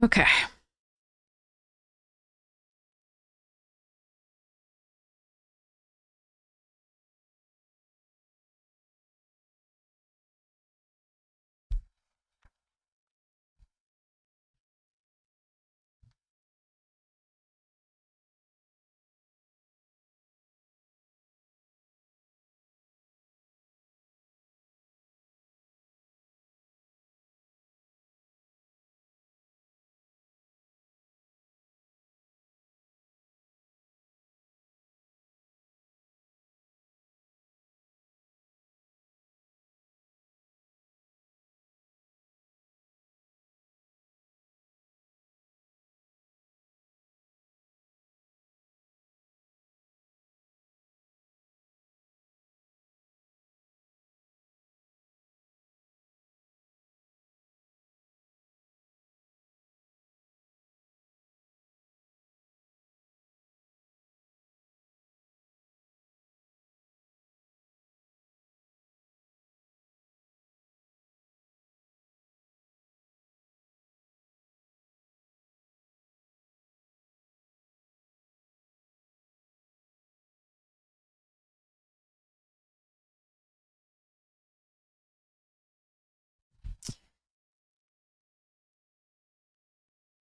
Okay.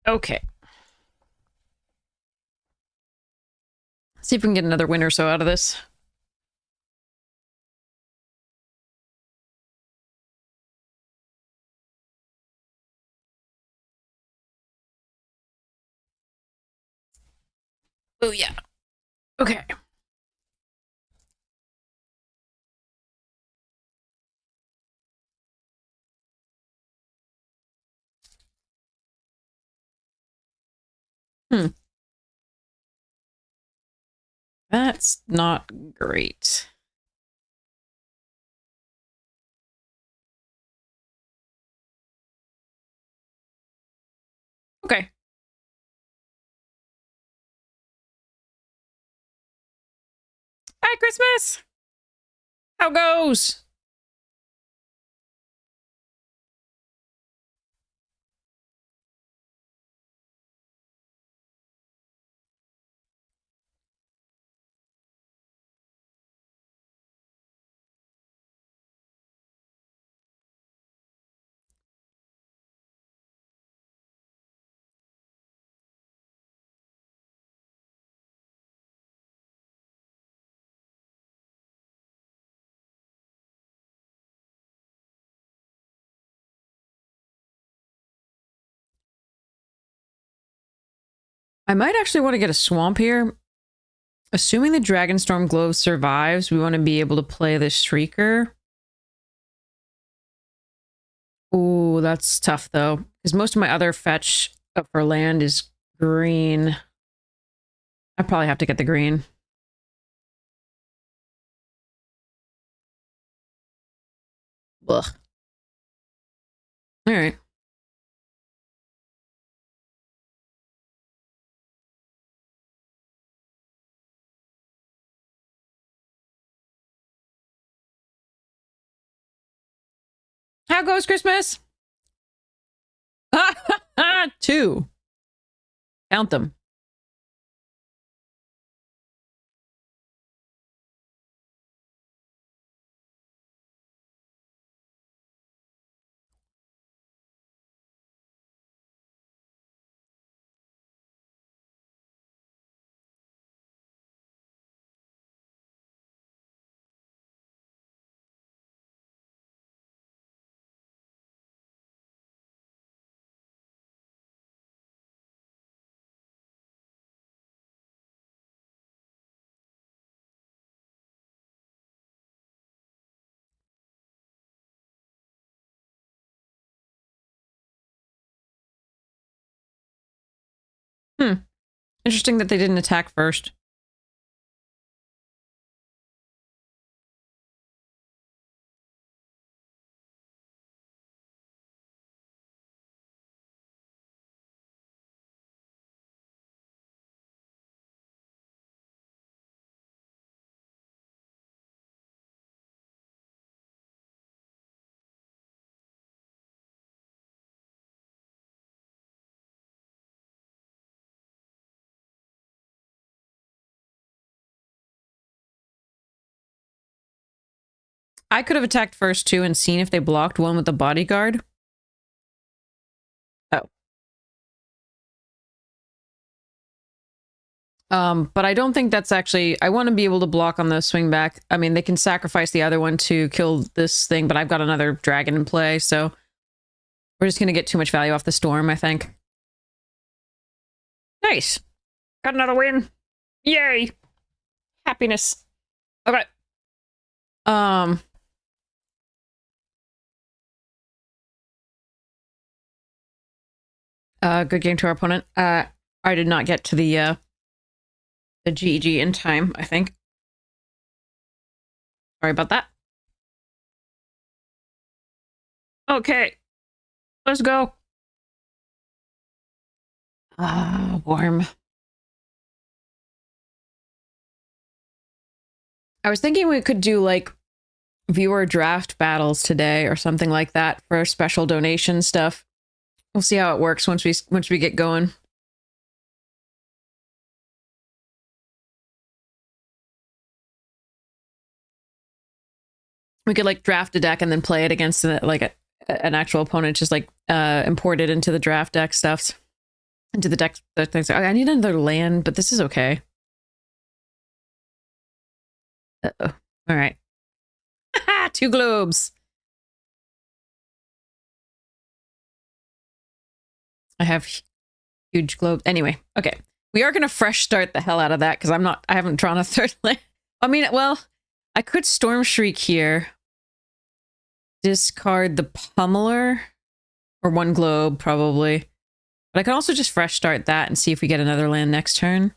Okay. See if we can get another win or so out of this. Oh, yeah. Okay. Hmm. That's not great. Okay. Hi, Christmas! How goes? I might actually want to get a swamp here. Assuming the Dragonstorm Glove survives, we want to be able to play the Shrieker. Ooh, that's tough, though. Because most of my other fetch up for land is green. I probably have to get the green. Ugh. All right. How goes Christmas? 2. Count them. Hmm. Interesting that they didn't attack first. I could have attacked first too and seen if they blocked one with the bodyguard. Oh. But I don't think that's actually... I want to be able to block on the swing back. I mean, they can sacrifice the other one to kill this thing, but I've got another dragon in play, so... We're just going to get too much value off the storm, I think. Nice. Got another win. Yay. Happiness. Okay. Good game to our opponent. I did not get to the GG in time, I think. Sorry about that. Okay. Let's go. Warm. I was thinking we could do, like, viewer draft battles today or something like that for special donation stuff. We'll see how it works once we get going. We could, like, draft a deck and then play it against like an actual opponent, just like import it into the draft deck stuff, into the deck things. I need another land, but this is okay. Uh-oh. All right. 2 globes. I have huge globes. Anyway, okay. We are going to fresh start the hell out of that because I haven't drawn a third land. I mean, well, I could Storm Shriek here. Discard the Pummeler. Or 1 globe, probably. But I can also just fresh start that and see if we get another land next turn.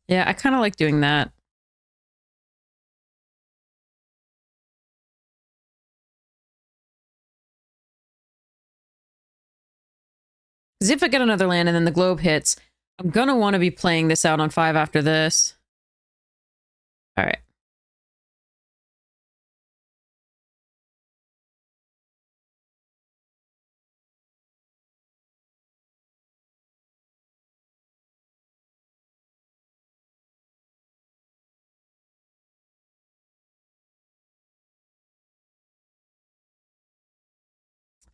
Yeah, I kind of like doing that. Because if I get another land and then the globe hits, I'm going to want to be playing this out on 5 after this. All right.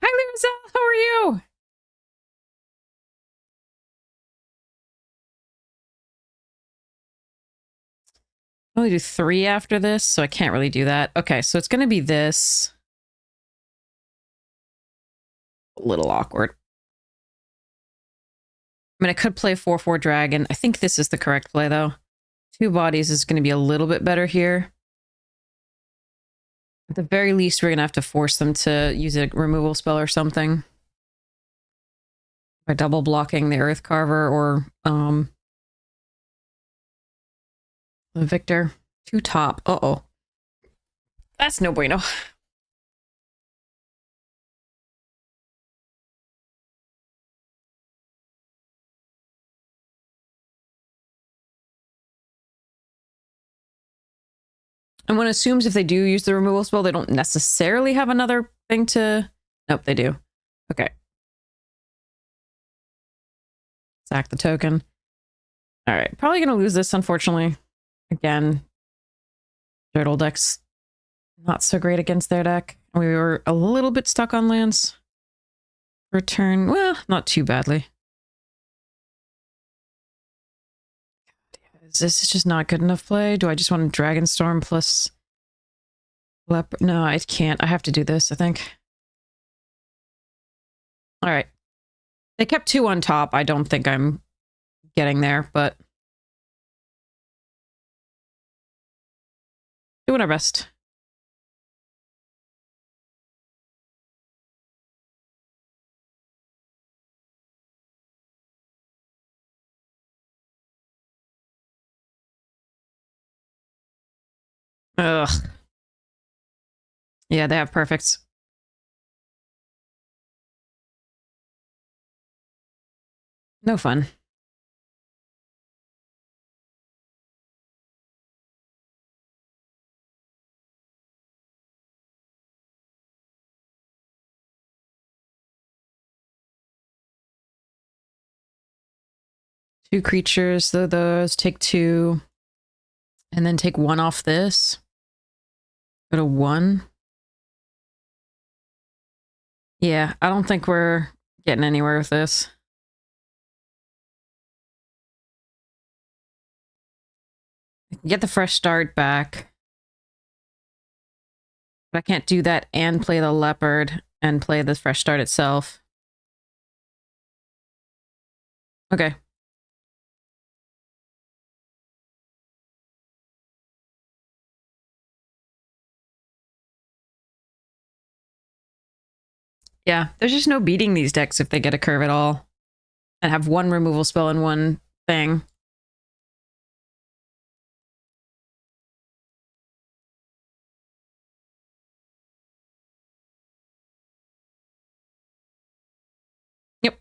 Hi, Lisa. How are you? I only do 3 after this, so I can't really do that. Okay, so it's going to be this. A little awkward. I mean, I could play 4/4 dragon. I think this is the correct play, though. 2 bodies is going to be a little bit better here. At the very least, we're going to have to force them to use a removal spell or something. By double blocking the Earth Carver or the Victor. 2 top. Uh-oh. That's no bueno. And one assumes if they do use the removal spell, they don't necessarily have another thing to... Nope, they do. Okay. Sack the token. All right, probably going to lose this, unfortunately. Again, Turtle deck's not so great against their deck. We were a little bit stuck on lands. Return, well, not too badly. This is just not good enough play. Do I just want Dragonstorm plus Leopard? No, I can't. I have to do this, I think. All right. They kept 2 on top. I don't think I'm getting there, but doing our best. Ugh. Yeah, they have perfects. No fun. 2 creatures, so those take 2. And then take 1 off this. Go to 1. Yeah, I don't think we're getting anywhere with this. Get the fresh start back. But I can't do that and play the leopard and play the fresh start itself. Okay. Yeah, there's just no beating these decks if they get a curve at all. And have 1 removal spell and 1 thing. Yep.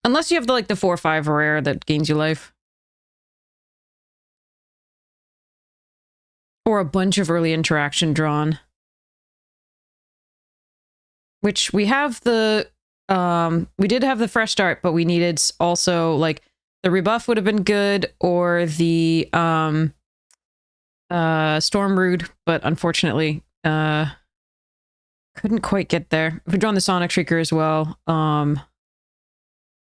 Unless you have the 4/5 rare that gains you life. Or a bunch of early interaction drawn. Which we have the we did have the fresh start, but we needed also like the rebuff would have been good, or the storm root, but unfortunately couldn't quite get there. If we'd drawn the Sonic Shrieker as well,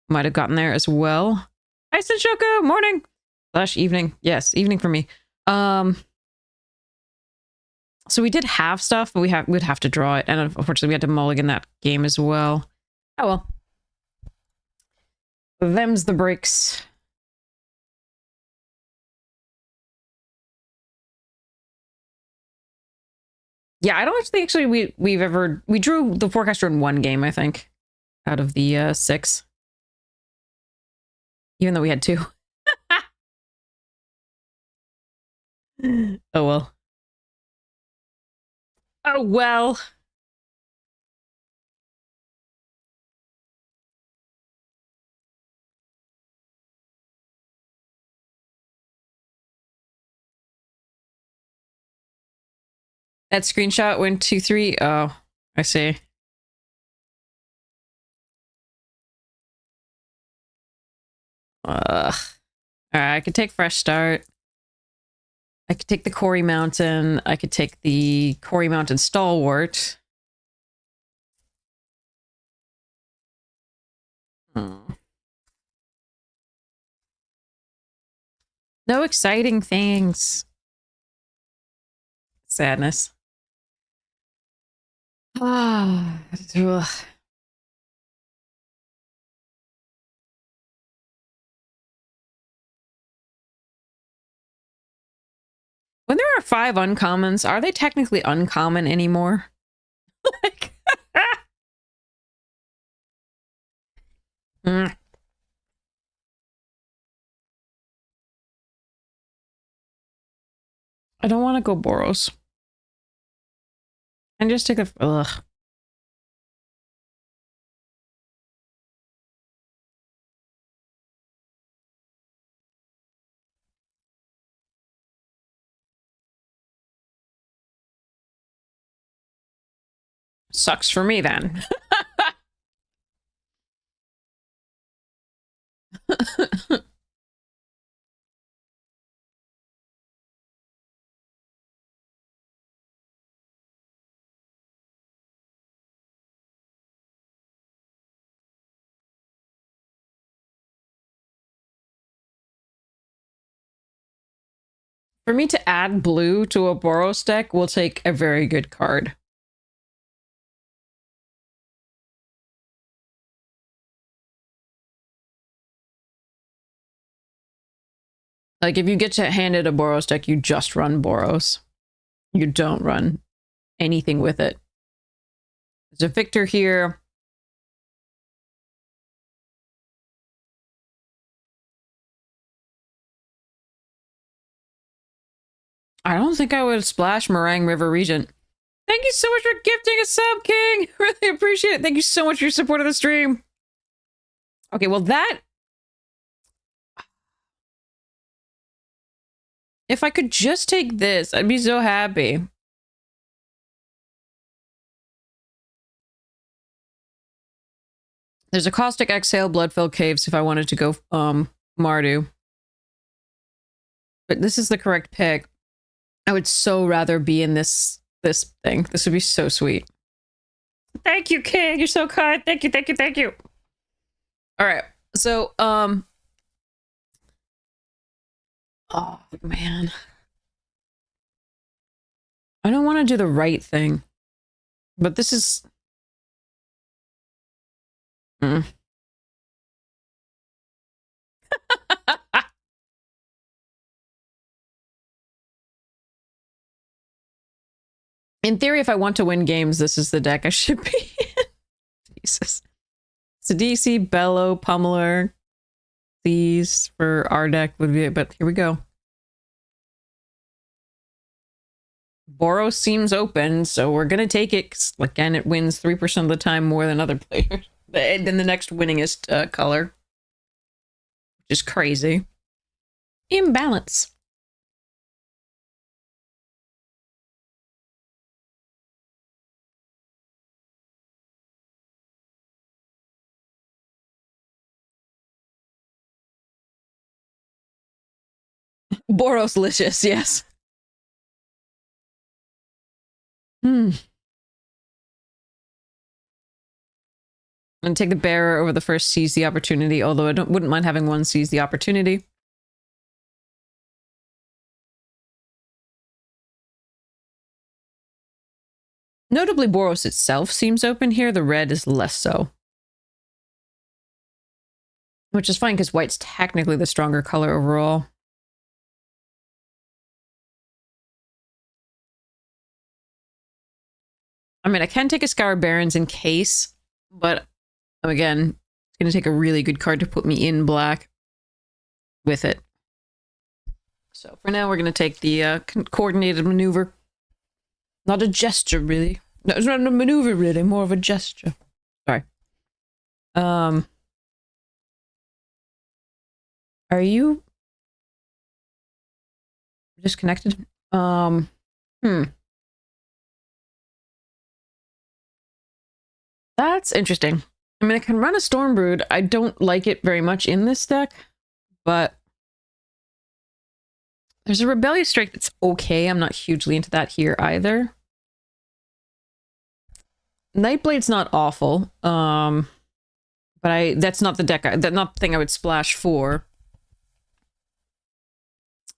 might have gotten there as well. Hi Senshoko, morning / evening. Yes, evening for me. So we did have stuff, but we'd have to draw it, and unfortunately we had to mulligan that game as well. Oh well. Them's the breaks. Yeah, I don't think actually we drew the forecaster in 1 game, I think, out of the 6. Even though we had 2. Oh well. Oh well. That screenshot went 2/3. Oh, I see. Alright, I could take fresh start. I could take the Quarry Mountain. I could take the Quarry Mountain Stalwart. No exciting things. Sadness. Ah, when there are 5 uncommons, are they technically uncommon anymore? Like, I don't want to go Boros. And just take a... Ugh. Sucks for me then. For me to add blue to a Boros deck will take a very good card. Like, if you get handed a Boros deck, you just run Boros. You don't run anything with it. There's a Victor here. I don't think I would splash Meringue River Regent. Thank you so much for gifting a sub, King. Really appreciate it. Thank you so much for your support of the stream. Okay, well that... If I could just take this, I'd be so happy. There's a Caustic Exhale, Bloodfilled Caves if I wanted to go Mardu. But this is the correct pick. I would so rather be in this thing. This would be so sweet. Thank you, King. You're so kind. Thank you, thank you, thank you. All right. So, oh, man. I don't want to do the right thing. But this is... In theory, if I want to win games, this is the deck I should be in. Jesus. Sidisi, Bellow, Pummeler. These for our deck would be it, but here we go. Boros seems open, so we're gonna take it. 'Cause, again, it wins 3% of the time more than other players. Then the next winningest color. Which is crazy. Imbalance. Boros-licious, yes. I'm gonna take the bearer over the first seize the opportunity, although I wouldn't mind having one seize the opportunity. Notably, Boros itself seems open here. The red is less so. Which is fine, because white's technically the stronger color overall. I mean, I can take a Scour Barons in case, but again, it's going to take a really good card to put me in black with it. So for now, we're going to take the coordinated maneuver. Not a gesture, really. No, it's not a maneuver, really. More of a gesture. Sorry. Are you disconnected? That's interesting. I mean, I can run a Stormbrood. I don't like it very much in this deck, but there's a Rebellious Strike that's okay. I'm not hugely into that here either. Nightblade's not awful, but that's not the deck. That's not the thing I would splash for.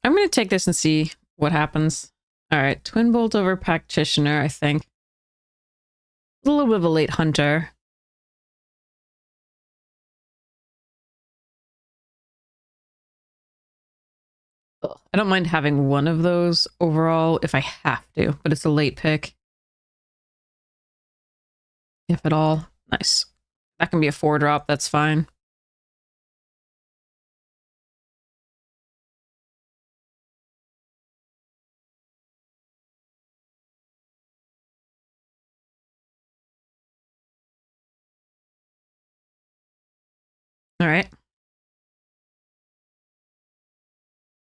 I'm gonna take this and see what happens. All right, Twin Bolt over Practitioner, I think. A little bit of a late hunter. Ugh, I don't mind having one of those overall if I have to, but it's a late pick. If at all. Nice. That can be a 4-drop, that's fine. All right.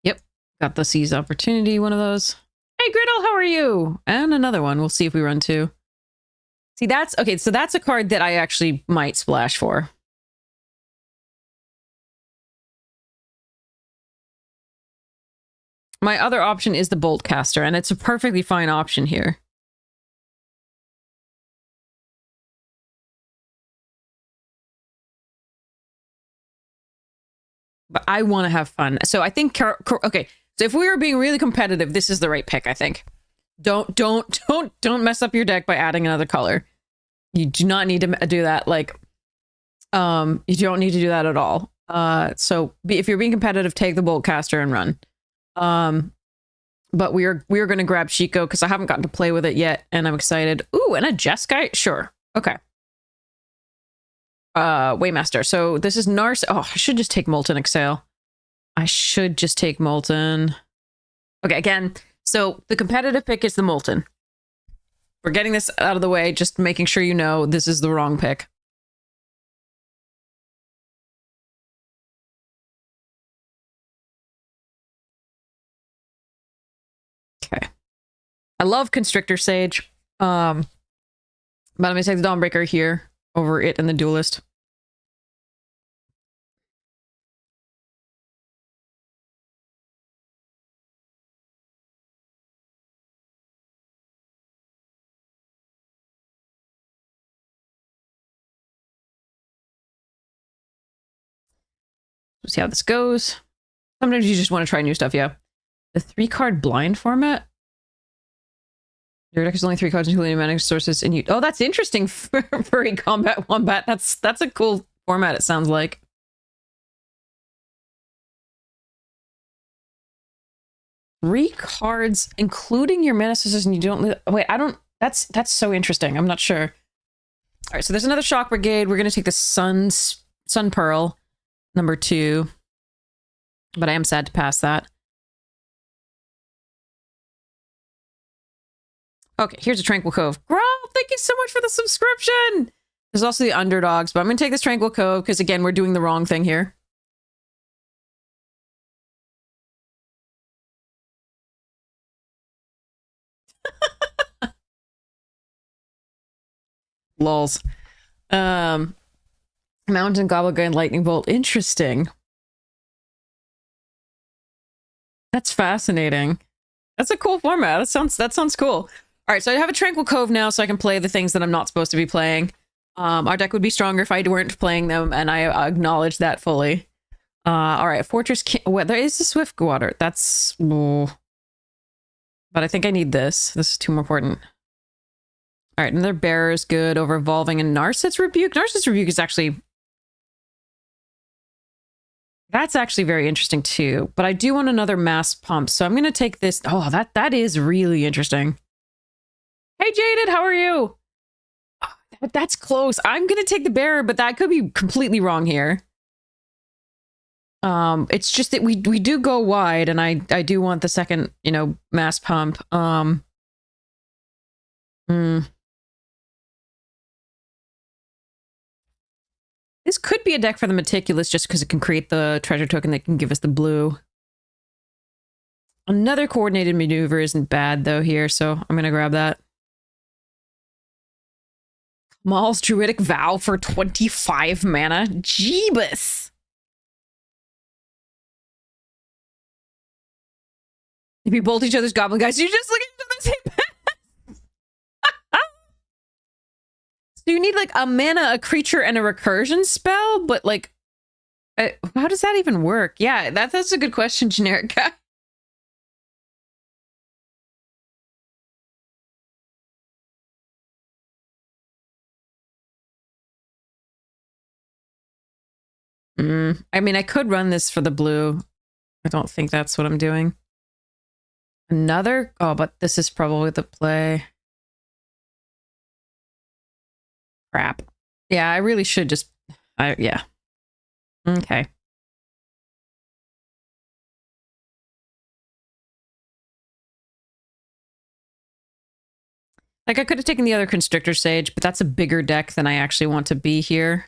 Yep. Got the seize opportunity, one of those. Hey, Griddle, how are you? And another one. We'll see if we run two. See, that's... Okay, so that's a card that I actually might splash for. My other option is the Bolt Caster, and it's a perfectly fine option here. But I want to have fun. So I think... Okay, so if we were being really competitive, this is the right pick, I think. Don't mess up your deck by adding another color. You do not need to do that. Like, you don't need to do that at all. So if you're being competitive, take the Bolt Caster and run. But we are going to grab Shiko because I haven't gotten to play with it yet, and I'm excited. Ooh, and a Jeskai? Sure. Okay. Waymaster. So this is Nars. Oh, I should just take Molten Exhale. I should just take Molten. Okay, again, so the competitive pick is the Molten. We're getting this out of the way, just making sure you know this is the wrong pick. Okay. I love Constrictor Sage. But I'm gonna take the Dawnbreaker here over it and the Duelist. see how this goes. Sometimes you just want to try new stuff, yeah. The 3-card blind format? Your deck is only 3 cards, including mana sources, and you... Oh, that's interesting for a combat wombat. That's a cool format, it sounds like. Three cards, including your mana sources, and you don't... Wait, I don't... That's so interesting. I'm not sure. All right, so there's another Shock Brigade. We're going to take the Sun Pearl, number 2. But I am sad to pass that. Okay, here's a Tranquil Cove. Girl, thank you so much for the subscription! There's also the Underdogs, but I'm going to take this Tranquil Cove because, again, we're doing the wrong thing here. Lols. Mountain Gobbleguy and Lightning Bolt. Interesting. That's fascinating. That's a cool format. That sounds cool. All right, so I have a Tranquil Cove now, so I can play the things that I'm not supposed to be playing. Our deck would be stronger if I weren't playing them, and I acknowledge that fully. All right, Fortress King. Well, there is the Swiftwater. That's... Oh. But I think I need this. This is too important. All right, another Bearer is good over Evolving, and Narset's Rebuke. Narset's Rebuke is actually... That's actually very interesting too. But I do want another Mass Pump, so I'm going to take this. Oh, that is really interesting. Hey, Jaded, how are you? Oh, that's close. I'm going to take the Bearer, but that could be completely wrong here. It's just that we do go wide, and I do want the second, Mass Pump. This could be a deck for the Meticulous just because it can create the treasure token that can give us the blue. Another Coordinated Maneuver isn't bad, though, here, so I'm going to grab that. Kamal's Druidic Vow for 25 mana? Jeebus! If you bolt each other's Goblin Guys, you just look at the same path! So you need, like, a mana, a creature, and a recursion spell? But, like, how does that even work? Yeah, that's a good question, generic guy. I mean, I could run this for the blue. I don't think that's what I'm doing. Another? Oh, but this is probably the play. Crap. Yeah, I really should just... yeah. Okay. Like, I could have taken the other Constrictor Sage, but that's a bigger deck than I actually want to be here.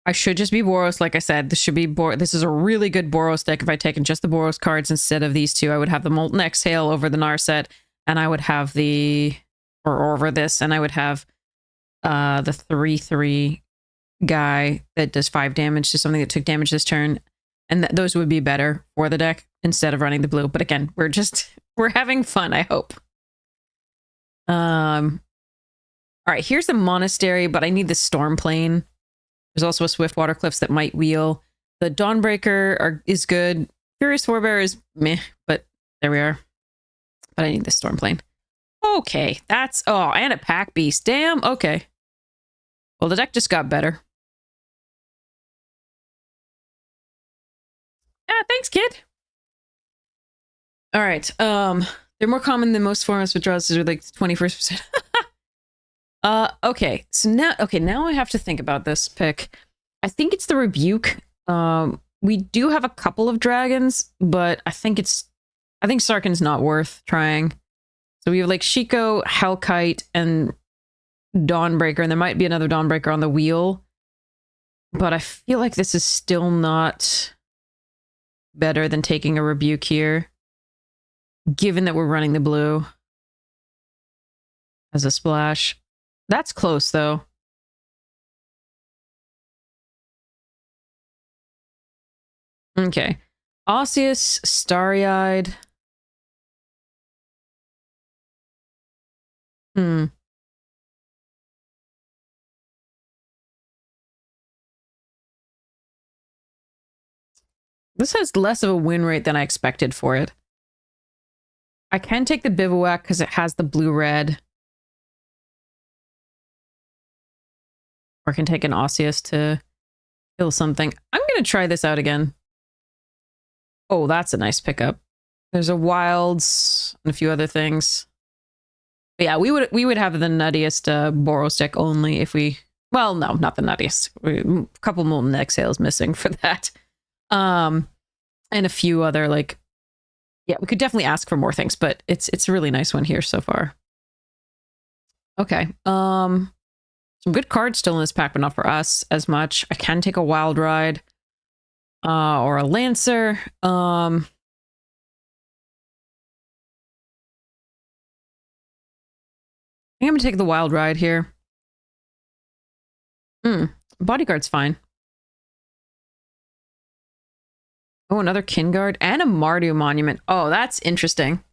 I should just be Boros, like I said. This should be This is a really good Boros deck. If I'd taken just the Boros cards instead of these two, I would have the Molten Exhale over the Narset, and I would have the... Or over this, and I would have the 3/3 guy that does 5 damage to something that took damage this turn. And those would be better for the deck instead of running the blue. But again, we're having fun, I hope. All right, here's the Monastery, but I need the Storm Plane. There's also a Swiftwater Cliffs that might wheel. The Dawnbreaker is good. Furious Forebear is meh, but there we are. But I need the Storm Plane. Okay, that's... Oh, and a Pack Beast. Damn, okay. Well, the deck just got better. Thanks, kid. All right, they're more common than most formats withdrawals. They're like 21st%. Okay, so now I have to think about this pick. I think it's the Rebuke. We do have a couple of dragons, but I think Sarkhan's not worth trying. So we have like Shiko, Hellkite, and Dawnbreaker, and there might be another Dawnbreaker on the wheel. But I feel like this is still not better than taking a Rebuke here, given that we're running the blue as a splash. That's close, though. Okay. Osseous, Starry-Eyed. This has less of a win rate than I expected for it. I can take the bivouac because it has the blue-red. Or I can take an osseous to kill something. I'm going to try this out again. Oh, that's a nice pickup. There's a wilds and a few other things. But yeah, we would have the nuttiest Boro stick only if we... Well, no, not the nuttiest. A couple molten exhales missing for that. And a few other, like... Yeah, we could definitely ask for more things, but it's a really nice one here so far. Okay. Some good cards still in this pack, but not for us as much. I can take a wild ride. Or a lancer. I think I'm gonna take the wild ride here. Bodyguard's fine. Oh, another kin guard and a Mardu monument. Oh, that's interesting.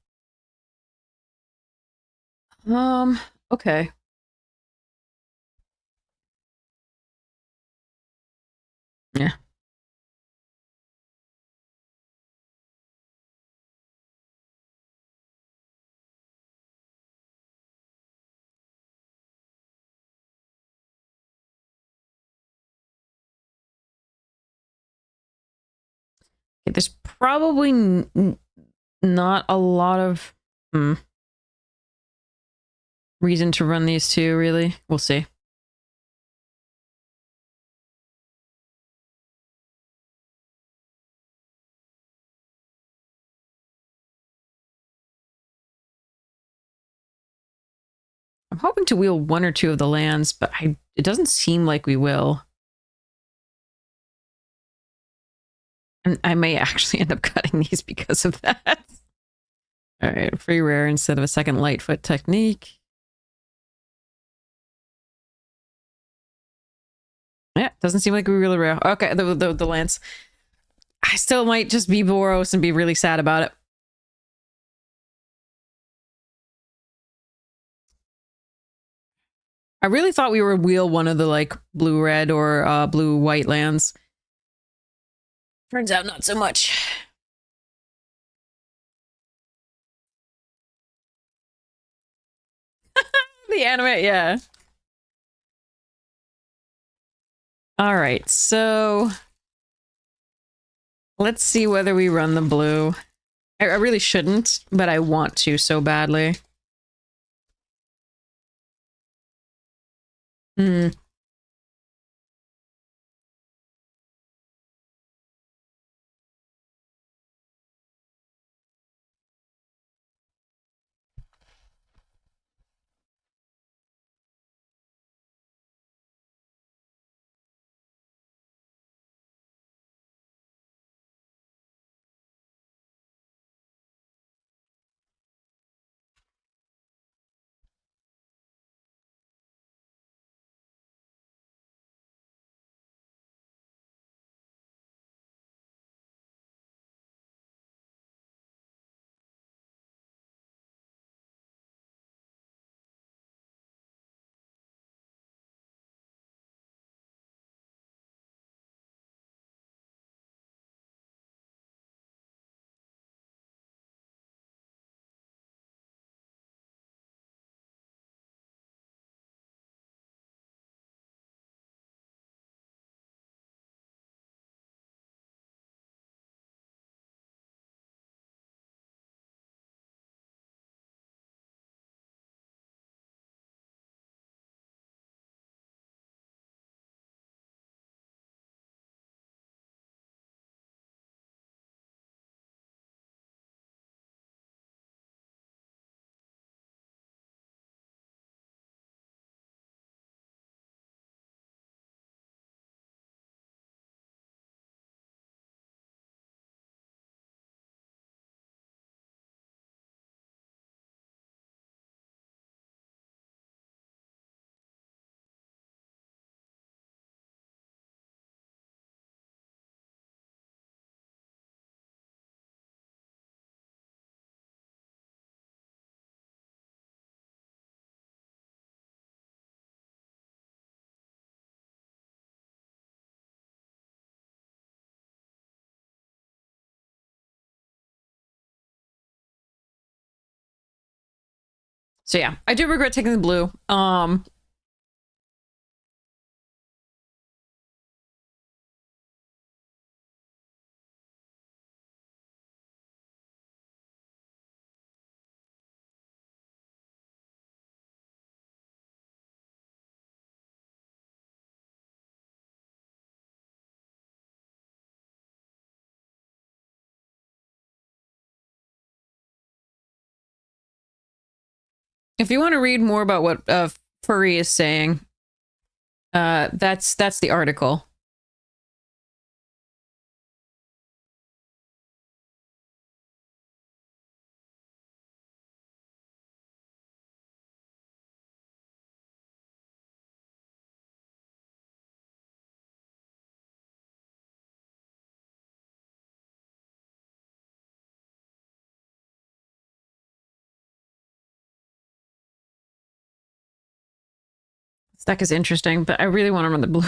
Okay. Yeah. Okay, there's probably not a lot of reason to run these two, really. We'll see. I'm hoping to wheel one or two of the lands, but it doesn't seem like we will. And I may actually end up cutting these because of that. All right, free rare instead of a second Lightfoot technique. Yeah, doesn't seem like we really rare. Okay, the lance. I still might just be Boros and be really sad about it. I really thought we would wheel one of the like blue-red or blue-white lands. Turns out not so much. The anime, yeah. All right, so let's see whether we run the blue. I really shouldn't, but I want to so badly. So yeah, I do regret taking the blue. If you want to read more about what Furry is saying, that's the article. This deck is interesting, but I really want to run the blue.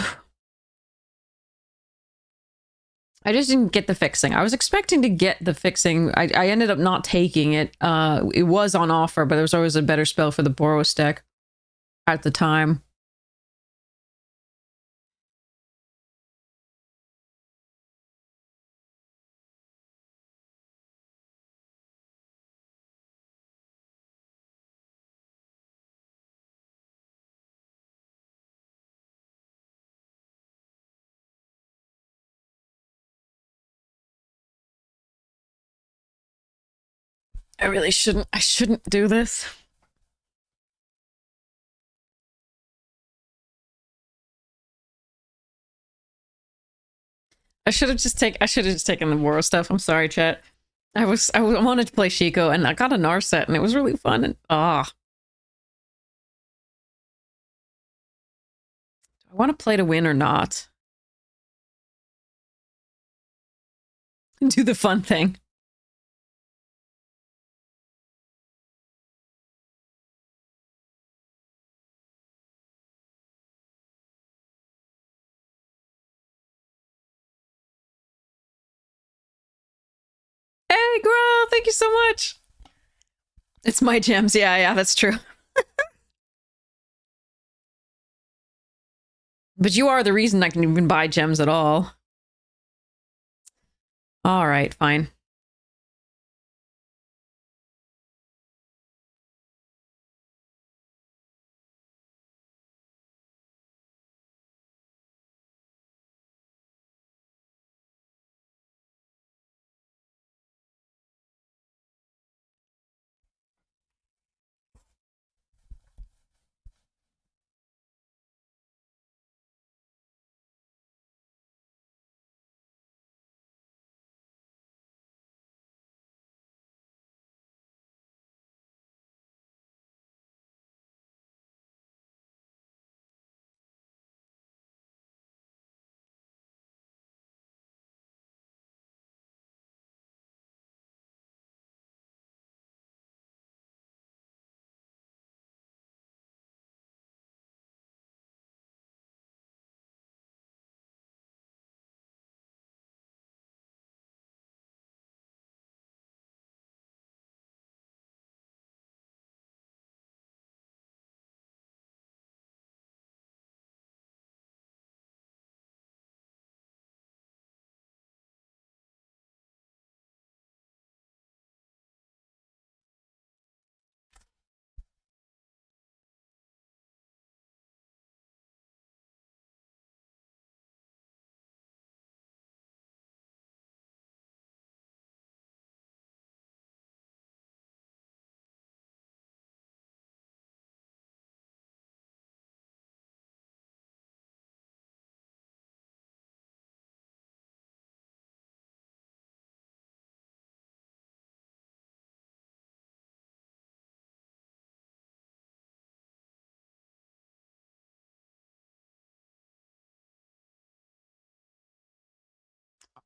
I just didn't get the fixing. I was expecting to get the fixing. I ended up not taking it. It was on offer, but there was always a better spell for the Boros deck at the time. I really shouldn't. I shouldn't do this. I should have just taken the Boros stuff. I'm sorry, chat. I wanted to play Shiko, and I got a Narset, and it was really fun. And do I want to play to win or not? Do the fun thing. Hey, girl, thank you so much. It's my gems. Yeah, that's true. But you are the reason I can even buy gems at all. All right, fine.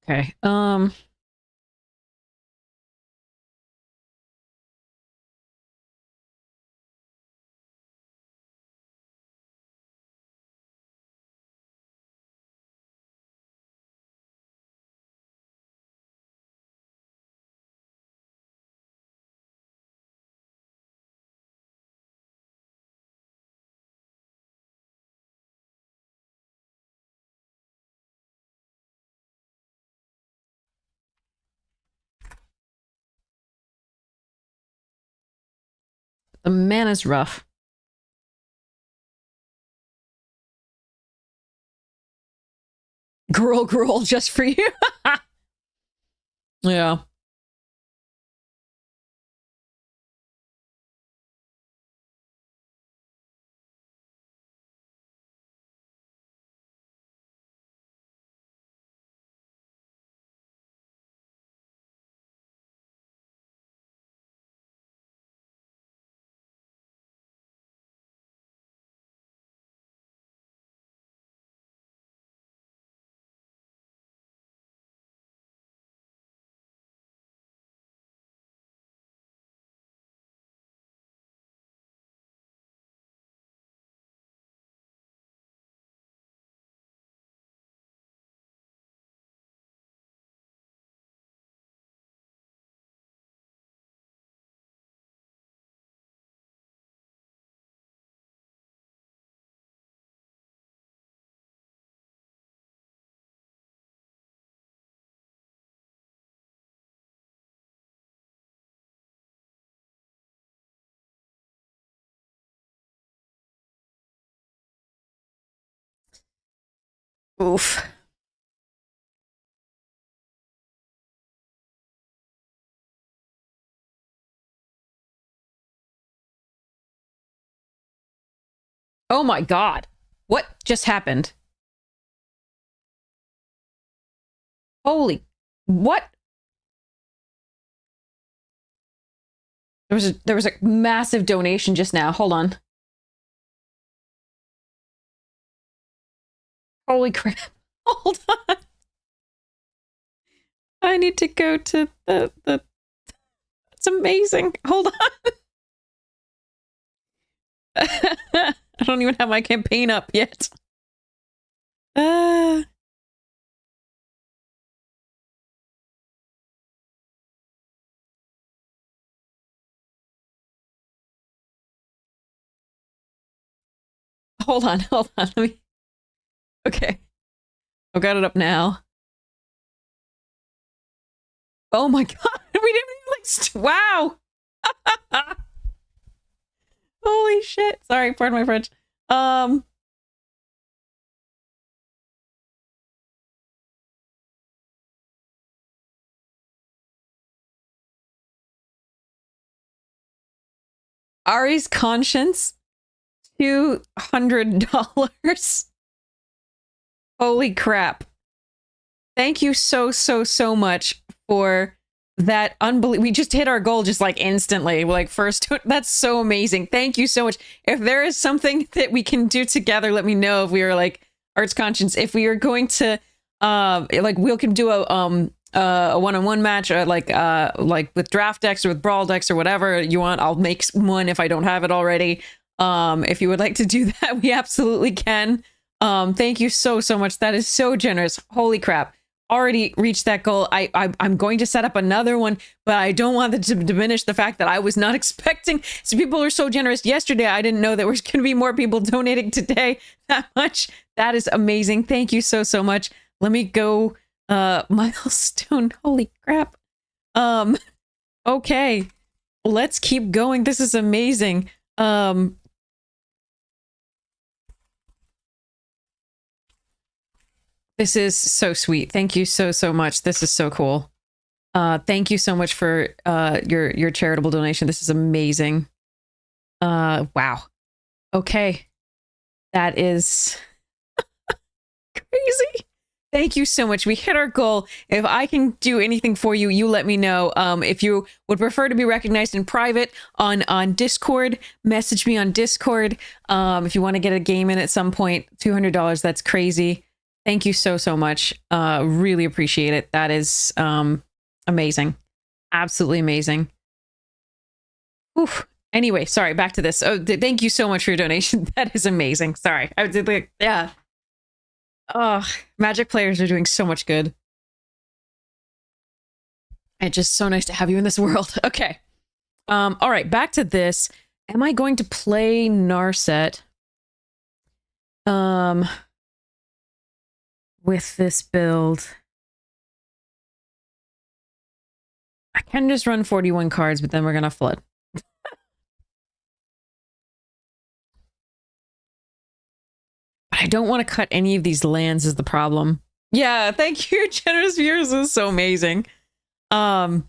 Okay. The mana's rough. Girl, just for you. Yeah. Oof. Oh my god. What just happened? Holy, what? There was a massive donation just now. Hold on. Holy crap. Hold on. I need to go to the it's amazing. Hold on. I don't even have my campaign up yet. Hold on. Let me. Okay. I've got it up now. Oh my god. We didn't even wow. Holy shit. Sorry, pardon my French. Ari's conscience, $200. Holy crap. Thank you so much for that. Unbelievable. We just hit our goal just like instantly. Like first, that's so amazing. Thank you so much. If there is something that we can do together, let me know. If we are like Art's conscience, if we are going to like we can do a one-on-one match, like with draft decks or with brawl decks or whatever you want. I'll make one if I don't have it already. If you would like to do that, we absolutely can. Thank you so much. That is so generous. Holy crap. Already reached that goal. I'm going to set up another one, but I don't want it to diminish the fact that I was not expecting. So people were so generous yesterday. I didn't know there was going to be more people donating today that much. That is amazing. Thank you so much. Let me go milestone. Holy crap. Okay. Let's keep going. This is amazing. This is so sweet. Thank you so much. This is so cool. Thank you so much for your charitable donation. This is amazing. Wow. Okay. That is crazy. Thank you so much. We hit our goal. If I can do anything for you, you let me know. If you would prefer to be recognized in private on Discord, message me on Discord. If you want to get a game in at some point, $200, that's crazy. Thank you so much. Really appreciate it. That is amazing. Absolutely amazing. Oof. Anyway, sorry, back to this. Oh, thank you so much for your donation. That is amazing. Sorry. I did like, yeah. Oh, Magic players are doing so much good. It's just so nice to have you in this world. Okay. All right, back to this. Am I going to play Narset? With this build, I can just run 41 cards, but then we're gonna flood. I don't want to cut any of these lands is the problem. Yeah, thank you, generous viewers. This is so amazing. Oh,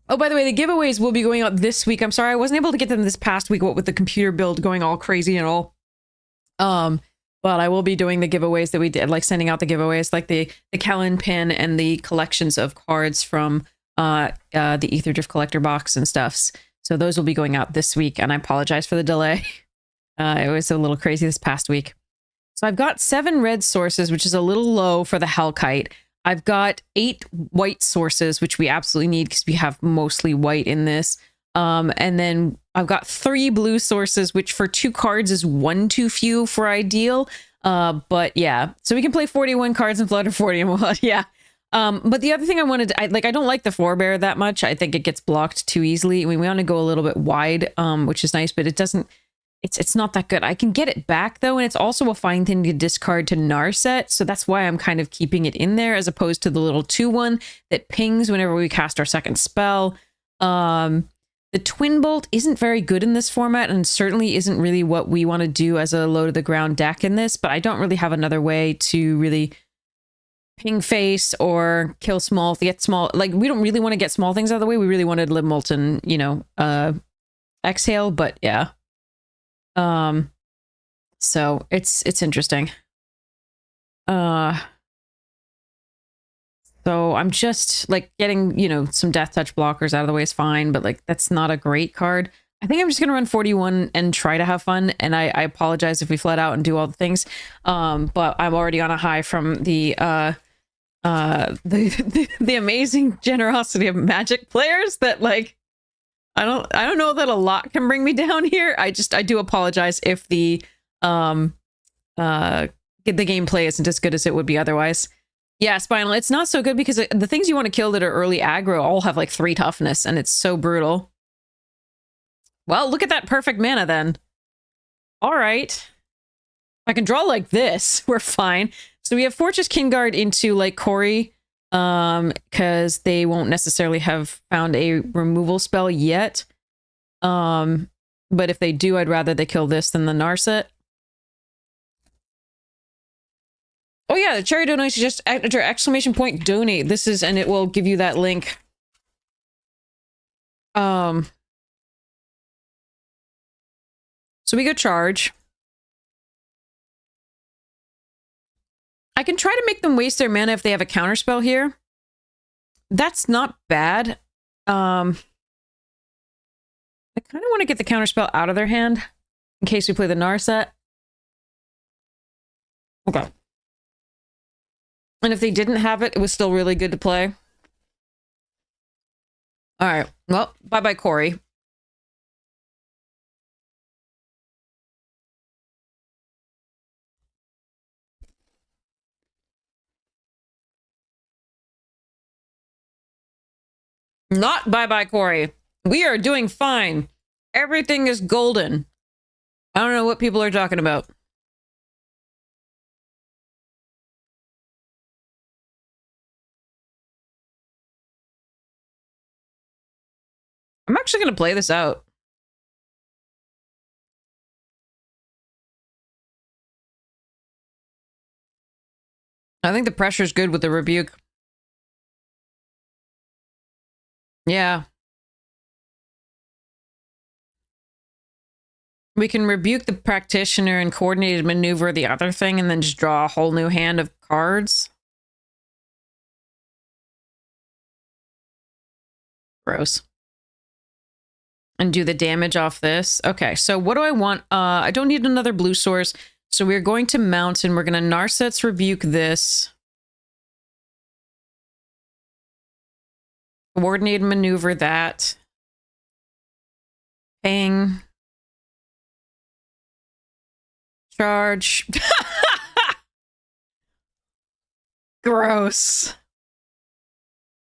by the way, the giveaways will be going out this week. I'm sorry I wasn't able to get them this past week, what with the computer build going all crazy and all. But I will be doing the giveaways that we did, like sending out the giveaways, like the Kellen pin and the collections of cards from the Aetherdrift collector box and stuffs. So those will be going out this week, and I apologize for the delay. It was a little crazy this past week. So I've got 7 red sources, which is a little low for the Hellkite. I've got 8 white sources, which we absolutely need because we have mostly white in this. And then I've got 3 blue sources, which for 2 cards is 1 too few for ideal. But yeah, so we can play 41 cards in Flood or 40 in Blood. Yeah. But the other thing I wanted to, I don't like the forebear that much. I think it gets blocked too easily. We want to go a little bit wide, which is nice, but it doesn't, it's not that good. I can get it back though. And it's also a fine thing to discard to Narset. So that's why I'm kind of keeping it in there as opposed to the little 2/1 that pings whenever we cast our second spell. The Twin Bolt isn't very good in this format and certainly isn't really what we want to do as a low to the ground deck in this, but I don't really have another way to really ping face or kill small, get small. Like, we don't really want to get small things out of the way. We really wanted Live Molten, you know, exhale, but yeah. So it's interesting. So I'm just like getting, you know, some death touch blockers out of the way is fine, but like that's not a great card. I think I'm just gonna run 41 and try to have fun. And I apologize if we fled out and do all the things. But I'm already on a high from the amazing generosity of Magic players that like I don't know that a lot can bring me down here. I do apologize if the gameplay isn't as good as it would be otherwise. Yeah, Spinal, it's not so good because the things you want to kill that are early aggro all have like 3 toughness, and it's so brutal. Well, look at that perfect mana then. All right. I can draw like this. We're fine. So we have Fortress Kingguard into like Corey, because they won't necessarily have found a removal spell yet. But if they do, I'd rather they kill this than the Narset. Oh yeah, the cherry donation, just enter exclamation point donate. This is, and it will give you that link. So we go charge. I can try to make them waste their mana if they have a counterspell here. That's not bad. I kind of want to get the counterspell out of their hand in case we play the Narset. Okay. And if they didn't have it, it was still really good to play. All right. Well, bye-bye, Corey. Not bye-bye, Corey. We are doing fine. Everything is golden. I don't know what people are talking about. I'm actually going to play this out. I think the pressure's good with the rebuke. Yeah. We can rebuke the practitioner and coordinated maneuver the other thing and then just draw a whole new hand of cards. Gross. And do the damage off this. Okay, so what do I want? I don't need another blue source. So we're going to mount and we're going to Narset's rebuke this. Coordinated maneuver that. Ping. Charge. Gross.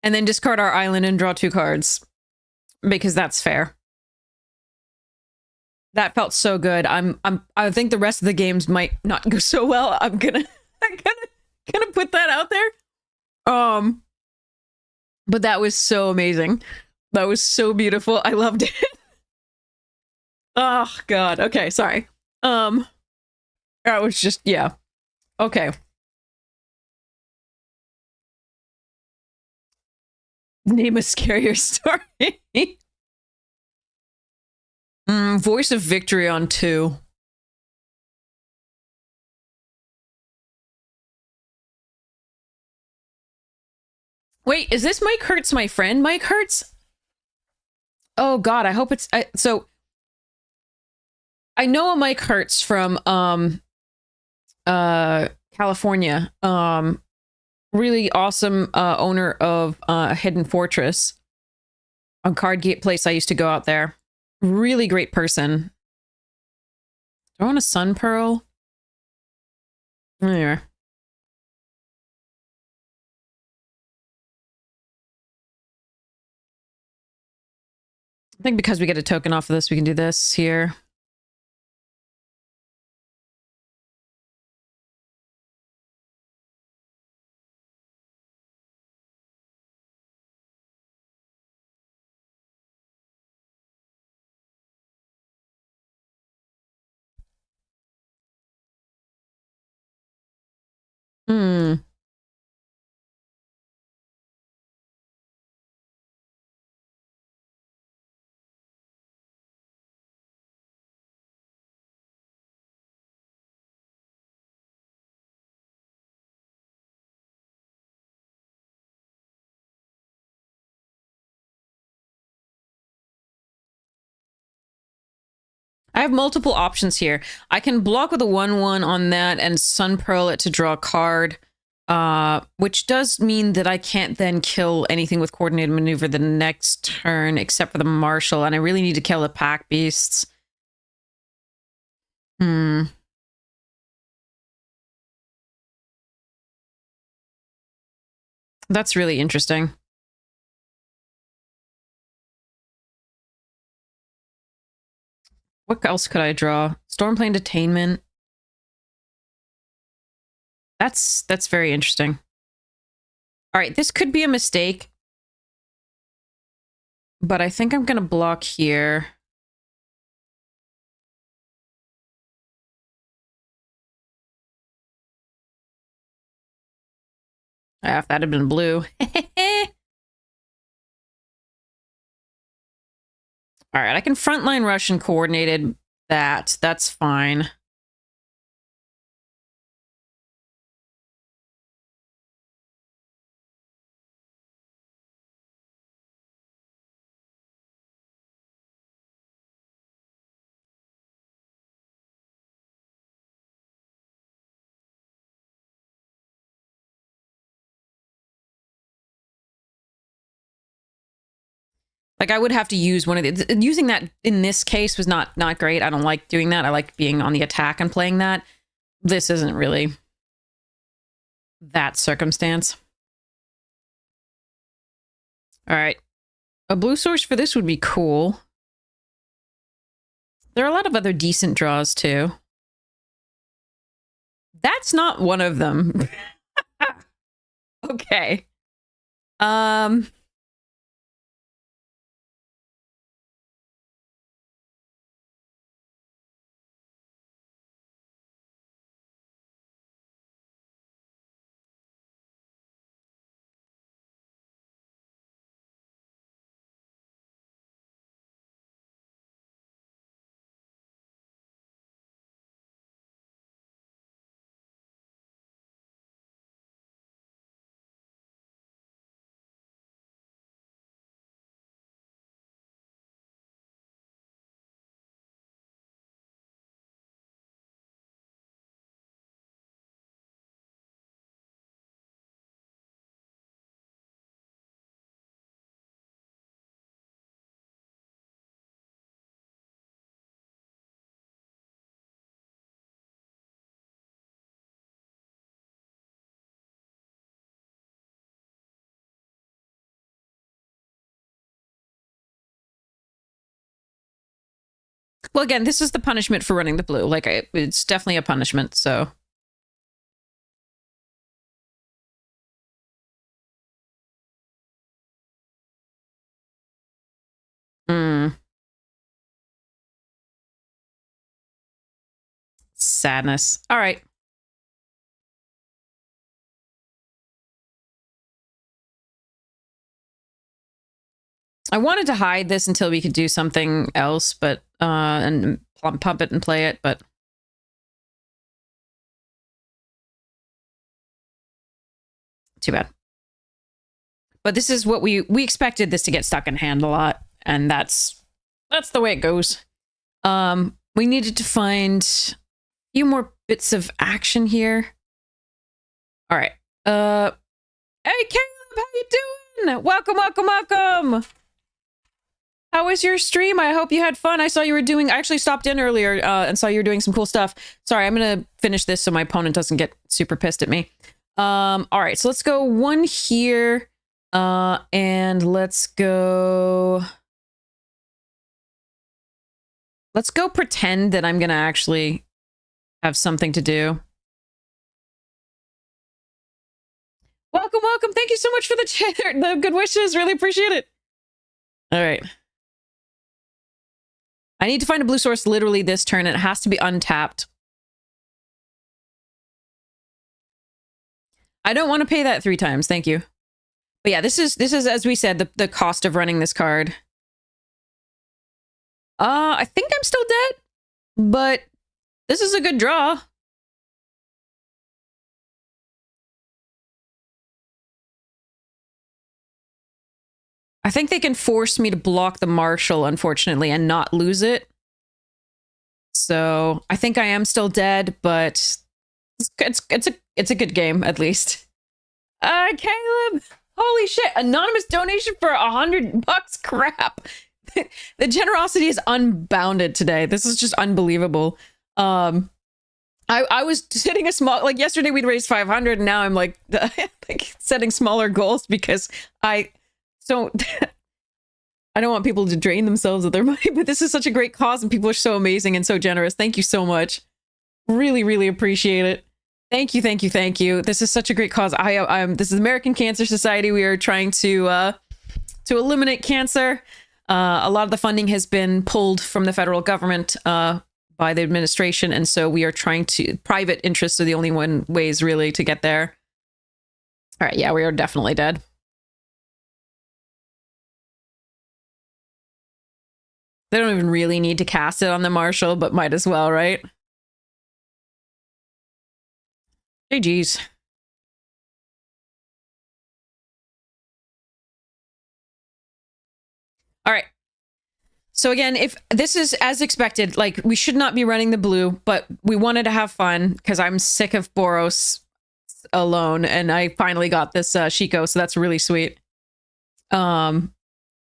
And then discard our island and draw 2 cards. Because that's fair. That felt so good. I think the rest of the games might not go so well. I'm gonna put that out there. But that was so amazing. That was so beautiful. I loved it. Oh god. Okay, sorry. That was just, yeah. Okay. Name a scarier story. Voice of Victory on 2. Wait, is this Mike Hertz my friend? Mike Hertz? Oh god, I hope it's so I know a Mike Hertz from California. Really awesome owner of Hidden Fortress, a card place I used to go out there. Really great person. Do I want a Sun Pearl? There. I think because we get a token off of this, we can do this here. Hmm. I have multiple options here. I can block with a 1/1 on that and Sun Pearl it to draw a card, which does mean that I can't then kill anything with Coordinated Maneuver the next turn except for the Marshal, and I really need to kill the Pack Beasts. Hmm. That's really interesting. What else could I draw? Stormplane Detainment. That's very interesting. All right, this could be a mistake, but I think I'm going to block here. If that had been blue. All right, I can frontline rush and coordinated that. That's fine. Like I would have to use one of the using that in this case was not great. I don't like doing that. I like being on the attack and playing that. This isn't really that circumstance. All right. A blue source for this would be cool. There are a lot of other decent draws too. That's not one of them. Okay. Well, again, this is the punishment for running the blue. Like, it's definitely a punishment, so. Sadness. All right. I wanted to hide this until we could do something else, but and pump it and play it, but too bad. But this is what we expected this to get stuck in hand a lot, and that's the way it goes. We needed to find a few more bits of action here. All right. Hey Caleb, how you doing? Welcome, welcome, welcome. How was your stream? I hope you had fun. I saw you were doing, I actually stopped in earlier and saw you were doing some cool stuff. Sorry, I'm gonna finish this so my opponent doesn't get super pissed at me. All right, so let's go one here. And let's go pretend that I'm gonna actually have something to do. Welcome, welcome. Thank you so much for the good wishes. Really appreciate it. All right. I need to find a blue source literally this turn, and it has to be untapped. I don't want to pay that 3 times. Thank you. But yeah, this is as we said, the cost of running this card. I think I'm still dead, but this is a good draw. I think they can force me to block the Marshal, unfortunately, and not lose it. So I think I am still dead, but it's a good game at least. Caleb, holy shit! Anonymous donation for $100. Crap. The generosity is unbounded today. This is just unbelievable. I was setting a small, like yesterday we'd raised 500, and now I'm like setting smaller goals because I don't want people to drain themselves of their money, but this is such a great cause and people are so amazing and so generous. Thank you so much. Really, really appreciate it. Thank you, thank you, thank you. This is such a great cause. This is American Cancer Society. We are trying to eliminate cancer. A lot of the funding has been pulled from the federal government by the administration, and so we are trying to, private interests are the only ways really to get there. All right, yeah, we are definitely dead. They don't even really need to cast it on the Marshal, but might as well, right? GG's. All right. So again, if this is as expected, like we should not be running the blue, but we wanted to have fun because I'm sick of Boros alone, and I finally got this Shiko, so that's really sweet.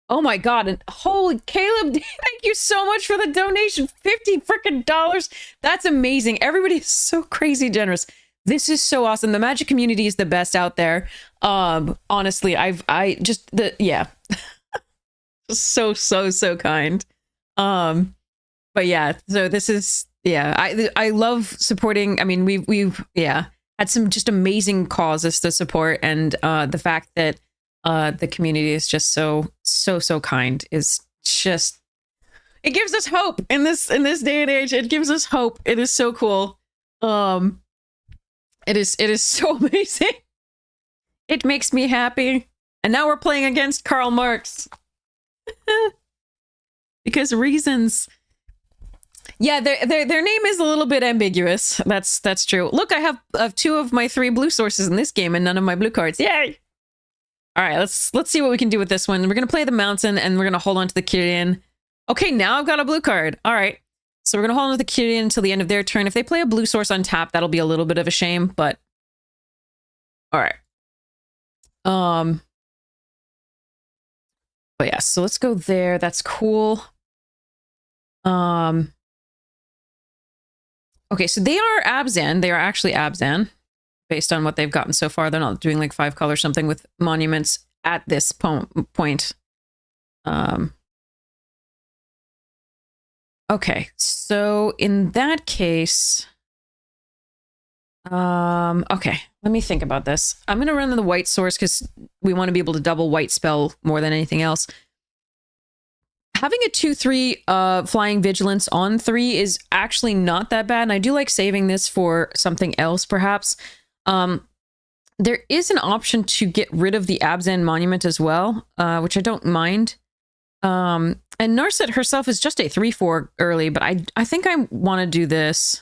Oh my god, and holy Caleb, thank you so much for the donation. $50 freaking dollars. That's amazing. Everybody is so crazy generous. This is so awesome. The Magic community is the best out there. Honestly, yeah. so kind. But yeah, so this is, yeah, I love supporting. I mean, we've had some just amazing causes to support, and the fact that the community is just so kind is just, it gives us hope in this day and age. It gives us hope. It is so cool. It is so amazing. It makes me happy. And now we're playing against Karl Marx. Because reasons. Yeah, their name is a little bit ambiguous. That's true. Look, I have 2 of my 3 blue sources in this game and none of my blue cards. Yay! All right, let's see what we can do with this one. We're gonna play the Mountain and we're gonna hold on to the Kyrian. Okay, now I've got a blue card. All right, so we're gonna hold on to the Kyrian until the end of their turn. If they play a blue source on tap, that'll be a little bit of a shame, but all right. But yeah, so let's go there. That's cool. Okay, so they are Abzan. They are actually Abzan. Based on what they've gotten so far. They're not doing like 5 color something with monuments at this point. Okay, so in that case, okay, let me think about this. I'm gonna run the white source because we want to be able to double white spell more than anything else. Having a 2/3 flying vigilance on 3 is actually not that bad, and I do like saving this for something else perhaps. There is an option to get rid of the Abzan monument as well, which I don't mind. And Narset herself is just a 3/4 early, but I think I want to do this.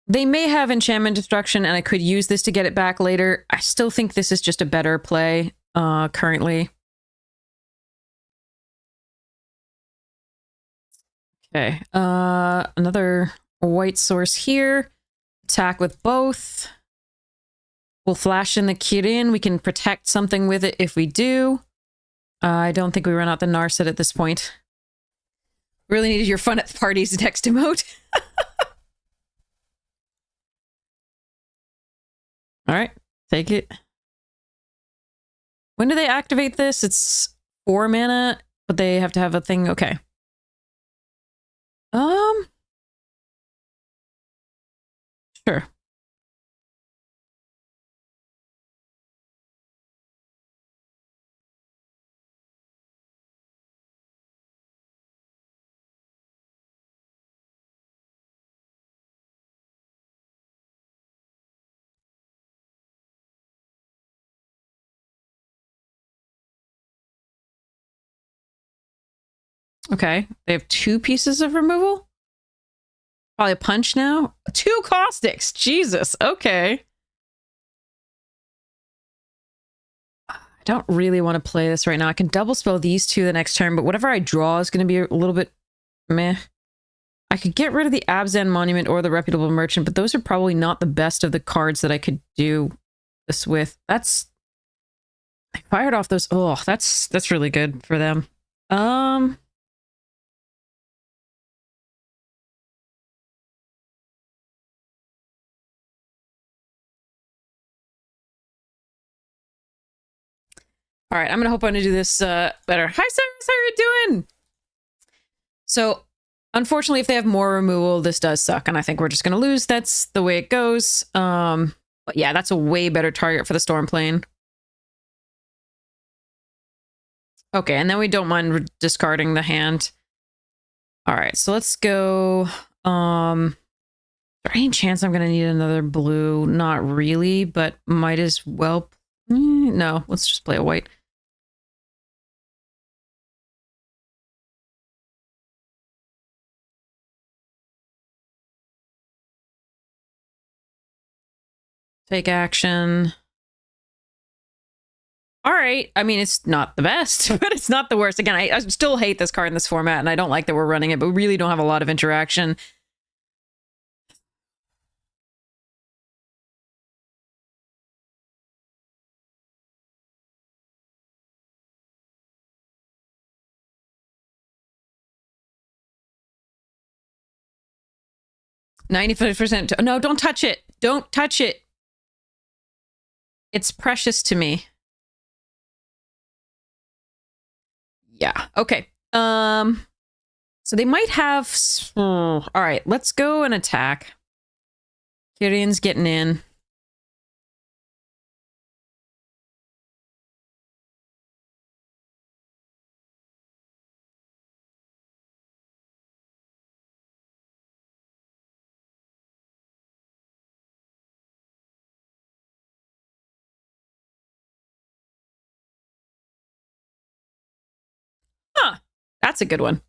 They may have enchantment destruction, and I could use this to get it back later. I still think this is just a better play currently. Okay, another white source here. Attack with both. We'll flash in the Kirin. We can protect something with it if we do. I don't think we run out the Narset at this point. Really needed your fun at parties next emote. All right, take it. When do they activate this? It's 4 mana, but they have to have a thing. Okay. Sure. Okay, they have 2 pieces of removal? Probably a punch now? 2 caustics! Jesus, okay. I don't really want to play this right now. I can double spell these 2 the next turn, but whatever I draw is going to be a little bit meh. I could get rid of the Abzan Monument or the Reputable Merchant, but those are probably not the best of the cards that I could do this with. That's... I fired off those... Oh, that's really good for them. All right, I'm gonna hope I'm gonna do this better. Hi, Cyrus, how are you doing? So, unfortunately, if they have more removal, this does suck, and I think we're just gonna lose. That's the way it goes. But yeah, that's a way better target for the Stormplane. Okay, and then we don't mind discarding the hand. All right, so let's go. Is there any chance I'm gonna need another blue? Not really, but might as well. No, let's just play a white. Take action. All right. I mean, it's not the best, but it's not the worst. Again, I still hate this card in this format, and I don't like that we're running it, but we really don't have a lot of interaction. $95%. No, don't touch it. Don't touch it. It's precious to me. Yeah. Okay. So they might have... all right, let's go and attack. Kirian's getting in. Huh. That's a good one.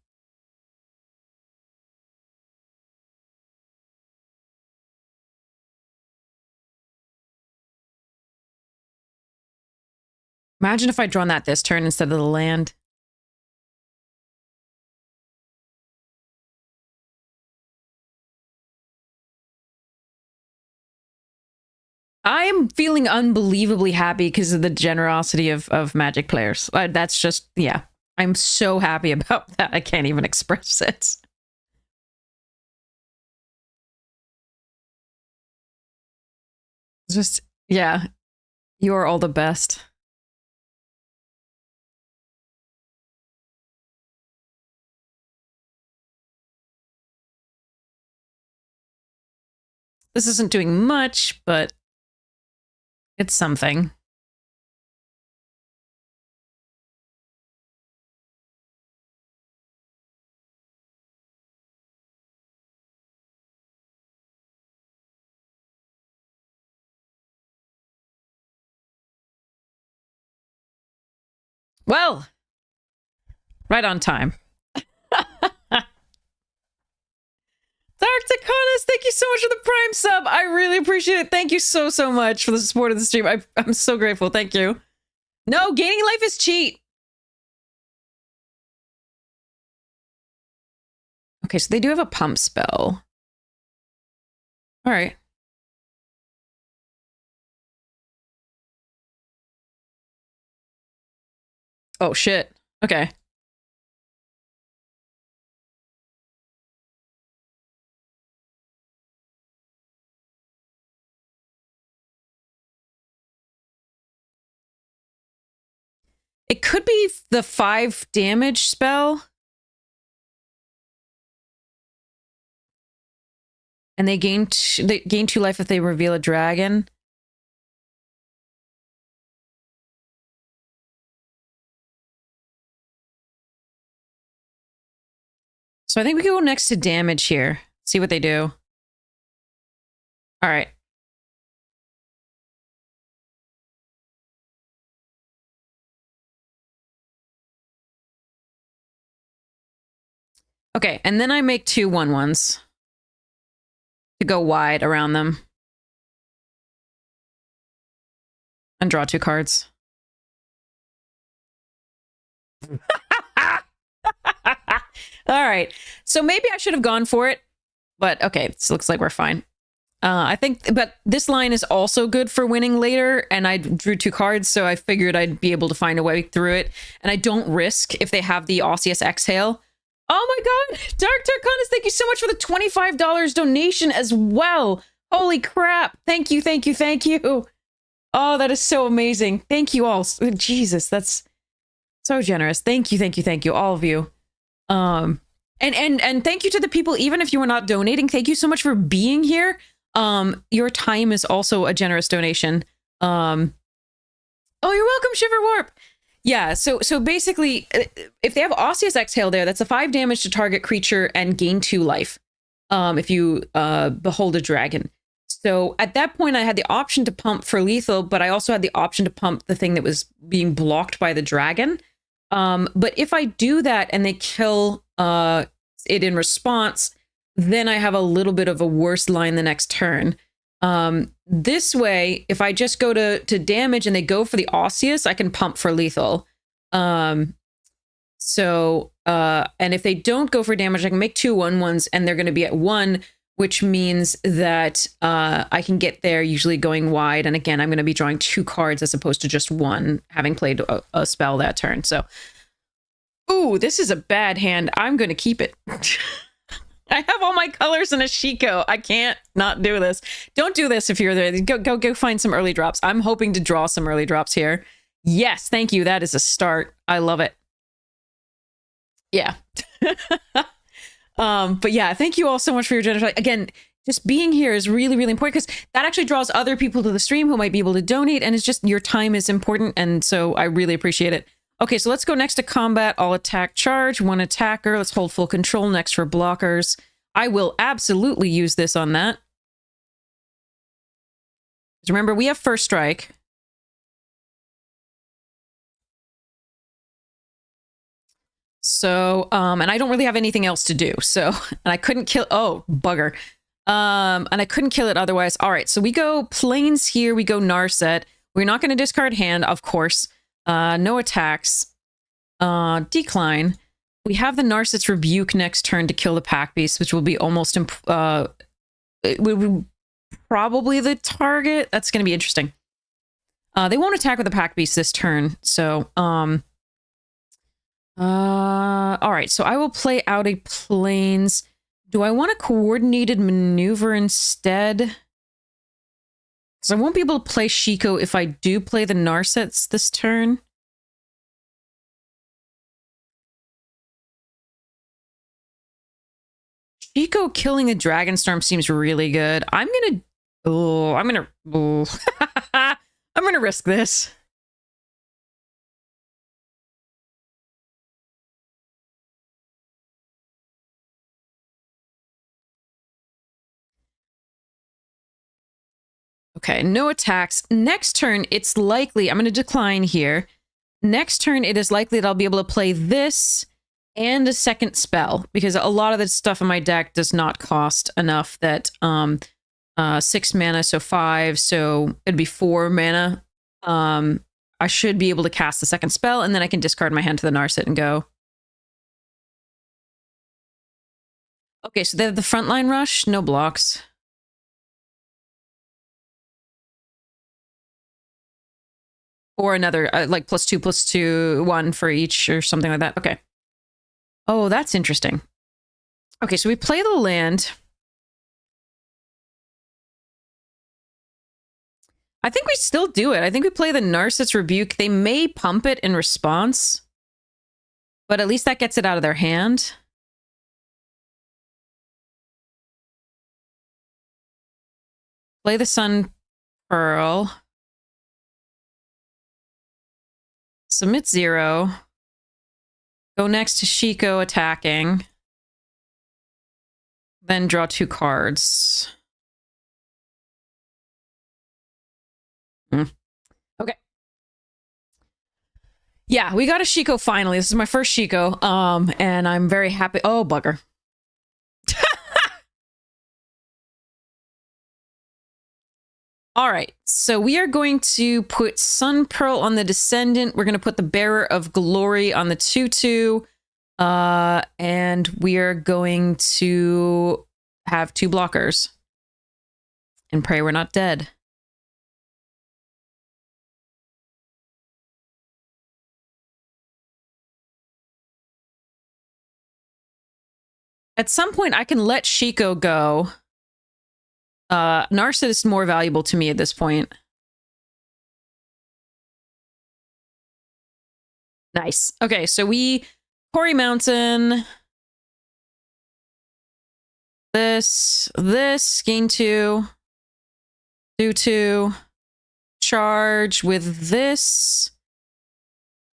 Imagine if I'd drawn that this turn instead of the land. I'm feeling unbelievably happy because of the generosity of Magic players. That's just, yeah. I'm so happy about that. I can't even express it. Just, yeah. You are all the best. This isn't doing much, but it's something. Well, right on time. Dark Taconis, thank you so much for the Prime sub. I really appreciate it. Thank you so, so much for the support of the stream. I'm so grateful. Thank you. No, gaining life is cheat. Okay, so they do have a pump spell. All right. Oh, shit. Okay. It could be the 5 damage spell. And they gain 2 life if they reveal a dragon. So I think we can go next to damage here. See what they do. All right. Okay, and then I make 2 1/1s to go wide around them. And draw 2 cards. All right. So maybe I should have gone for it. But okay, this looks like we're fine. I think, but this line is also good for winning later, and I drew 2 cards, so I figured I'd be able to find a way through it. And I don't risk if they have the Osseous Exhale. Oh my god! Dark Tarkonis, thank you so much for the $25 donation as well. Holy crap. Thank you, thank you, thank you. Oh, that is so amazing. Thank you all. Jesus, that's so generous. Thank you, thank you, thank you, all of you. And thank you to the people, even if you were not donating. Thank you so much for being here. Your time is also a generous donation. Oh, you're welcome, Shiver Warp. Yeah, so basically, if they have Osseous Exhale there, that's a 5 damage to target creature and gain 2 life. If you behold a dragon. So at that point, I had the option to pump for lethal, but I also had the option to pump the thing that was being blocked by the dragon. But if I do that and they kill it in response, then I have a little bit of a worse line the next turn. This way, if I just go to damage and they go for the Osseous, I can pump for lethal. And if they don't go for damage, I can make 2 1/1s and they're going to be at 1, which means that I can get there usually going wide. And again, I'm going to be drawing 2 cards as opposed to just 1, having played a spell that turn. So, ooh, this is a bad hand. I'm going to keep it. I have all my colors in a Shiko. I can't not do this. Don't do this if you're there. Go find some early drops. I'm hoping to draw some early drops here. Yes, thank you. That is a start. I love it. Yeah. But yeah, thank you all so much for your generosity. Again, just being here is really, really important because that actually draws other people to the stream who might be able to donate. And it's just your time is important. And so I really appreciate it. Okay, so let's go next to combat. All attack charge, 1 attacker. Let's hold full control next for blockers. I will absolutely use this on that. Remember, we have first strike. So, and I don't really have anything else to do. So, and I couldn't kill, oh, bugger. And I couldn't kill it otherwise. All right, so we go planes here. We go Narset. We're not going to discard hand, of course. No attacks. Decline. We have the Narset's Rebuke next turn to kill the Pack Beast, which will be almost it will be probably the target. That's going to be interesting. They won't attack with the Pack Beast this turn, so all right, so I will play out a planes. Do I want a coordinated maneuver instead? Because I won't be able to play Shiko if I do play the Narsets this turn. Shiko killing a Dragonstorm seems really good. I'm gonna risk this. Okay, no attacks. Next turn, it's likely, I'm going to decline here. next turn, it is likely that I'll be able to play this and a second spell, because a lot of the stuff in my deck does not cost enough that 6 mana, so 5, so it'd be 4 mana. I should be able to cast the second spell, and then I can discard my hand to the Narset and go. Okay, so they have the frontline rush, no blocks. Or another, like +2/+2, 1 for each, or something like that. Okay. Oh, that's interesting. Okay, so we play the land. I think we still do it. I think we play the Narset's Rebuke. They may pump it in response, but at least that gets it out of their hand. Play the Sun Pearl. Submit 0. Go next to Shiko attacking. Then draw 2 cards. Okay. Yeah, we got a Shiko finally. This is my first Shiko. And I'm very happy. Oh, bugger. All right, so we are going to put Sun Pearl on the Descendant. We're going to put the Bearer of Glory on the 2/2. And we are going to have 2 blockers. And pray we're not dead. At some point, I can let Shiko go. Narset is more valuable to me at this point. Nice. Okay, so we Quarry Mountain. This, gain 2. Do 2. Charge with this.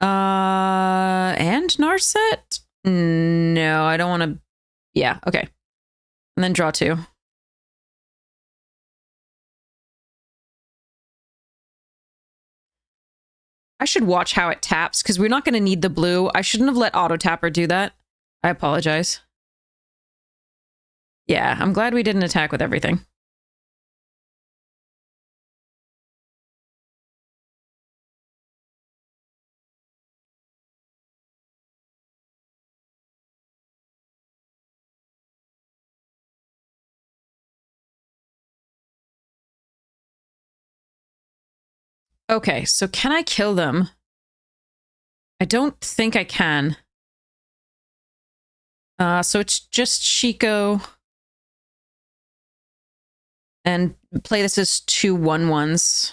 And Narset? No, I don't want to. Yeah, okay. And then draw 2. I should watch how it taps, because we're not going to need the blue. I shouldn't have let Auto Tapper do that. I apologize. Yeah, I'm glad we didn't attack with everything. Okay, so can I kill them? I don't think I can. So it's just Shiko. And play this as 2 1/1s.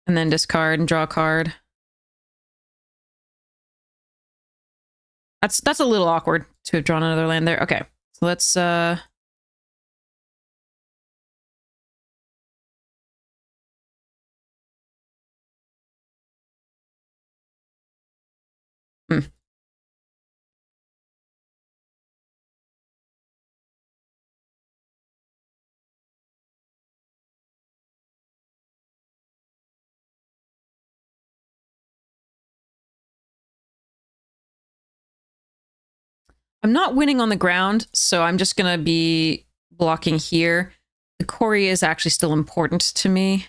And then discard and draw a card. That's a little awkward to have drawn another land there. Okay, so let's I'm not winning on the ground, so I'm just gonna be blocking here. The quarry is actually still important to me.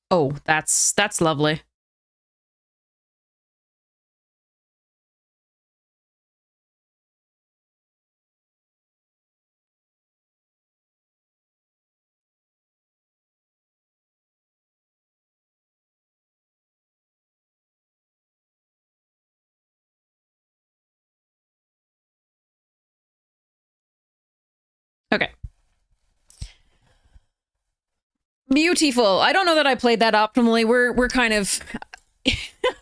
Oh, that's lovely. Okay. Beautiful. I don't know that I played that optimally. We're kind of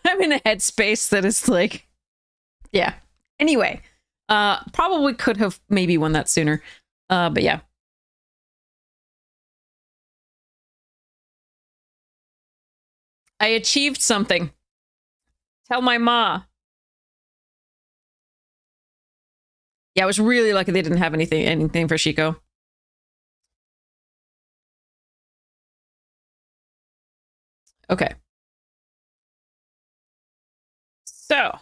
I'm in a headspace that is like, yeah. Anyway, probably could have maybe won that sooner. But yeah. I achieved something. Tell my ma. Yeah, I was really lucky they didn't have anything for Shiko. Okay. So,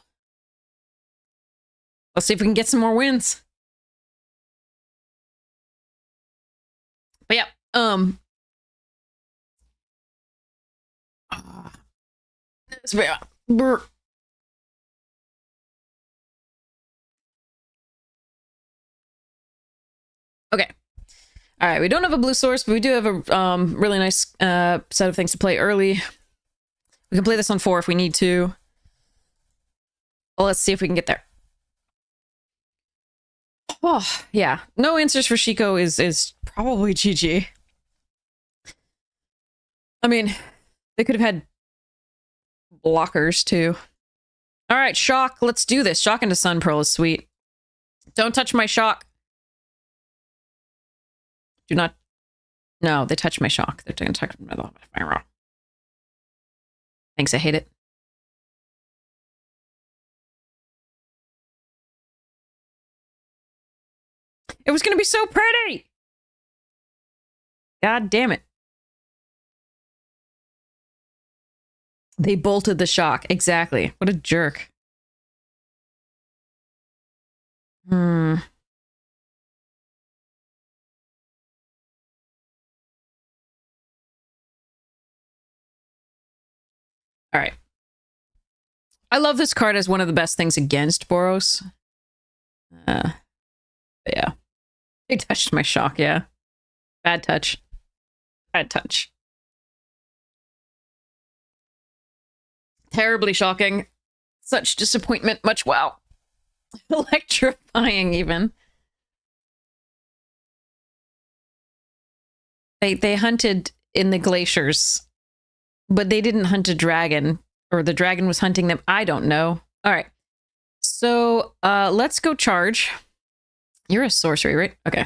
let's see if we can get some more wins. But yeah, okay. All right, we don't have a blue source, but we do have a really nice set of things to play early. We can play this on 4 if we need to. Well, let's see if we can get there. Oh, yeah. No answers for Shiko is probably GG. I mean, they could have had blockers too. All right, shock. Let's do this. Shock into Sun Pearl is sweet. Don't touch my shock. Do not. No, they touch my shock. They're going to touch my fire. Thanks, I hate it. It was going to be so pretty. God damn it. They bolted the shock. Exactly. What a jerk. All right. I love this card as one of the best things against Boros. Yeah. They touched my shock, yeah. Bad touch. Bad touch. Terribly shocking. Such disappointment. Much wow. Electrifying, even. They hunted in the glaciers, but they didn't hunt a dragon, or the dragon was hunting them. I don't know. All right. So let's go charge. You're a sorcery, right? Okay.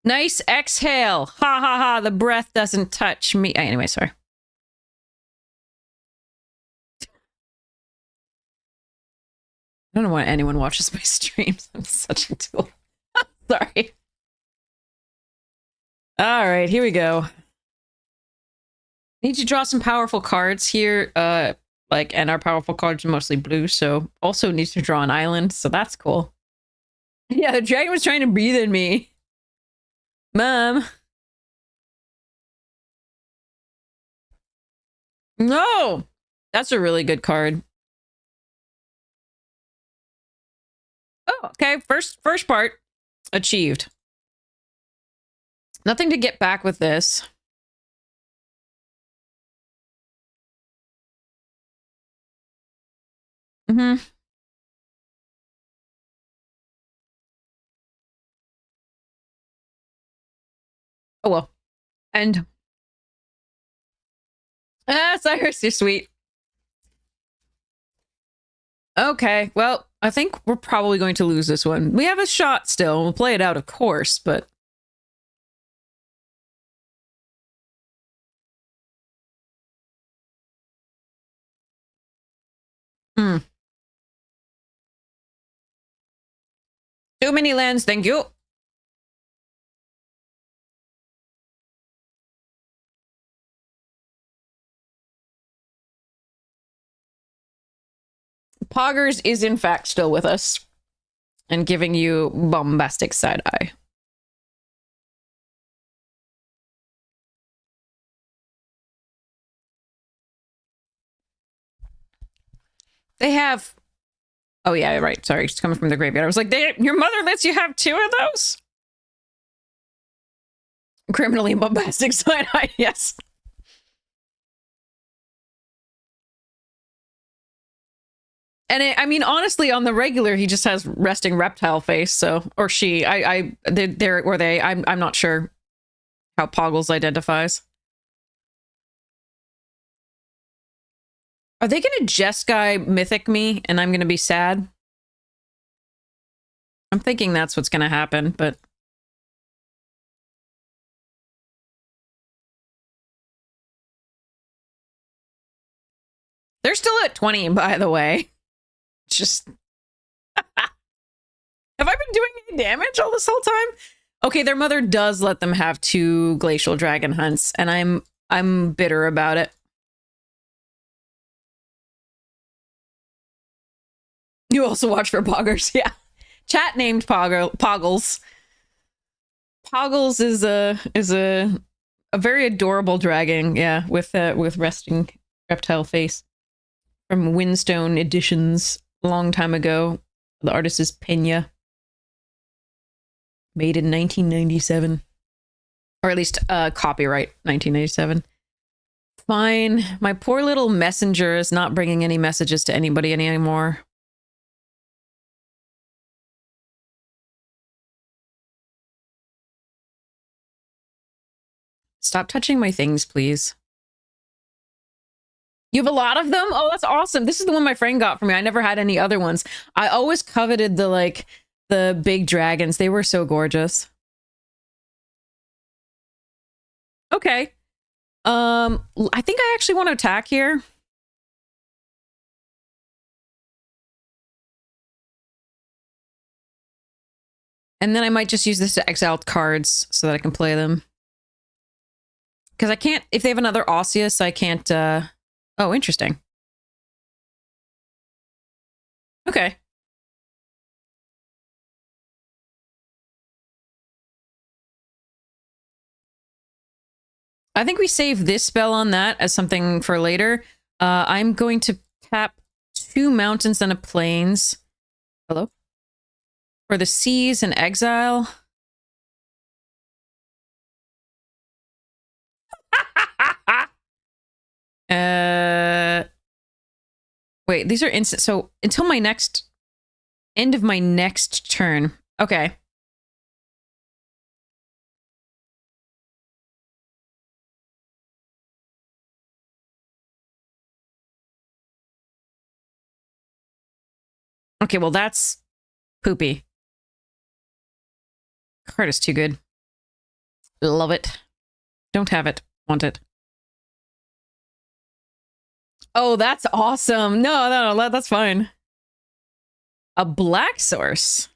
Nice exhale. Ha ha ha. The breath doesn't touch me. Anyway, sorry. I don't know why anyone watches my streams. I'm such a tool. Sorry. All right, here we go. Need to draw some powerful cards here. And our powerful cards are mostly blue, so also needs to draw an island, so that's cool. Yeah, the dragon was trying to breathe in me. Mom. No! That's a really good card. Oh, okay. First part achieved. Nothing to get back with this. Mm-hmm. Oh, well. And... Cyrus, you're sweet. Okay, well, I think we're probably going to lose this one. We have a shot still. We'll play it out, of course, but... Hmm. Too many lands, thank you. Poggers is in fact still with us and giving you bombastic side eye. They have... Oh yeah, right. Sorry, it's coming from the graveyard. I was like, your mother lets you have 2 of those? Criminally bombastic side eye, yes. And I mean, honestly, on the regular, he just has resting reptile face. So, or she, I'm not sure how Poggles identifies. Are they going to Jeskai Mythic me and I'm going to be sad? I'm thinking that's what's going to happen, but They're still at 20, by the way. Just... Have I been doing any damage all this whole time? Okay, their mother does let them have 2 glacial dragon hunts, and I'm bitter about it. You also watch for poggers, yeah. Chat named Poggles. Poggles is a very adorable dragon, yeah, with resting reptile face from Windstone Editions a long time ago. The artist is Pena. Made in 1997. Or at least copyright 1997. Fine. My poor little messenger is not bringing any messages to anybody anymore. Stop touching my things, please. You have a lot of them? Oh, that's awesome. This is the one my friend got for me. I never had any other ones. I always coveted the big dragons. They were so gorgeous. Okay. I think I actually want to attack here. And then I might just use this to exile cards so that I can play them. Because I can't, if they have another Osseous, I can't, oh, interesting. Okay. I think we save this spell on that as something for later. I'm going to tap 2 mountains and a plains. Hello? For the seas and exile. Wait, these are instant. So until my next end of my next turn. Okay. Okay, well that's poopy. Card is too good. Love it. Don't have it. Want it. Oh, that's awesome. No, that's fine. A black source.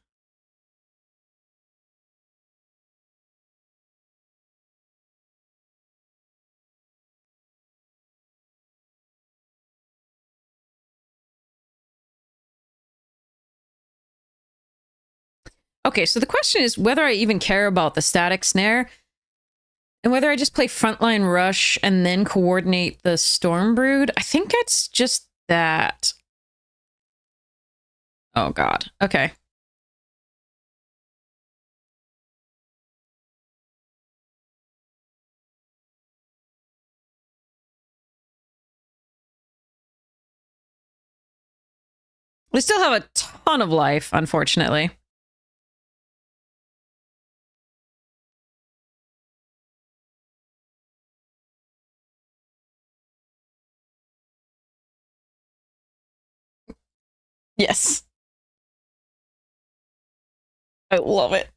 Okay, so the question is whether I even care about the static snare and whether I just play frontline rush and then coordinate the storm brood. I think it's just that. Oh god. Okay. We still have a ton of life, unfortunately. Yes. I love it.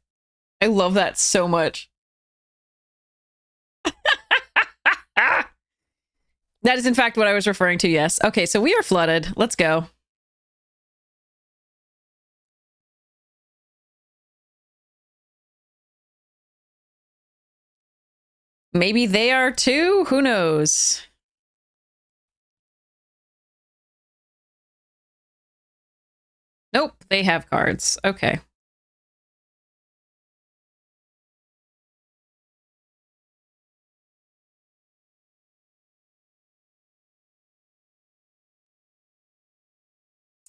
I love that so much. That is in fact what I was referring to, yes. Okay, so we are flooded. Let's go. Maybe they are too? Who knows? Nope, they have cards. Okay.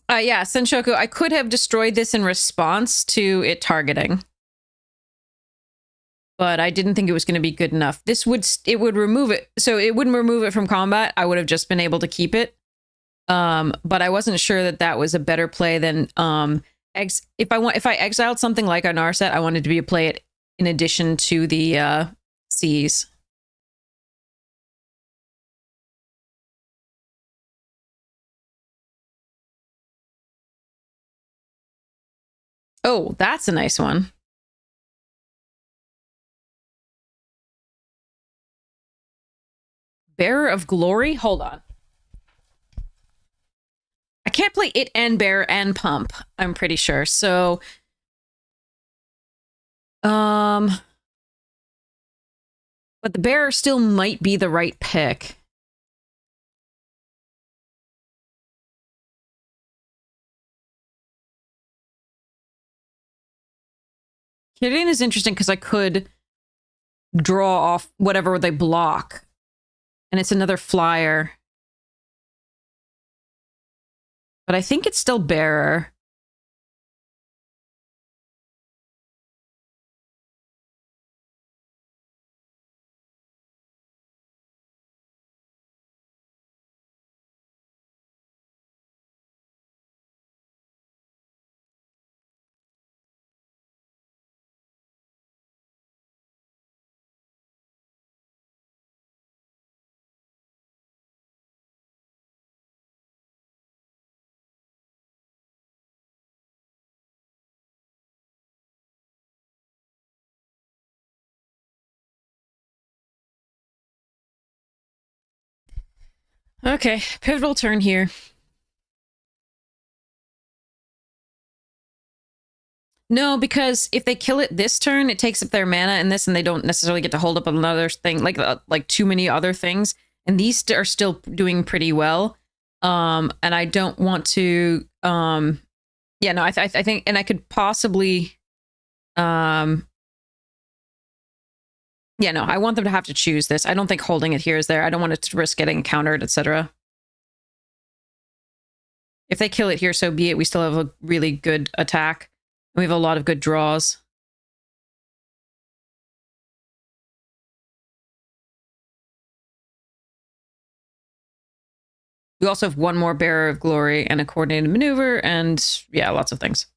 Yeah, Senshoku, I could have destroyed this in response to it targeting. But I didn't think it was going to be good enough. It would remove it. So it wouldn't remove it from combat. I would have just been able to keep it. But I wasn't sure that was a better play than if I exiled something like a Narset, I wanted to be a play it in addition to the seas. Oh, that's a nice one. Bearer of Glory? Hold on. can't play it and bear and pump, I'm pretty sure. So, but the bear still might be the right pick. Hitting is interesting because I could draw off whatever they block. And it's another flyer. But I think it's still bearer. Okay, pivotal turn here. No, because if they kill it this turn, it takes up their mana in this, and they don't necessarily get to hold up another thing, like too many other things. And these are still doing pretty well. And I don't want to. Yeah, no, I think, and I could possibly. Yeah, no, I want them to have to choose this. I don't think holding it here is there. I don't want it to risk getting countered, etc. If they kill it here, so be it. We still have a really good attack. We have a lot of good draws. We also have one more Bearer of Glory and a coordinated maneuver, and yeah, lots of things.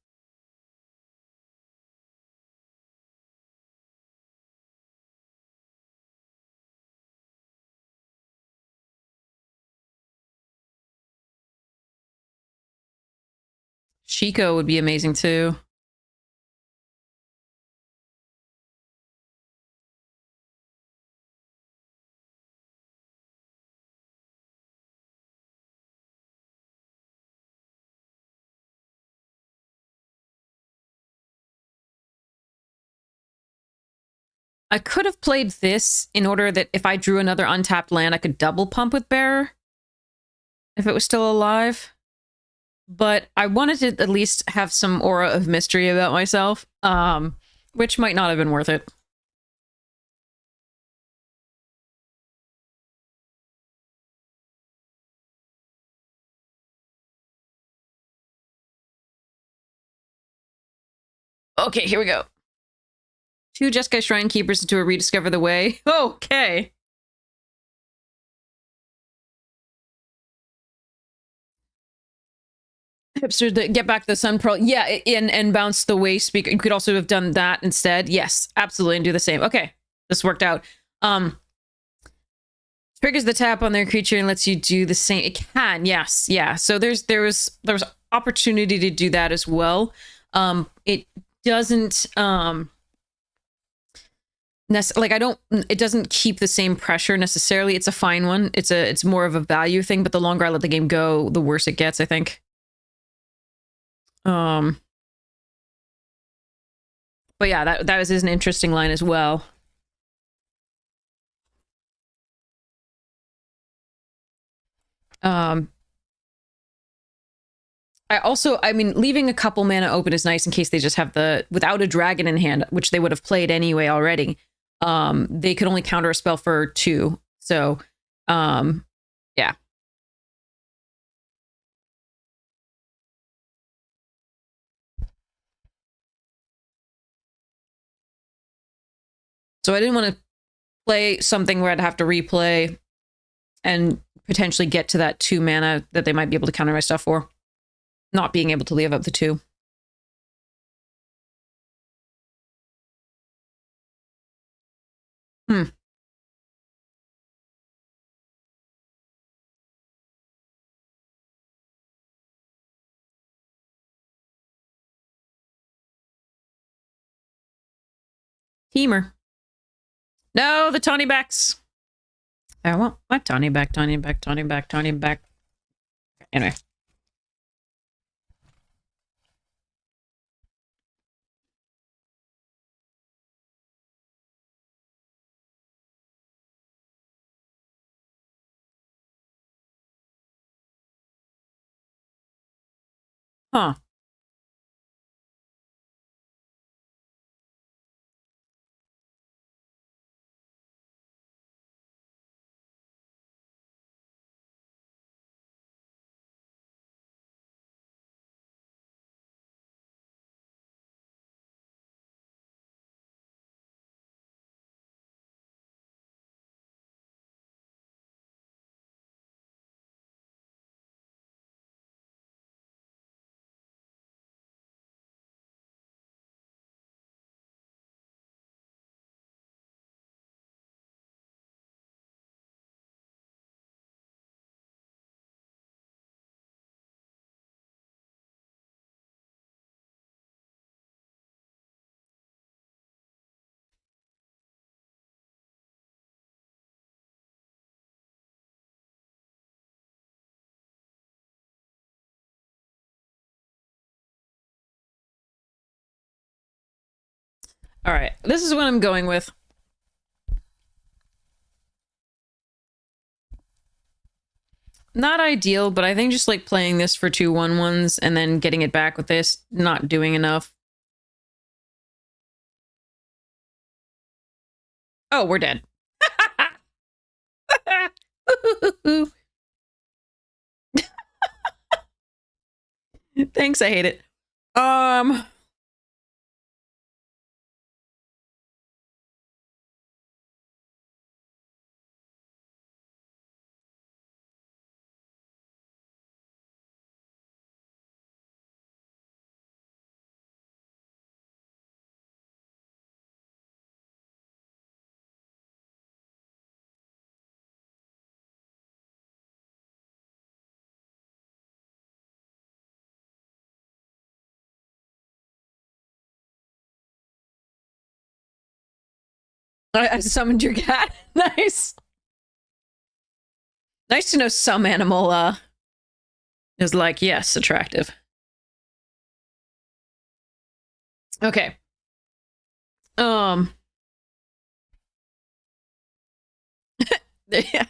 Shiko would be amazing too. I could have played this in order that if I drew another untapped land, I could double pump with Bearer if it was still alive. But I wanted to at least have some aura of mystery about myself, which might not have been worth it. Okay, here we go. 2 Jeskai Shrine Keepers into a Rediscover the Way. Okay. Hipster, to get back to the Sun Pearl. Yeah, and bounce the Way Speaker. You could also have done that instead. Yes, absolutely, and do the same. Okay, this worked out. Triggers the tap on their creature and lets you do the same. It can, yes, yeah. So there was opportunity to do that as well. It doesn't it doesn't keep the same pressure necessarily. It's a fine one. It's more of a value thing, but the longer I let the game go, the worse it gets, I think. But yeah, that was an interesting line as well. I mean, leaving a couple mana open is nice in case they just have without a dragon in hand, which they would have played anyway already. They could only counter a spell for 2. So, yeah. So I didn't want to play something where I'd have to replay and potentially get to that 2 mana that they might be able to counter my stuff for. Not being able to leave up the 2. Teamer. No, the Tawny backs. I want my Tawny back, Tawny back, Tawny back, Tawny back. Anyway. Huh. All right, this is what I'm going with. Not ideal, but I think just like playing this for 2/1/1s and then getting it back with this, not doing enough. Oh, we're dead. Thanks, I hate it. I summoned your cat. Nice. Nice to know some animal is like, yes, attractive. Okay. Yeah.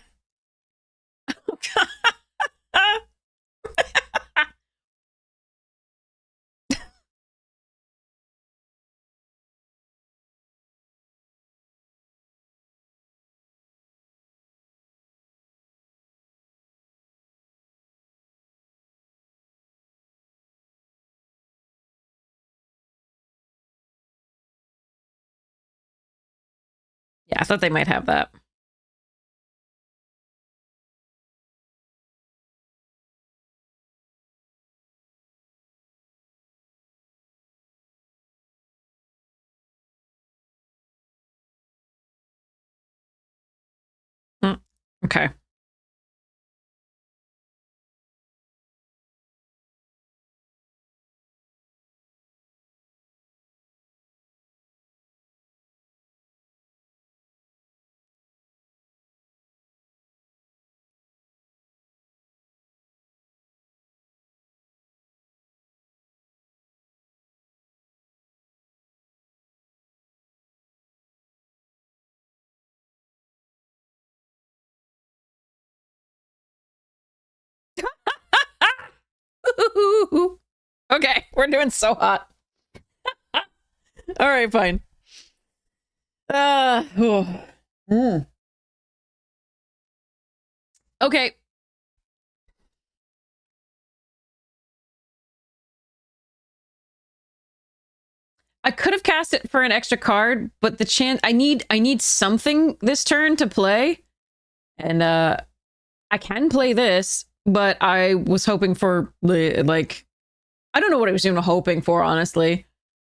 Yeah, I thought they might have that. Okay. Okay, we're doing so hot. All right, fine. Okay. I could have cast it for an extra card, but the chance I need something this turn to play. And I can play this, but I was hoping for like I don't know what I was even hoping for, honestly.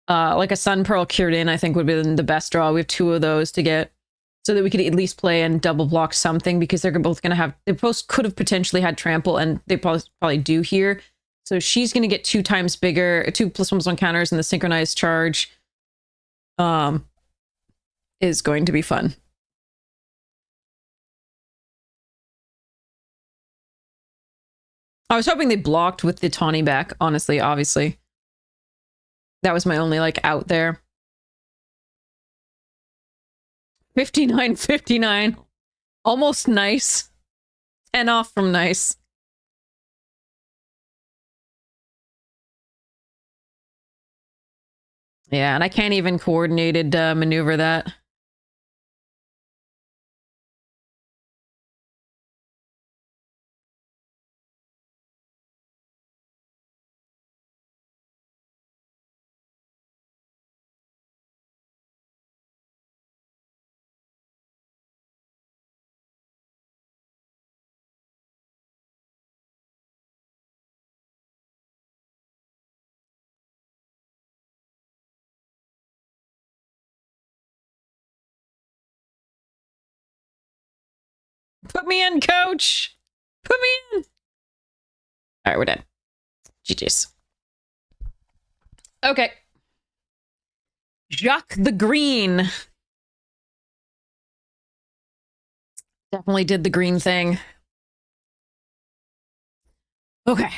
Like a Sun Pearl Cured In, I think would be the best draw. We have 2 of those to get so that we could at least play and double block something, because they're both going to have, they both could have potentially had trample, and they probably do here. So she's going to get 2 times bigger, 2 +1/+1 counters, and the synchronized charge is going to be fun. I was hoping they blocked with the Tawny back, honestly, obviously. That was my only, like, out there. 59.59. Almost nice. 10 off from nice. Yeah, and I can't even coordinated maneuver that. Put me in, coach! Put me in! All right, we're done. GG's. Okay. Jacques the Green. Definitely did the green thing. Okay.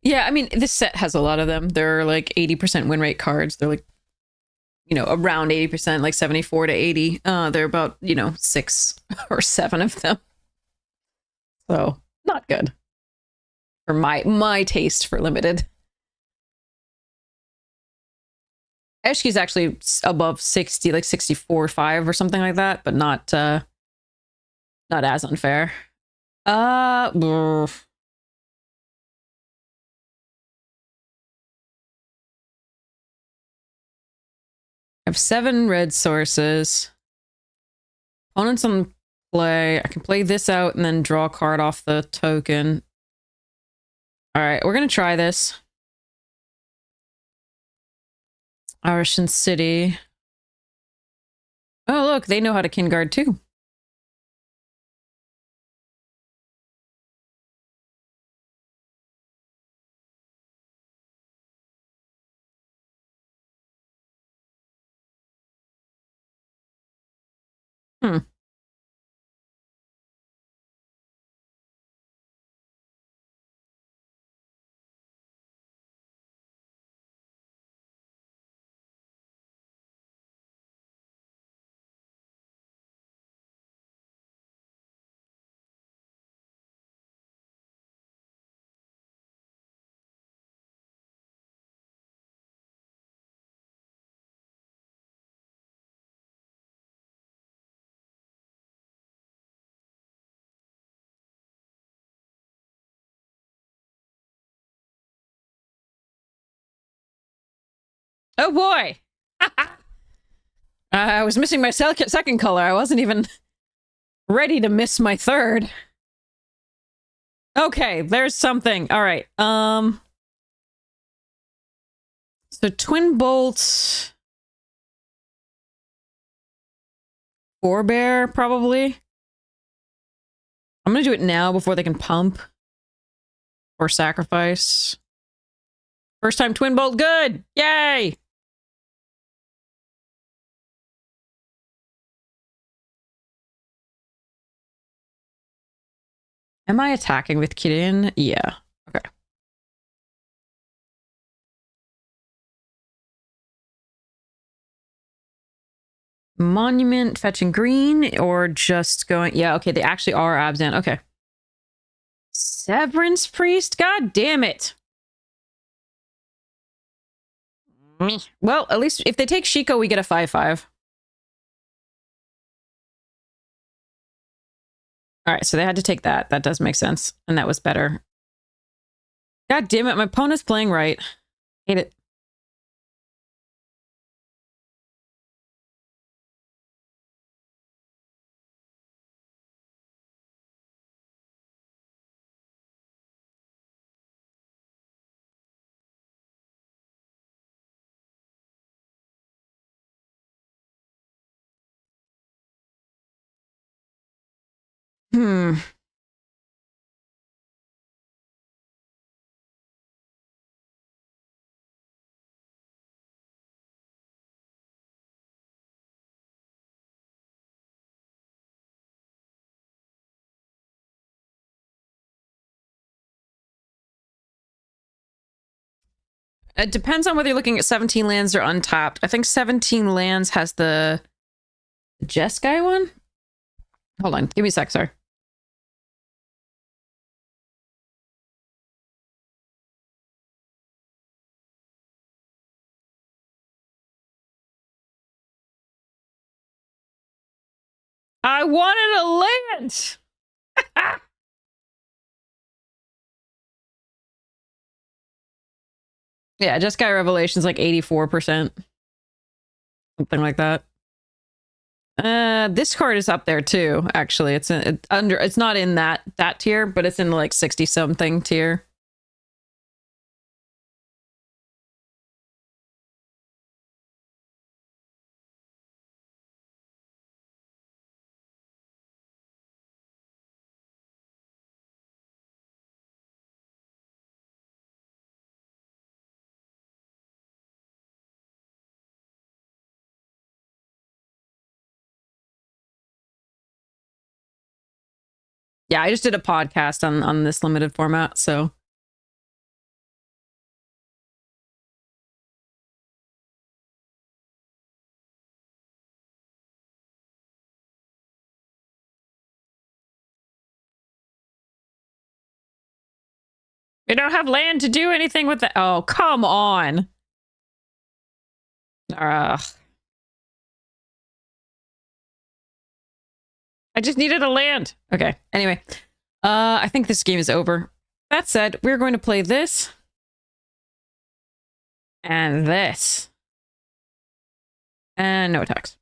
Yeah, I mean, this set has a lot of them. They're like 80% win rate cards. They're like, you know, around 80%, like 74 to 80. They're about, you know, 6 or 7 of them. So, not good. For my taste for limited. Eshki's actually above 60, like 64.5 or something like that, but not as unfair. Brr. I have 7 red sources. Opponents on play. I can play this out and then draw a card off the token. All right, we're gonna try this. Arishan City. Oh, look, they know how to kin guard too. Hmm. Oh boy! I was missing my second color. I wasn't even ready to miss my third. Okay, there's something. All right. So twin bolts. Forebear, probably. I'm gonna do it now before they can pump. Or sacrifice. First time twin bolt, good! Yay! Am I attacking with Kirin? Yeah. Okay. Monument, fetching green, or just going... Yeah, okay, they actually are Abzan. Okay. Severance Priest? God damn it. Well, at least if they take Shiko, we get a 5/5. All right, so they had to take that. That does make sense. And that was better. God damn it, my opponent's playing right. Hate it. Hmm. It depends on whether you're looking at 17 lands or untapped. I think 17 lands has the The Jeskai one? Hold on. Give me a sec, sir. I wanted a land! Yeah, Jeskai Revelation's like 84%. Something like that. This card is up there too, actually. It's it's not in that tier, but it's in the like 60 something tier. Yeah, I just did a podcast on this limited format, so we don't have land to do anything with it. Oh, come on. I just needed a land. Okay. Anyway, I think this game is over. That said, we're going to play this and this. And no attacks.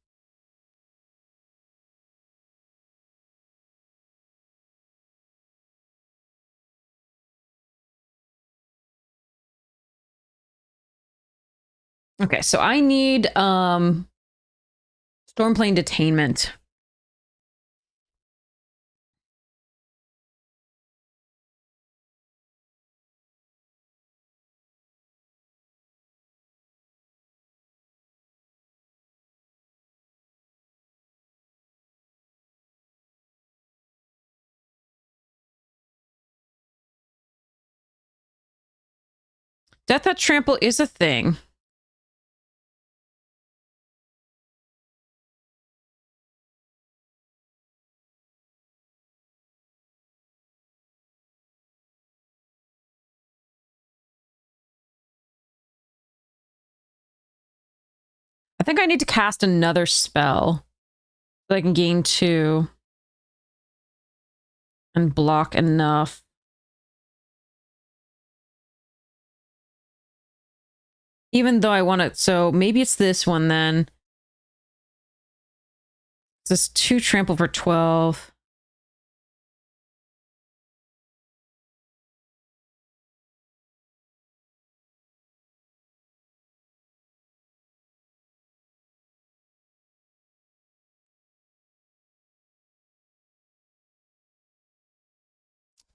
Okay, so I need Stormplane Detainment. Death Touch Trample is a thing. I think I need to cast another spell so I can gain 2 and block enough. Even though I want to, so maybe it's this one then. This 2 trample for 12.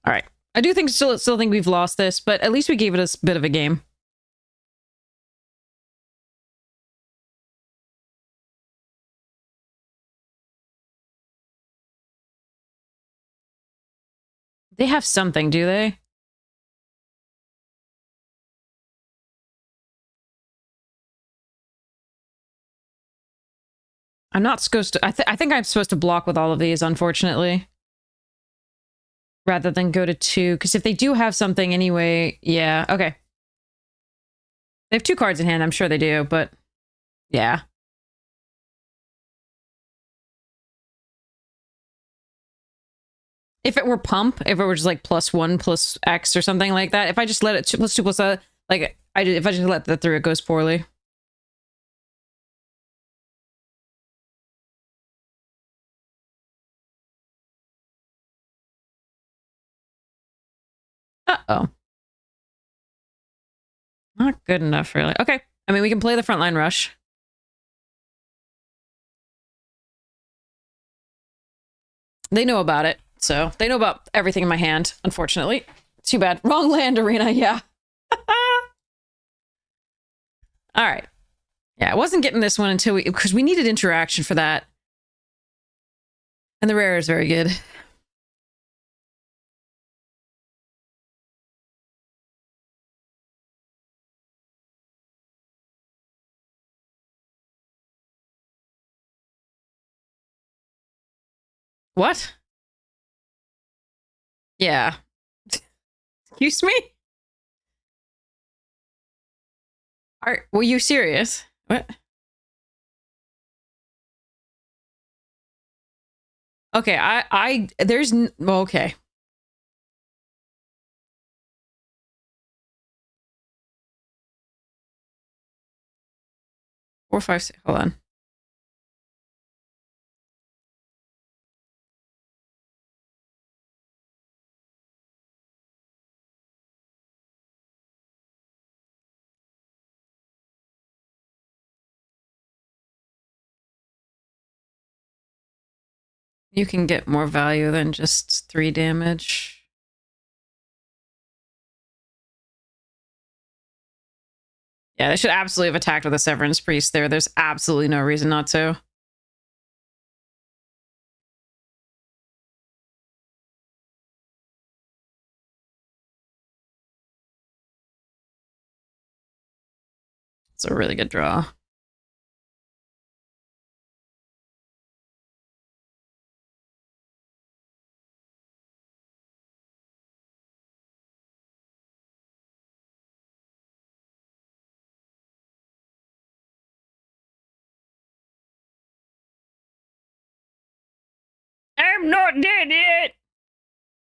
All right. I do think still think we've lost this, but at least we gave it a bit of a game. They have something, do they? I'm not supposed to... I think I'm supposed to block with all of these, unfortunately. Rather than go to 2. Because if they do have something anyway... Yeah, okay. They have 2 cards in hand, I'm sure they do, but... Yeah. If it were pump, if it were just like +1 plus X or something like that, if I just let it +2 plus like if I just let that through, it goes poorly. Uh-oh. Not good enough, really. Okay. I mean, we can play the frontline rush. They know about it, so they know about everything in my hand, unfortunately. Too bad. Wrong land, Arena, yeah. All right. Yeah, I wasn't getting this one until because we needed interaction for that. And the rare is very good. What? Yeah. Excuse me? Were you serious? What? Okay, well, okay. Four, five, six, hold on. You can get more value than just 3 damage. Yeah, they should absolutely have attacked with a Severance Priest there. There's absolutely no reason not to. It's a really good draw. I'm not dead yet.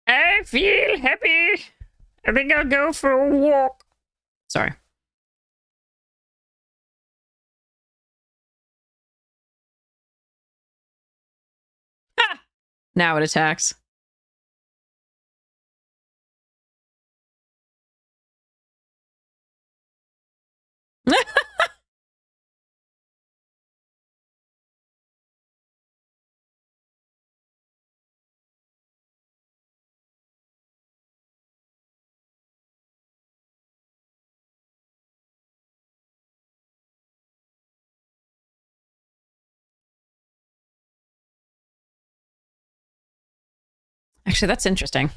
I feel happy. I think I'll go for a walk. Sorry. Ha! Now it attacks. Actually, that's interesting.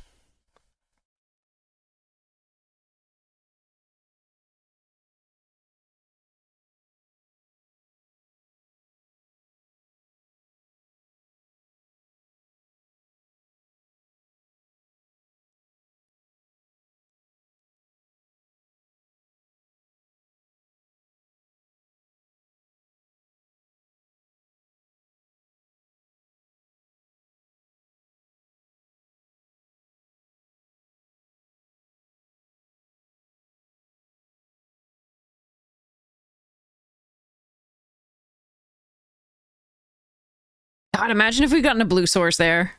God, imagine if we'd gotten a blue source there.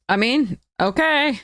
I mean, okay.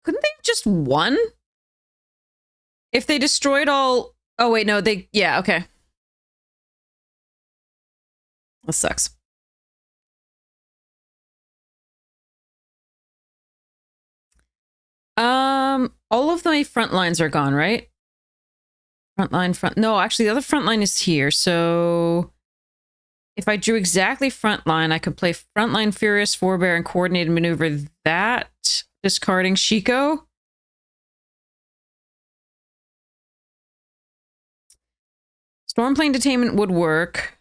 couldn't they have just won? If they destroyed all... Oh, wait, no, they... Yeah, okay. This sucks. All of my front lines are gone, right? No, actually, the other front line is here, so... If I drew exactly front line, I could play frontline Furious Forebear and coordinated maneuver that, discarding Shiko. Stormplane Detainment would work.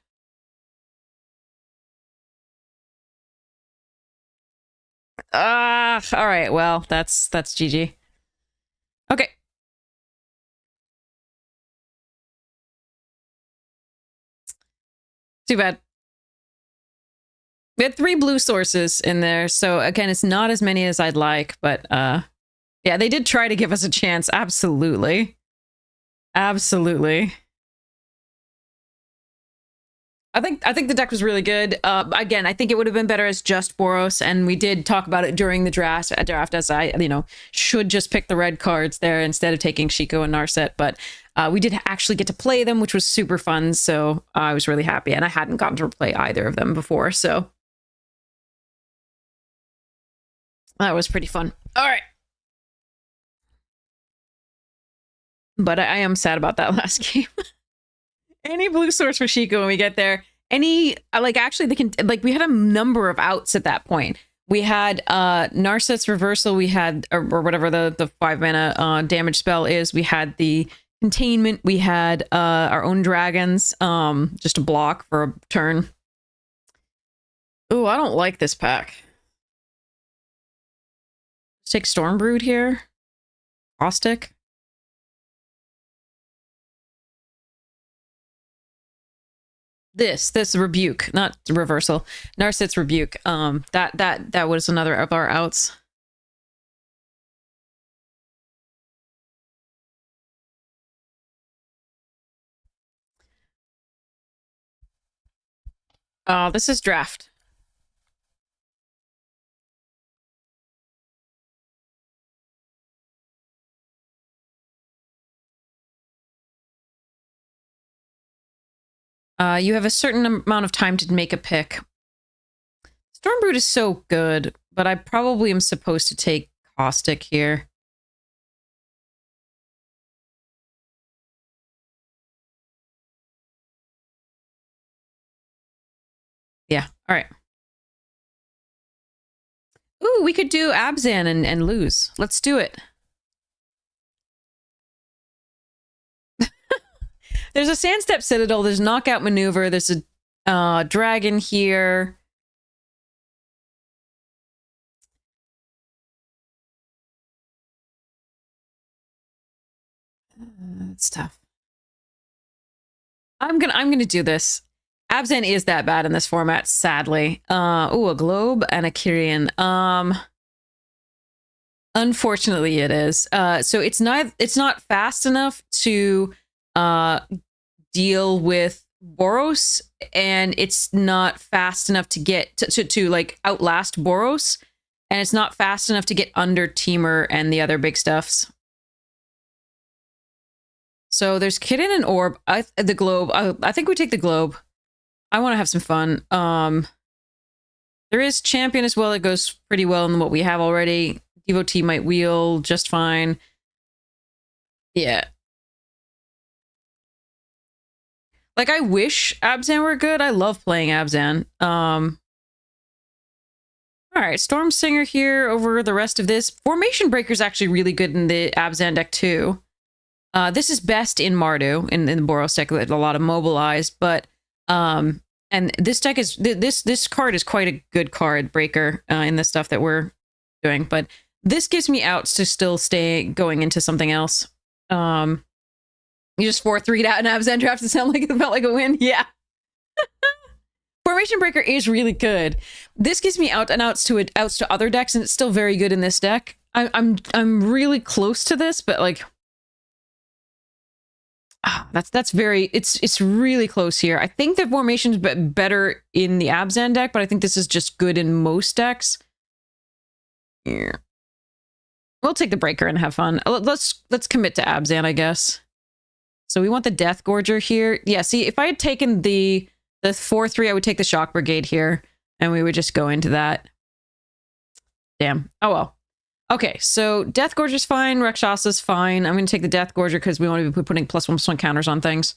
All right, well, that's GG. Okay. Too bad. We had 3 blue sources in there, so again, it's not as many as I'd like, but yeah, they did try to give us a chance. Absolutely. Absolutely. I think the deck was really good. Again, I think it would have been better as just Boros, and we did talk about it during the draft as I, should just pick the red cards there instead of taking Shiko and Narset, but we did actually get to play them, which was super fun, so I was really happy, and I hadn't gotten to play either of them before, so that was pretty fun. All right. But I am sad about that last game. Any blue source for Shiko when we get there. Any, actually, they can, we had a number of outs at that point. We had Narset's Reversal, we had, or whatever the 5 mana damage spell is, we had the Containment, we had our own dragons, just a block for a turn. Ooh, I don't like this pack. Let's take Stormbrood here. Caustic. This Rebuke, not Reversal. Narset's Rebuke. That was another of our outs. This is draft. You have a certain amount of time to make a pick. Stormbrood is so good, but I probably am supposed to take Caustic here. Yeah, all right. Ooh, we could do Abzan and lose. Let's do it. There's a Sandstep Citadel, there's Knockout Maneuver, there's a dragon here. It's tough. I'm gonna do this. Abzan is that bad in this format, sadly. Ooh, a Globe and a Kyrian. Unfortunately it is. So it's not fast enough to deal with Boros, and it's not fast enough to get to like outlast Boros, and it's not fast enough to get under Temur and the other big stuffs. So there's Kitten and Orb. The Globe. I think we take the Globe. I want to have some fun. There is Champion as well. It goes pretty well in what we have already. Devotee might wheel just fine. Yeah. Like, I wish Abzan were good. I love playing Abzan. All right, Storm Singer here over the rest of this. Formation Breaker is actually really good in the Abzan deck too. This is best in Mardu, in the Boros deck, with a lot of Mobilize, but and this deck is this card is quite a good card breaker in the stuff that we're doing, but this gives me outs to still stay going into something else. You just 4-3'd out an Abzan draft to sound like it felt like a win. Yeah. Formation Breaker is really good. This gives me outs to other decks, and it's still very good in this deck. I'm really close to this, but like that's very it's really close here. I think the formation's better in the Abzan deck, but I think this is just good in most decks. Yeah. We'll take the breaker and have fun. Let's commit to Abzan, I guess. So we want the Death Gorger here. Yeah, see, if I had taken the 4-3, I would take the Shock Brigade here, and we would just go into that. Damn. Oh, well. Okay, so Death Gorger's fine. Rakshas's fine. I'm going to take the Death Gorger because we want to be putting +1/+1 counters on things.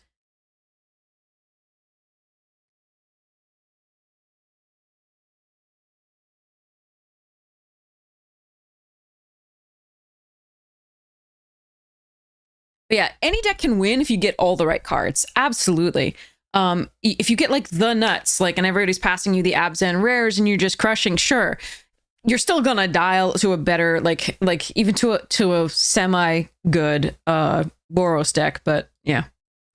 But yeah, any deck can win if you get all the right cards. Absolutely. If you get like the nuts, like, and everybody's passing you the Abzan rares and you're just crushing, sure, you're still gonna dial to a better, like even to a semi good Boros deck, but yeah,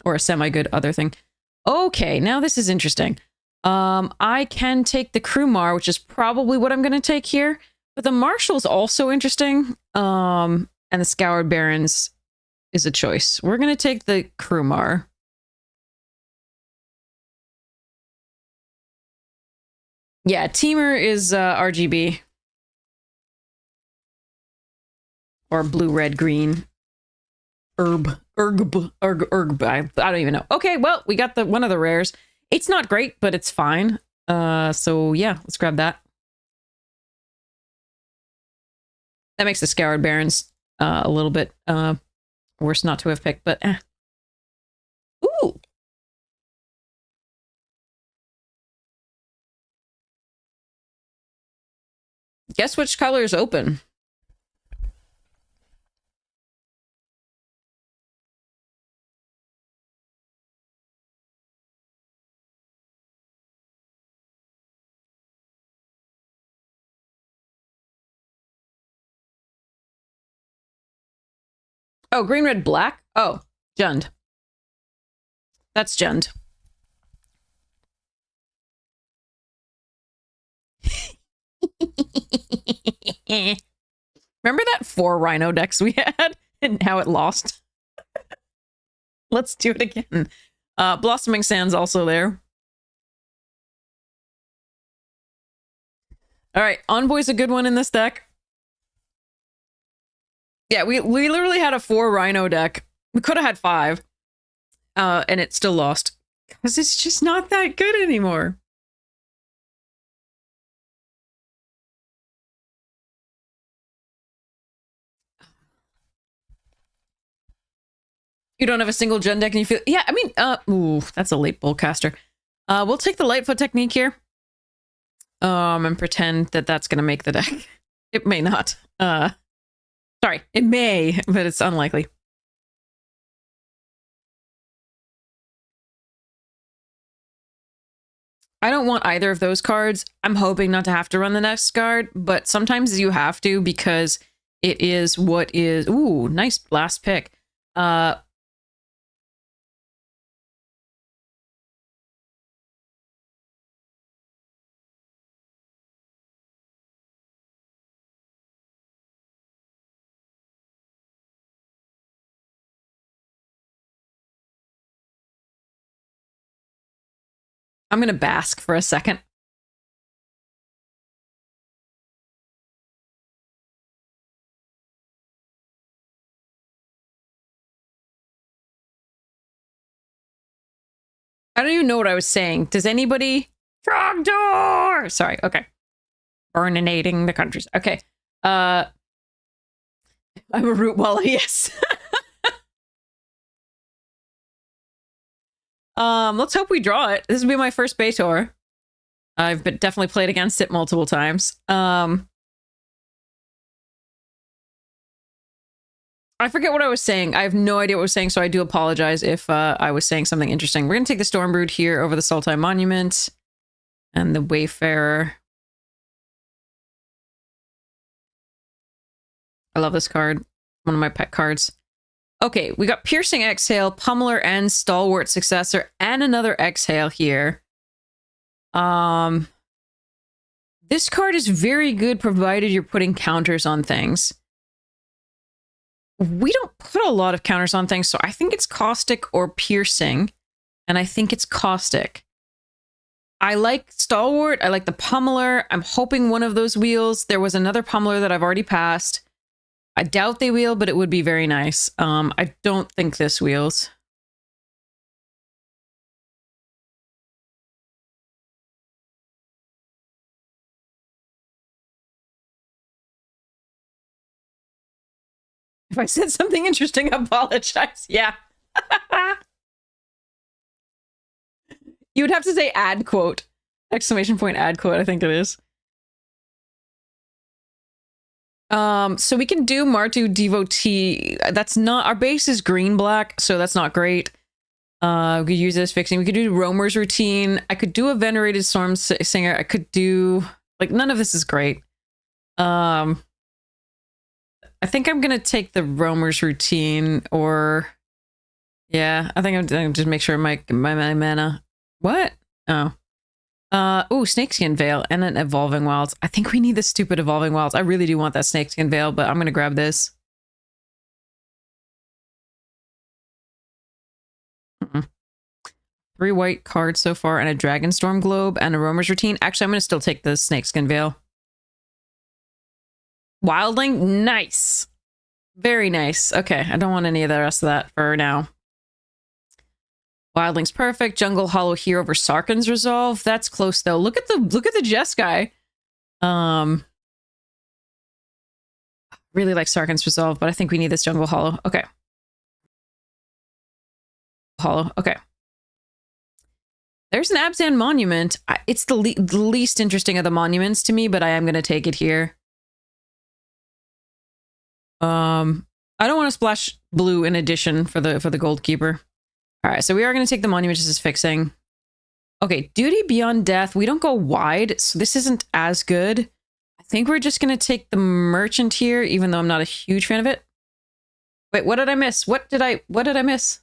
or a semi good other thing. Okay, now this is interesting. I can take the Krumar, which is probably what I'm gonna take here, but the Marshal's also interesting. And the Scoured Barons is a choice. We're gonna take the Krumar. Yeah, Teamer is RGB. Or blue, red, green. Erg. I don't even know. Okay, well, we got one of the rares. It's not great, but it's fine. So yeah, let's grab that. That makes the Scoured Barons a little bit worse not to have picked, but Ooh! Guess which color is open? Oh, green, red, black? Oh, Jund. That's Jund. Remember that 4 Rhino decks we had and how it lost? Let's do it again. Blossoming Sand's also there. All right, Envoy's a good one in this deck. Yeah, we literally had a 4 Rhino deck. We could have had 5. And it still lost. Because it's just not that good anymore. You don't have a single gen deck and you feel... Yeah, I mean, ooh, that's a late Bullcaster. We'll take the Lightfoot technique here. And pretend that that's going to make the deck. It may not. Sorry, it may, but it's unlikely. I don't want either of those cards. I'm hoping not to have to run the next card, but sometimes you have to because it is what is... Ooh, nice last pick. I'm going to bask for a second. I don't even know what I was saying. Does anybody... Trogdor! Sorry, okay. Burninating the countries. Okay. I'm a root walla, yes. Let's hope we draw it. This will be my first Baitor. I've definitely played against it multiple times. I forget what I was saying. I have no idea what I was saying, so I do apologize if I was saying something interesting. We're going to take the Stormbrood here over the Sultai Monument and the Wayfarer. I love this card. One of my pet cards. Okay, we got Piercing Exhale, Pummeler, and Stalwart Successor, and another Exhale here. This card is very good provided you're putting counters on things. We don't put a lot of counters on things, so I think it's Caustic or Piercing, and I think it's Caustic. I like Stalwart, I like the Pummeler. I'm hoping one of those wheels. There was another Pummeler that I've already passed. I doubt they wheel, but it would be very nice. I don't think this wheels. If I said something interesting, I apologize. Yeah. You would have to say ad quote. Exclamation point ad quote, I think it is. So we can do Martu Devotee. That's not, our base is green black, so that's not great. We could use this fixing. We could do Roamer's Routine. I could do a Venerated Storm Singer. I could do, like, none of this is great. I think I'm gonna take the Roamer's Routine, or yeah, I think I'm gonna just make sure my mana. What? Oh. Ooh, Snakeskin Veil and an Evolving Wilds. I think we need the stupid Evolving Wilds. I really do want that Snakeskin Veil, but I'm gonna grab this. 3 white cards so far, and a Dragonstorm Globe and a Roamer's Routine. Actually, I'm gonna still take the Snakeskin Veil. Wildling, nice. Very nice. Okay, I don't want any of the rest of that for now. Wildling's perfect. Jungle Hollow here over Sarkhan's Resolve. That's close though. Look at the Jess guy. Really like Sarkhan's Resolve, but I think we need this Jungle Hollow. Okay. Hollow. Okay. There's an Abzan Monument. It's the least interesting of the monuments to me, but I am going to take it here. I don't want to splash blue in addition for the Goldkeeper. All right, so we are going to take the monument just as fixing. Okay, Duty Beyond Death. We don't go wide, so this isn't as good. I think we're just going to take the Merchant here, even though I'm not a huge fan of it. Wait, what did I miss? What did I miss?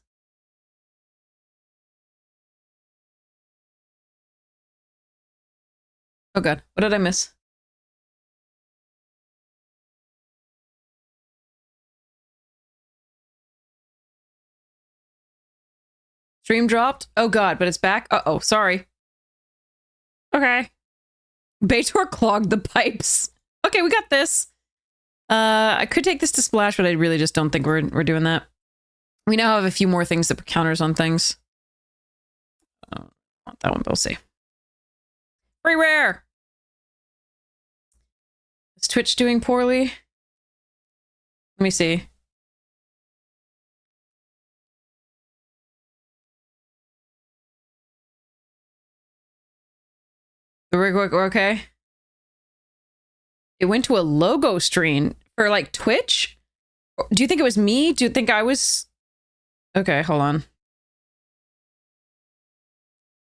Oh god, what did I miss? Stream dropped? Oh god, but it's back? Uh-oh, sorry. Okay. Baitor clogged the pipes. Okay, we got this. I could take this to splash, but I really just don't think we're doing that. We now have a few more things that put counters on things. I don't want that one, but we'll see. Very rare. Is Twitch doing poorly? Let me see. We're okay. It went to a logo stream for like Twitch. Do you think it was me? Do you think I was? Okay, hold on.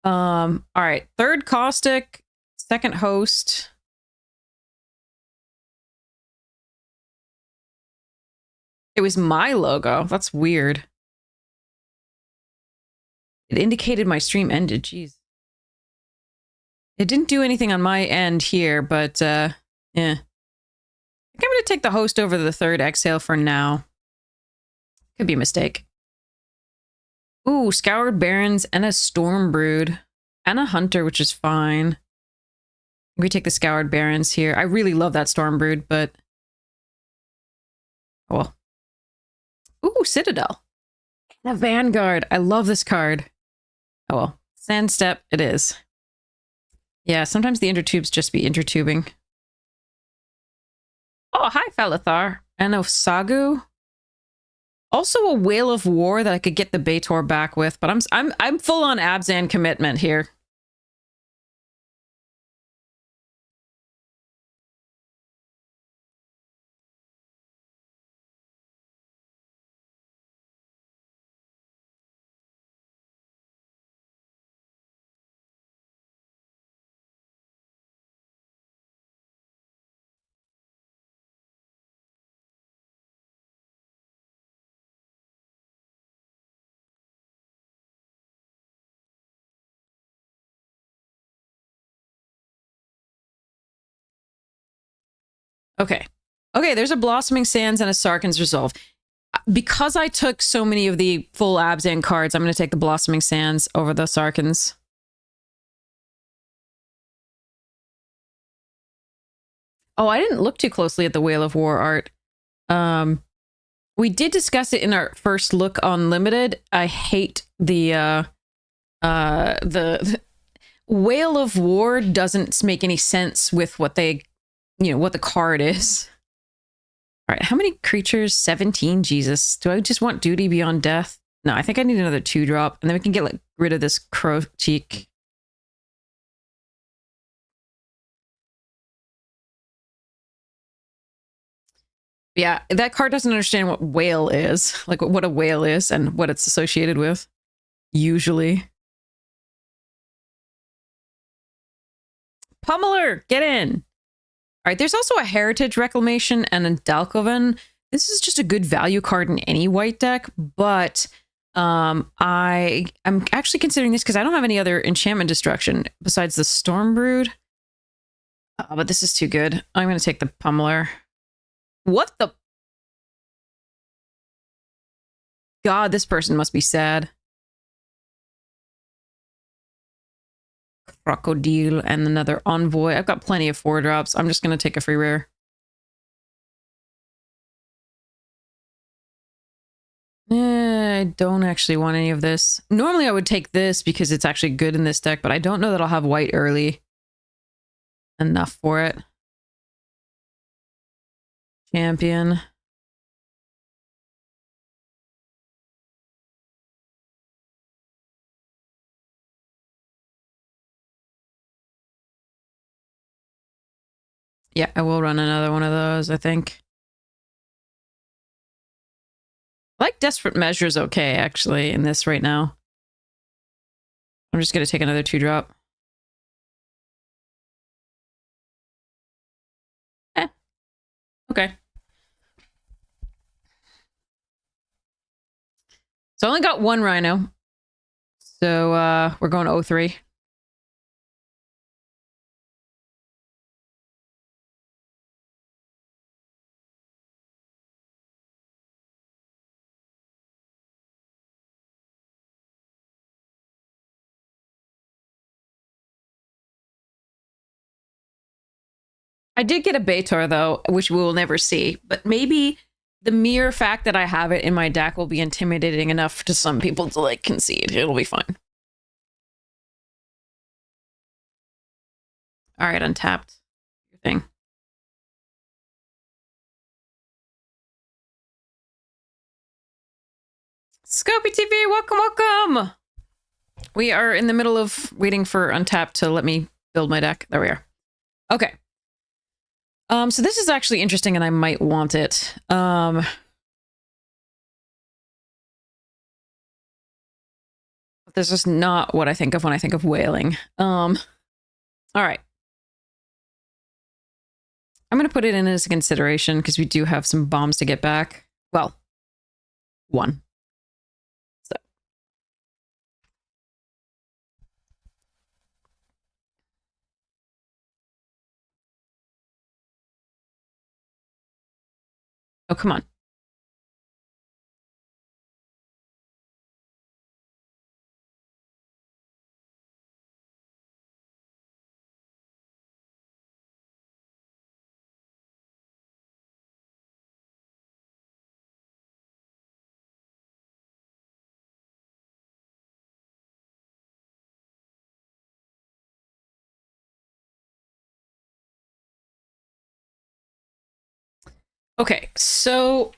All right. Third Caustic, second host. It was my logo. That's weird. It indicated my stream ended. Jeez. It didn't do anything on my end here, but yeah. I think I'm going to take the host over the third exhale for now. Could be a mistake. Ooh, Scoured Barrens and a Storm Brood. And a Hunter, which is fine. We take the Scoured Barrens here. I really love that Storm Brood, but... oh well. Ooh, Citadel. And a Vanguard. I love this card. Oh well. Sandstep it is. Yeah, sometimes the intertubes just be intertubing. Oh, hi, Felithar. And a Sagu. Also a Whale of War that I could get the Baitor back with, but I'm full on Abzan commitment here. Okay. Okay, there's a Blossoming Sands and a Sarkhan's Resolve. Because I took so many of the full Abzan cards, I'm going to take the Blossoming Sands over the Sarkhan's. Oh, I didn't look too closely at the Whale of War art. We did discuss it in our first look on Limited. I hate the Whale of War doesn't make any sense with what they, what the card is. All right, how many creatures? 17. Jesus, do I just want Duty Beyond Death? No, I think I need another 2-drop, and then we can get rid of this Crow Cheek. Yeah, that card doesn't understand what whale is, like what a whale is and what it's associated with, usually. Pummeler, get in. All right, there's also a Heritage Reclamation and a Dalkoven. This is just a good value card in any white deck, but I'm actually considering this because I don't have any other enchantment destruction besides the Stormbrood. But this is too good. I'm going to take the Pummeler. What the? God, this person must be sad. Crocodile and another Envoy. I've got plenty of 4-drops. I'm just going to take a free rare. I don't actually want any of this. Normally I would take this because it's actually good in this deck, but I don't know that I'll have white early enough for it. Champion. Yeah, I will run another one of those, I think. I like Desperate Measures okay, actually, in this right now. I'm just going to take another 2-drop. Okay. So I only got 1 Rhino. So we're going 0-3. I did get a Baitor, though, which we will never see. But maybe the mere fact that I have it in my deck will be intimidating enough to some people to, concede. It'll be fine. All right, untapped. Your thing. Scopy TV, welcome, welcome! We are in the middle of waiting for Untapped to let me build my deck. There we are. Okay. So this is actually interesting and I might want it. This is not what I think of when I think of whaling. All right. I'm going to put it in as a consideration because we do have some bombs to get back. Well, 1. So. Oh, come on. Okay, so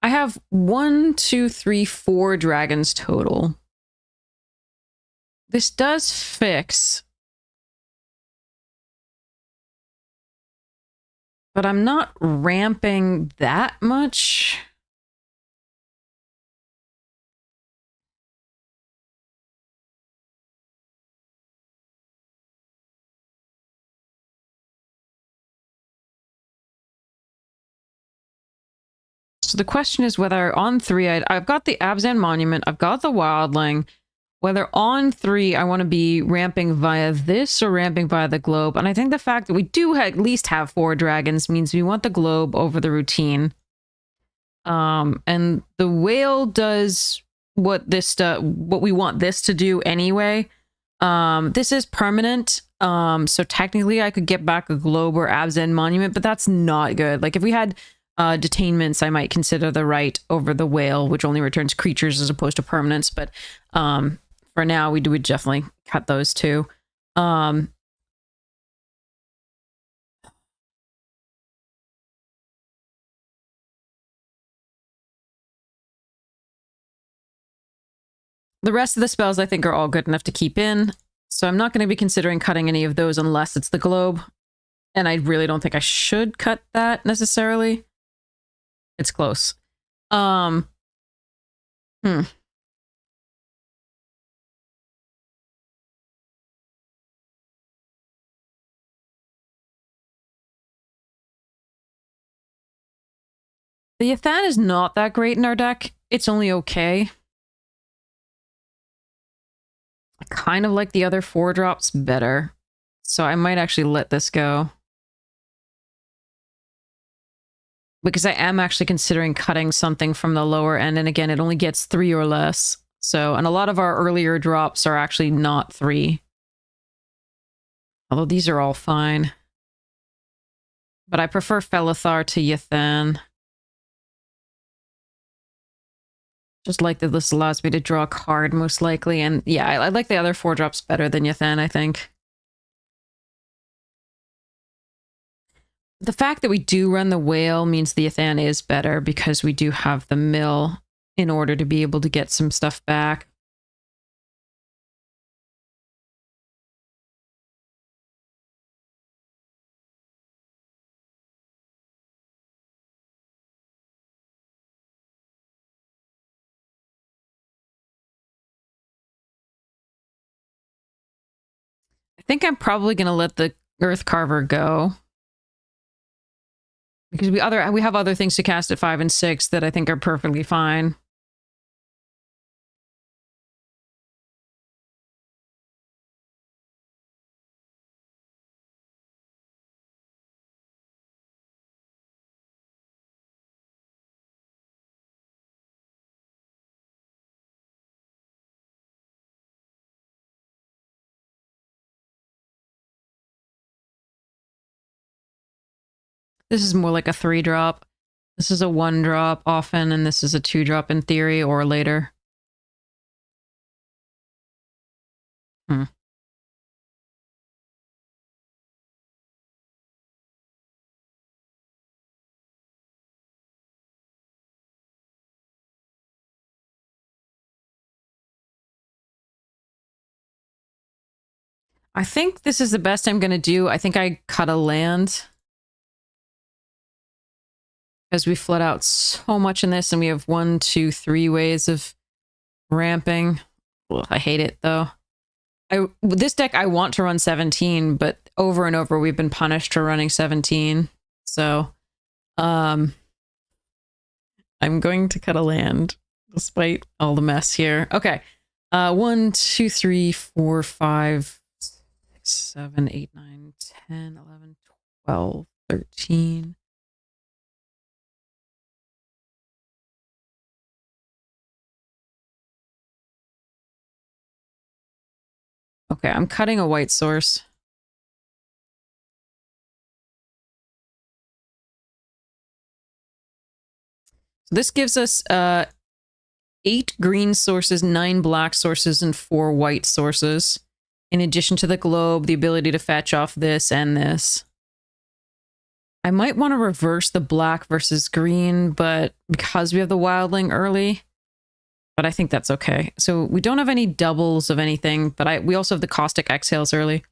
I have 1, 2, 3, 4 dragons total. This does fix, but I'm not ramping that much. So the question is whether on 3, I've got the Abzan Monument, I've got the Wildling. Whether on 3, I want to be ramping via this or ramping via the globe. And I think the fact that we do at least have 4 dragons means we want the globe over the routine. And the whale does what we want this to do anyway. This is permanent. So technically I could get back a globe or Abzan monument, but that's not good. Like if we had detainments, I might consider the right over the whale, which only returns creatures as opposed to permanents. But for now, we would definitely cut those two. The rest of the spells I think are all good enough to keep in. So I'm not going to be considering cutting any of those unless it's the globe. And I really don't think I should cut that necessarily. It's close. The Yathan is not that great in our deck. It's only okay. I kind of like the other 4 drops better. So I might actually let this go. Because I am actually considering cutting something from the lower end. And again, it only gets 3 or less. So, and a lot of our earlier drops are actually not 3. Although these are all fine. But I prefer Felithar to Yathan. Just like that this allows me to draw a card, most likely. And yeah, I like the other 4 drops better than Yathan, I think. The fact that we do run the whale means the Yathan is better because we do have the mill in order to be able to get some stuff back. I think I'm probably going to let the Earth Carver go. Because we have other things to cast at 5 and 6 that I think are perfectly fine. This is more like a 3 drop. This is a 1 drop often, and this is a 2 drop in theory or later. I think this is the best I'm going to do. I think I cut a land. Because we flood out so much in this, and we have 1, 2, 3 ways of ramping. Ugh, I hate it, though. This deck, I want to run 17, but over and over, we've been punished for running 17. So, I'm going to cut a land, despite all the mess here. Okay. 1, 2, 3, 4, 5, 6, 7, 8, 9, 10, 11, 12, 13. Okay, I'm cutting a white source. So this gives us 8 green sources, 9 black sources, and 4 white sources. In addition to the globe, the ability to fetch off this and this. I might want to reverse the black versus green, but because we have the wildling early, but I think that's okay. So we don't have any doubles of anything, but we also have the caustic exhales early.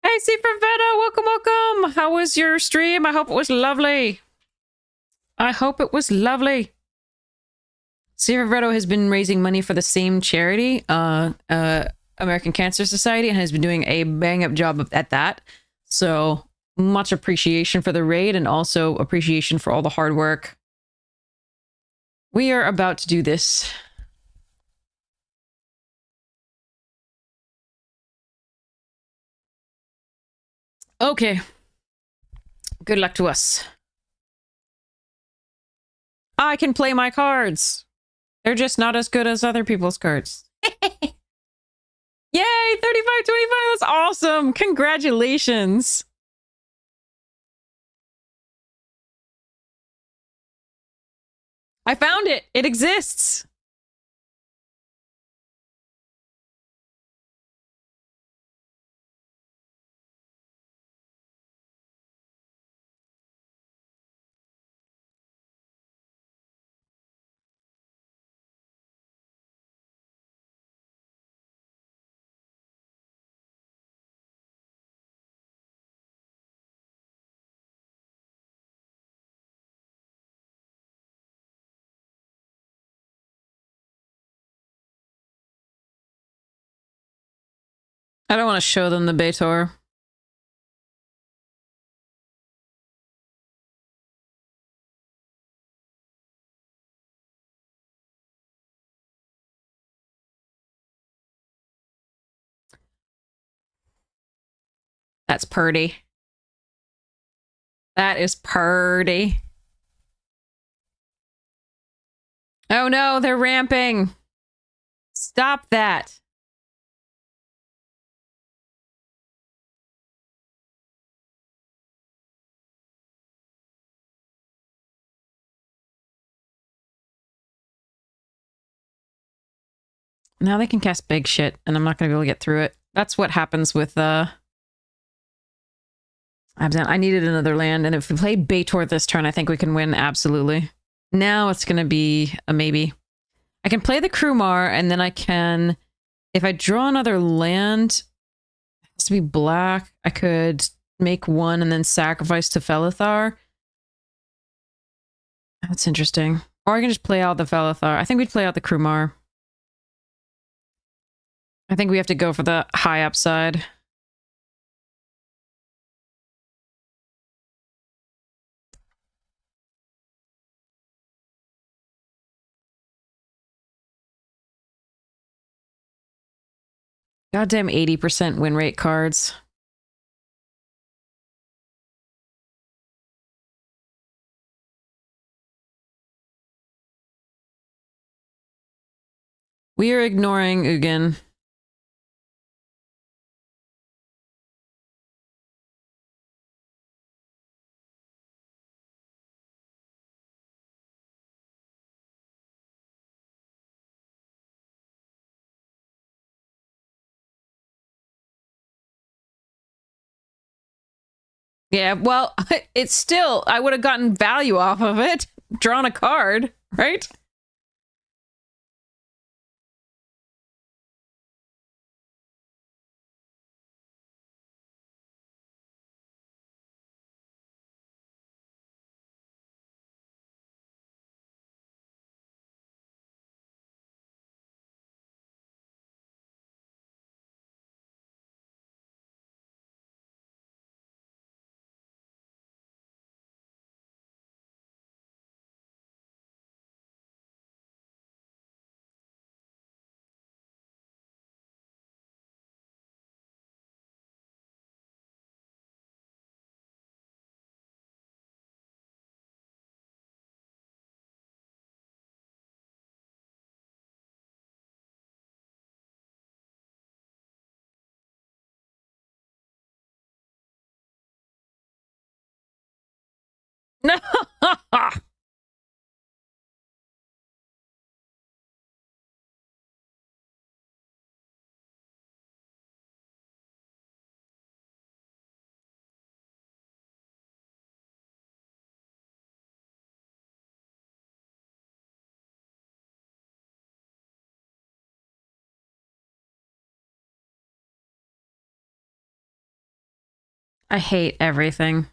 Hey, C for Veta, welcome, welcome. How was your stream? I hope it was lovely. I hope it was lovely. Sierra has been raising money for the same charity, American Cancer Society, and has been doing a bang-up job at that. So much appreciation for the raid and also appreciation for all the hard work. We are about to do this. Okay. Good luck to us. I can play my cards. They're just not as good as other people's cards. Yay! 35-25. That's awesome. Congratulations. I found it. It exists. I don't want to show them the Baitor. That's purty. That is purty. Oh no, they're ramping. Stop that. Now they can cast big shit, and I'm not going to be able to get through it. That's what happens with, Abzan. I needed another land, and if we play Baitor this turn, I think we can win, absolutely. Now it's going to be a maybe. I can play the Krumar, and then I can... If I draw another land, it has to be black. I could make one and then sacrifice to Felithar. That's interesting. Or I can just play out the Felithar. I think we'd play out the Krumar. I think we have to go for the high upside. Goddamn 80% win rate cards. We are ignoring Ugin. Yeah, well, it's still, I would have gotten value off of it. Drawn a card, right? No. I hate everything.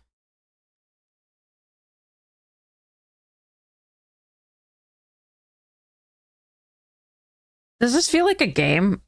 Does this feel like a game?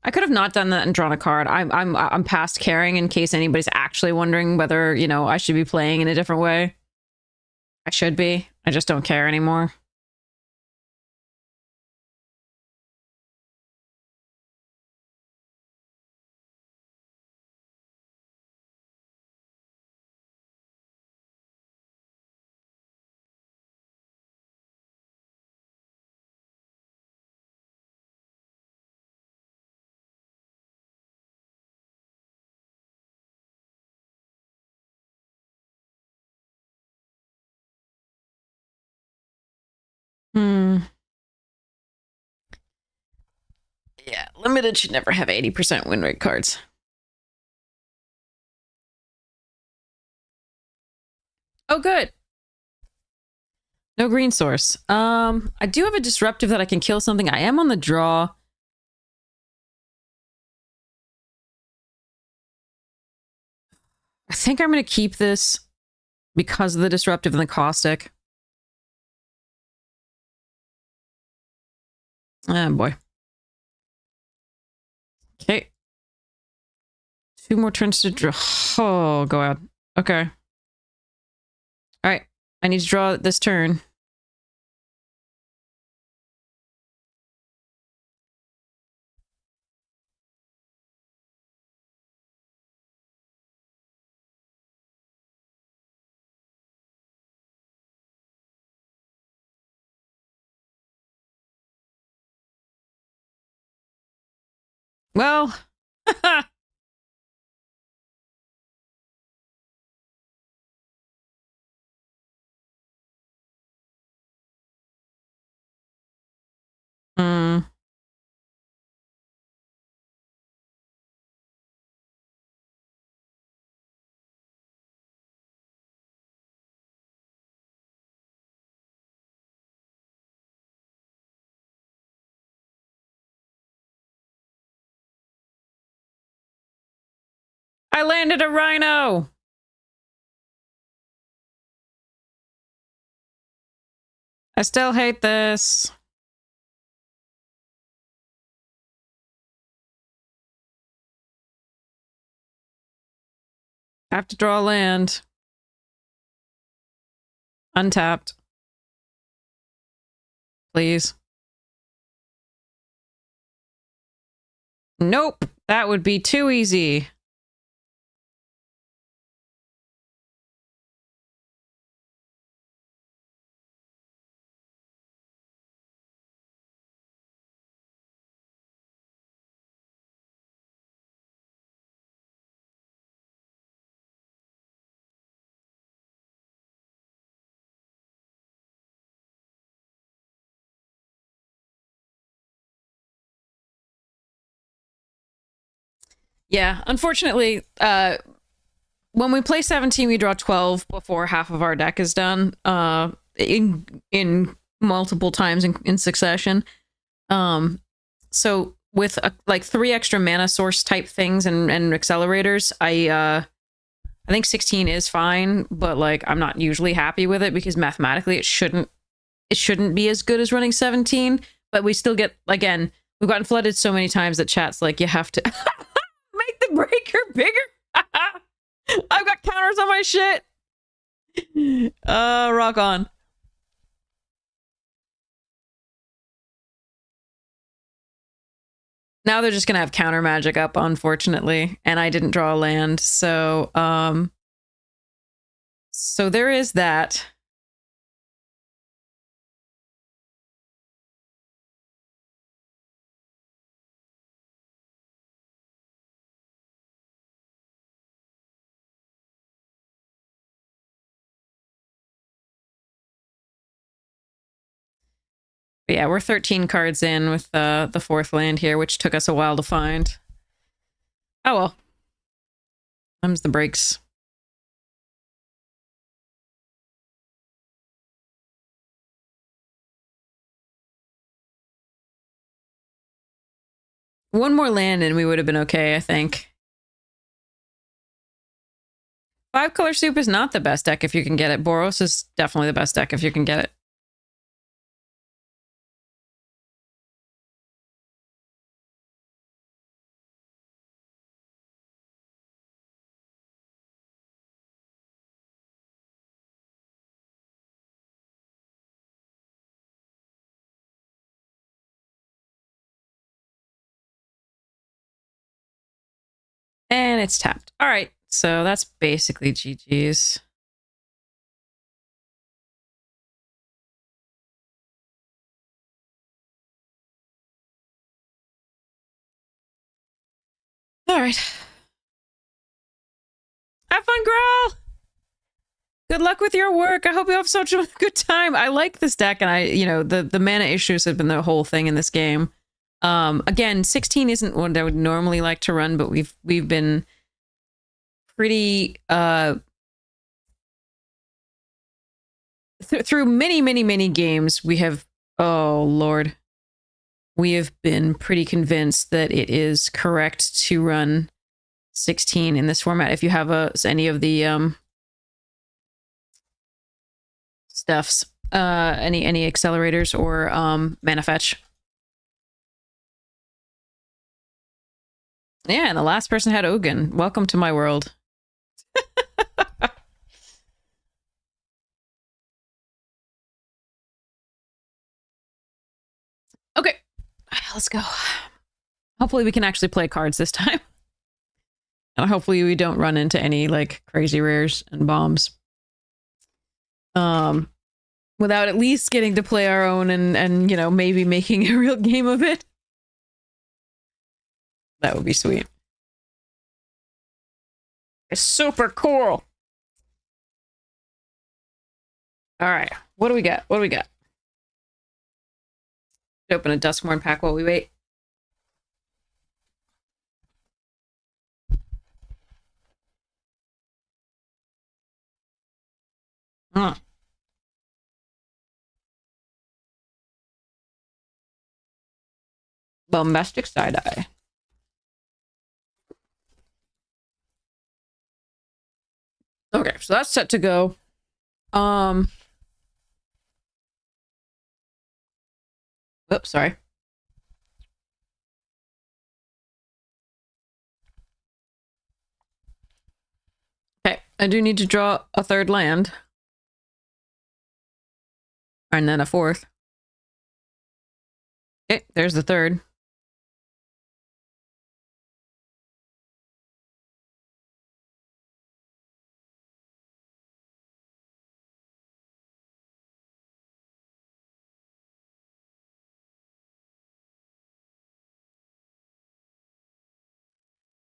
I could have not done that and drawn a card. I'm past caring in case anybody's actually wondering whether, you know, I should be playing in a different way. I should be. I just don't care anymore. Yeah, limited should never have 80% win rate cards. Oh, good. No green source. I do have a disruptive that I can kill something. I am on the draw. I think I'm going to keep this because of the disruptive and the caustic. Oh, boy. Okay. 2 more turns to draw. Oh, go out. Okay. All right. I need to draw this turn. Well. Hmm. I landed a rhino. I still hate this. I have to draw land. Untapped. Please. Nope. That would be too easy. Yeah, unfortunately, when we play 17, we draw 12 before half of our deck is done. In multiple times in succession. So with like 3 extra mana source type things and accelerators, I think 16 is fine, but like I'm not usually happy with it because mathematically it shouldn't be as good as running 17. But we still get, again, we've gotten flooded so many times that chat's like, you have to make the breaker bigger. I've got counters on my shit. Rock on. Now they're just gonna have counter magic up, unfortunately, and I didn't draw a land, so so there is that. But yeah, we're 13 cards in with the 4th land here, which took us a while to find. Oh well. Them's the breaks. One more land and we would have been okay, I think. 5-color soup is not the best deck if you can get it. Boros is definitely the best deck if you can get it. And it's tapped. All right, so that's basically GG's. All right. Have fun, girl! Good luck with your work. I hope you have such a good time. I like this deck, and the mana issues have been the whole thing in this game. Again, 16 isn't what I would normally like to run, but we've been pretty through many games. We have, oh Lord, we have been pretty convinced that it is correct to run 16 in this format. If you have any of the stuffs, any accelerators or mana fetch. Yeah, and the last person had Ogun. Welcome to my world. Okay, let's go. Hopefully we can actually play cards this time. And hopefully we don't run into any like crazy rares and bombs. Without at least getting to play our own and maybe making a real game of it. That would be sweet. It's super cool. All right, what do we got? What do we got? Open a Duskmourn pack while we wait. Bombastic side-eye. Okay, so that's set to go. Oops, sorry. Okay, I do need to draw a third land. And then a fourth. Okay, there's the third.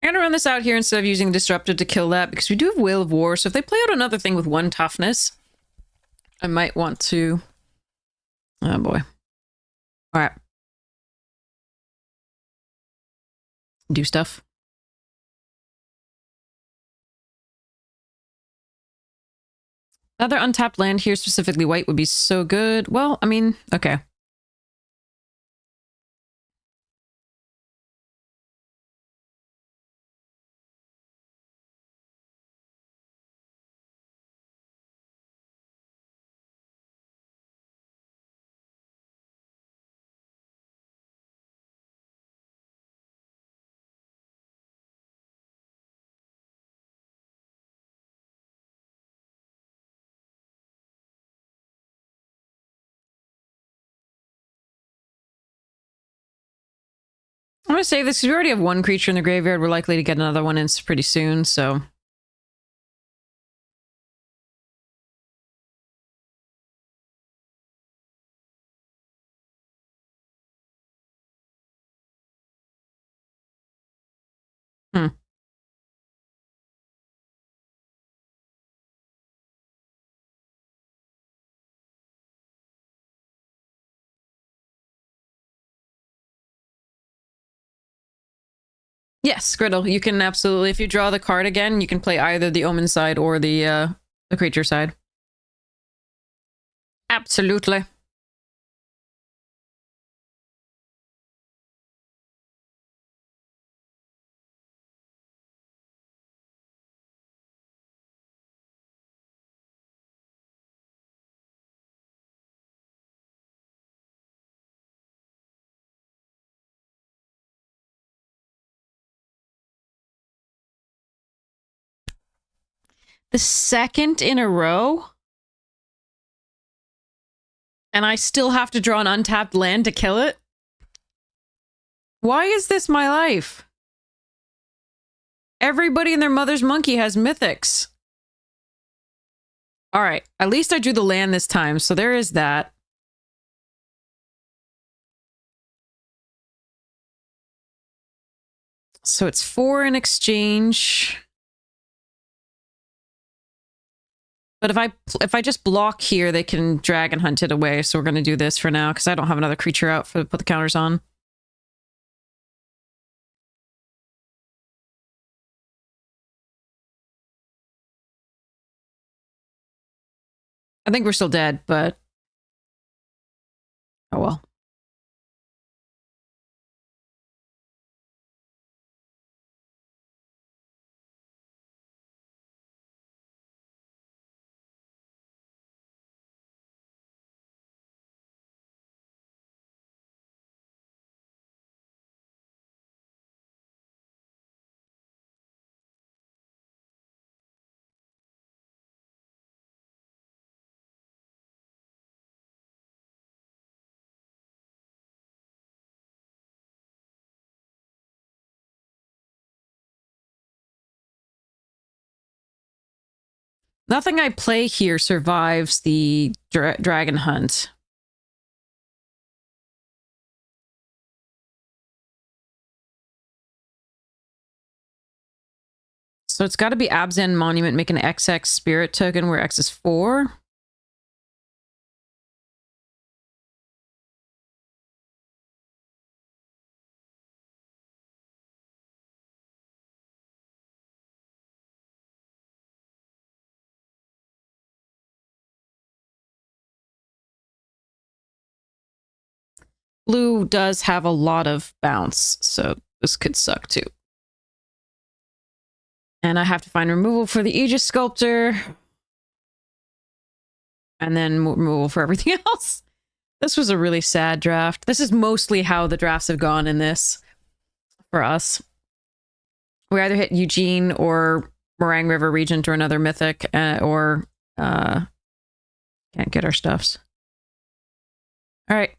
I'm gonna run this out here instead of using Disrupted to kill that, because we do have Whale of War, so if they play out another thing with 1 toughness, I might want to... Oh boy. Alright. Do stuff. Another untapped land here, specifically white, would be so good. Well, I mean, okay. I'm gonna save this because we already have 1 creature in the graveyard. We're likely to get another one in pretty soon, so... Yes, Griddle. You can absolutely, if you draw the card again, you can play either the Omen side or the creature side. Absolutely. The second in a row? And I still have to draw an untapped land to kill it? Why is this my life? Everybody and their mother's monkey has mythics. All right. At least I drew the land this time, so there is that. So it's 4 in exchange. But if I just block here, they can dragon hunt it away. So we're going to do this for now because I don't have another creature out to put the counters on. I think we're still dead, but oh well. Nothing I play here survives the dragon hunt. So it's got to be Abzan Monument, make an XX spirit token where X is 4. Blue does have a lot of bounce, so this could suck too. And I have to find removal for the Aegis Sculptor. And then removal for everything else. This was a really sad draft. This is mostly how the drafts have gone in this for us. We either hit Eugene or Meringue River Regent or another mythic, or can't get our stuffs. All right.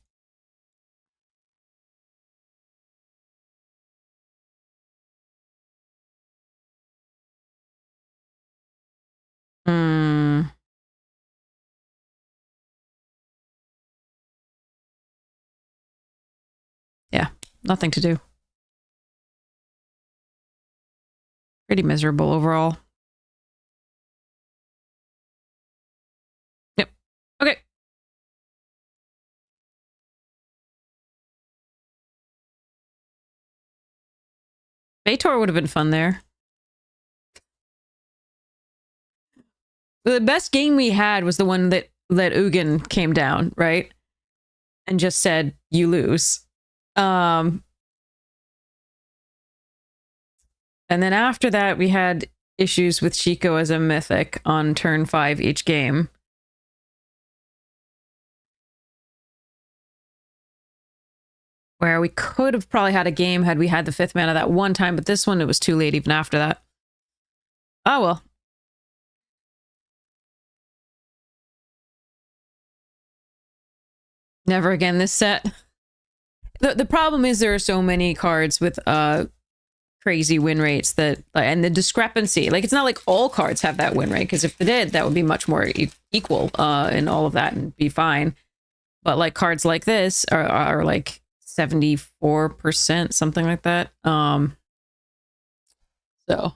Yeah, nothing to do. Pretty miserable overall. Yep. Okay. Baitor would have been fun there. The best game we had was the one that Ugin came down, right? And just said, you lose. And then after that, we had issues with Chico as a mythic on turn 5 each game. Where we could have probably had a game had we had the 5th mana that one time, but this one, it was too late even after that. Oh, well. Never again this set. The problem is there are so many cards with crazy win rates that, and the discrepancy. Like, it's not like all cards have that win rate, because if they did, that would be much more equal in all of that and be fine. But like cards like this are like 74%, something like that. So.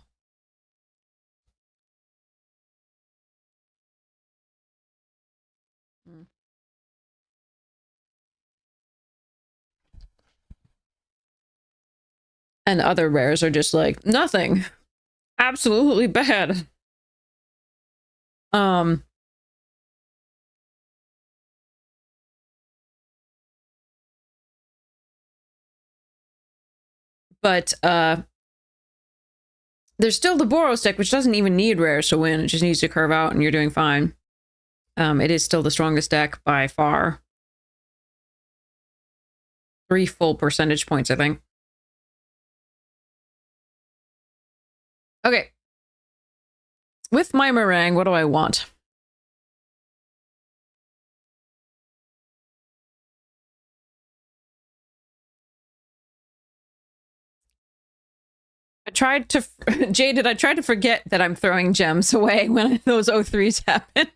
And other rares are just like, nothing. Absolutely bad. But there's still the Boros deck, which doesn't even need rares to win. It just needs to curve out and you're doing fine. It is still the strongest deck by far. 3 full percentage points, I think. Okay. With my meringue, what do I want? tried to Jaded, I tried to forget that I'm throwing gems away when those O3s happen.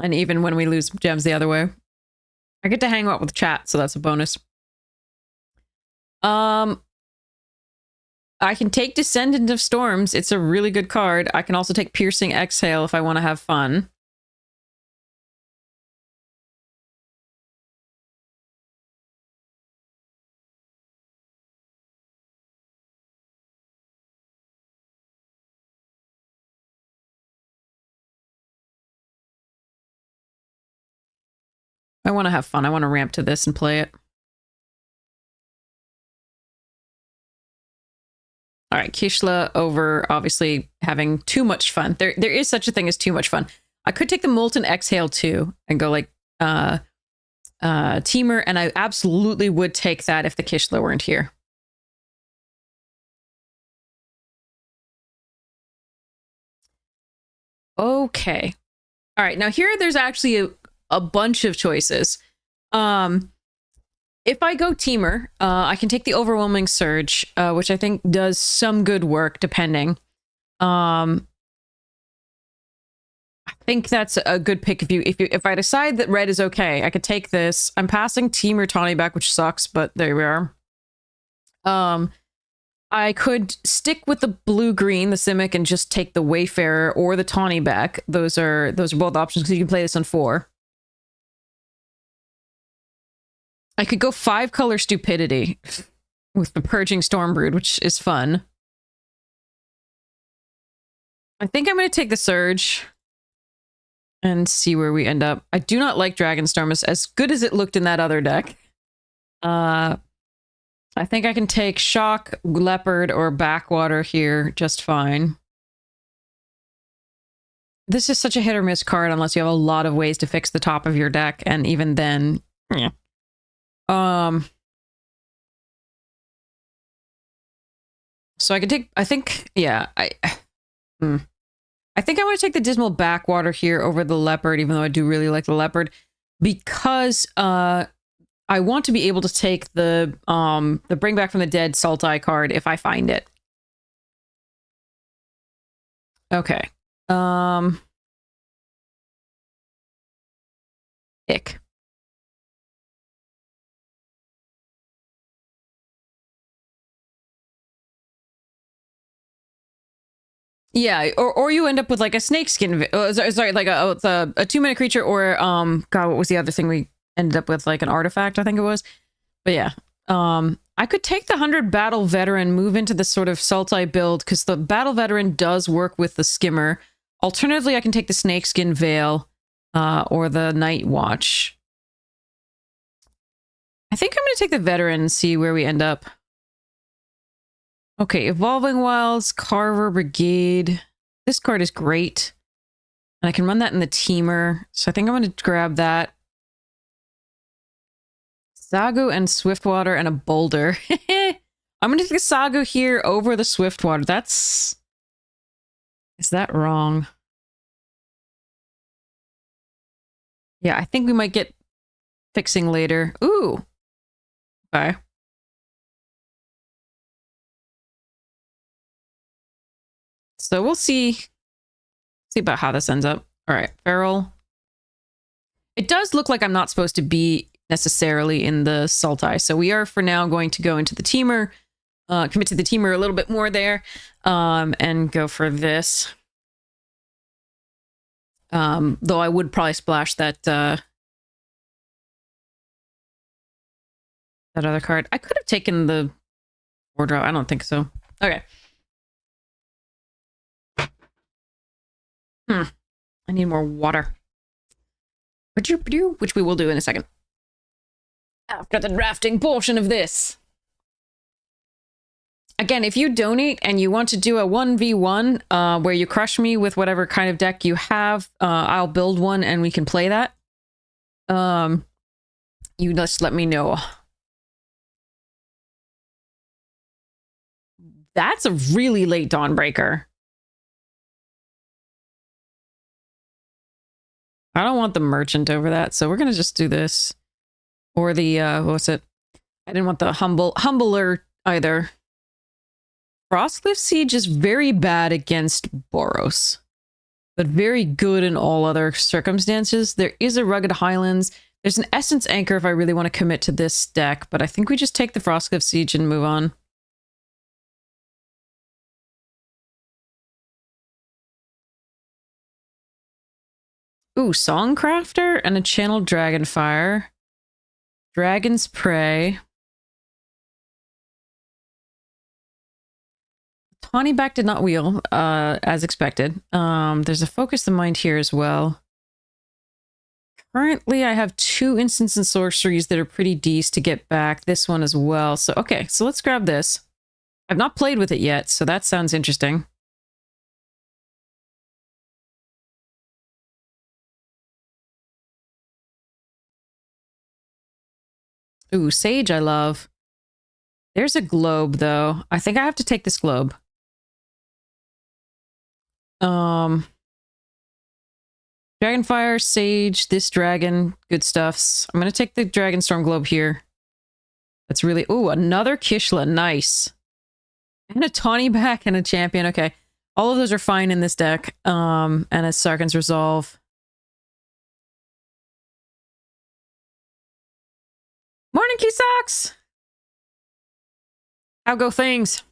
And even when we lose gems the other way. I get to hang out with chat, so that's a bonus. I can take Descendant of Storms. It's a really good card. I can also take Piercing Exhale if I want to have fun. I want to have fun. I want to ramp to this and play it. All right, Kishla over obviously having too much fun. There is such a thing as too much fun. I could take the Molten Exhale too and go like Teamer, and I absolutely would take that if the Kishla weren't here. Okay. All right, now here there's actually a bunch of choices. If I go Teamer, I can take the Overwhelming Surge, which I think does some good work, depending. I think that's a good pick. If I decide that red is okay, I could take this. I'm passing Teamer Tawny back, which sucks, but there we are. I could stick with the blue-green, the Simic, and just take the Wayfarer or the Tawny back. Those are both options because you can play this on 4. I could go 5-color Stupidity with the Purging Stormbrood, which is fun. I think I'm going to take the Surge and see where we end up. I do not like Dragonstorm as good as it looked in that other deck. I think I can take Shock, Leopard, or Backwater here just fine. This is such a hit or miss card unless you have a lot of ways to fix the top of your deck, and even then, yeah. So I could take, I think, yeah, I think I want to take the Dismal Backwater here over the Leopard, even though I do really like the Leopard, because I want to be able to take the Bring Back from the Dead Sultai card if I find it. Okay. Ick. Yeah, or you end up with like a snakeskin. Sorry, like a 2-minute creature, or God, what was the other thing we ended up with? Like an artifact, I think it was. But yeah, I could take the 100 Battle Veteran, move into this sort of Sultai build because the Battle Veteran does work with the Skimmer. Alternatively, I can take the Snakeskin Veil or the Night Watch. I think I'm going to take the Veteran and see where we end up. Okay, Evolving Wilds, Carver Brigade. This card is great. And I can run that in the Teamer. So I think I'm going to grab that. Sagu and Swiftwater and a Boulder. I'm going to take the Sagu here over the Swiftwater. That's... Is that wrong? Yeah, I think we might get fixing later. Ooh. Okay. So we'll see about how this ends up. All right, Feral. It does look like I'm not supposed to be necessarily in the Sultai, so we are for now going to go into the Teamer, commit to the Teamer a little bit more there, and go for this. Though I would probably splash that that other card. I could have taken the wardrobe. I don't think so. Okay. I need more water. Which we will do in a second. After the drafting portion of this. Again, if you donate and you want to do a 1v1 where you crush me with whatever kind of deck you have, I'll build one and we can play that. You just let me know. That's a really late Dawnbreaker. I don't want the Merchant over that, so we're gonna just do this. Or the, what's it? I didn't want the Humbler either. Frostcliff Siege is very bad against Boros, but very good in all other circumstances. There is a Rugged Highlands. There's an Essence Anchor if I really want to commit to this deck, but I think we just take the Frostcliff Siege and move on. Ooh, Songcrafter and a Channeled Dragonfire. Dragon's Prey. Tawnyback did not wheel, as expected. There's a Focus the Mind here as well. Currently, I have 2 instants and sorceries that are pretty decent to get back. This one as well. So, okay, so let's grab this. I've not played with it yet, so that sounds interesting. Ooh, Sage I love. There's a globe, though. I think I have to take this globe. Dragonfire, Sage, this dragon, good stuffs. I'm going to take the Dragonstorm globe here. That's really... Ooh, another Kishla. Nice. And a Tawnyback and a champion. Okay. All of those are fine in this deck. And a Sarkhan's Resolve. Morning, Key Socks! How go things?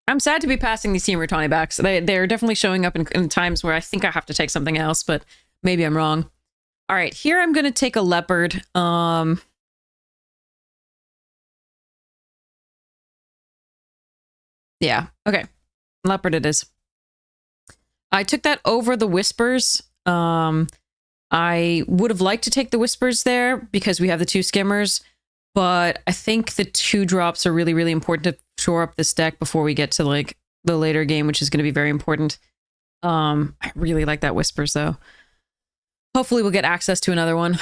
I'm sad to be passing these Team Tawny-backs. They're definitely showing up in times where I think I have to take something else, but maybe I'm wrong. All right, here I'm going to take a Leopard. Yeah, okay. Leopard it is. I took that over the Whispers. I would have liked to take the Whispers there because we have the 2 Skimmers, but I think the 2 drops are really, really important to shore up this deck before we get to like the later game, which is going to be very important. I really like that Whispers though. Hopefully we'll get access to another one.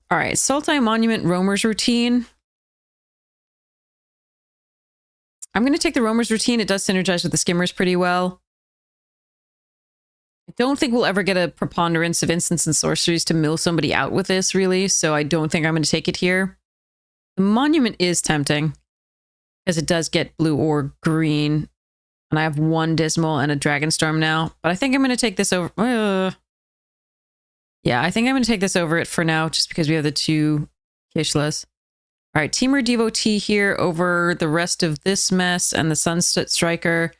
All right, Sultai Monument Roamer's Routine. I'm going to take the Roamer's Routine. It does synergize with the Skimmers pretty well. I don't think we'll ever get a preponderance of instants and sorceries to mill somebody out with this, really, so I don't think I'm going to take it here. The Monument is tempting, because it does get blue or green, and I have 1 Dismal and a Dragonstorm now, but I think I'm going to take this over... yeah, I think I'm going to take this over it for now, just because we have the 2 Kishlas. All right, Temur Devotee here over the rest of this mess, and the Sunset Striker...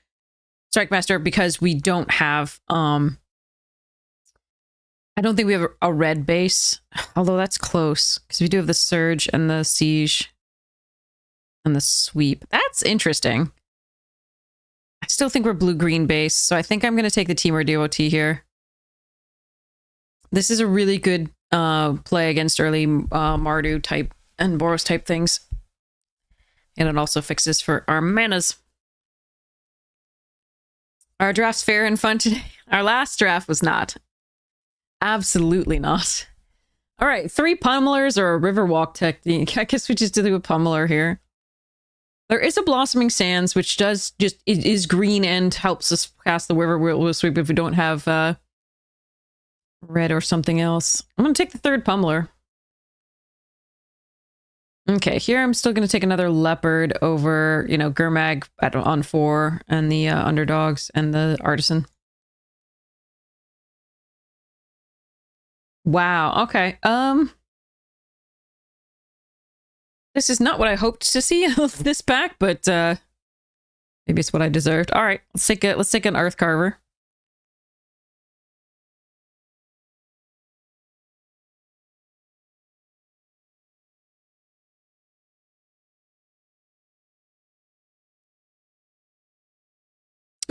Strike Master, because we don't have, I don't think we have a red base, although that's close, because we do have the Surge and the Siege and the Sweep. That's interesting. I still think we're blue-green base, so I think I'm going to take the Temur Devotee here. This is a really good play against early Mardu type and Boros type things. And it also fixes for our manas. Our draft's fair and fun today. Our last draft was not. Absolutely not. All right, 3 Pummelers or a Riverwalk technique. I guess we just do a Pummeler here. There is a Blossoming Sands, which does just... It is green and helps us cast the River Sweep if we don't have red or something else. I'm going to take the 3rd Pummeler. Okay, here I'm still going to take another Leopard over, you know, Gurmag on 4 and the Underdogs and the Artisan. Wow, okay. This is not what I hoped to see in this pack, but maybe it's what I deserved. All right, let's take an Earth Carver.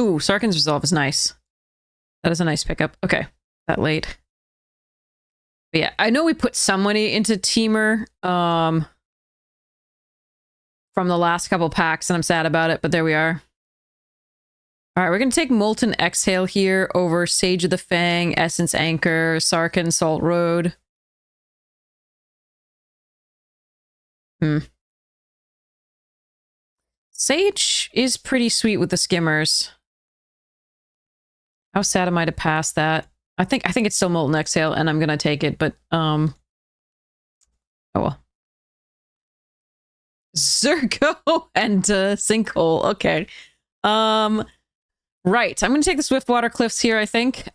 Ooh, Sarkhan's Resolve is nice. That is a nice pickup. Okay, that late. But yeah, I know we put some money into Temur from the last couple packs, and I'm sad about it, but there we are. All right, we're going to take Molten Exhale here over Sage of the Fang, Essence Anchor, Sarkhan, Salt Road. Sage is pretty sweet with the Skimmers. How sad am I to pass that? I think it's still Molten Exhale, and I'm gonna take it, but Oh well. Zergo and Sinkhole. Okay. Right. I'm going to take the Swiftwater Cliffs here, I think.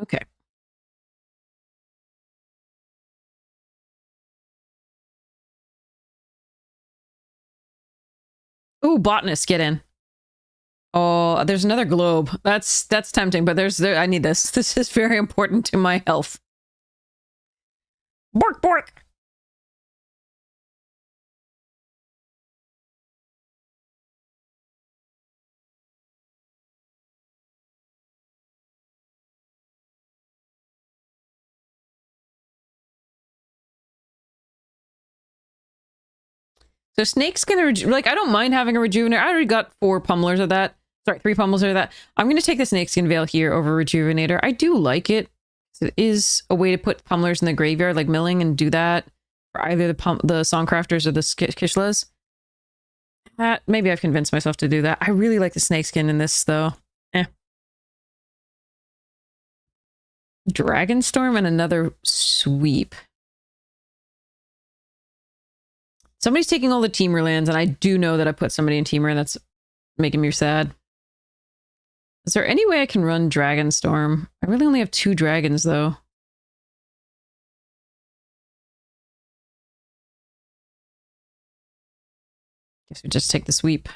Okay. Ooh, Botanist, get in. Oh, there's another globe. That's tempting, but I need this. This is very important to my health. Bork, bork. So Snake's gonna, like, I don't mind having a Rejuvenator. I already got 4 Pummelers of that. Sorry, 3 Pummelers of that. I'm gonna take the Snakeskin Veil here over Rejuvenator. I do like it. It is a way to put Pummelers in the graveyard, like milling, and do that for either the Songcrafters or the Kishlas. Maybe I've convinced myself to do that. I really like the Snakeskin in this, though. Dragonstorm and another sweep. Somebody's taking all the Teamer lands, and I do know that I put somebody in Teamer, and that's making me sad. Is there any way I can run Dragonstorm? I really only have 2 dragons, though. Guess we just take the sweep.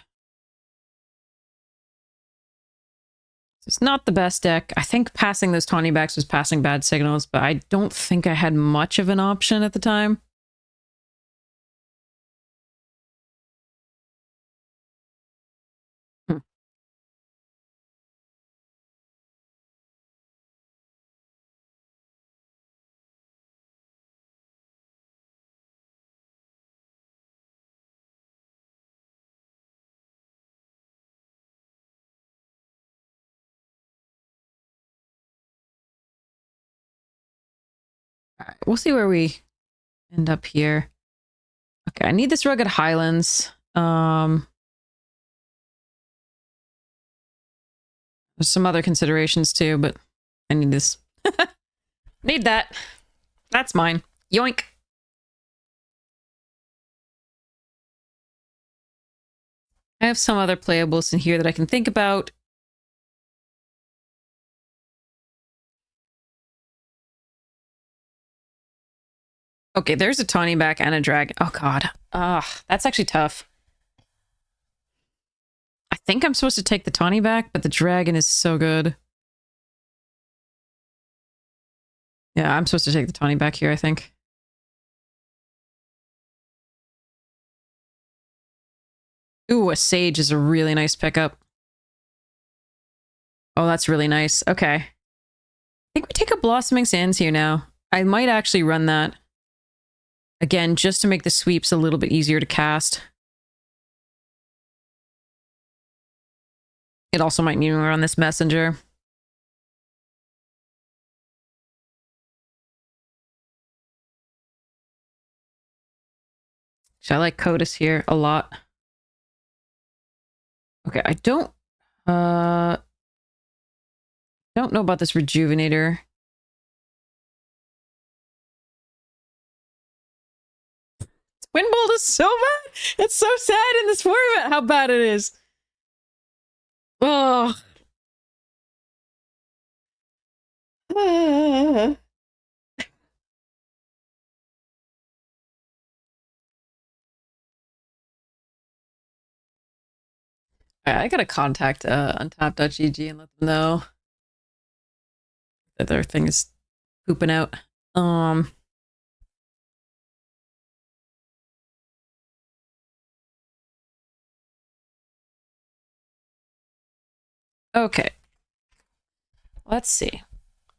It's not the best deck. I think passing those Tawny backs was passing bad signals, but I don't think I had much of an option at the time. All right, we'll see where we end up here. Okay, I need this Rugged Highlands. There's some other considerations too, but I need this. Need that. That's mine. Yoink. I have some other playables in here that I can think about. Okay, there's a Tawny back and a dragon. Oh god. That's actually tough. I think I'm supposed to take the Tawny back, but the dragon is so good. Yeah, I'm supposed to take the Tawny back here, I think. Ooh, a Sage is a really nice pickup. Oh, that's really nice. Okay. I think we take a Blossoming Sands here now. I might actually run that. Again, just to make the sweeps a little bit easier to cast. It also might mean we're on this Messenger. So I like Codas here a lot. Okay, I don't know about this Rejuvenator. Windbolt is so bad. It's so sad in this format how bad it is. Oh. I gotta contact untap.gg and let them know that their thing is pooping out. Okay. Let's see.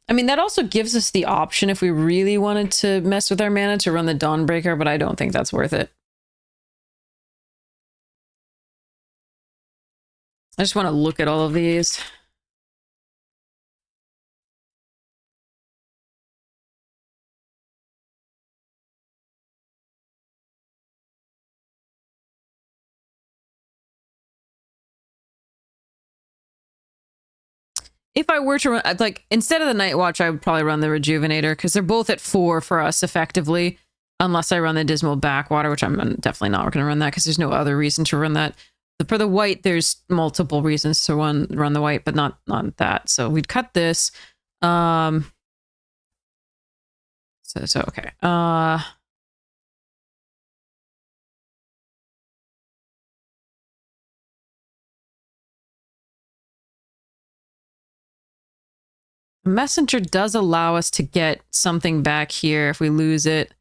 I mean, that also gives us the option if we really wanted to mess with our mana to run the Dawnbreaker, but I don't think that's worth it. I just want to look at all of these. if I were to run, like, instead of the Night Watch, I would probably run the Rejuvenator because they're both at 4 for us effectively, unless I run the Dismal Backwater, which I'm definitely not going to run that because there's no other reason to run that. For the white, there's multiple reasons to run the white, but not that. So we'd cut this. So okay. Messenger does allow us to get something back here if we lose it,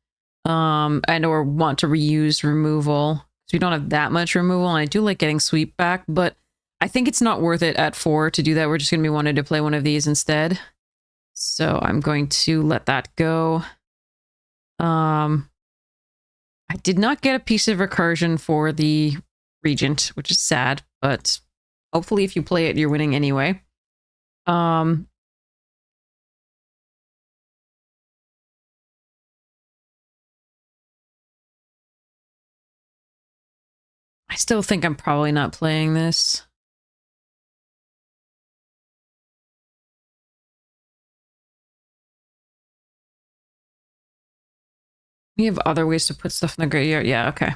and or want to reuse removal. So we don't have that much removal, and I do like getting sweep back, but I think it's not worth it at 4 to do that. We're just going to be wanting to play one of these instead. So I'm going to let that go. I did not get a piece of recursion for the Regent, which is sad, but hopefully if you play it, you're winning anyway. I still think I'm probably not playing this. We have other ways to put stuff in the graveyard. Yeah, okay.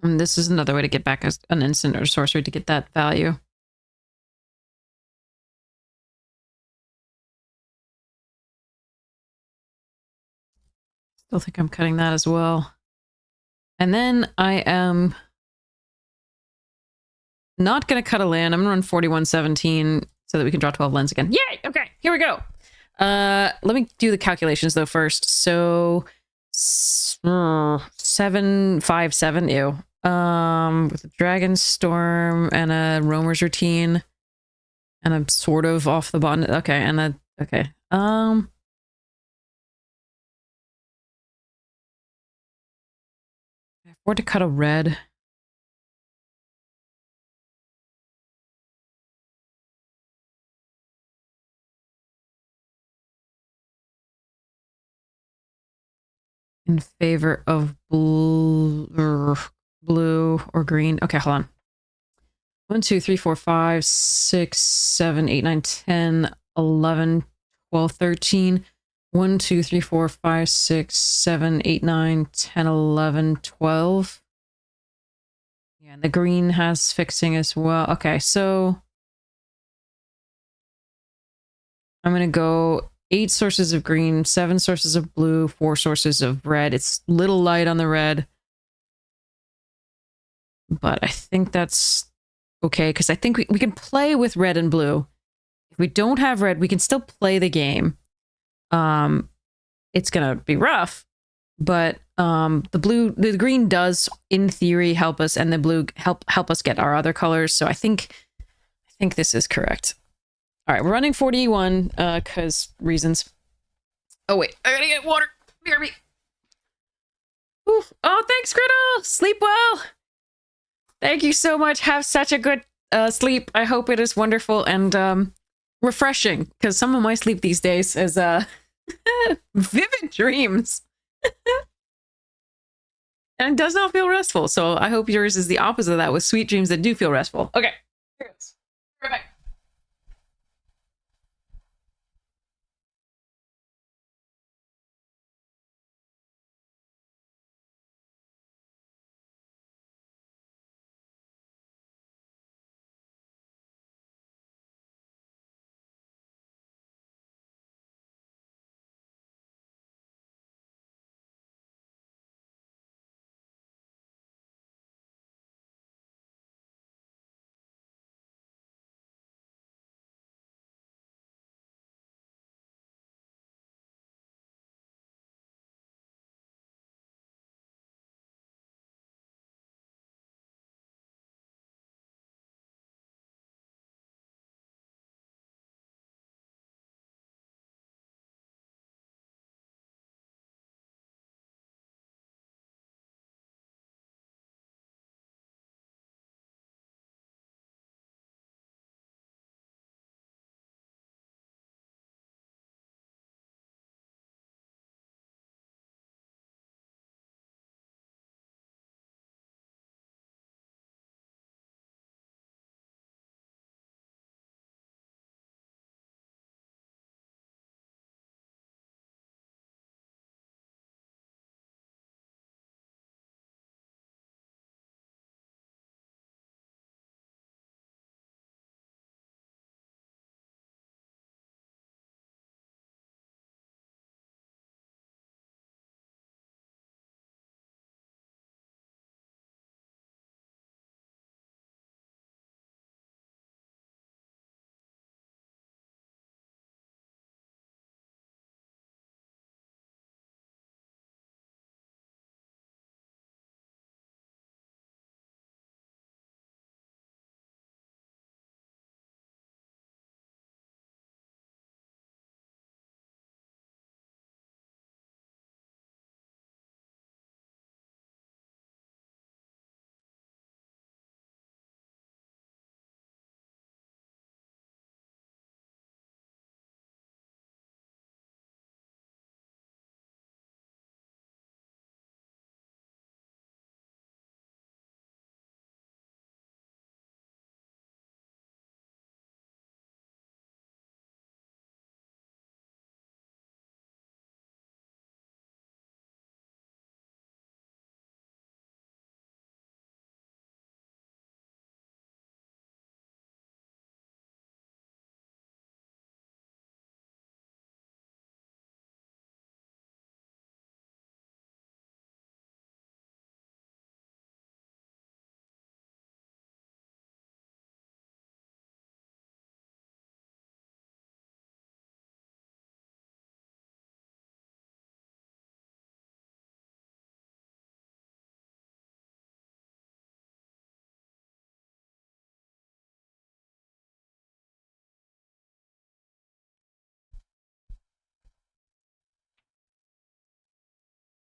And this is another way to get back an instant or sorcery to get that value. Still think I'm cutting that as well. And then I am not going to cut a land. I'm going to run 4117 so that we can draw 12 lands again. Yay! Okay, here we go. Let me do the calculations though first. So 757, ew. With a Dragon Storm and a Roamer's Routine. And I'm sort of off the bottom. Okay, and then okay. I afford to cut a red. In favor of blue or green. Okay, hold on. 1, 2, 3, 4, 5, 6, 7, 8, 9, 10, 11, 12, 13. 1, 2, 3, 4, 5, 6, 7, 8, 9, 10, 11, 12. Yeah, and the green has fixing as well. Okay, so I'm going to go 8 sources of green, 7 sources of blue, 4 sources of red. It's a little light on the red, but I think that's okay, because I think we can play with red and blue. If we don't have red, we can still play the game. It's gonna be rough, but the green does, in theory, help us, and the blue help us get our other colors. So I think this is correct. All right, we're running 41 because reasons. Oh wait, I gotta get water. BRB. Oof. Oh, thanks, Griddle. Sleep well. Thank you so much. Have such a good sleep. I hope it is wonderful and refreshing, because some of my sleep these days is vivid dreams. And does not feel restful. So I hope yours is the opposite of that, with sweet dreams that do feel restful. Okay. Here it goes. Right back.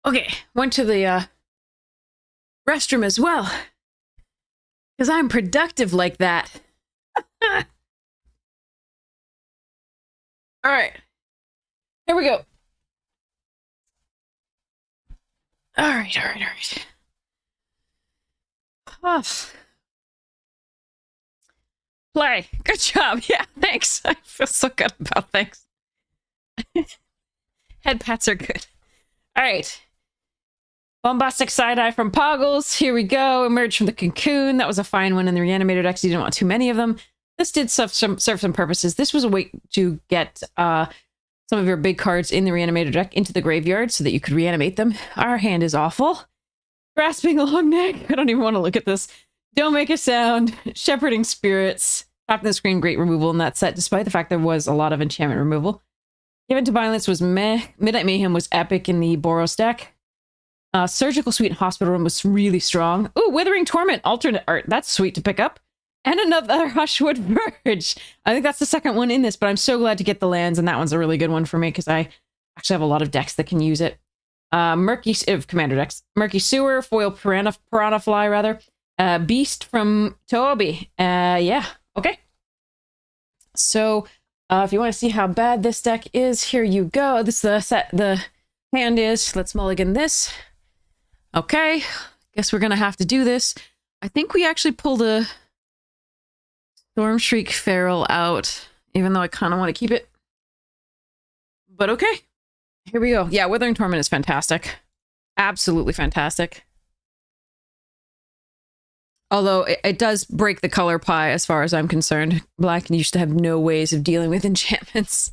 Okay, went to the restroom as well. Because I'm productive like that. All right. Here we go. All right, all right, all right. Oh. Play. Good job. Yeah, thanks. I feel so good about things. Head pats are good. All right. Bombastic side-eye from Poggles. Here we go. Emerge from the cocoon. That was a fine one in the reanimator decks. You didn't want too many of them. This did serve some purposes. This was a way to get some of your big cards in the reanimator deck into the graveyard so that you could reanimate them. Our hand is awful. Grasping a long neck. I don't even want to look at this. Don't make a sound. Shepherding spirits. Tapping the screen, great removal in that set, despite the fact there was a lot of enchantment removal. Given to Violence was meh. Midnight Mayhem was epic in the Boros deck. Surgical Suite and Hospital Room was really strong. Ooh, Withering Torment, alternate art. That's sweet to pick up. And another Hushwood Verge. I think that's the second one in this, but I'm so glad to get the lands, and that one's a really good one for me because I actually have a lot of decks that can use it. Murky Commander decks. Murky Sewer, Foil Piranha Fly, rather. Beast from Toby. Yeah, okay. So, if you want to see how bad this deck is, here you go. This is the set the hand is. Let's mulligan this. Okay, guess we're gonna have to do this. I think we actually pulled a Stormshriek Feral out, even though I kind of want to keep it. But okay, here we go. Yeah, Withering Torment is fantastic. Absolutely fantastic. Although it does break the color pie as far as I'm concerned. Black used to have no ways of dealing with enchantments.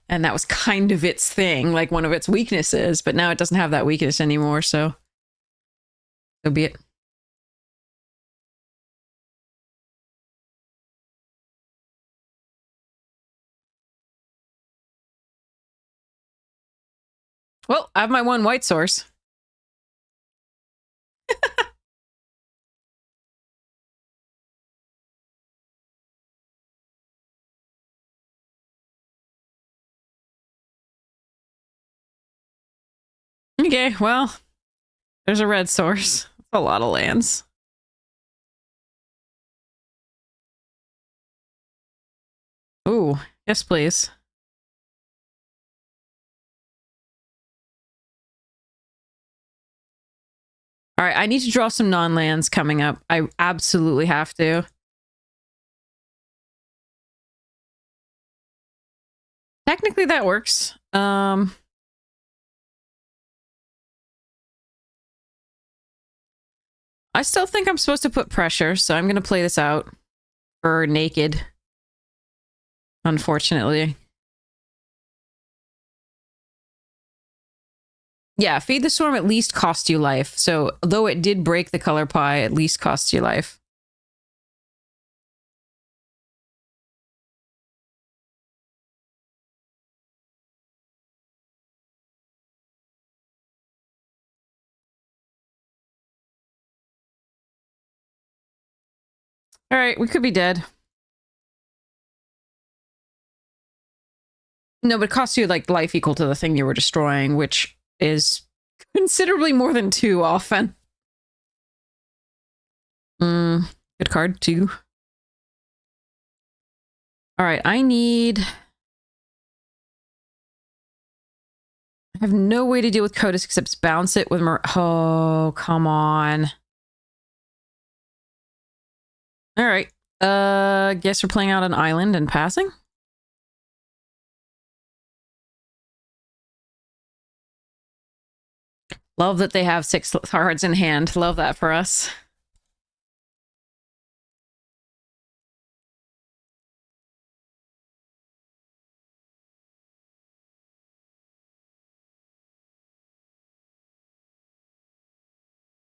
And that was kind of its thing, like one of its weaknesses. But now it doesn't have that weakness anymore, so be it. Well, I have my one white source. Okay, well, there's a red source. That's a lot of lands. Ooh, yes, please. All right, I need to draw some non-lands coming up. I absolutely have to. Technically, that works. I still think I'm supposed to put pressure, so I'm going to play this out for naked. Unfortunately. Yeah, Feed the Storm at least cost you life. So, though it did break the color pie, at least costs you life. All right, we could be dead. No, but it costs you like life equal to the thing you were destroying, which is considerably more than 2 often. Good card, 2. All right, I have no way to deal with Codas except bounce it with oh, come on. All right. Guess we're playing out an island and passing. Love that they have 6 cards in hand. Love that for us.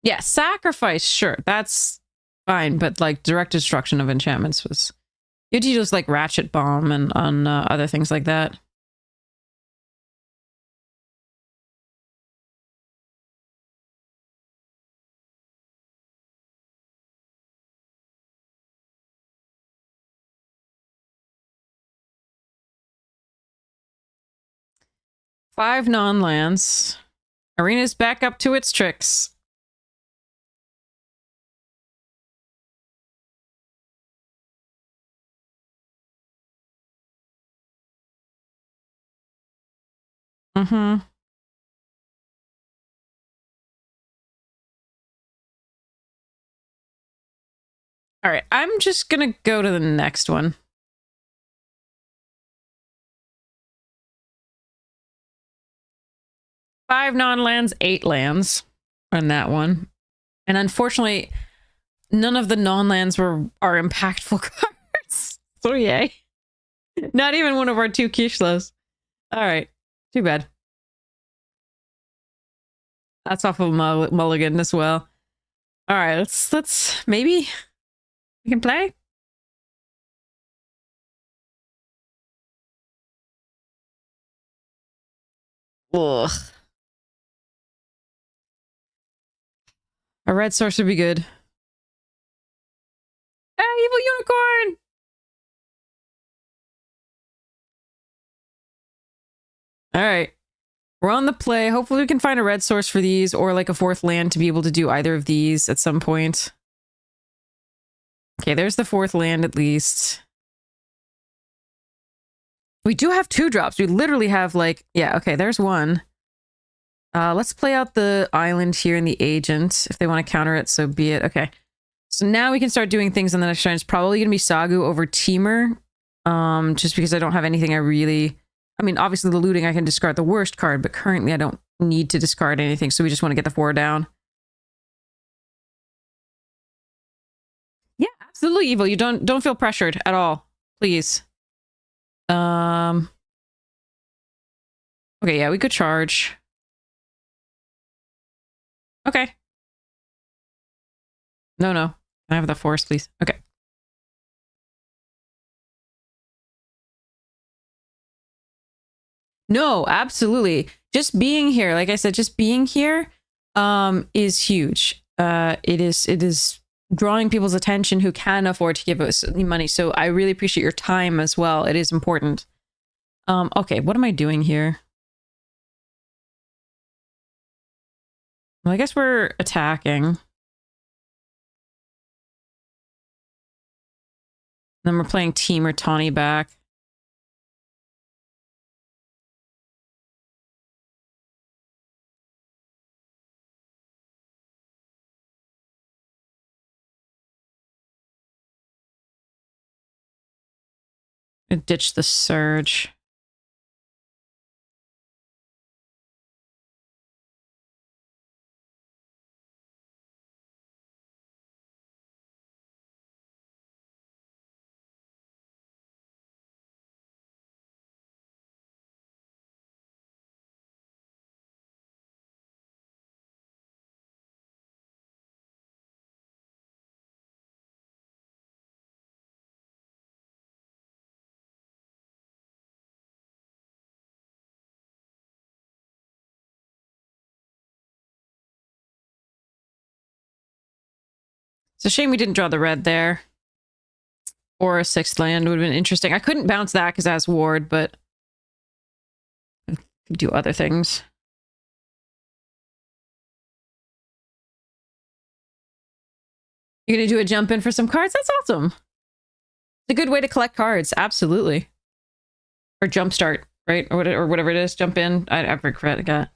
Yeah, sacrifice, sure. That's fine, but like direct destruction of enchantments was... You had to use like Ratchet Bomb and on other things like that. Five non-lands. Arena's back up to its tricks. Mm-hmm. All right, I'm just gonna go to the next one. Five non-lands, 8 lands on that one. And unfortunately, none of the non-lands are impactful cards. So yay. Not even one of our 2 Kishlos. All right, too bad. That's off of Mulligan as well. All right, let's maybe we can play. Ugh. A red source would be good. Ah, evil unicorn! All right. We're on the play. Hopefully we can find a red source for these or like a 4th land to be able to do either of these at some point. Okay, there's the 4th land at least. We do have 2 drops. We literally have like, yeah, okay, there's one. Let's play out the island here in the agent. If they want to counter it, so be it. Okay. So now we can start doing things on the next turn. It's probably going to be Sagu over Teamer. Just because I don't have anything I really... I mean, obviously the looting, I can discard the worst card, but currently I don't need to discard anything, so we just want to get the 4 down. Yeah, absolutely, Evil. You don't feel pressured at all. Please. Okay, yeah, we could charge. Okay. No. Can I have the force, please? Okay. No, absolutely. Just being here, like I said, just being here is huge. It is drawing people's attention who can afford to give us money. So I really appreciate your time as well. It is important. Okay, what am I doing here? Well, I guess we're attacking. Then we're playing Team or Tawny back. Ditch the Surge. It's a shame we didn't draw the red there. Or a 6th land would have been interesting. I couldn't bounce that because it has ward, but I could do other things. You're going to do a jump in for some cards? That's awesome. It's a good way to collect cards. Absolutely. Or jumpstart, right? Or whatever it is. Jump in. I forgot.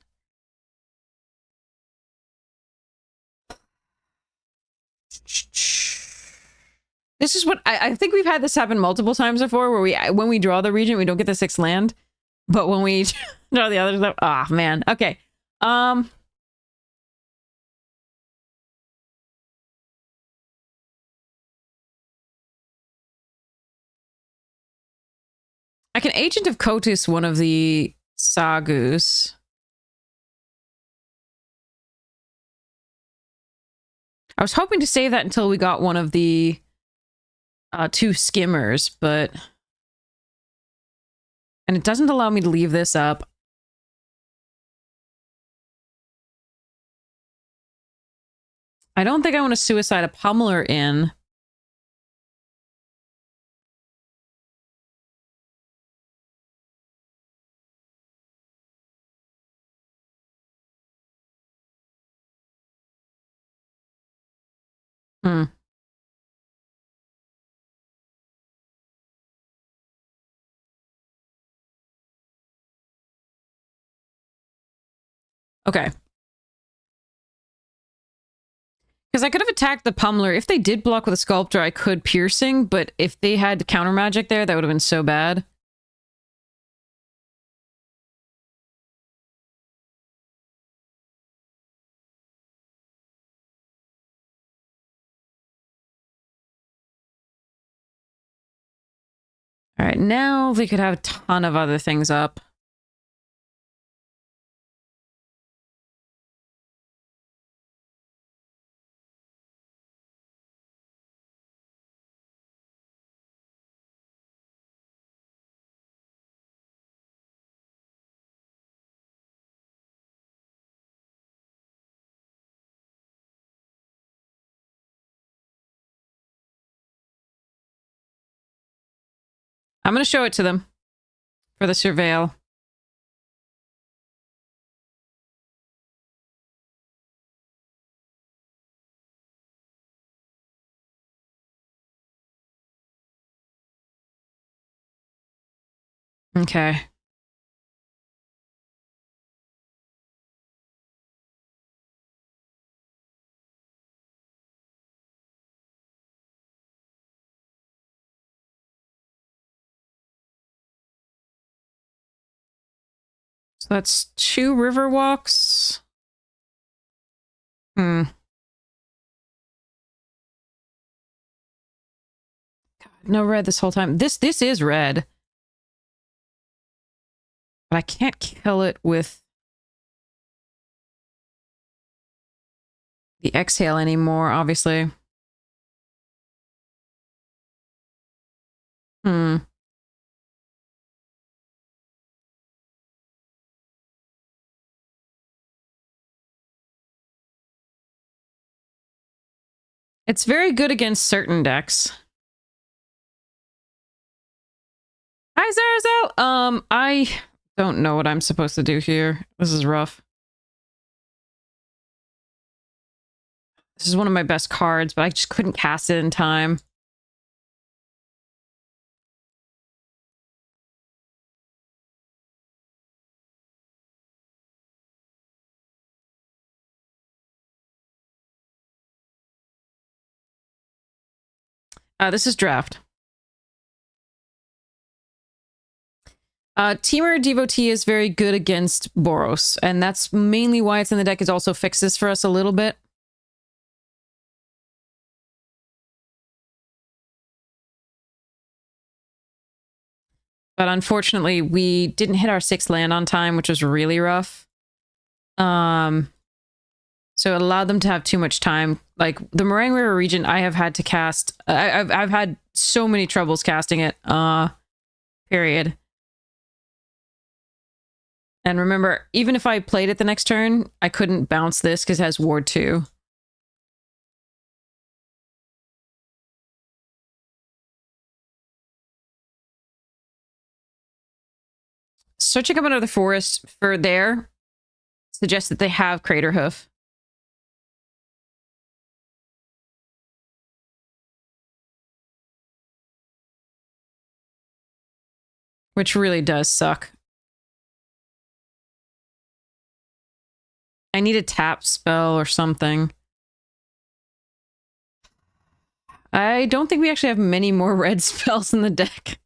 This is what I think we've had this happen multiple times before, where when we draw the regent, we don't get the 6th land, but when we draw the other stuff, ah, man. Okay. I can Agent of Kotus one of the Sagus. I was hoping to save that until we got one of the 2 skimmers, but... And it doesn't allow me to leave this up. I don't think I want to suicide a pummeler in. Hmm. Okay. Because I could have attacked the pummeler. If they did block with a sculptor, I could piercing, but if they had counter magic there, that would have been so bad. All right, now they could have a ton of other things up. I'm going to show it to them for the surveil. Okay. So that's 2 river walks. Hmm. God, no red this whole time. This is red. But I can't kill it with the exhale anymore, obviously. Hmm. It's very good against certain decks. Hi, Zarazel! I don't know what I'm supposed to do here. This is rough. This is one of my best cards, but I just couldn't cast it in time. This is draft. Temur Devotee is very good against Boros, and that's mainly why it's in the deck. Is also fixes for us a little bit. But unfortunately, we didn't hit our 6th land on time, which was really rough. So it allowed them to have too much time. Like the Meringue River region, I have had to cast. I've had so many troubles casting it. Period. And remember, even if I played it the next turn, I couldn't bounce this because it has Ward 2. Searching up another forest for there suggests that they have Crater Hoof. Which really does suck. I need a tap spell or something. I don't think we actually have many more red spells in the deck.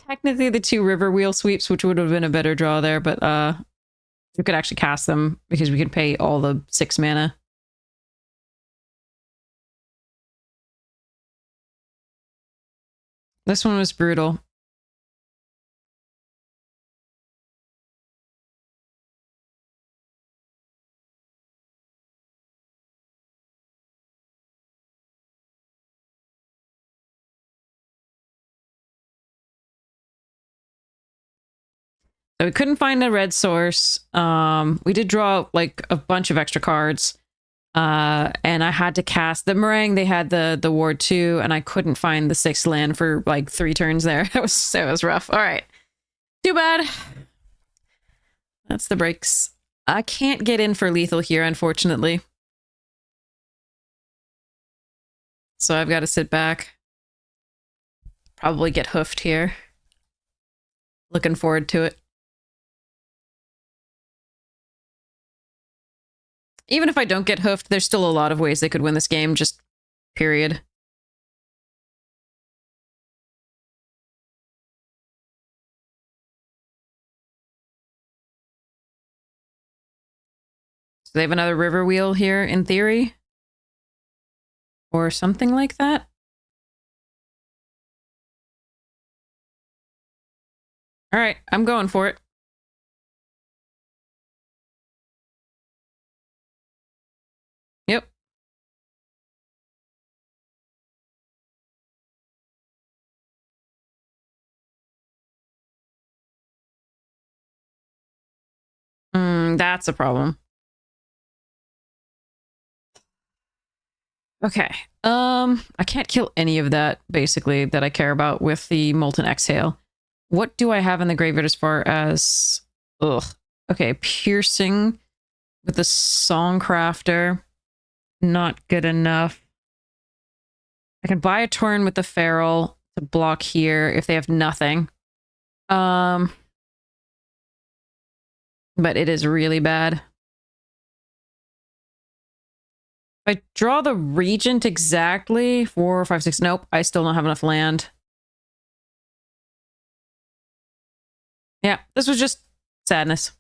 Technically the 2 river wheel sweeps, which would have been a better draw there, but we could actually cast them because we could pay all the 6 mana. This one was brutal. So we couldn't find a red source. We did draw like a bunch of extra cards. And I had to cast the Meringue. They had the Ward 2, and I couldn't find the 6th land for like 3 turns there. It was rough. All right. Too bad. That's the breaks. I can't get in for lethal here, unfortunately. So I've got to sit back. Probably get hoofed here. Looking forward to it. Even if I don't get hoofed, there's still a lot of ways they could win this game, just period. So they have another river wheel here, in theory. Or something like that. All right, I'm going for it. Yep. That's a problem. Okay. I can't kill any of that, basically, that I care about with the Molten Exhale. What do I have in the graveyard as far as... Ugh. Okay, Piercing with the Songcrafter. Not good enough. I can buy a turn with the Feral to block here if they have nothing. But it is really bad. If I draw the Regent exactly, 4, 5, 6, nope, I still don't have enough land. Yeah, this was just sadness.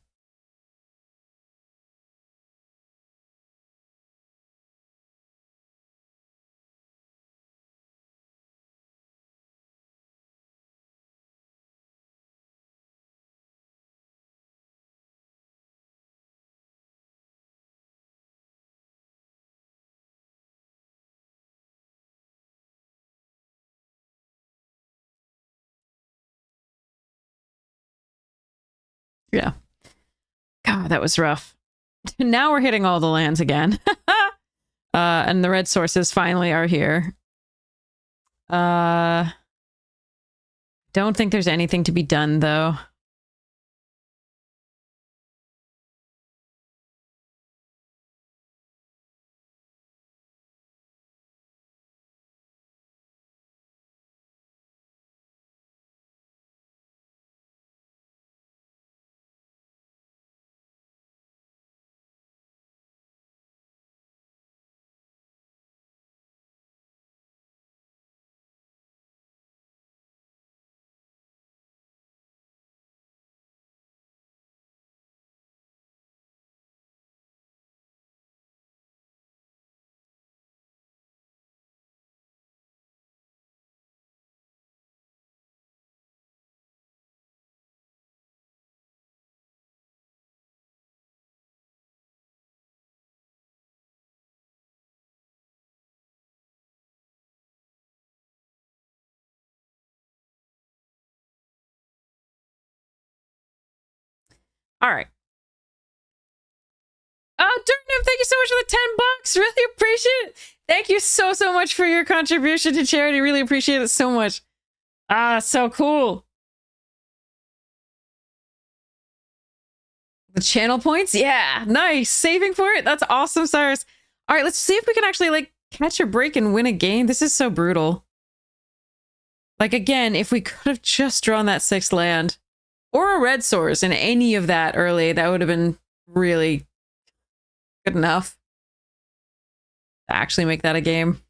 Yeah. God, that was rough. Now we're hitting all the lands again. And the red sources finally are here. Don't think there's anything to be done, though. All right. Oh, Dirtnip, thank you so much for the $10. Really appreciate it. Thank you so much for your contribution to charity. Really appreciate it so much. Ah, so cool. The channel points? Yeah, nice. Saving for it? That's awesome, Cyrus. All right, let's see if we can actually, like, catch a break and win a game. This is so brutal. Like, again, if we could have just drawn that 6th land or a red source in any of that early, that would have been really good enough to actually make that a game.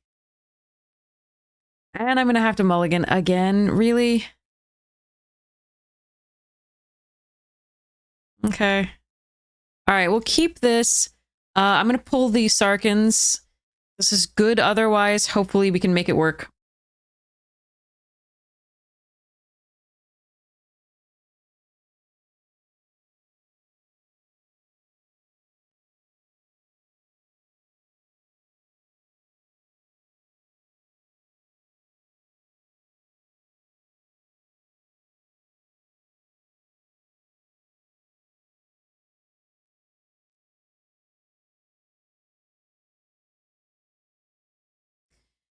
And I'm going to have to mulligan again. Really? Okay. All right, we'll keep this. I'm going to pull the Sarkans. This is good otherwise. Hopefully we can make it work.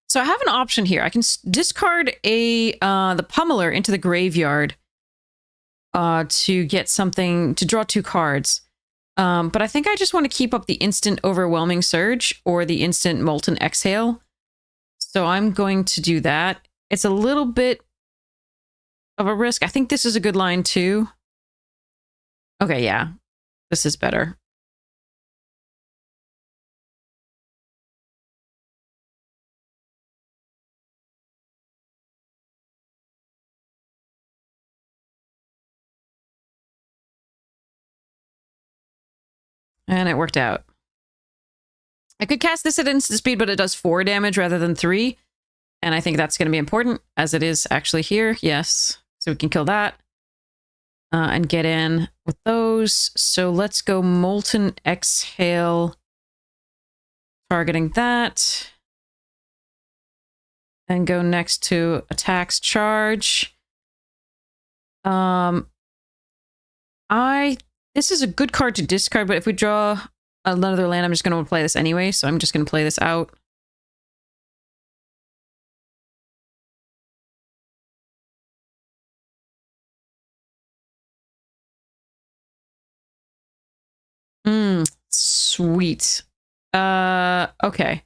So I have an option here. I can discard the Pummeler into the graveyard to get something, to draw 2 cards. But I think I just want to keep up the instant Overwhelming Surge or the instant Molten Exhale. So I'm going to do that. It's a little bit of a risk. I think this is a good line too. Okay, yeah. This is better. And it worked out. I could cast this at instant speed, but it does 4 damage rather than 3. And I think that's going to be important, as it is actually here. Yes. So we can kill that. And get in with those. So let's go Molten Exhale. Targeting that. And go next to Attacks Charge. This is a good card to discard, but if we draw another land, I'm just going to play this anyway, so I'm just going to play this out. Sweet. Okay.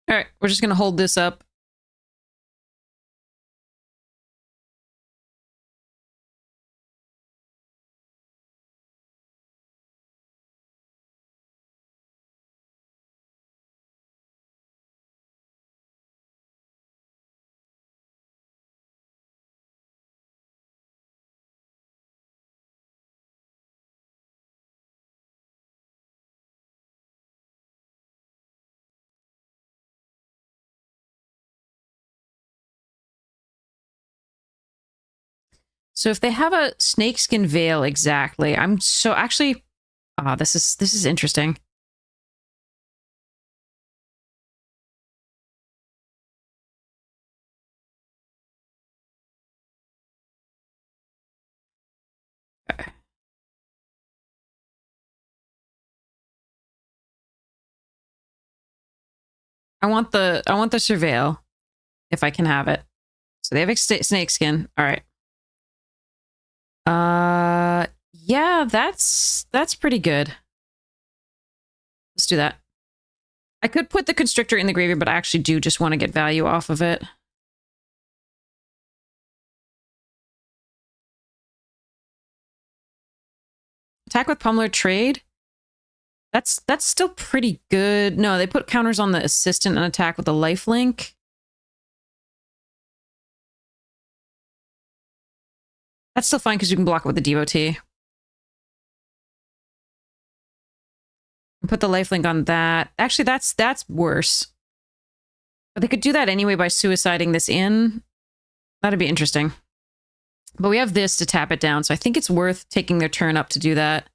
All right, we're just going to hold this up. So if they have a snakeskin veil, exactly. I'm so actually, this is interesting. Okay. I want the surveil, if I can have it. So they have snakeskin. All right. Yeah, that's pretty good. Let's do that. I could put the constrictor in the graveyard, but I actually do just want to get value off of it. Attack with Pummeler trade. That's still pretty good. No, they put counters on the assistant and attack with the lifelink. That's still fine because you can block it with the devotee. Put the lifelink on that. Actually, that's worse. But they could do that anyway by suiciding this in. That'd be interesting. But we have this to tap it down, so I think it's worth taking their turn up to do that.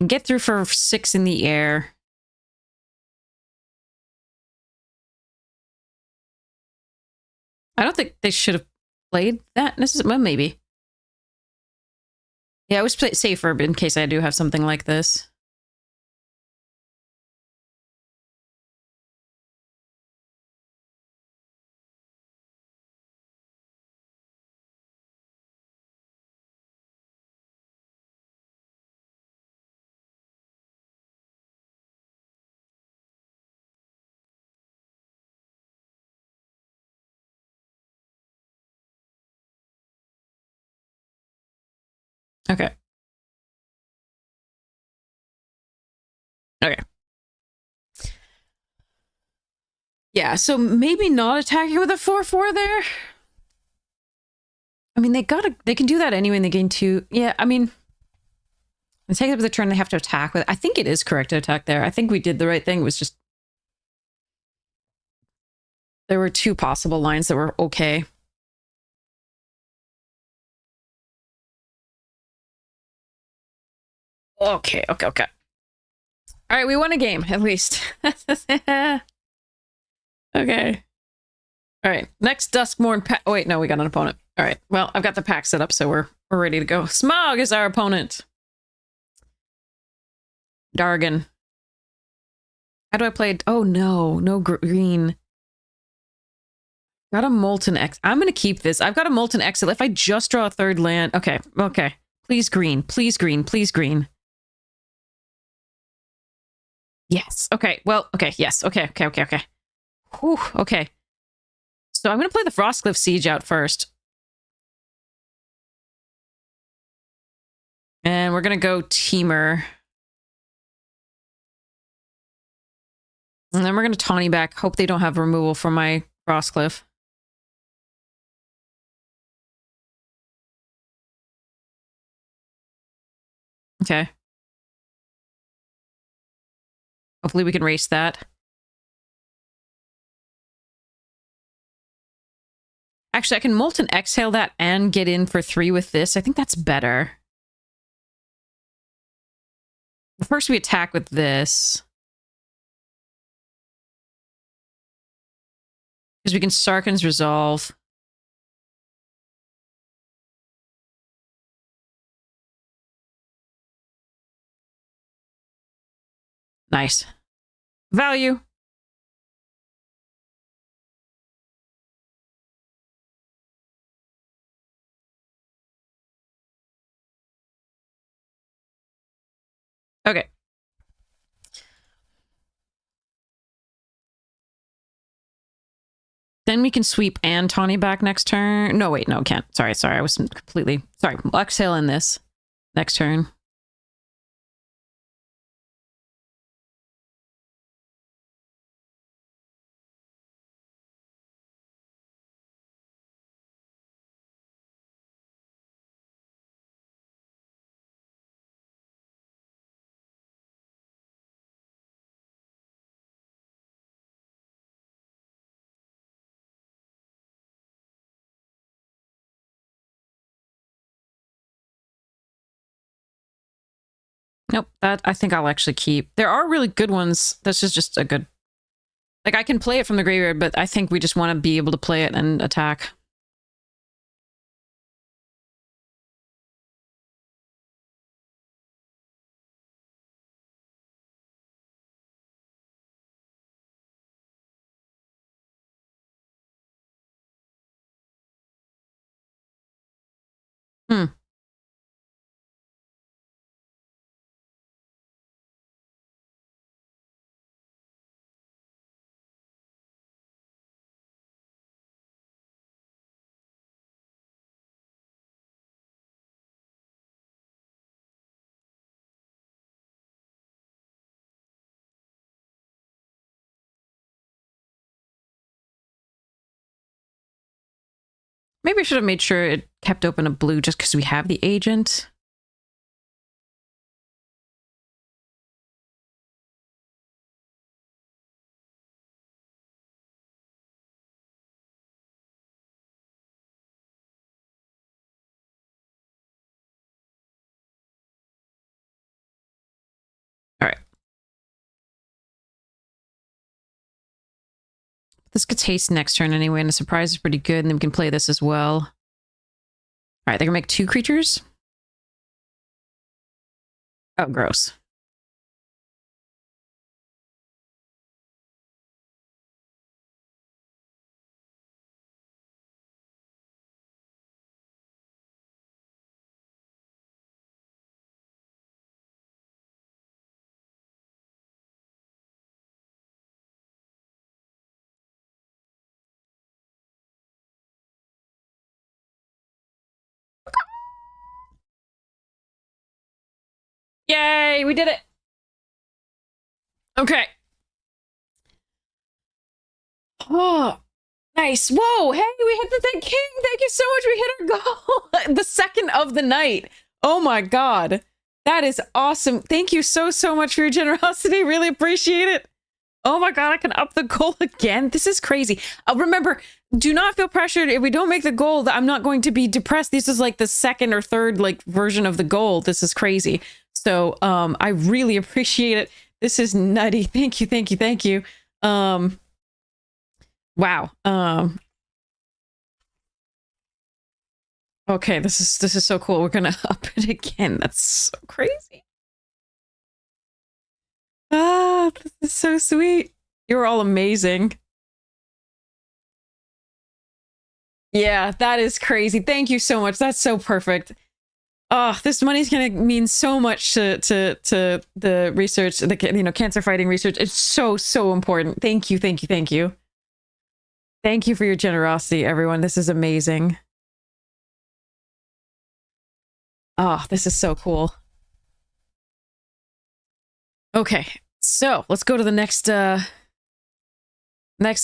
Get through for 6 in the air. I don't think they should have played that necessarily. Well, maybe. Yeah, I was play safer in case I do have something like this. Okay. Okay. Yeah, so maybe not attacking with a 4/4 there. I mean, they can do that anyway and they gain 2. Yeah, I mean, they take it up the turn, they have to attack with. I think it is correct to attack there. I think we did the right thing. It was just there were 2 possible lines that were okay. Okay. All right, we won a game, at least. Okay. All right, next Duskmorn pack. Oh, wait, no, we got an opponent. All right, well, I've got the pack set up, so we're ready to go. Smog is our opponent. Dargan. How do I play it? Oh no, no green. Got a molten X. I'm gonna keep this. I've got a molten exit. If I just draw a third land. Okay, okay. Please green. Please green. Please green. Yes. Okay. Well, okay. Yes. Okay. Okay. Okay. Okay. Whew, okay. So I'm gonna play the Frostcliff Siege out first. And we're gonna go Teamer. And then we're gonna Tawny back. Hope they don't have removal from my Frostcliff. Okay. Hopefully we can race that. Actually, I can Molten Exhale that and get in for 3 with this. I think that's better. First we attack with this. Because we can Sarkhan's Resolve. Nice. Value. Okay. Then we can sweep and Tawny back next turn. No, wait, no, can't. Sorry, I was completely... Sorry, exhale in this next turn. Nope, that I think I'll actually keep. There are really good ones. This is just a good... Like, I can play it from the graveyard, but I think we just want to be able to play it and attack. Hmm. Maybe I should have made sure it kept open a blue just because we have the agent. All right. This gets haste next turn anyway, and the surprise is pretty good, and then we can play this as well. All right, they're gonna make 2 creatures. Oh, gross. Yay, we did it. Okay. Oh, nice. Whoa, hey, we hit the king. Thank you so much. We hit our goal. The second of the night. Oh my God. That is awesome. Thank you so much for your generosity. Really appreciate it. Oh my God, I can up the goal again. This is crazy. Remember, do not feel pressured. If we don't make the goal, I'm not going to be depressed. This is like the second or third like version of the goal. This is crazy. So I really appreciate it. This is nutty. Thank you, thank you, thank you. Wow. Okay, this is so cool. We're gonna up it again. That's so crazy. Ah, this is so sweet. You're all amazing. Yeah, that is crazy. Thank you so much. That's so perfect. Oh, this money's gonna mean so much to the research, the cancer fighting research. It's so important. Thank you, thank you, thank you. Thank you for your generosity, everyone. This is amazing. Oh, this is so cool. Okay, so let's go to the next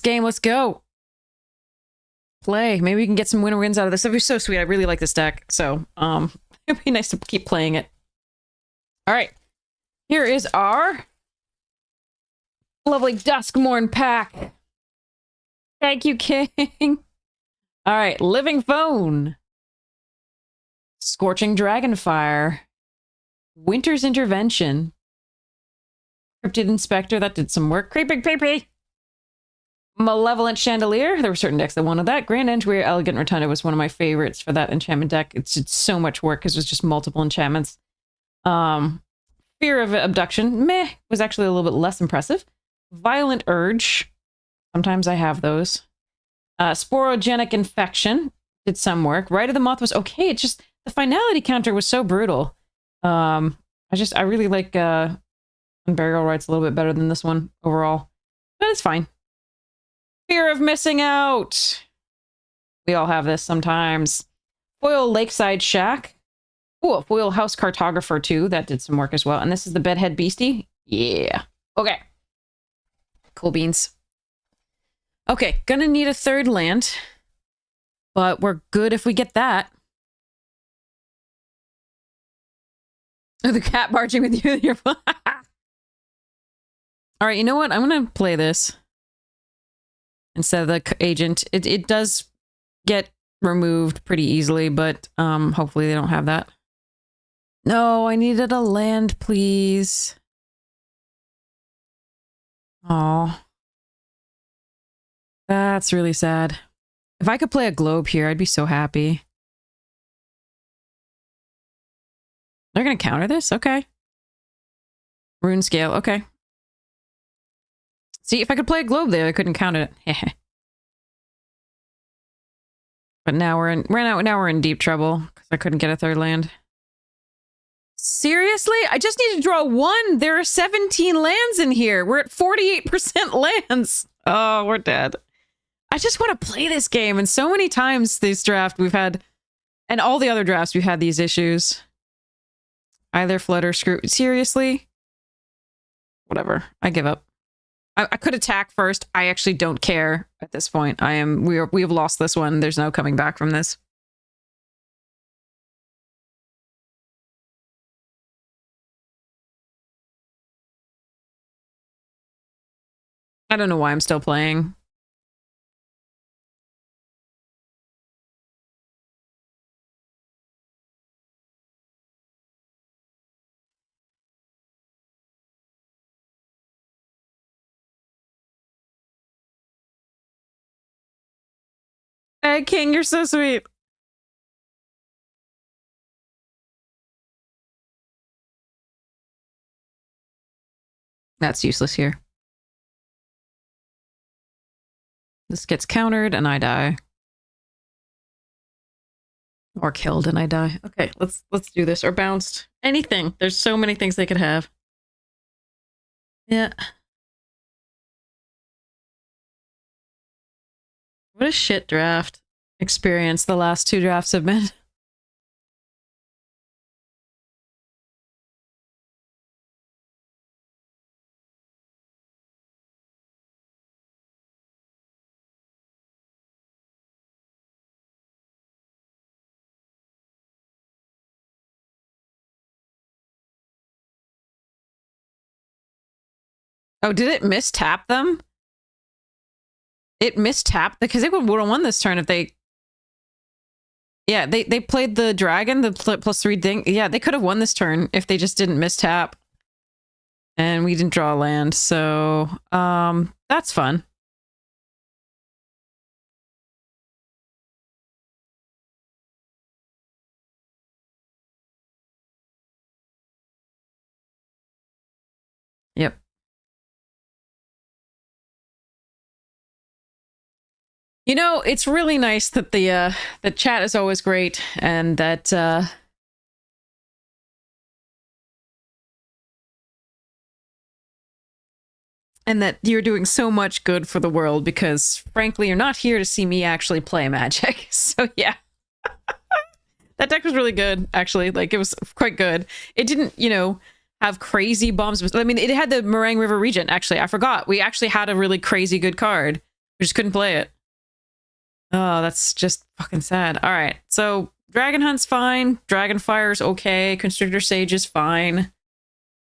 game. Let's go. Play. Maybe we can get some winner wins out of this. That'd be so sweet. I really like this deck. So, it'd be nice to keep playing it. All right. Here is our lovely Duskmorn pack. Thank you, King. All right. Living Phone. Scorching Dragonfire. Winter's Intervention. Cryptid Inspector. That did some work. Creepy. Malevolent Chandelier. There were certain decks that wanted that. Grand Entry Elegant Rotunda was one of my favorites for that enchantment deck. It's did so much work because it was just multiple enchantments. Fear of Abduction. Meh. Was actually a little bit less impressive. Violent Urge. Sometimes I have those. Sporogenic Infection. Did some work. Rite of the Moth was okay. It's just the finality counter was so brutal. I really like Unburial Rites a little bit better than this one overall. But it's fine. Fear of Missing Out. We all have this sometimes. Foil Lakeside Shack. Ooh, a Foil House Cartographer too. That did some work as well. And this is the Bedhead Beastie. Yeah. Okay. Cool beans. Okay, gonna need a third land. But we're good if we get that. The cat barging with you. Alright, you know what? I'm gonna play this. Instead of the agent. It does get removed pretty easily, but hopefully they don't have that. No, I needed a land, please. Oh, that's really sad. If I could play a globe here, I'd be so happy. They're gonna counter this? Okay. Rune scale, okay. See, if I could play a globe there, I couldn't counter it. But now we're in deep trouble because I couldn't get a third land. Seriously? I just need to draw one. There are 17 lands in here. We're at 48% lands. Oh, we're dead. I just want to play this game. And so many times this draft we've had, and all the other drafts we've had these issues. Either flood or screw. Seriously? Whatever. I give up. I could attack first. I actually don't care at this point. We have lost this one. There's no coming back from this. I don't know why I'm still playing. Hey, King, you're so sweet. That's useless here. This gets countered and I die. Or killed and I die. Okay, let's do this. Or bounced. Anything. There's so many things they could have. Yeah. What a shit draft experience the last two drafts have been. Oh, did it mistap them? It mistapped because they would have won this turn if they... Yeah, they played the dragon, the +3 thing. Yeah, they could have won this turn if they just didn't mistap. And we didn't draw a land, so... that's fun. Yep. You know, it's really nice that the chat is always great and that you're doing so much good for the world because frankly, you're not here to see me actually play Magic. So yeah. That deck was really good, actually. Like, it was quite good. It didn't, you know, have crazy bombs. I mean, it had the Meringue River Regent, actually. I forgot. We actually had a really crazy good card. We just couldn't play it. Oh, that's just fucking sad. All right, so Dragon Hunt's fine. Dragonfire's okay. Constrictor Sage is fine.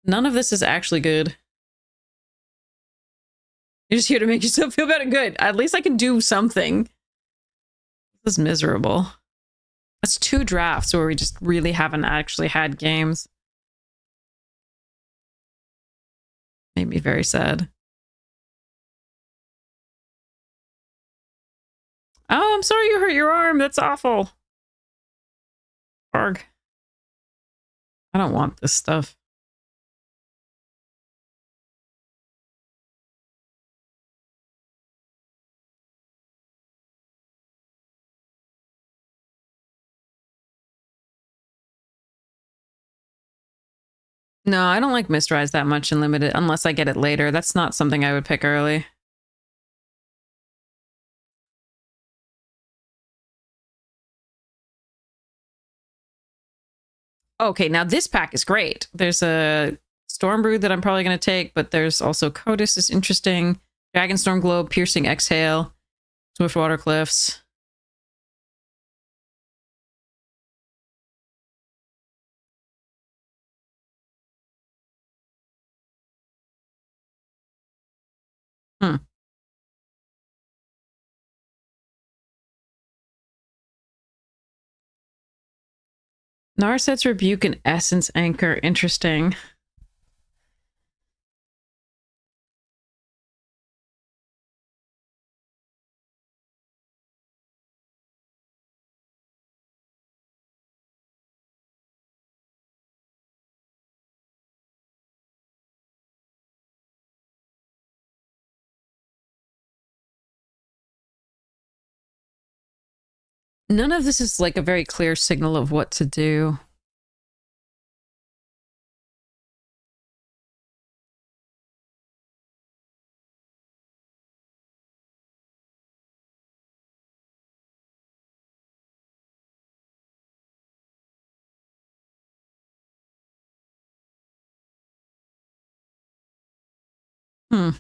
None of this is actually good. You're just here to make yourself feel better. Good. At least I can do something. This is miserable. That's 2 drafts where we just really haven't actually had games. Made me very sad. Oh, I'm sorry you hurt your arm. That's awful. Arg. I don't want this stuff. No, I don't like Mistrise that much in Limited unless I get it later. That's not something I would pick early. Okay, now this pack is great. There's a Stormbrew that I'm probably going to take, but there's also Codis is interesting. Dragonstorm Globe, Piercing Exhale, Swiftwater Cliffs. Hmm. Narset's Rebuke and Essence Anchor. Interesting. None of this is like a very clear signal of what to do. Hmm.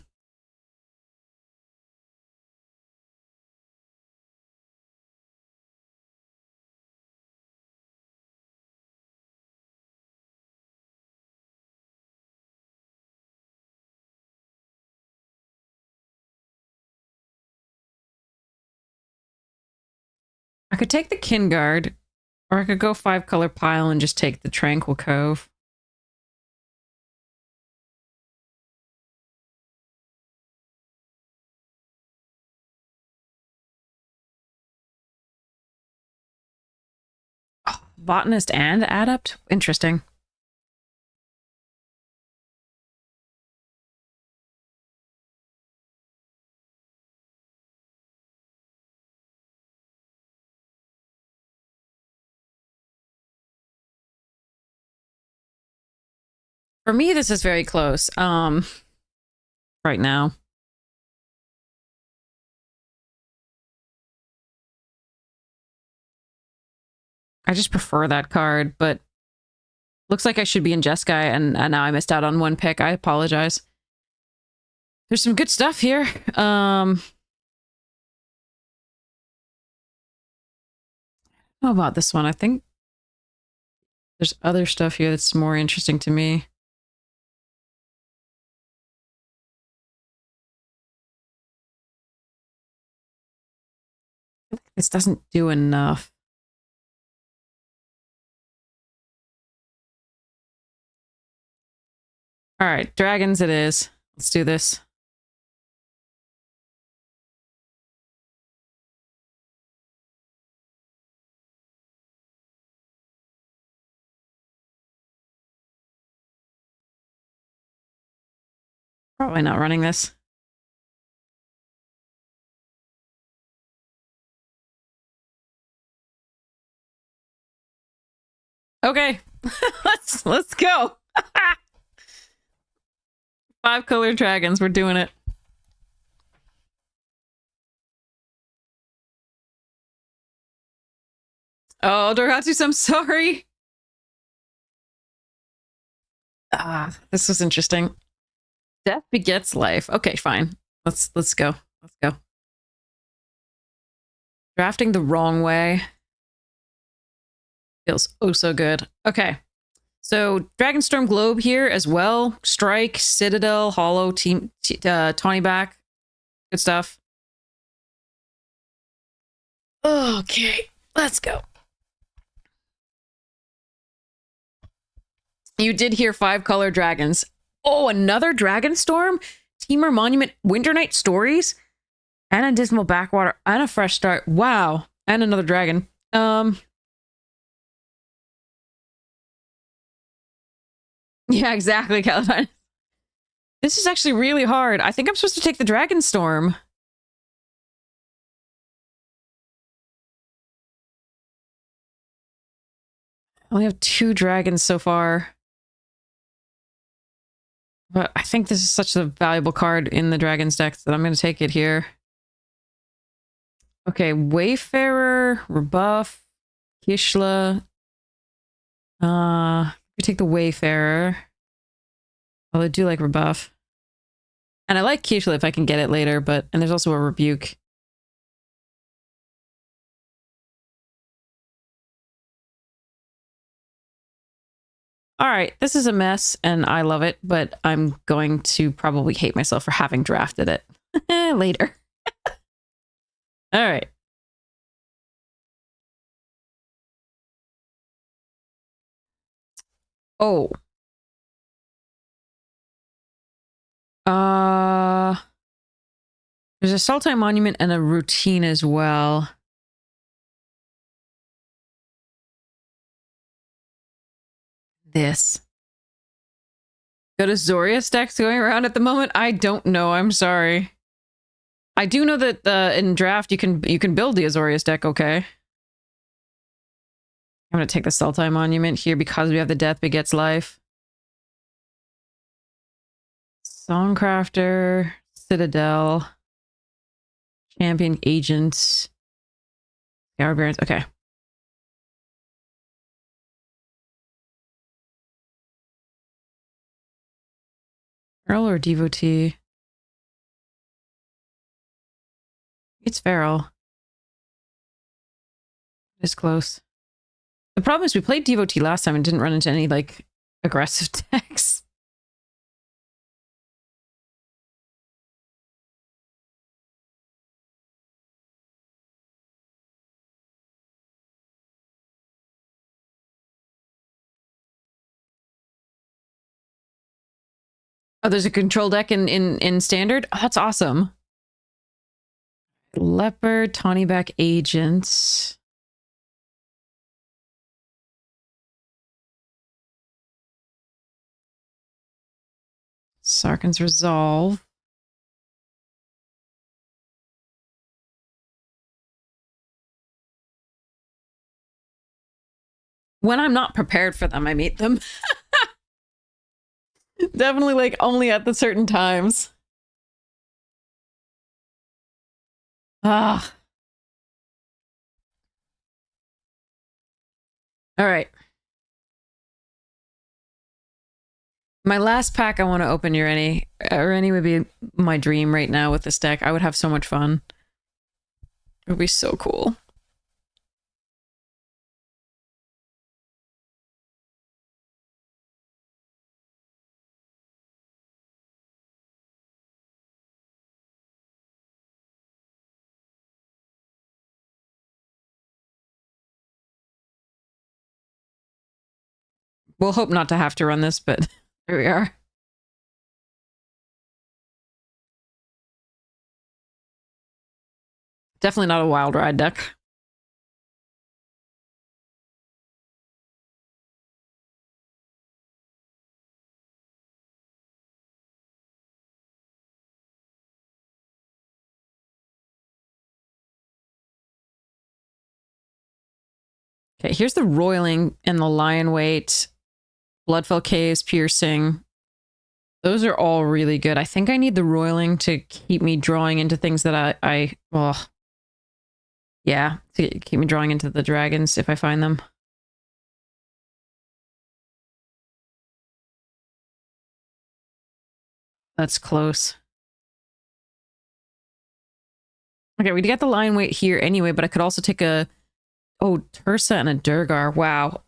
I could take the Kinguard, or I could go 5-color pile and just take the Tranquil Cove. Oh, Botanist and Adept? Interesting. For me, this is very close. Right now. I just prefer that card, but looks like I should be in Jeskai, and now I missed out on 1 pick. I apologize. There's some good stuff here. How about this one? I think there's other stuff here that's more interesting to me. This doesn't do enough. All right, dragons it is. Let's do this. Probably not running this. Okay. let's go. 5 color dragons. We're doing it. Oh, Dorhatsus, I'm sorry. This was interesting. Death begets life. Okay, fine. Let's go. Let's go. Drafting the wrong way feels oh so good. Okay. So Dragonstorm Globe here as well. Strike, Citadel, Hollow, Tawny back. Good stuff. Okay, let's go. You did hear 5 color dragons. Oh, another Dragonstorm? Teamer Monument, Winter Night Stories, and a Dismal Backwater, and a fresh start. Wow. And another dragon. Yeah, exactly, Caledon. This is actually really hard. I think I'm supposed to take the Dragonstorm. I only have 2 dragons so far. But I think this is such a valuable card in the Dragons deck that I'm going to take it here. Okay, Wayfarer, Rebuff, Kishla. We take the Wayfarer. Well, I do like Rebuff. And I like Kishla if I can get it later, and there's also a Rebuke. All right, this is a mess, and I love it, but I'm going to probably hate myself for having drafted it later. All right. Oh. There's a Sultai Monument and a routine as well. This. Good Azorius decks going around at the moment? I don't know. I'm sorry. I do know that in draft you can build the Azorius deck. Okay. I'm gonna take the Sultai Monument here because we have the Death Begets Life. Songcrafter, Citadel, Champion Agent, Scoured Barons. Okay. Feral or Devotee? It's Feral. It's close. The problem is we played Devotee last time and didn't run into any, like, aggressive decks. Oh, there's a control deck in Standard? Oh, that's awesome. Leopard, Tawnyback Agent. Sarkhan's Resolve. When I'm not prepared for them, I meet them. Definitely, like, only at the certain times. Ah. All right. My last pack I want to open Ureni. Ureni would be my dream right now with this deck. I would have so much fun. It would be so cool. We'll hope not to have to run this, but here we are. Definitely not a wild ride deck. Okay, here's the roiling and the lion weight. Bloodfell Caves, piercing. Those are all really good. I think I need the roiling to keep me drawing into things that well, yeah, to keep me drawing into the dragons if I find them. That's close. Okay, we get the lion weight here anyway, but I could also take a... Oh, Tursa and a Durgar. Wow.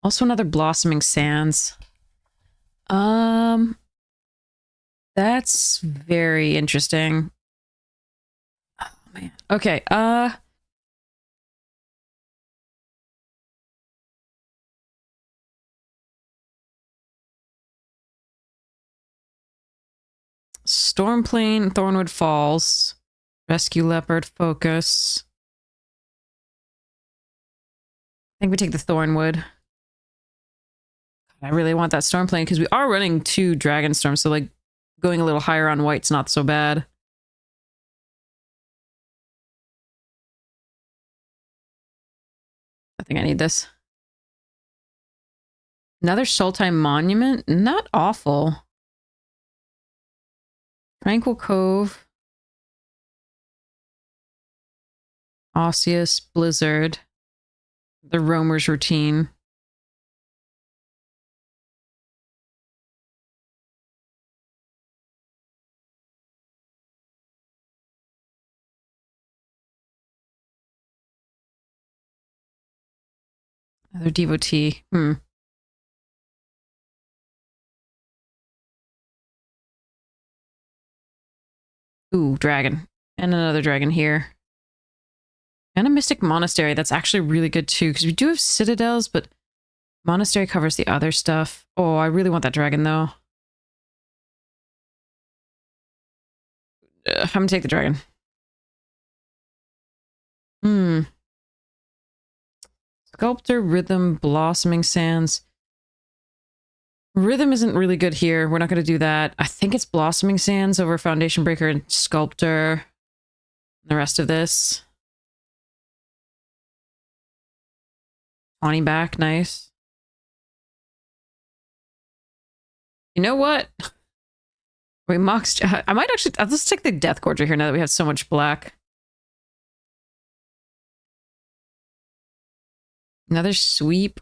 Also another Blossoming Sands. That's very interesting. Oh, man. Okay, Stormplane, Thornwood Falls, Rescue Leopard, Focus. I think we take the Thornwood. I really want that Stormplane because we are running 2 Dragon Storms, so like going a little higher on white's not so bad. I think I need this. Another Sultai Monument? Not awful. Tranquil Cove. Osseous, Blizzard. The Roamer's Routine. Another Devotee. Ooh, dragon. And another dragon here. And a Mystic Monastery. That's actually really good too, because we do have citadels, but Monastery covers the other stuff. Oh, I really want that dragon though. I'm gonna take the dragon. Sculptor, Rhythm, Blossoming Sands. Rhythm isn't really good here. We're not going to do that. I think it's Blossoming Sands over Foundation Breaker and Sculptor. The rest of this. 20 back, nice. You know what? We mocked. I might actually. Let's take the Death Gorger here now that we have so much black. Another sweep.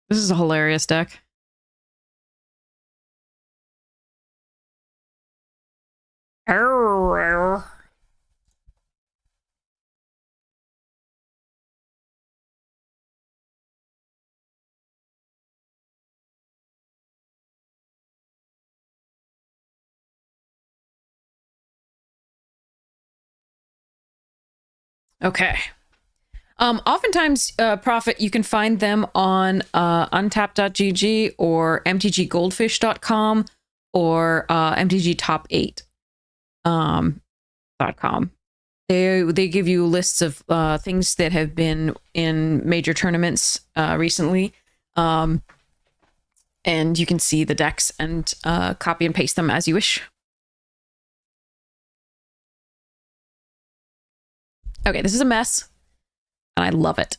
This is a hilarious deck. Okay. Oftentimes, Profit, you can find them on untap.gg or mtggoldfish.com or mtgtop8 .com. They give you lists of things that have been in major tournaments recently. And you can see the decks and copy and paste them as you wish. Okay, this is a mess. And I love it.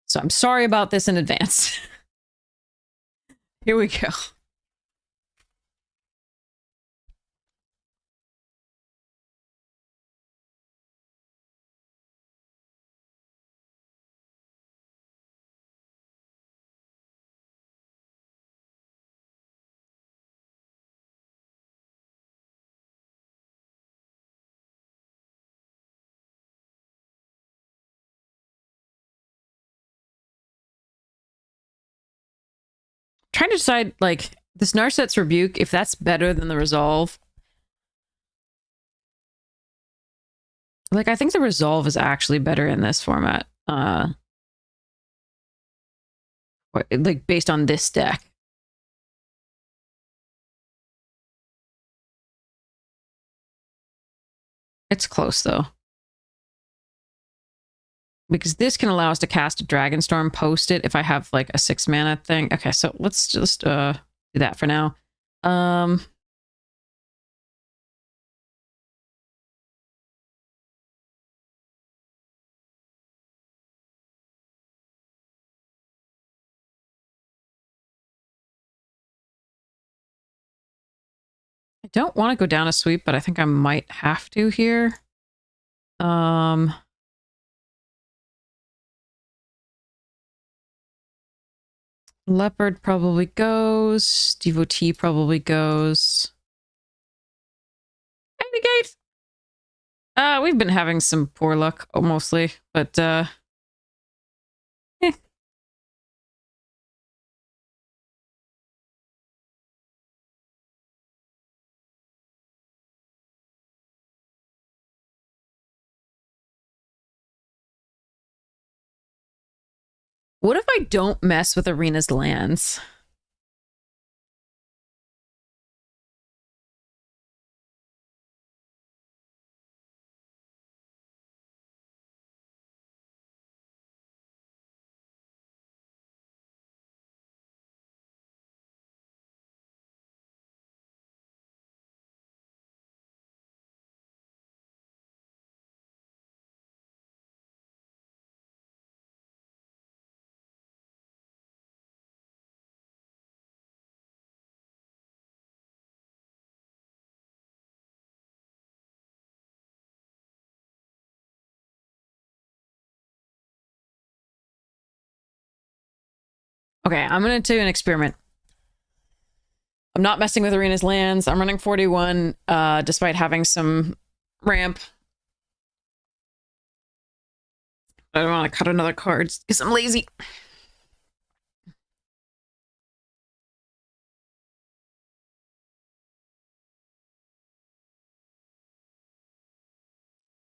So I'm sorry about this in advance. Here we go. Trying to decide, like, this Narset's Rebuke, if that's better than the Resolve. Like, I think the Resolve is actually better in this format. Like, based on this deck. It's close, though. because this can allow us to cast a Dragonstorm, post it if I have like a 6 mana thing. Okay, so let's just do that for now. I don't want to go down a sweep, but I think I might have to here. Leopard probably goes. Devotee probably goes. Negate! We've been having some poor luck, mostly, but, eh. What if I don't mess with Arena's lands? Okay, I'm gonna do an experiment. I'm not messing with Arena's lands. I'm running 41, despite having some ramp. I don't want to cut another card because I'm lazy.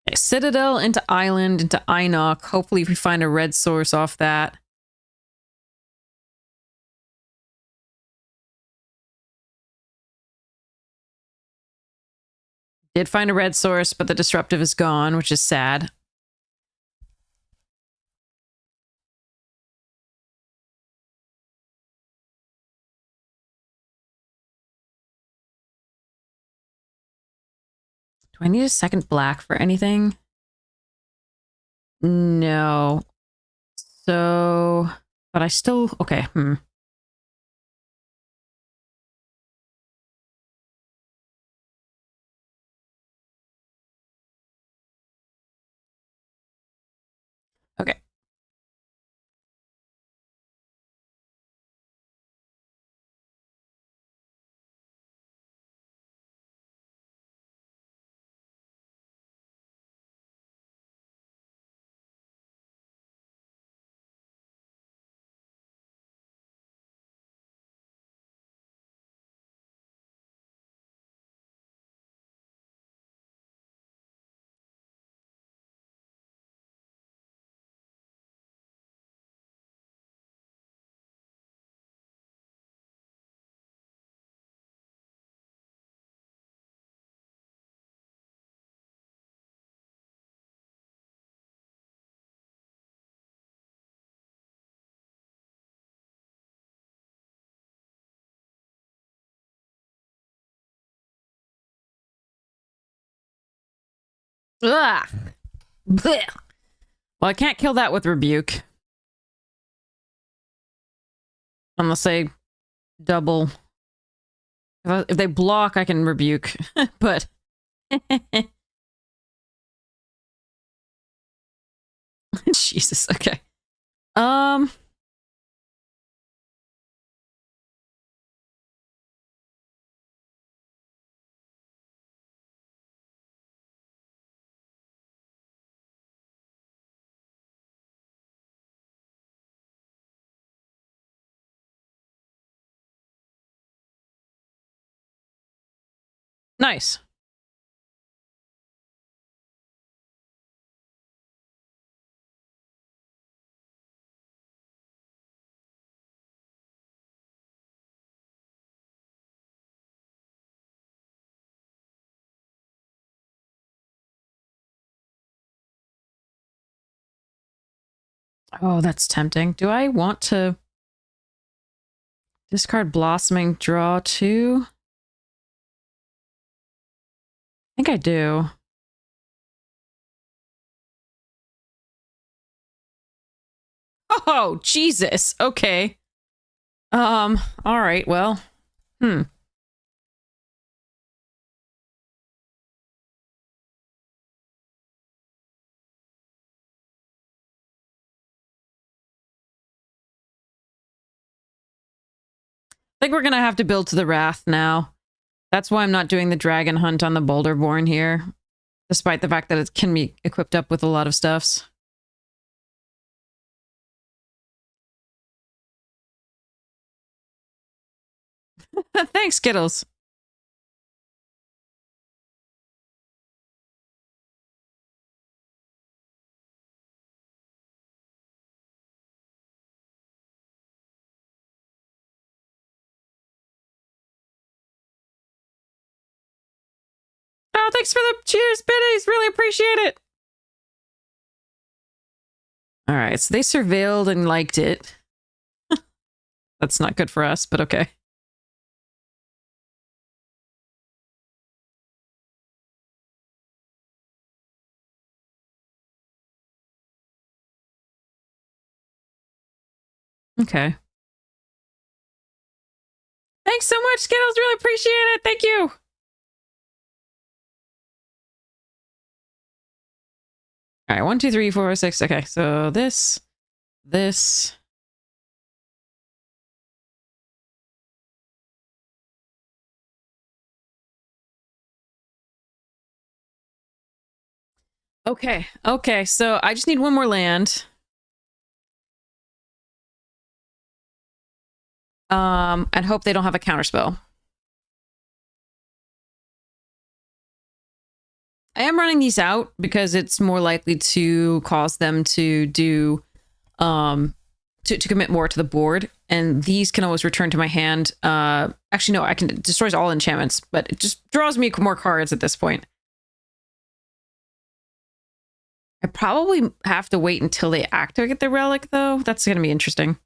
Okay, Citadel into Island into Einok. Hopefully we find a red source off that. Did find a red source, but the disruptive is gone, which is sad. Do I need a second black for anything? No. So, but I still, okay, Okay. Ugh. Blech. Well, I can't kill that with Rebuke. Unless they double. If they block, I can Rebuke. But... Jesus, okay. Nice. Oh, that's tempting. Do I want to discard Blossoming, draw 2? I think I do. Oh, Jesus. Okay. All right, well. Hmm. I think we're gonna have to build to the Wrath now. That's why I'm not doing the Dragon Hunt on the Boulderborn here, despite the fact that it can be equipped up with a lot of stuffs. Thanks, Skittles. Oh, thanks for the cheers, biddies. Really appreciate it. All right, so they surveilled and liked it. That's not good for us, but okay. Okay. Thanks so much, Skittles. Really appreciate it. Thank you. All right, 1, 2, 3, 4, 6. Okay, so this. Okay, so I just need one more land. And hope they don't have a counterspell. I am running these out because it's more likely to cause them to do to commit more to the board, and these can always return to my hand. Actually no, I can destroys all enchantments, but it just draws me more cards at this point. I probably have to wait until they activate the relic though. That's going to be interesting.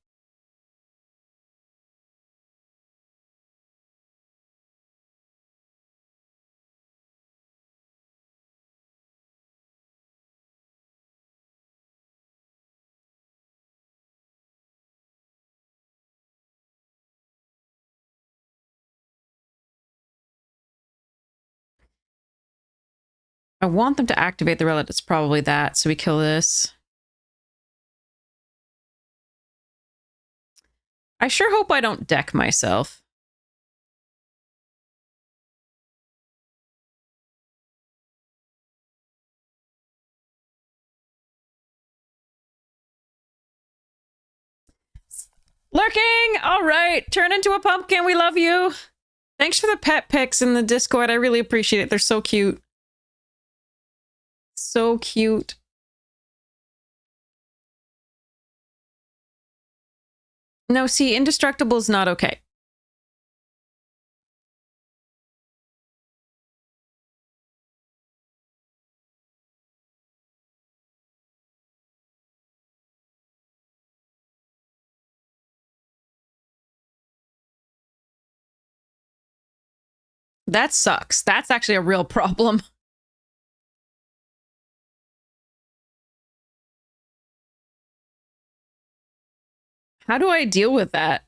I want them to activate the relic. It's probably that. So we kill this. I sure hope I don't deck myself. Lurking! All right. Turn into a pumpkin. We love you. Thanks for the pet pics in the Discord. I really appreciate it. They're so cute. So cute. No, see, indestructible is not okay. That sucks. That's actually a real problem. How do I deal with that?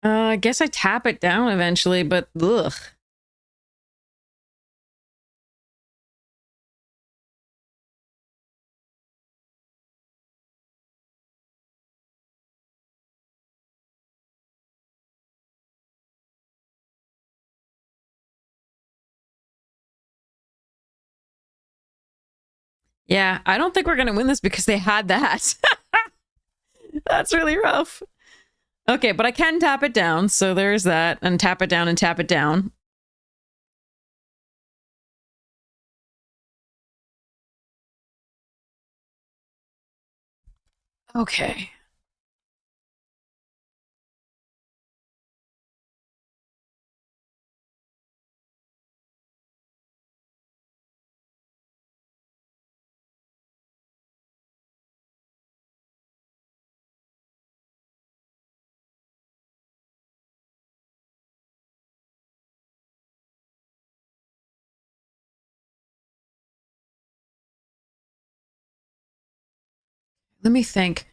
I guess I tap it down eventually, but ugh. Yeah, I don't think we're going to win this because they had that. That's really rough. Okay, but I can tap it down, so there's that, and tap it down and tap it down. Okay. Let me think.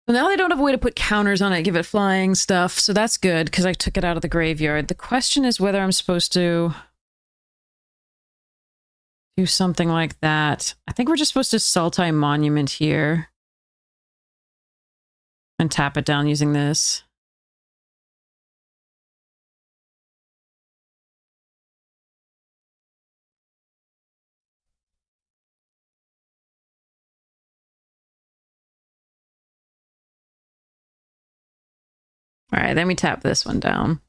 Well, now they don't have a way to put counters on it, give it flying stuff, so that's good, because I took it out of the graveyard. The question is whether I'm supposed to do something like that. I think we're just supposed to Sultai Monument here. And tap it down using this. All right, then we tap this one down.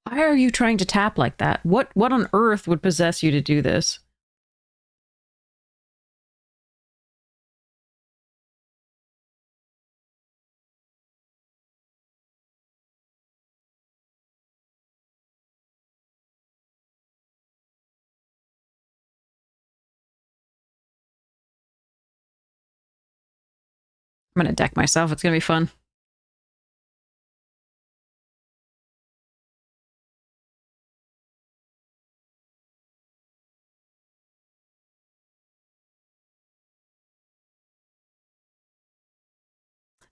Why are you trying to tap like that? What on earth would possess you to do this? I'm gonna deck myself. It's gonna be fun.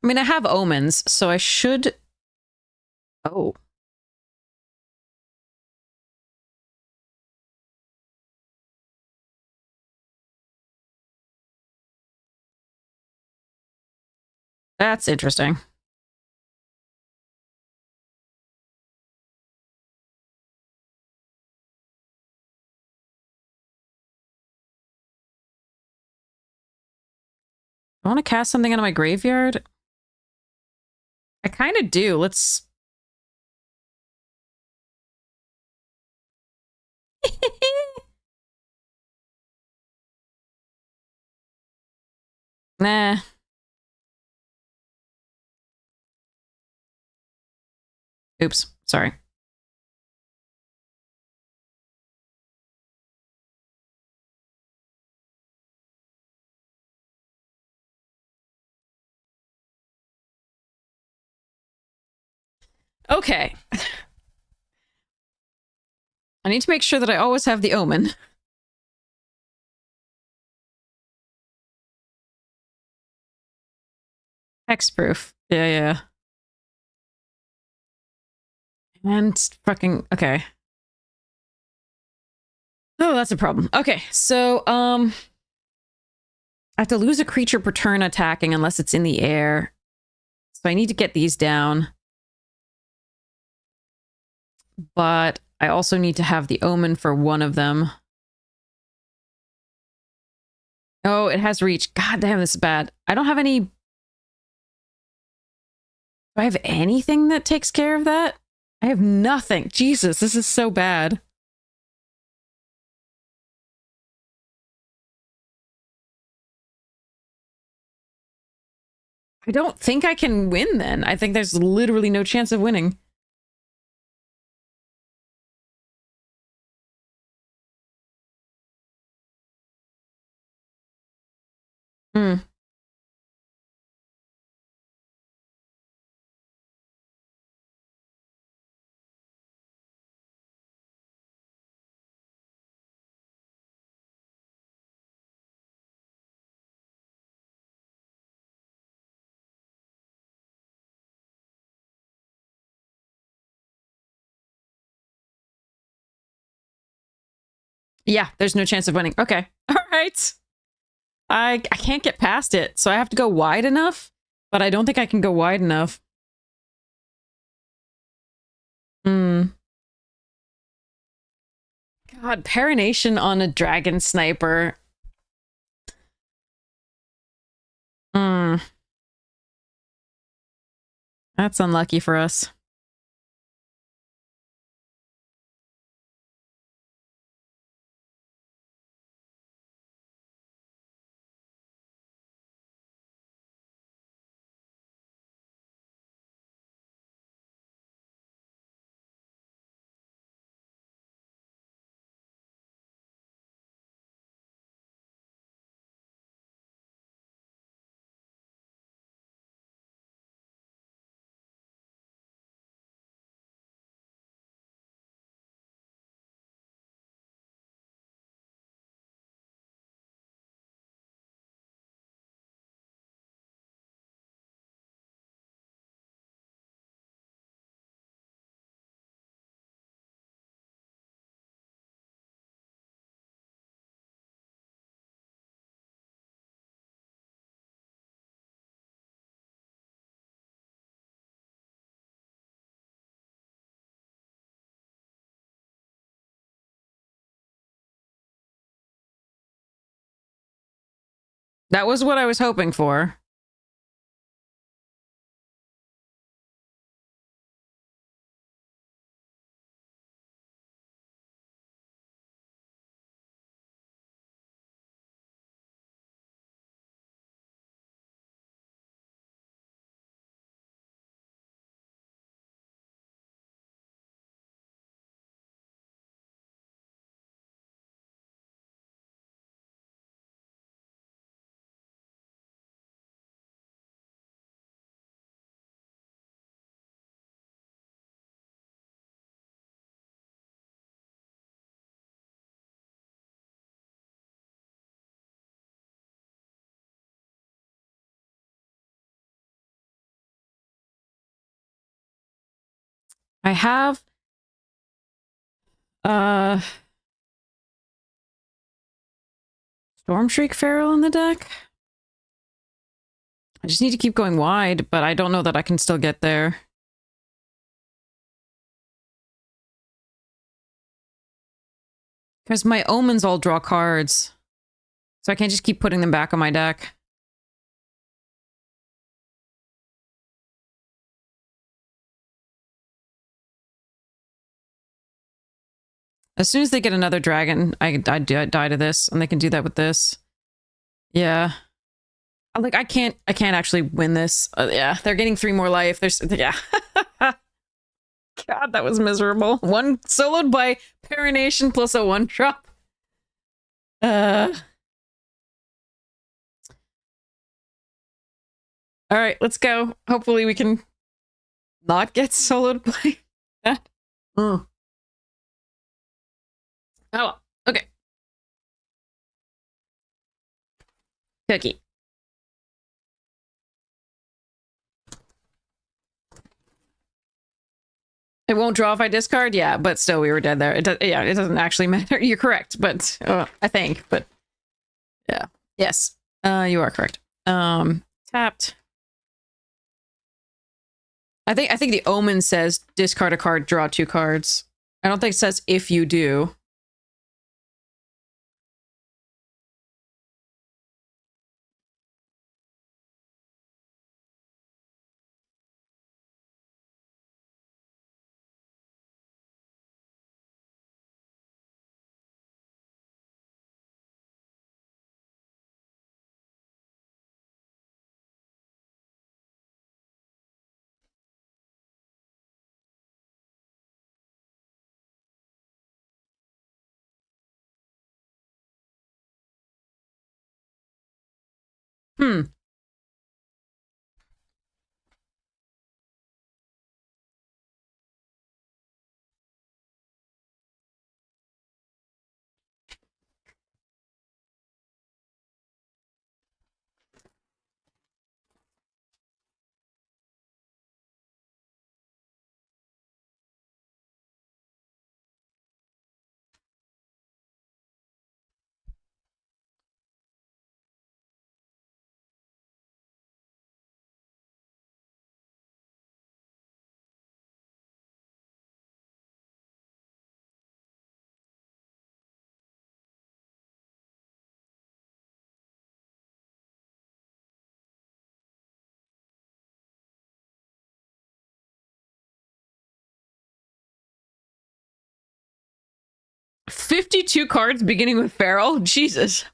I mean, I have omens, so I should... Oh. That's interesting. I want to cast something out of my graveyard? I kind of do. Let's... Nah. Oops. Sorry. Okay. I need to make sure that I always have the omen. Hexproof. Yeah, yeah. And fucking... Okay. Oh, that's a problem. Okay, so, I have to lose a creature per turn attacking unless it's in the air. So I need to get these down. But I also need to have the omen for one of them. Oh, it has reach. God damn, this is bad. I don't have any... Do I have anything that takes care of that? I have nothing. Jesus, this is so bad. I don't think I can win then. I think there's literally no chance of winning. Hmm. Yeah, there's no chance of winning. Okay. All right. I can't get past it, so I have to go wide enough, but I don't think I can go wide enough. Hmm. God, Parination on a Dragon Sniper. Hmm. That's unlucky for us. That was what I was hoping for. I have Storm Shriek Feral in the deck. I just need to keep going wide, but I don't know that I can still get there. Because my omens all draw cards. So I can't just keep putting them back on my deck. As soon as they get another dragon, I die to this, and they can do that with this. Yeah. Like, I can't actually win this. Yeah, they're getting 3 more life. There's, yeah. God, that was miserable. One soloed by Parination plus a 1-drop. All right, let's go. Hopefully we can not get soloed by that. Oh, well, okay. Cookie. It won't draw if I discard? Yeah, but still we were dead there. Yeah, it doesn't actually matter. You're correct, but I think, but yeah. Yes. You are correct. Tapped. I think the omen says discard a card, draw 2 cards. I don't think it says if you do. Hmm. $52 cards beginning with Feral? Jesus.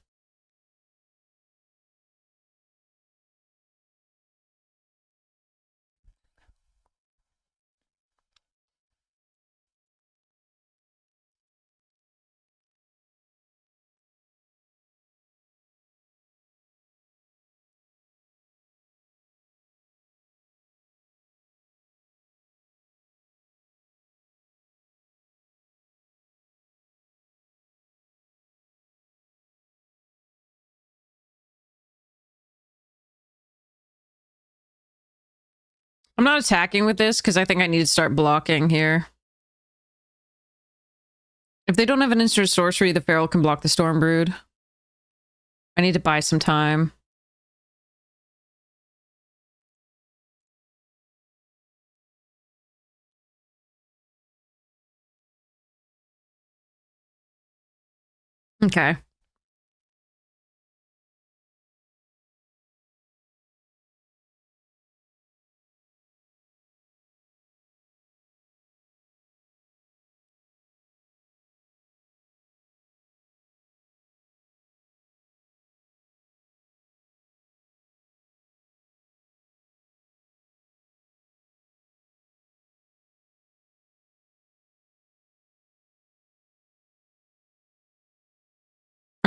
I'm not attacking with this because I think I need to start blocking here. If they don't have an instant sorcery, the Feral can block the Stormbrood. I need to buy some time. Okay.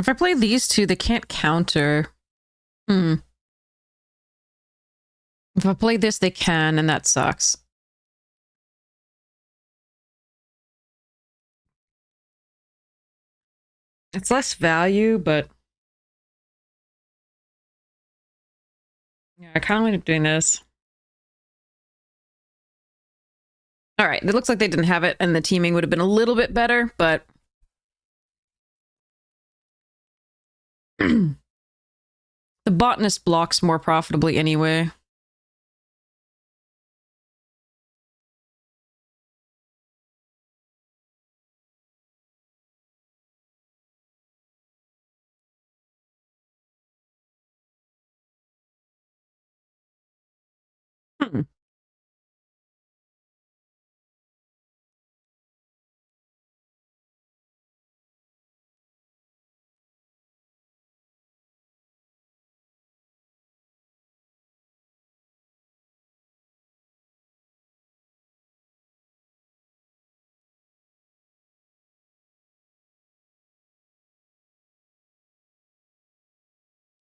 If I play these two, they can't counter. If I play this, they can, and that sucks. It's less value, but yeah, I kind of like doing this. All right, it looks like they didn't have it, and the teaming would have been a little bit better, but the botanist blocks more profitably anyway.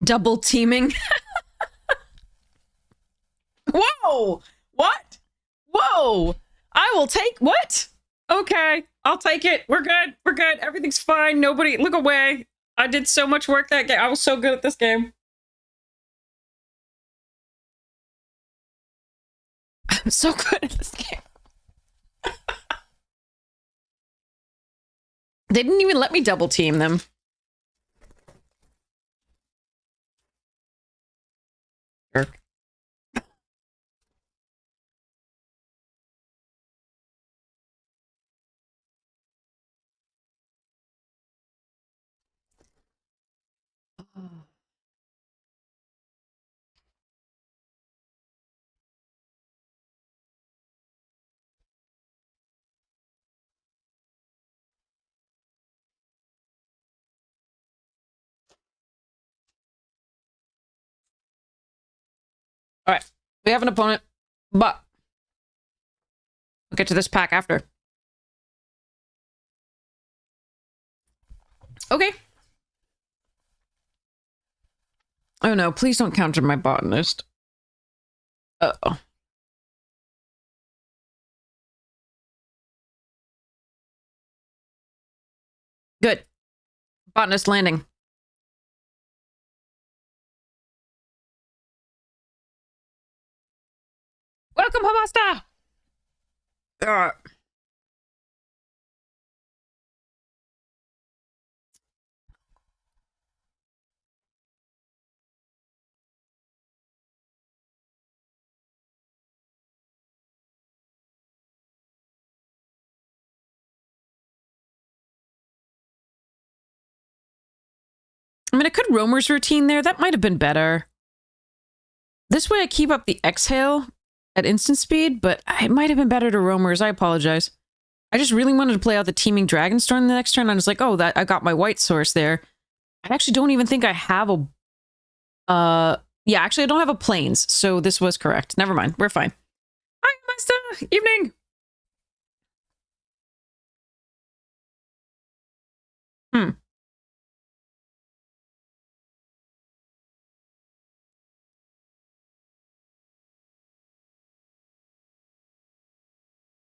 Double teaming. Whoa! What? Whoa! I will take what? Okay, I'll take it. We're good. We're good. Everything's fine. Nobody look away. I did so much work that game. I was so good at this game. I'm so good at this game. They didn't even let me double team them. Jerk. All right, we have an opponent, but we'll get to this pack after. Okay. Oh no, please don't counter my botanist. Uh-oh. Good. Botanist landing. Welcome, Hamasta! I mean, I could roamer's routine there. That might have been better. This way I keep up the exhale at instant speed, but it might have been better to roamers. I apologize. I just really wanted to play out the teeming Dragonstorm the next turn. I was like, oh, that I got my white source there. I actually don't even think I have a... yeah, actually, I don't have a plains, so this was correct. Never mind. We're fine. Hi, Master! Evening!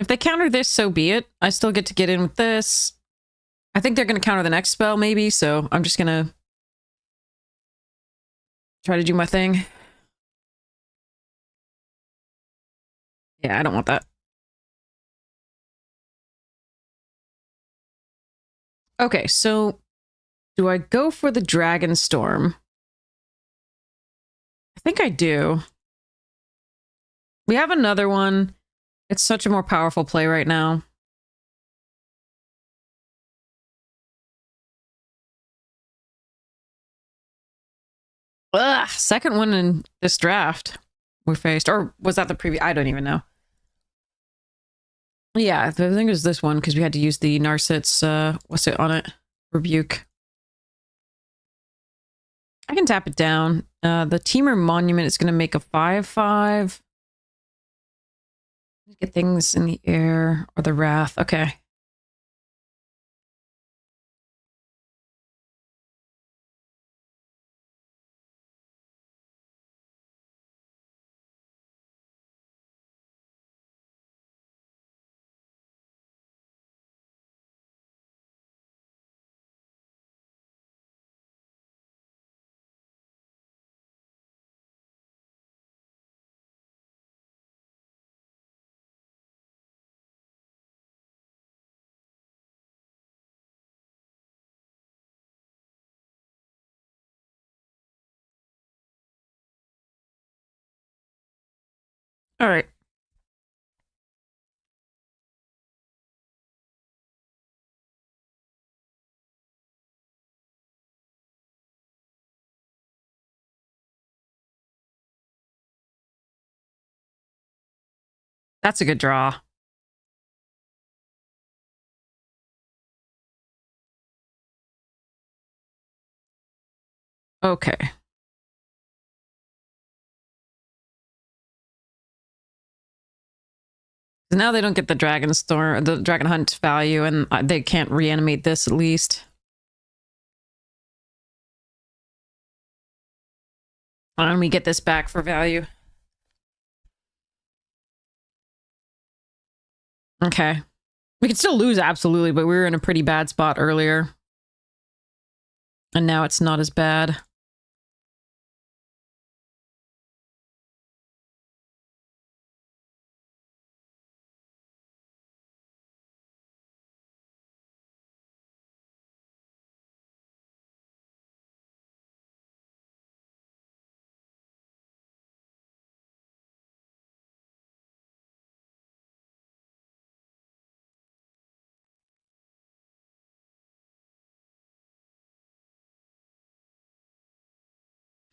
If they counter this, so be it. I still get to get in with this. I think they're going to counter the next spell, maybe, so I'm just going to try to do my thing. Yeah, I don't want that. Okay, so do I go for the Dragonstorm? I think I do. We have another one. It's such a more powerful play right now. Ugh, second one in this draft we faced. Or was that the previous? I don't even know. Yeah, I think it was this one because we had to use the Narsit's, what's it on it? Rebuke. I can tap it down. The Teamer Monument is going to make a 5/5. Get things in the air or the Wrath. Okay. All right. That's a good draw. Okay. So now they don't get the Dragon Storm, the Dragon Hunt value, and they can't reanimate this at least. And we get this back for value. Okay. We could still lose, absolutely, but we were in a pretty bad spot earlier. And now it's not as bad.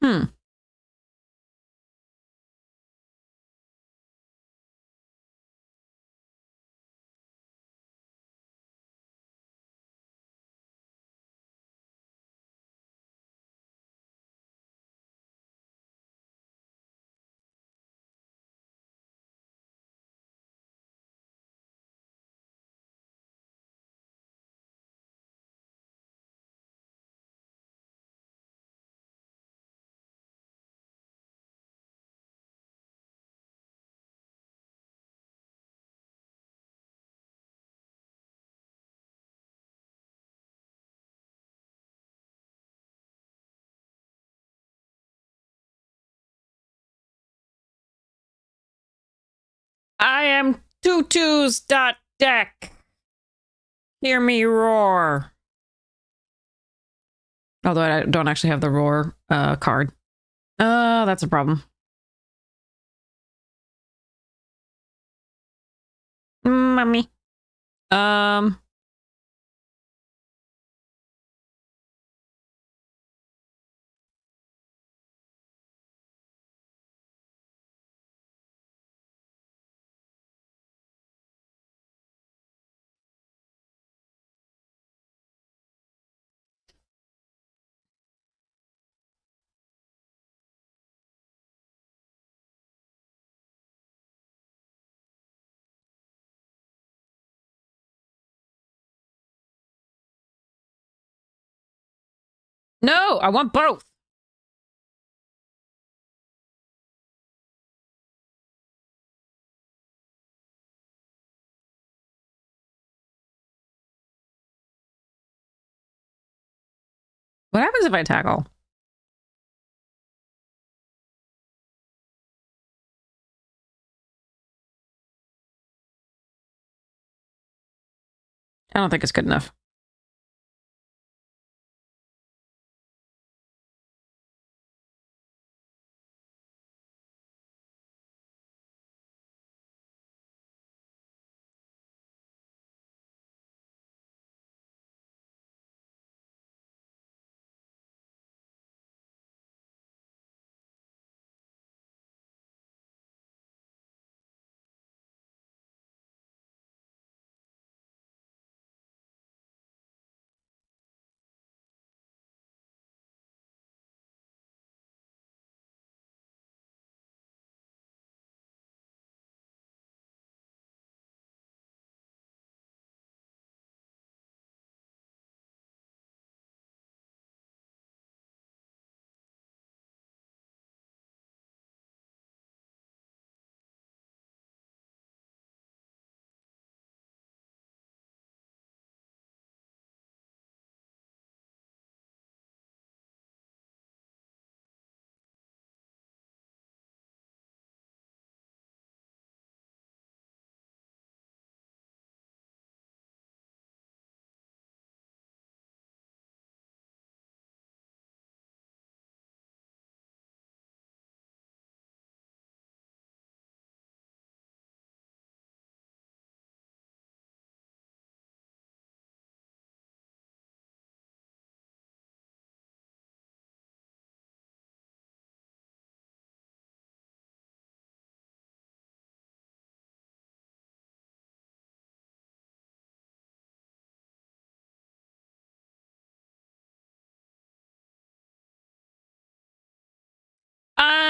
Hmm. I am tutus.deck. Hear me roar. Although I don't actually have the roar card. That's a problem. Mummy. No, I want both. What happens if I tackle? I don't think it's good enough.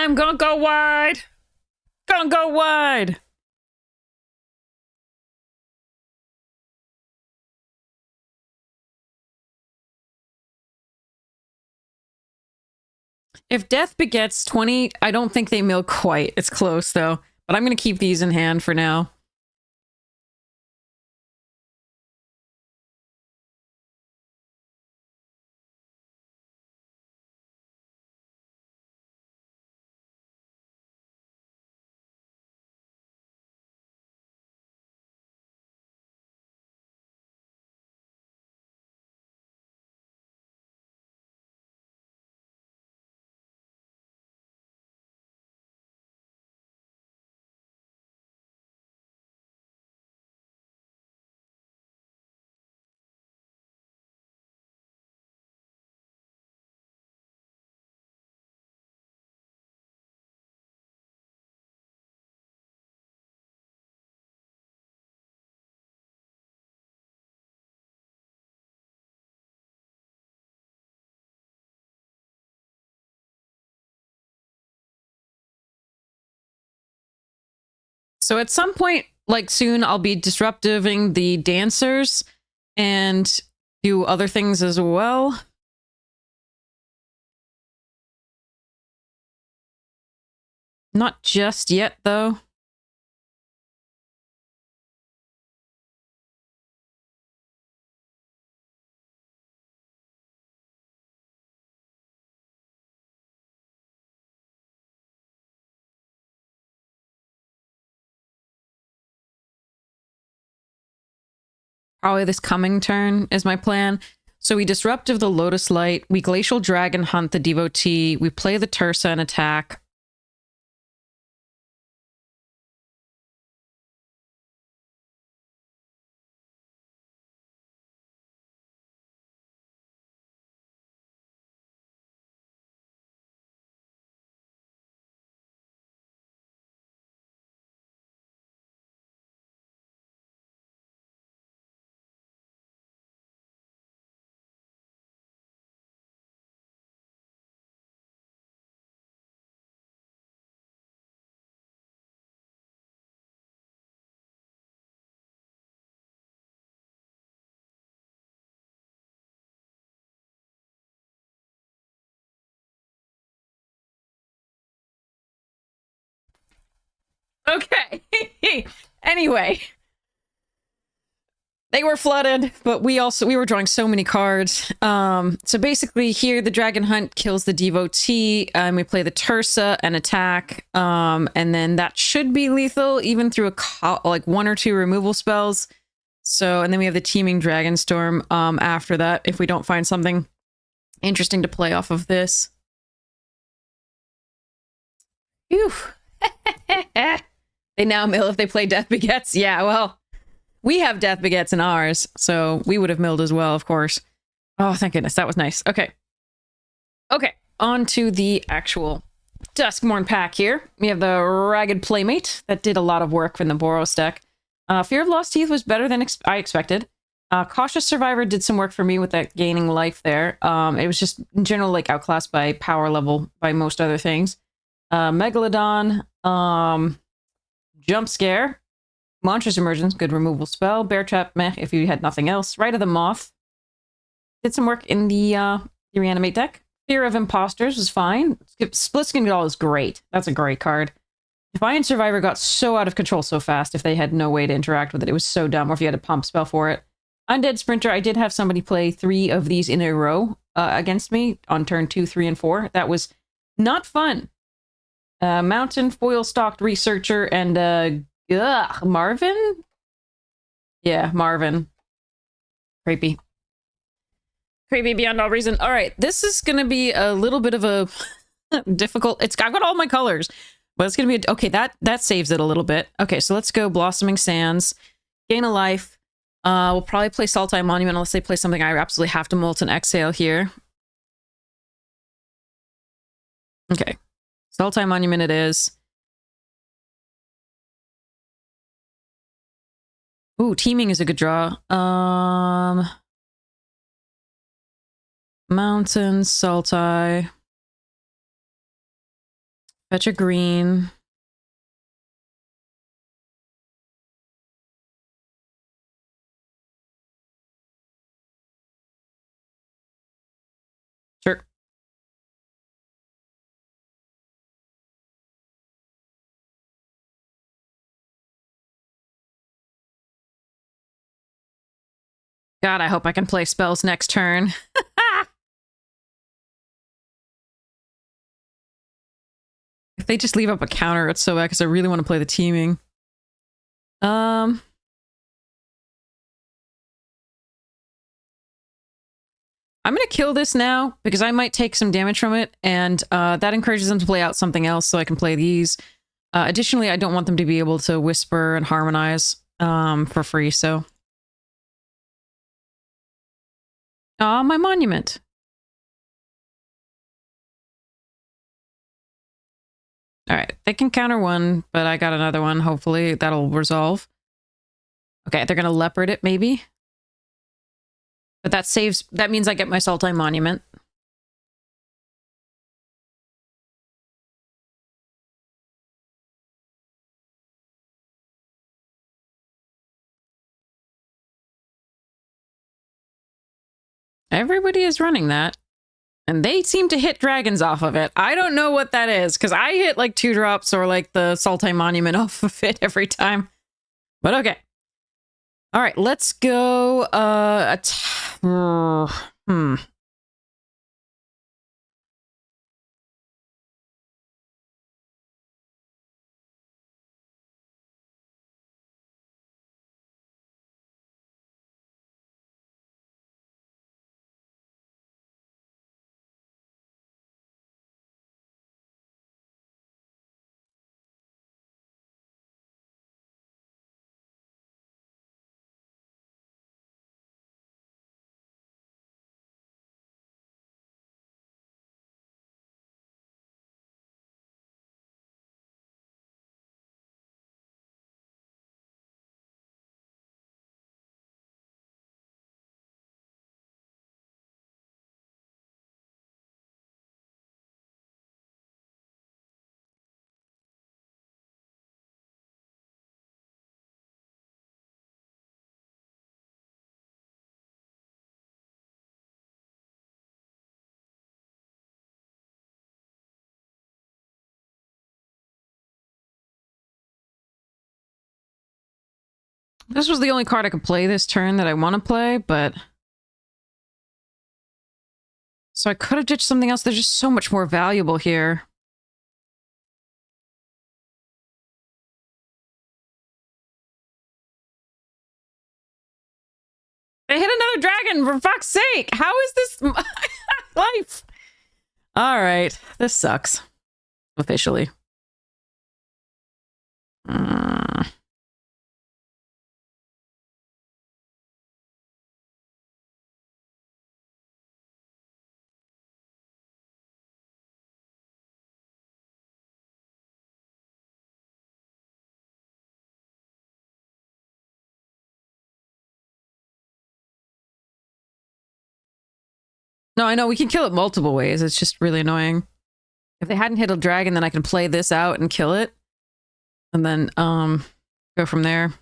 I'm gonna go wide. Gonna go wide. If death begets 20, I don't think they mill quite. It's close, though. But I'm going to keep these in hand for now. So at some point, like soon, I'll be disrupting the dancers and do other things as well. Not just yet, though. Probably this coming turn is my plan. So we disruptive the Lotus Light, we Glacial Dragon hunt the Devotee, we play the Tursa and attack. Okay. Anyway. They were flooded, but we were drawing so many cards. So basically here, the Dragon Hunt kills the Devotee, and we play the Tursa and attack. And then that should be lethal, even through like 1 or 2 removal spells. So, and then we have the Teeming Dragonstorm after that, if we don't find something interesting to play off of this. Phew. They now mill if they play Death Begets. Yeah, well, we have Death Begets in ours, so we would have milled as well, of course. Oh, thank goodness. That was nice. Okay. Okay, on to the actual Duskmourn pack here. We have the Ragged Playmate. That did a lot of work from the Boros deck. Fear of Lost Teeth was better than I expected. Cautious Survivor did some work for me with that gaining life there. It was just, in general, like outclassed by power level by most other things. Megalodon, Jump Scare, Monstrous Emergence, good removal spell. Bear Trap, meh, if you had nothing else. Rite of the Moth did some work in the Reanimate deck. Fear of Imposters was fine. Split Skin Doll is great. That's a great card. Defiant Survivor got so out of control so fast if they had no way to interact with it. It was so dumb, or if you had a pump spell for it. Undead Sprinter, I did have somebody play 3 of these in a row against me on turn 2, 3, and 4. That was not fun. Mountain Foil Stalked Researcher and Marvin? Yeah, Marvin. Creepy. Creepy beyond all reason. All right, this is going to be a little bit of a difficult... I've got all my colors, but it's going to be... Okay, that saves it a little bit. Okay, so let's go Blossoming Sands. Gain a life. We'll probably play Sultai Monument unless they play something I absolutely have to Molten Exhale here. Okay. Sultai Monument it is. Ooh, Teeming is a good draw. Mountain, Sultai. Fetch a green. Sure. God, I hope I can play spells next turn. If they just leave up a counter, it's so bad because I really want to play the teaming. I'm going to kill this now because I might take some damage from it, and that encourages them to play out something else so I can play these. Additionally, I don't want them to be able to whisper and harmonize for free, so... Aw, my monument. Alright, they can counter one, but I got another one. Hopefully that'll resolve. Okay, they're gonna leopard it, maybe? But that saves... That means I get my Sultai monument. Everybody is running that. And they seem to hit dragons off of it. I don't know what that is, because I hit like 2-drops or like the Sultai monument off of it every time. But okay. All right, let's go. This was the only card I could play this turn that I want to play, but... So I could have ditched something else. They're just so much more valuable here. They hit another dragon, for fuck's sake! How is this life? All right, this sucks. Officially. No, I know, we can kill it multiple ways. It's just really annoying. If they hadn't hit a dragon, then I can play this out and kill it. And then, go from there.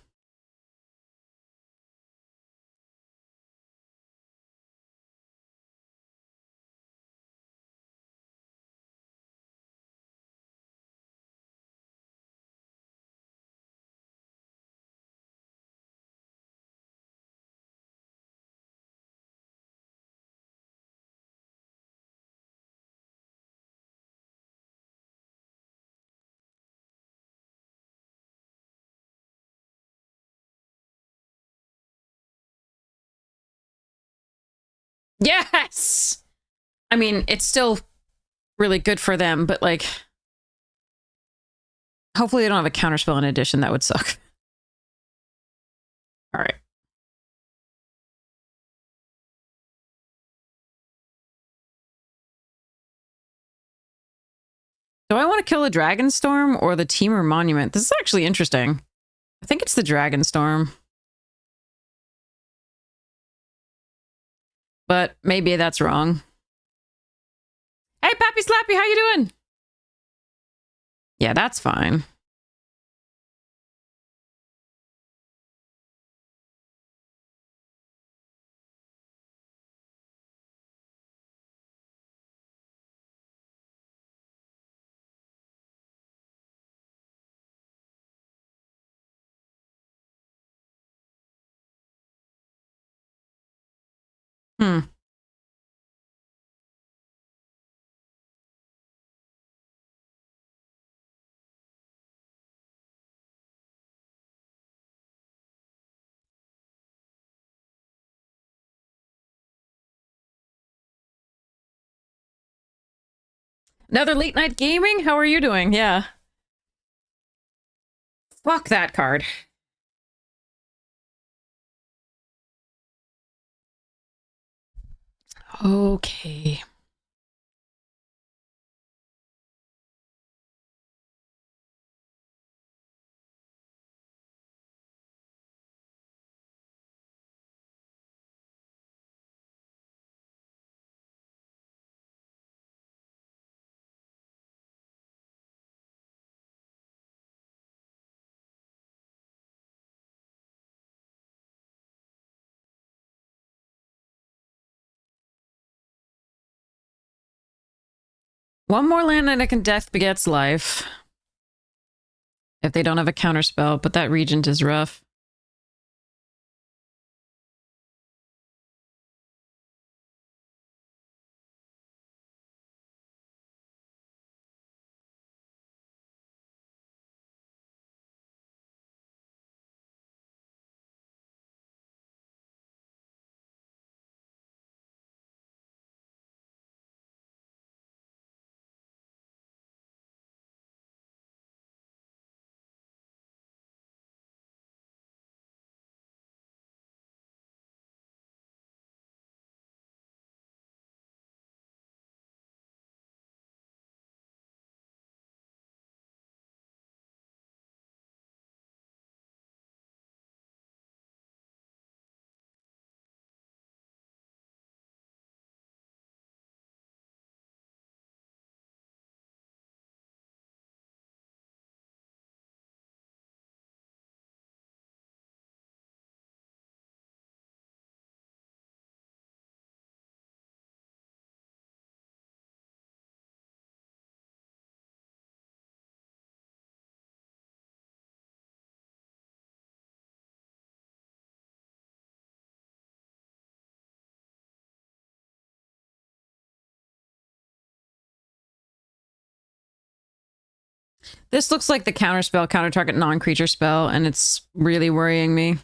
Yes! I mean, it's still really good for them, but like... Hopefully they don't have a counterspell in addition. That would suck. All right. Do I want to kill the Dragonstorm or the Teamer Monument? This is actually interesting. I think it's the Dragonstorm. But maybe that's wrong. Hey, Pappy Slappy, how you doing? Yeah, that's fine. Hmm. Another late night gaming? How are you doing? Yeah. Fuck that card. Okay. One more land and it can death begets life. If they don't have a counterspell, but that regent is rough. This looks like the counterspell, counter target non-creature spell, and it's really worrying me.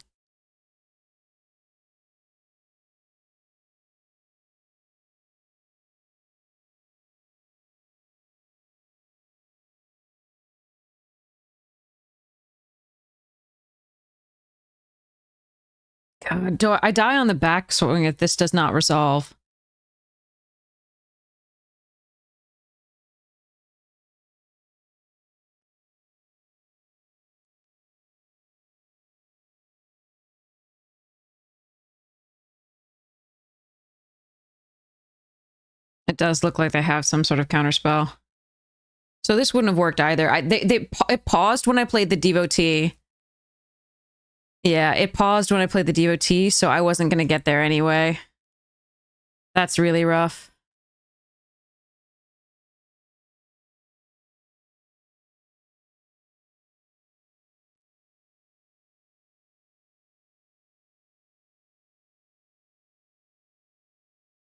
God, do I die on the back swing if this does not resolve? It does look like they have some sort of counterspell. So this wouldn't have worked either. It paused when I played the Devotee. Yeah, it paused when I played the Devotee, so I wasn't going to get there anyway. That's really rough.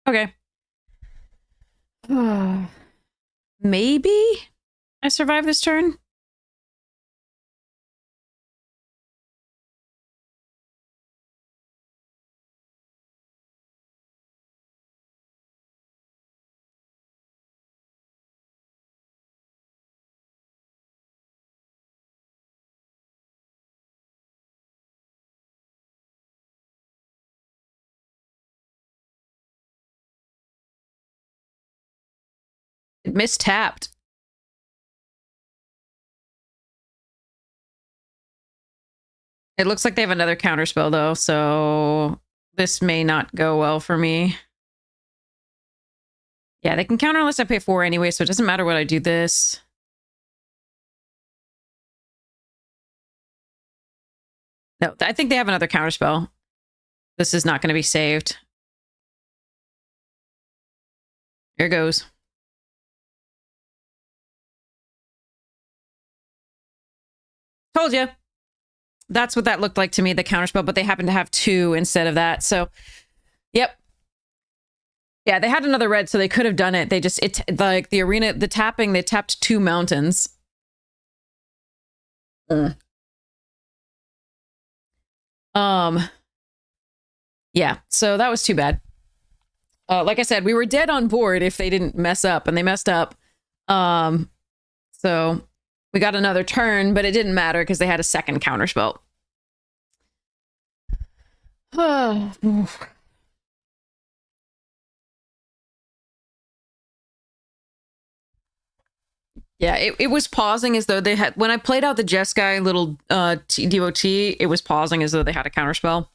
Okay. Maybe I survive this turn? It mistapped. It looks like they have another counterspell, though, so this may not go well for me. Yeah, they can counter unless I pay 4 anyway, so it doesn't matter what I do this. No, I think they have another counterspell. This is not going to be saved. Here goes. Told you. That's what that looked like to me, the counterspell, but they happen to have 2 instead of that. So, yep. Yeah, they had another red, so they could have done it. They just, like the arena, the tapping, they tapped 2 mountains. Yeah, so that was too bad. Like I said, we were dead on board if they didn't mess up, and they messed up. So we got another turn, but it didn't matter because they had a second counterspell. Yeah, it was pausing as though they had... When I played out the Jeskai little DOT, it was pausing as though they had a counterspell.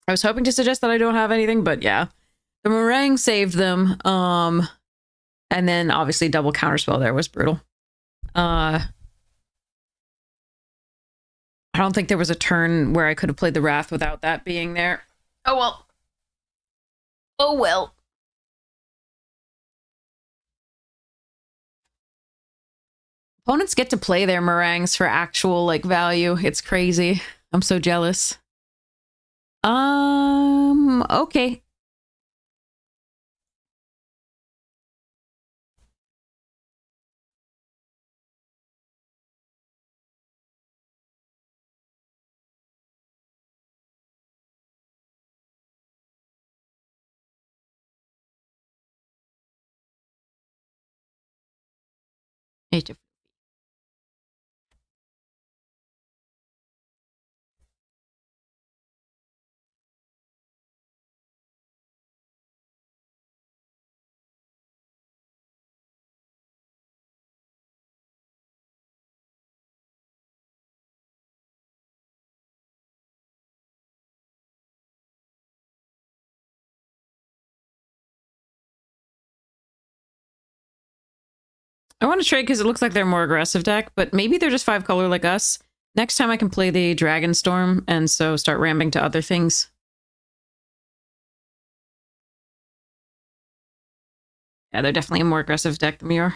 I was hoping to suggest that I don't have anything, but yeah. The meringue saved them. And then obviously double counterspell there was brutal. I don't think there was a turn where I could have played the Wrath without that being there. Oh well. Oh well. Opponents get to play their meringues for actual like value. It's crazy. I'm so jealous. Okay. I want to trade because it looks like they're a more aggressive deck, but maybe they're just 5 color like us. Next time I can play the Dragon Storm and so start ramping to other things. Yeah, they're definitely a more aggressive deck than we are.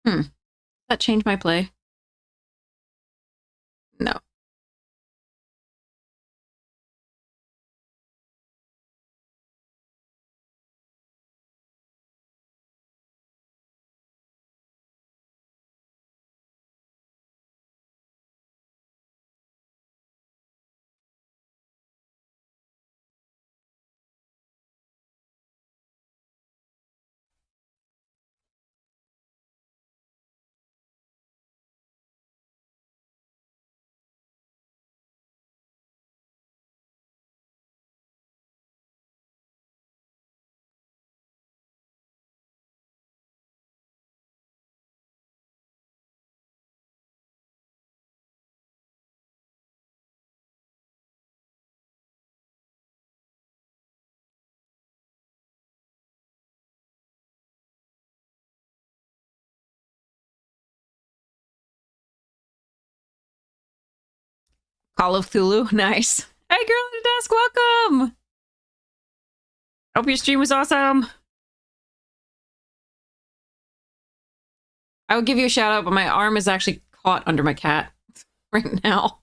Does that change my play? No. Call of Cthulhu, nice. Hey, girl at the desk, welcome. Hope your stream was awesome. I would give you a shout out, but my arm is actually caught under my cat right now.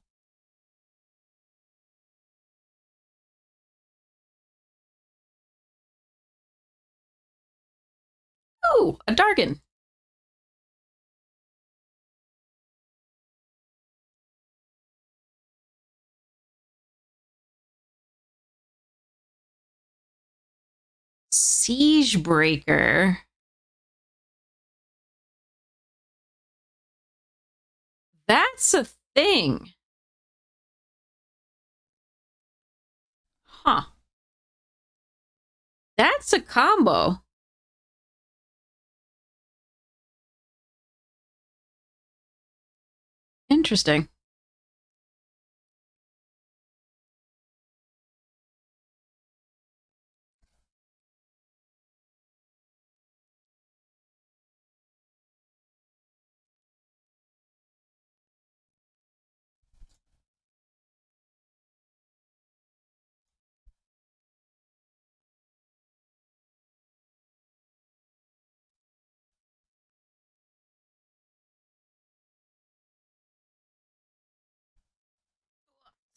Oh, a Dargon. Siege Breaker. That's a thing. Huh. That's a combo. Interesting.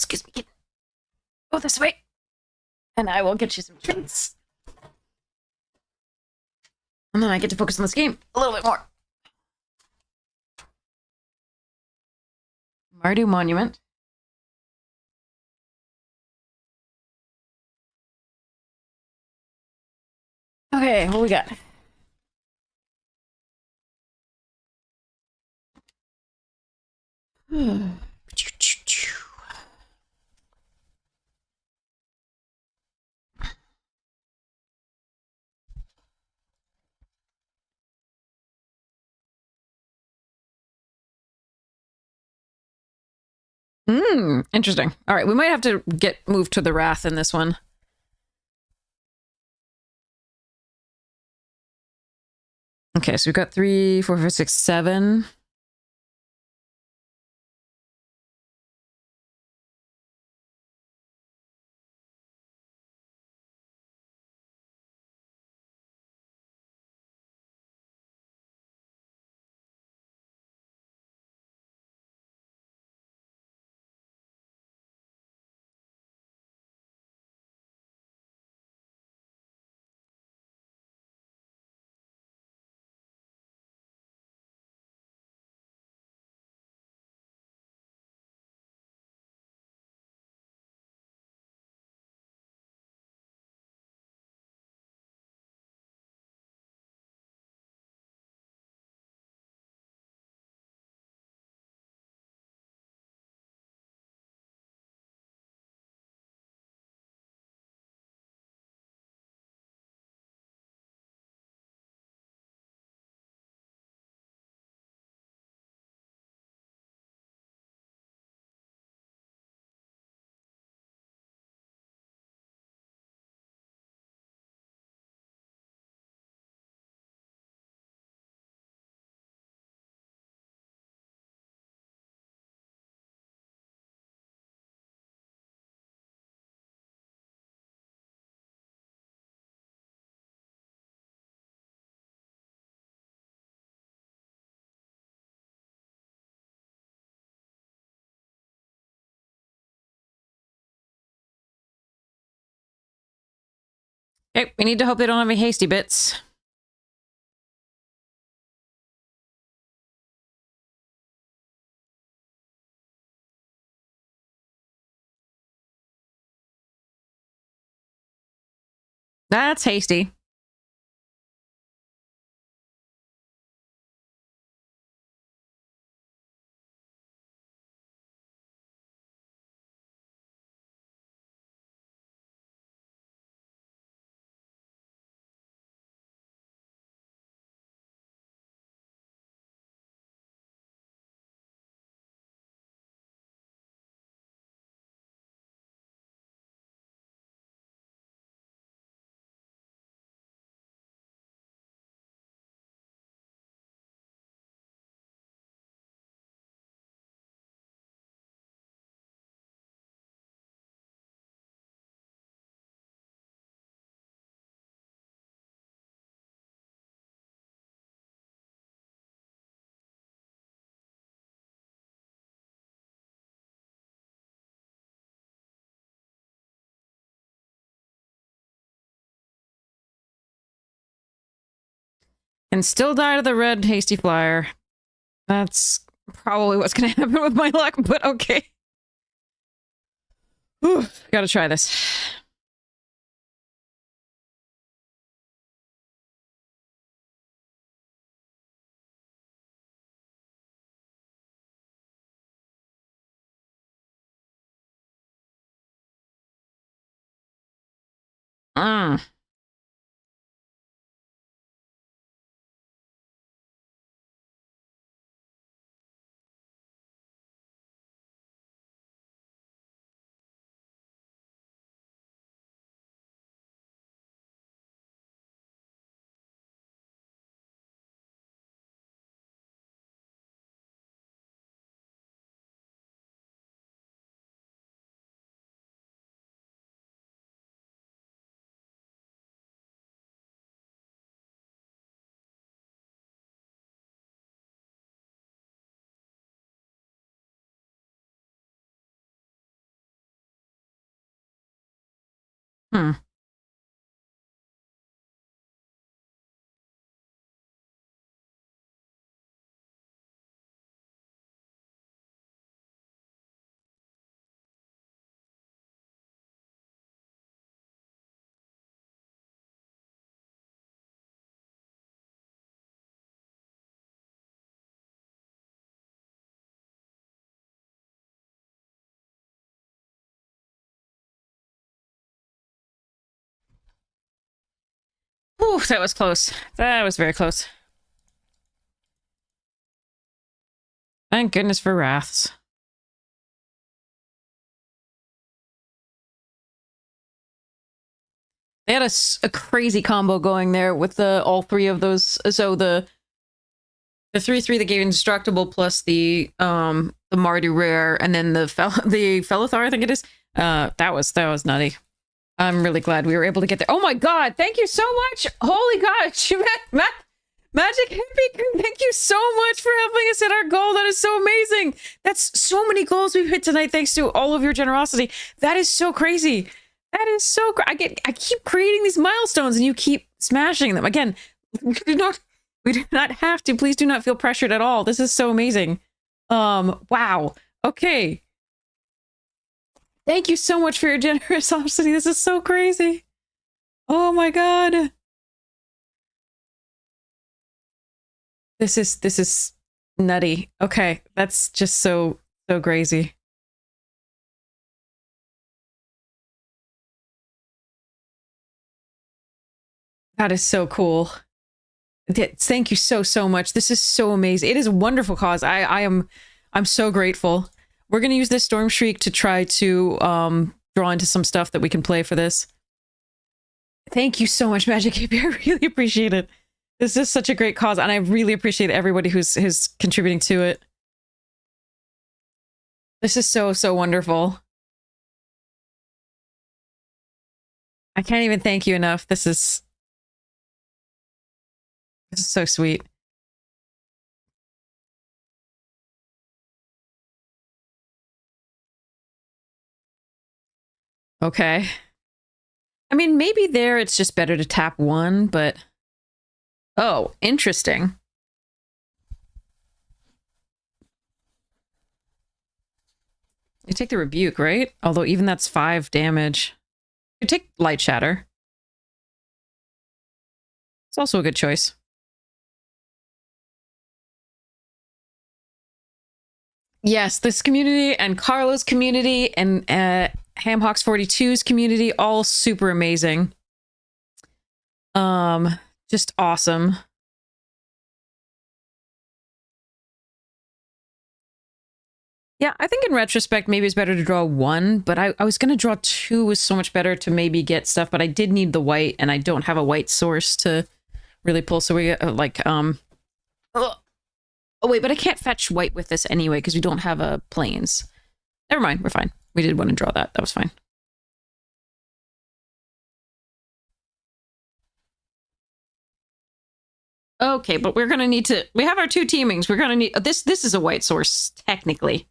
Excuse me, kitten. Go this way. And I will get you some treats. And then I get to focus on this game a little bit more. Mardu Monument. Okay, what we got? Interesting. All right, we might have to get moved to the Wrath in this one. Okay, so we've got 3, 4, 5, 6, 7. Okay, we need to hope they don't have any hasty bits. That's hasty. And still die to the red hasty flyer. That's probably what's going to happen with my luck, but okay. Whew, gotta try this. Mm. Hmm. Ooh, that was close. That was very close. Thank goodness for wraths. They had a crazy combo going there with all three of those. So the 3/3 that gave indestructible plus the Mardu rare, and then the Felithar, I think it is. That was nutty. I'm really glad we were able to get there. Oh my god, thank you so much! Holy gosh, Magic Hippie, thank you so much for helping us hit our goal. That is so amazing. That's so many goals we've hit tonight thanks to all of your generosity. That is so crazy. That is so I keep creating these milestones and you keep smashing them. Again, we do not have to. Please do not feel pressured at all. This is so amazing. Wow. Okay. Thank you so much for your generosity. This is so crazy. Oh my god. This is nutty. Okay, that's just so crazy. That is so cool. Thank you so much. This is so amazing. It is a wonderful cause. I'm so grateful. We're gonna use this Storm Shriek to try to draw into some stuff that we can play for this. Thank you so much, Magic Hippie. I really appreciate it. This is such a great cause, and I really appreciate everybody who's contributing to it. This is so wonderful. I can't even thank you enough. This is so sweet. Okay. I mean, maybe there it's just better to tap one, but... Oh, interesting. You take the Rebuke, right? Although even that's 5 damage. You take Light Shatter. It's also a good choice. Yes, this community and Carlo's community and Hamhawks 42's community, all super amazing. Just awesome. Yeah, I think in retrospect, maybe it's better to draw 1, but I was going to draw 2 was so much better to maybe get stuff, but I did need the white, and I don't have a white source to really pull, so we oh wait, but I can't fetch white with this anyway, because we don't have a plains. Never mind, we're fine. We did want to draw that. That was fine. Okay, but we're gonna need to... We have our 2 teamings. We're gonna need... This is a white source, technically.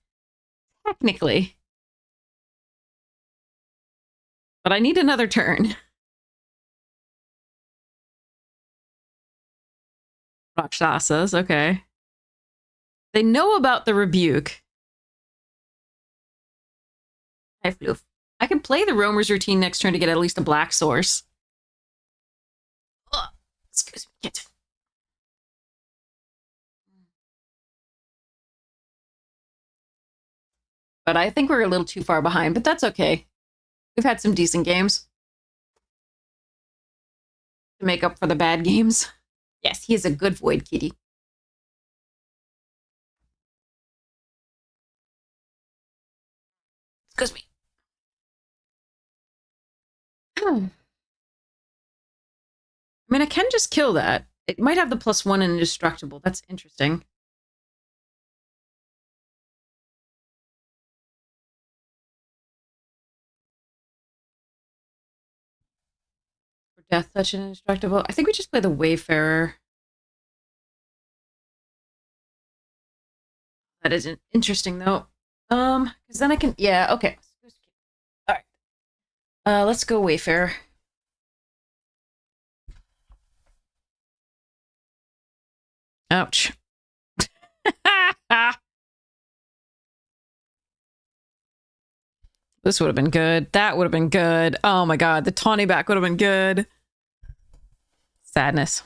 Technically. But I need another turn. Rakshasas, okay. They know about the Rebuke. I can play the Roamer's Routine next turn to get at least a black source. Ugh. Excuse me. Get. But I think we're a little too far behind, but that's okay. We've had some decent games to make up for the bad games. Yes, he is a good Void Kitty. Excuse me. I mean, I can just kill that. It might have the +1 and indestructible. That's interesting. For Death Touch and indestructible. I think we just play the Wayfarer. That isn't interesting though. Because then I can... Yeah, okay. Let's go Wayfarer. Ouch. This would have been good. That would have been good. Oh my god, the tawny back would have been good. Sadness.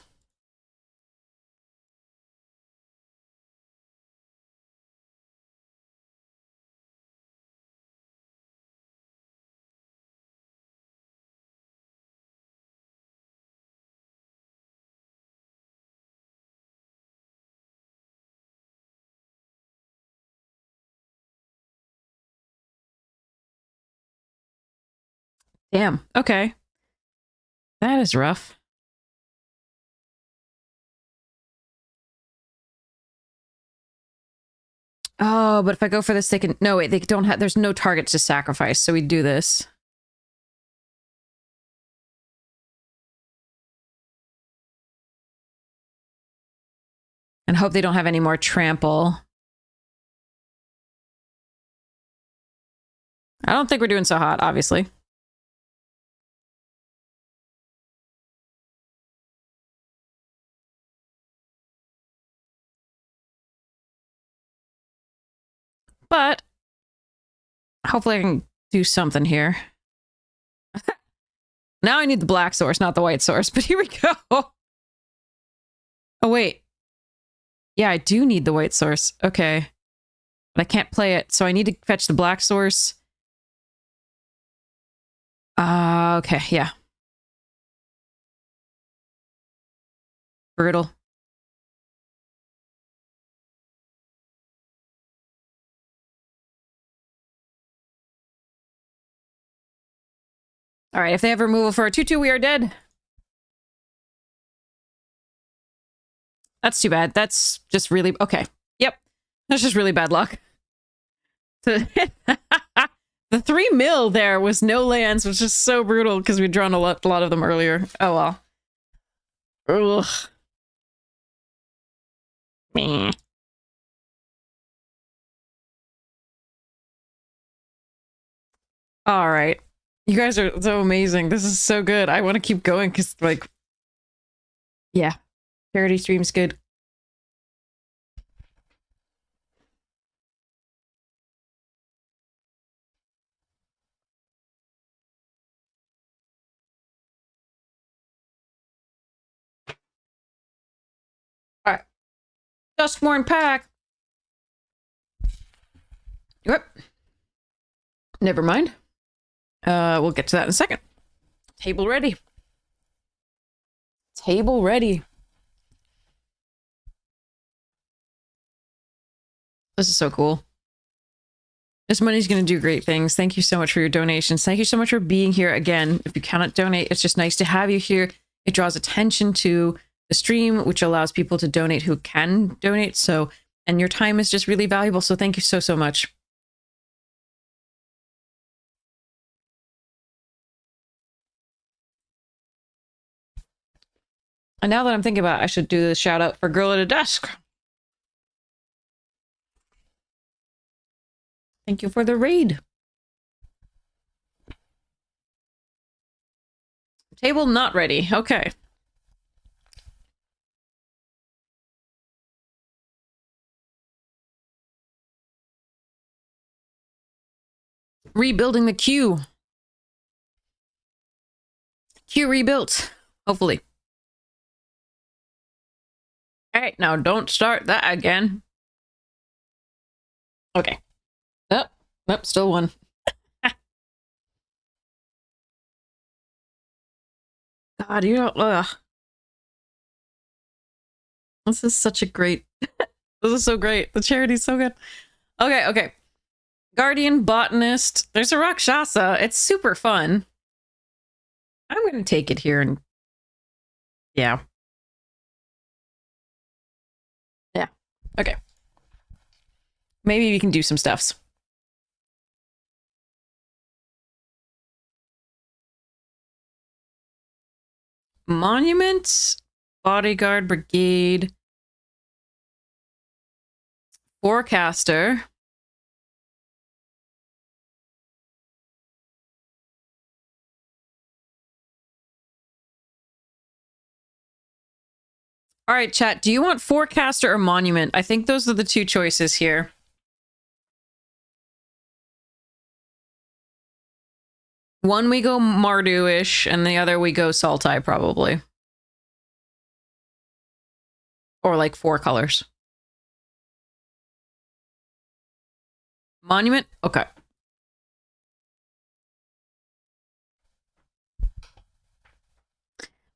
Damn. Okay. That is rough. Oh, but if I go for this, they can... No, wait, they don't have... There's no targets to sacrifice, so we do this. And hope they don't have any more trample. I don't think we're doing so hot, obviously. But hopefully I can do something here. Now I need the black source, not the white source, but here we go. Oh, wait. Yeah, I do need the white source. Okay. But I can't play it, so I need to fetch the black source. Okay, yeah. Brutal. All right, if they have removal for a 2/2, we are dead. That's too bad. That's just really... Okay. Yep. That's just really bad luck. The 3 mil there was no lands, was just so brutal because we'd drawn a lot of them earlier. Oh well. Ugh. Meh. All right. You guys are so amazing. This is so good. I want to keep going because, like, yeah. Charity stream's good. All right. Duskmorn pack. Yep. Never mind. We'll get to that in a second. Table ready. Table ready. This is so cool. This money's going to do great things. Thank you so much for your donations. Thank you so much for being here again. If you cannot donate, it's just nice to have you here. It draws attention to the stream, which allows people to donate who can donate. So, and your time is just really valuable. So thank you so, so much. And now that I'm thinking about it, I should do the shout out for Girl at a Desk. Thank you for the raid. Table not ready. Okay. Rebuilding the queue. Queue rebuilt. Hopefully. All right, now don't start that again. Okay. Oh, nope, still one. God, you don't... Ugh. This is such a great... This is so great. The charity's so good. Okay, okay. Guardian Botanist. There's a Rakshasa. It's super fun. I'm going to take it here and... Yeah. Yeah. Okay. Maybe we can do some stuffs. Monument, Bodyguard Brigade, Forecaster, All right, chat. Do you want Forecaster or Monument? I think those are the two choices here. One we go Mardu-ish, and the other we go Sultai, probably. Or like 4 colors. Monument? Okay.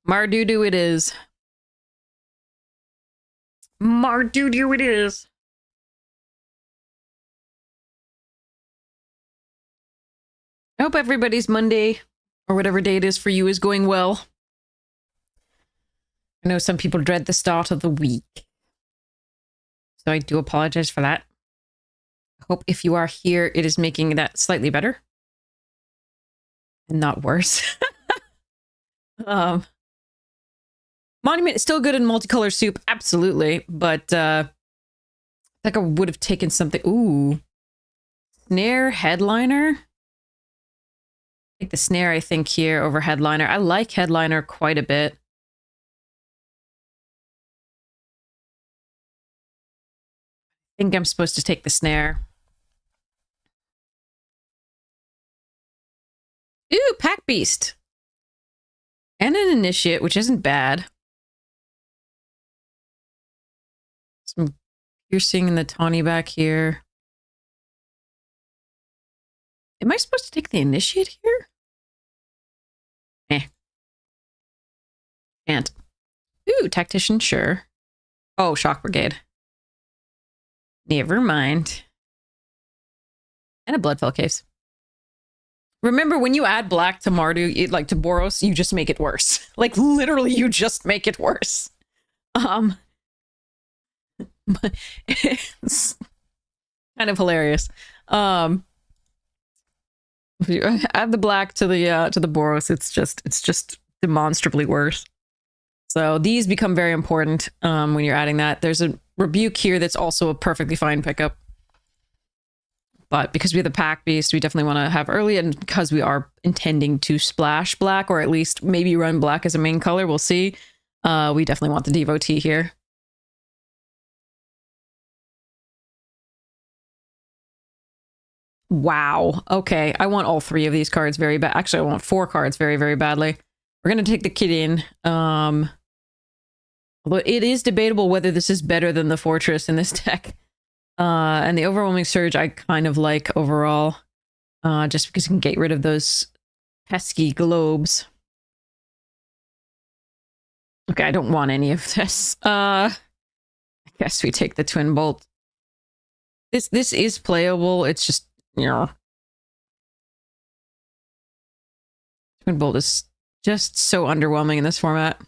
Mardudu it is. Mardudu it is. I hope everybody's Monday, or whatever day it is for you, is going well. I know some people dread the start of the week. So I do apologize for that. I hope if you are here, it is making that slightly better. And not worse. Monument is still good in multicolor soup, absolutely. But I think I would have taken something. Ooh. Snare Headliner. Take the Snare, I think, here over Headliner. I like Headliner quite a bit. I think I'm supposed to take the Snare. Ooh, Pack Beast. And an Initiate, which isn't bad. Some piercing in the tawny back here. Am I supposed to take the Initiate here? Can't. Ooh, Tactician, sure. Oh, Shock Brigade. Never mind. And a Bloodfell Caves. Remember, when you add black to Mardu, like to Boros, you just make it worse. Like, literally, you just make it worse. It's kind of hilarious. If you add the black to the Boros, it's just demonstrably worse. So these become very important when you're adding that. There's a Rebuke here that's also a perfectly fine pickup. But because we have the Pack Beast, we definitely want to have early, and because we are intending to splash black, or at least maybe run black as a main color, we'll see. We definitely want the Devotee here. Wow. Okay, I want all 3 of these cards very bad. Actually, I want 4 cards very, very badly. We're going to take the Kid-In. Although it is debatable whether this is better than the Fortress in this deck. And the Overwhelming Surge I kind of like overall. Just because you can get rid of those pesky globes. Okay, I don't want any of this. I guess we take the Twin Bolt. This is playable, it's just, you know. Twin Bolt is just so underwhelming in this format.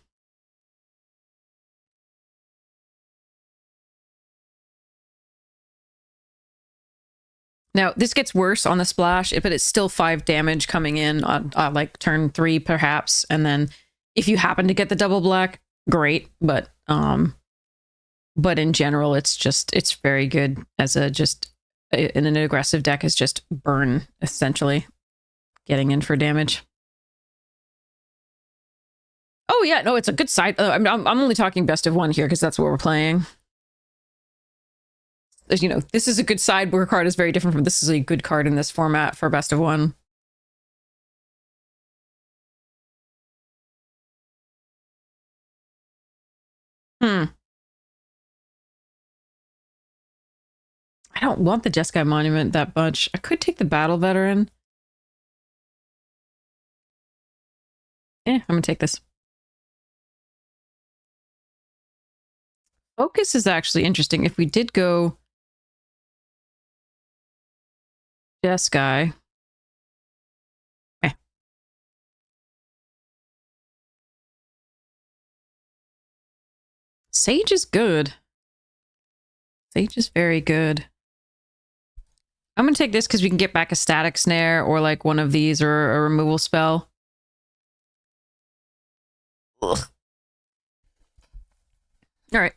Now, this gets worse on the splash, but it's still 5 damage coming in on like turn 3, perhaps. And then if you happen to get the double black, great. But in general, it's very good as in an aggressive deck is just burn, essentially, getting in for damage. Oh yeah, no, it's a good side. I'm only talking best of 1 here because that's what we're playing. You know, this is a good sideboard card is very different from this is a good card in this format for best of 1. I don't want the Jeskai Monument that much. I could take the Battle Veteran. I'm gonna take this. Focus is actually interesting. If we did go Jeskai. Sage is good. Sage is very good. I'm gonna take this because we can get back a Static Snare or like one of these or a removal spell. Ugh. All right.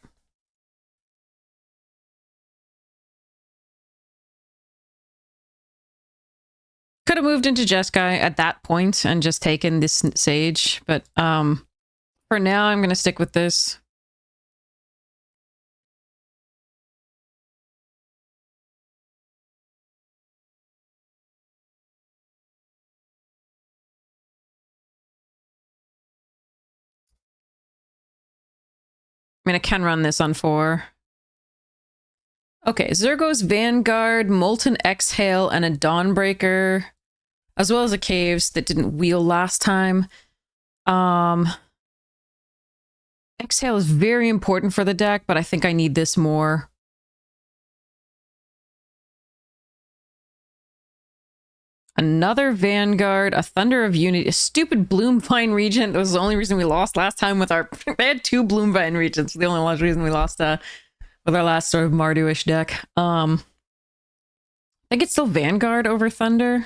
Could have moved into Jeskai at that point and just taken this Sage, but for now I'm gonna stick with this. I mean, I can run this on 4. Okay, Zergo's Vanguard, Molten Exhale, and a Dawnbreaker, as well as a Caves that didn't wheel last time. Exhale is very important for the deck, but I think I need this more. Another Vanguard, a Thunder of Unity, a stupid Bloomvine Regent. That was the only reason we lost last time with our... They had 2 Bloomvine Regents. The only reason we lost with our last sort of Mardu-ish deck. I think it's still Vanguard over Thunder.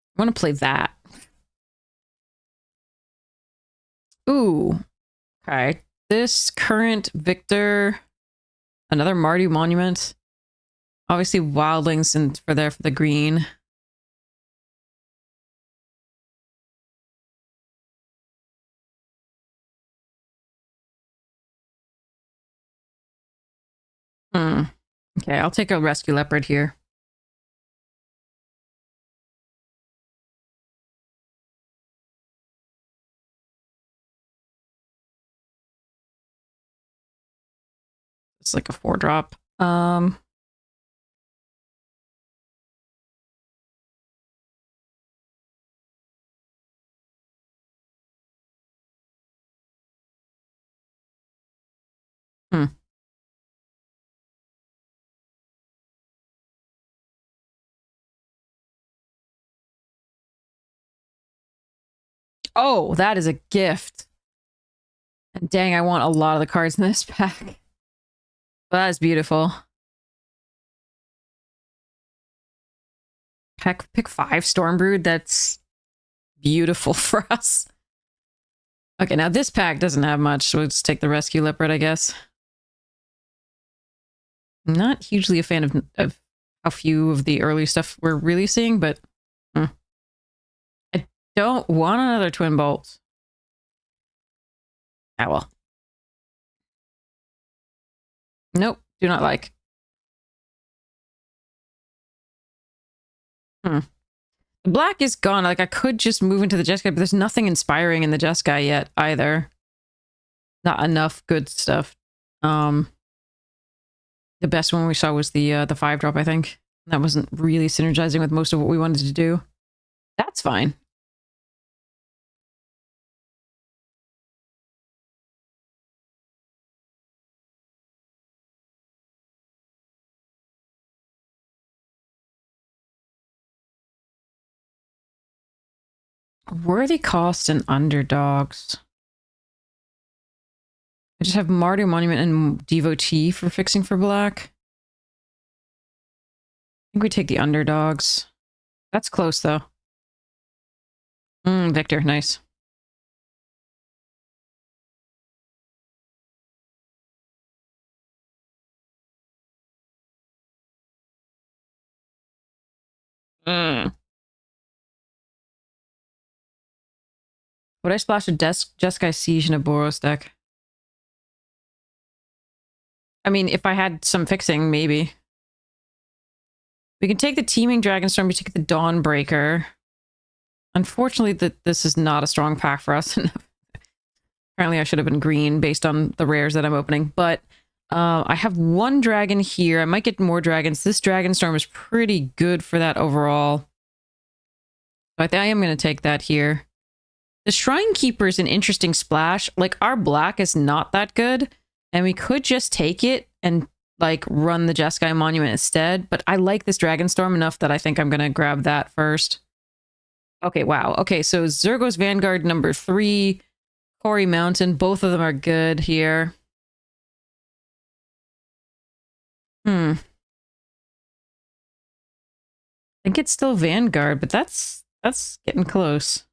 I want to play that. Ooh. Okay. This current Victor, another Mardu Monument. Obviously Wildlings and for the green. Okay, I'll take a Rescue Leopard here. It's like a 4-drop. Oh, that is a gift. And dang, I want a lot of the cards in this pack. But that is beautiful. Pick 5 Stormbrood. That's beautiful for us. Okay, now this pack doesn't have much, so let's take the Rescue Leopard, I guess. I'm not hugely a fan of how few of the early stuff we're really seeing, but I don't want another Twin Bolt. Ah, well. Nope, do not like. The black is gone. Like, I could just move into the Jeskai, but there's nothing inspiring in the Jeskai yet, either. Not enough good stuff. The best one we saw was the 5-drop, I think. That wasn't really synergizing with most of what we wanted to do. That's fine. Worthy cost and underdogs. I just have Mardu Monument and Devotee for fixing for black. I think we take the underdogs. That's close, though. Victor, nice. Would I splash a Jeskai Siege in a Boros deck? I mean, if I had some fixing, maybe. We can take the Teeming Dragonstorm, we take the Dawnbreaker. Unfortunately, this is not a strong pack for us. Apparently I should have been green based on the rares that I'm opening, but I have 1 dragon here. I might get more dragons. This Dragonstorm is pretty good for that overall. So I think I am going to take that here. The Shrine Keeper is an interesting splash. Like, our black is not that good, and we could just take it and, like, run the Jeskai Monument instead, but I like this Dragonstorm enough that I think I'm going to grab that first. Okay, wow. Okay, so Zergo's Vanguard number 3, Quarry Mountain, both of them are good here. I think it's still Vanguard, but that's getting close.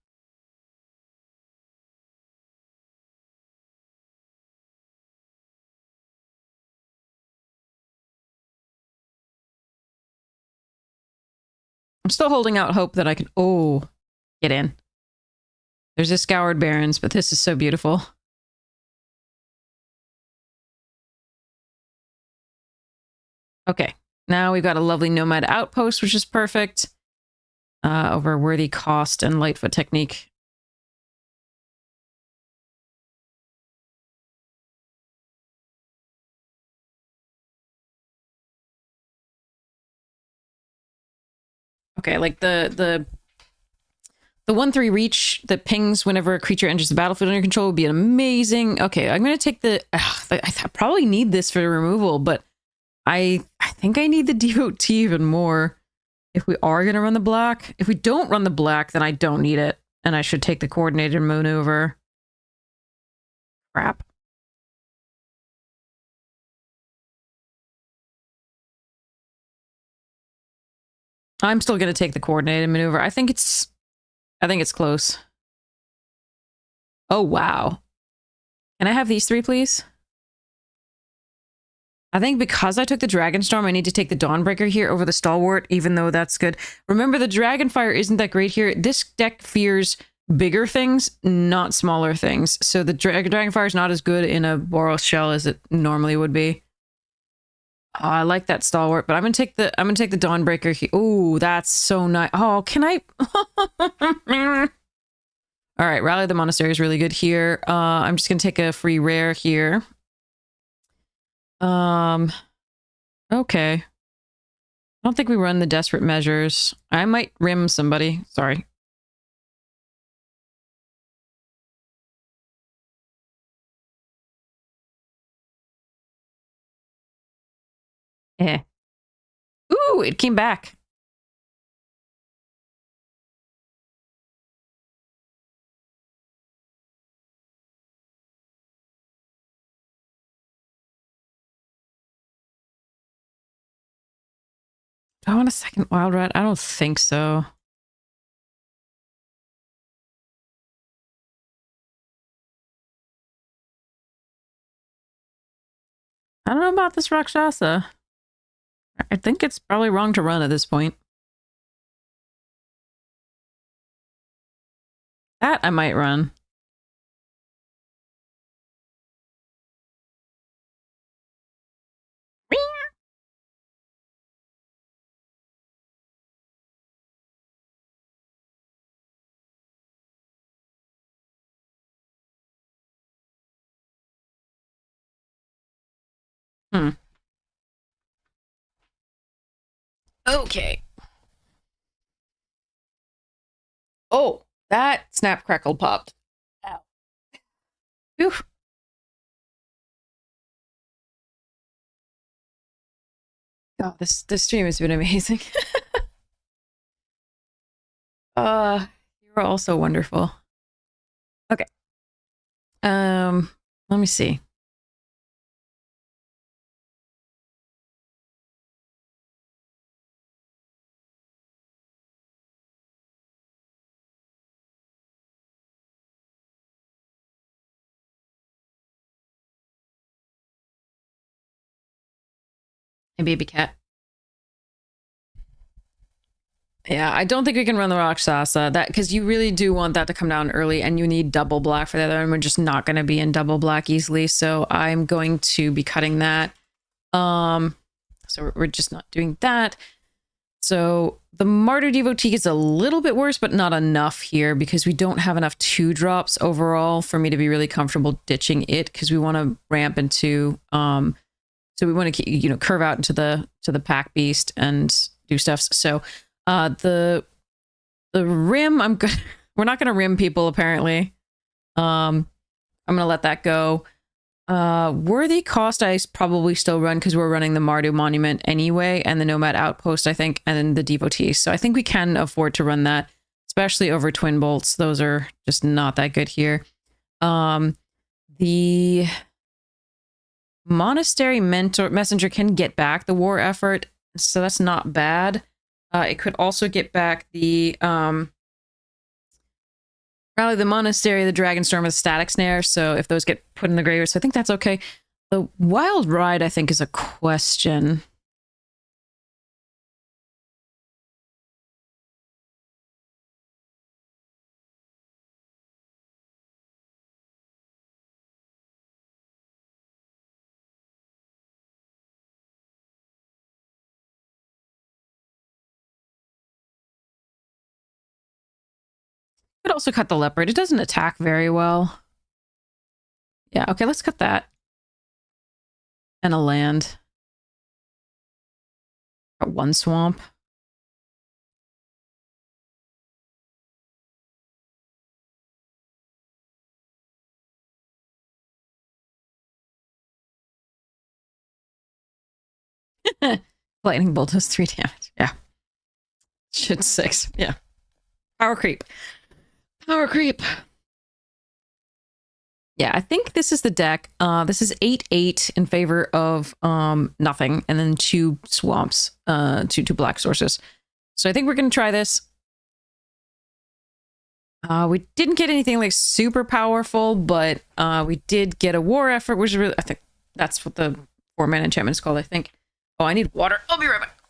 I'm still holding out hope that I can... Oh, get in. There's a Scoured Barrens, but this is so beautiful. Okay, now we've got a lovely Nomad Outpost, which is perfect. Over Worthy Cost and Lightfoot Technique. Okay, like the 1/3 reach that pings whenever a creature enters the battlefield under your control would be amazing. Okay, I'm gonna take the. I probably need this for removal, but I think I need the devotee even more. If we are gonna run the black, if we don't run the black, then I don't need it, and I should take the coordinated maneuver. Crap. I'm still gonna take the coordinated maneuver. I think it's close. Oh wow. Can I have these 3, please? I think because I took the Dragonstorm, I need to take the Dawnbreaker here over the Stalwart, even though that's good. Remember, the Dragonfire isn't that great here. This deck fears bigger things, not smaller things. So the Dragonfire is not as good in a Boros shell as it normally would be. Oh, I like that Stalwart, but I'm gonna take the Dawnbreaker here. Oh, that's so nice. Oh, can I? All right, Rally the Monastery is really good here. I'm just gonna take a free rare here. Okay. I don't think we run the Desperate Measures. I might rim somebody. Sorry. Eh. Ooh, it came back. Do I want a second Wild Rat? I don't think so. I don't know about this Rakshasa. I think it's probably wrong to run at this point. That I might run. Hmm. Okay. Oh, that snap crackle popped. Ow. Whew. Oh, this stream has been amazing. You're also wonderful. Okay. Let me see. Hey, baby cat. Yeah, I don't think we can run the Rakshasa. That because you really do want that to come down early, and you need double black for the other, and we're just not going to be in double black easily. So I'm going to be cutting that. So we're just not doing that. So the Martyr Devotee is a little bit worse, but not enough here because we don't have enough 2-drops overall for me to be really comfortable ditching it because we want to ramp into so we want to curve out into the pack beast and do stuff. So the rim, we're not gonna rim people apparently. I'm gonna let that go. Worthy Cost I probably still run because we're running the Mardu Monument anyway, and the Nomad Outpost, I think, and then the Devotee. So I think we can afford to run that, especially over Twin Bolts. Those are just not that good here. The Monastery Messenger can get back the war effort, so that's not bad. It could also get back the Rally the Monastery, the Dragonstorm, the Static Snare. So if those get put in the graveyard, so I think that's okay. The Wild Ride, I think, is a question. Could also cut the leopard. It doesn't attack very well. Yeah, okay, let's cut that. And a land. Got one swamp. Lightning bolt does 3 damage. Yeah. Shit, 6. Yeah. Power creep. Power creep. Yeah, I think this is the deck. This is 8/8 in favor of nothing, and then 2 swamps, two black sources. So I think we're gonna try this. We didn't get anything like super powerful, but we did get a war effort, which is really, I think that's what the 4-mana enchantment is called, I think. Oh, I need water. I'll be right back.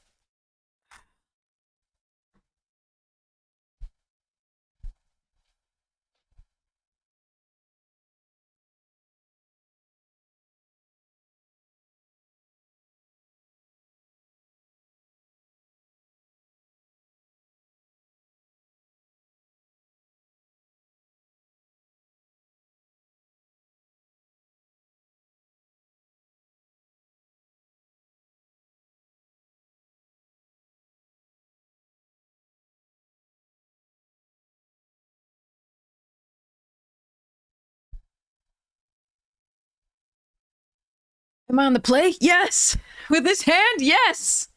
Am I on the play? Yes! With this hand? Yes!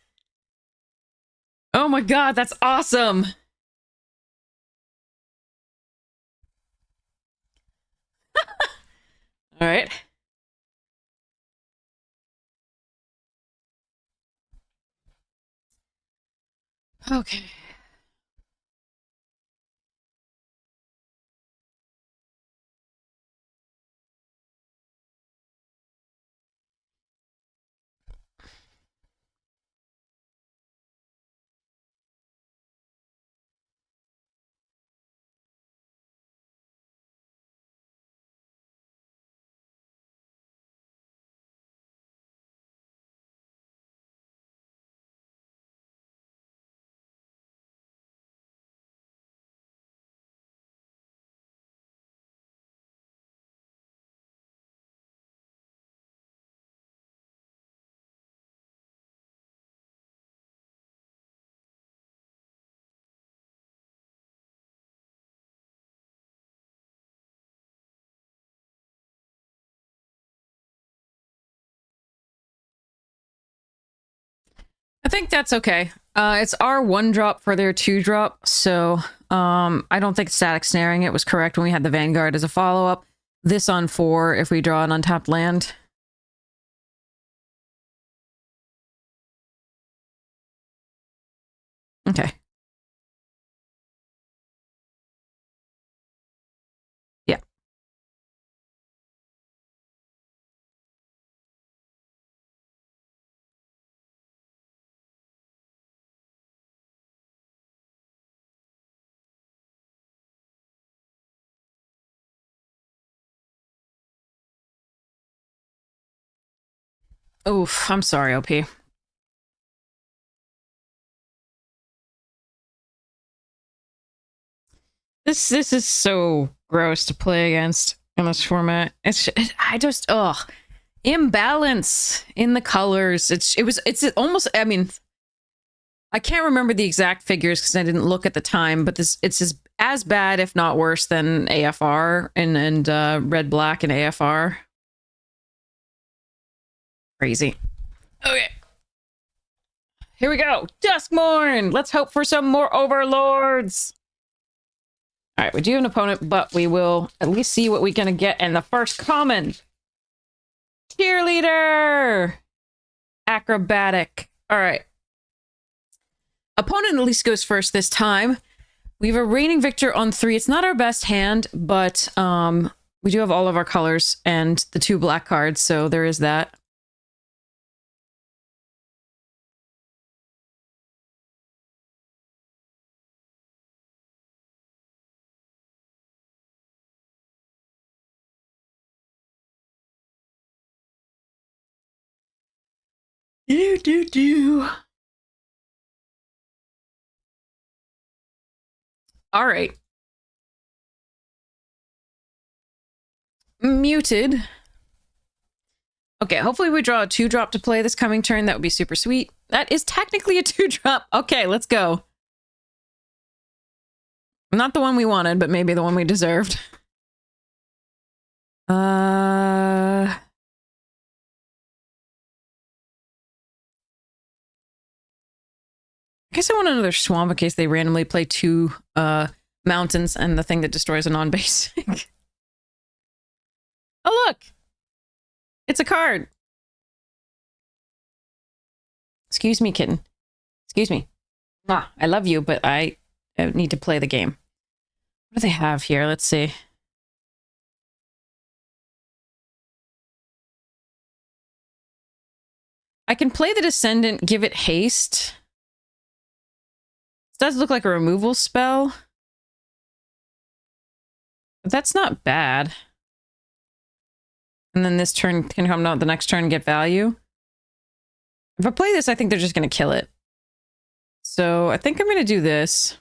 Oh my god, that's awesome! Alright. Okay. I think that's okay. It's our 1-drop for their 2-drop, so I don't think static snaring it was correct when we had the Vanguard as a follow-up. This on 4 if we draw an untapped land. Okay. Yeah. Oof, I'm sorry, OP. This is so gross to play against in this format. I just imbalance in the colors. It's almost, I mean, I can't remember the exact figures because I didn't look at the time, but it's as bad, if not worse, than AFR and red black and AFR. Crazy. Okay. Here we go. Duskmorn! Let's hope for some more overlords. All right, we do have an opponent, but we will at least see what we're going to get in the first common. Cheerleader! Acrobatic. All right. Opponent at least goes first this time. We have a reigning victor on 3. It's not our best hand, but we do have all of our colors and the 2 black cards, so there is that. All right. muted. Okay, hopefully we draw a 2-drop to play this coming turn. That would be super sweet. That is technically a 2-drop. Okay, let's go. Not the one we wanted, but maybe the one we deserved. I guess I want another swamp in case they randomly play 2 mountains and the thing that destroys a non-basic. Oh, look! It's a card. Excuse me, kitten. Excuse me. Ah, I love you, but I need to play the game. What do they have here? Let's see. I can play the Descendant, give it haste. It does look like a removal spell. But that's not bad. And then this turn can come out the next turn and get value. If I play this, I think they're just going to kill it. So I think I'm going to do this.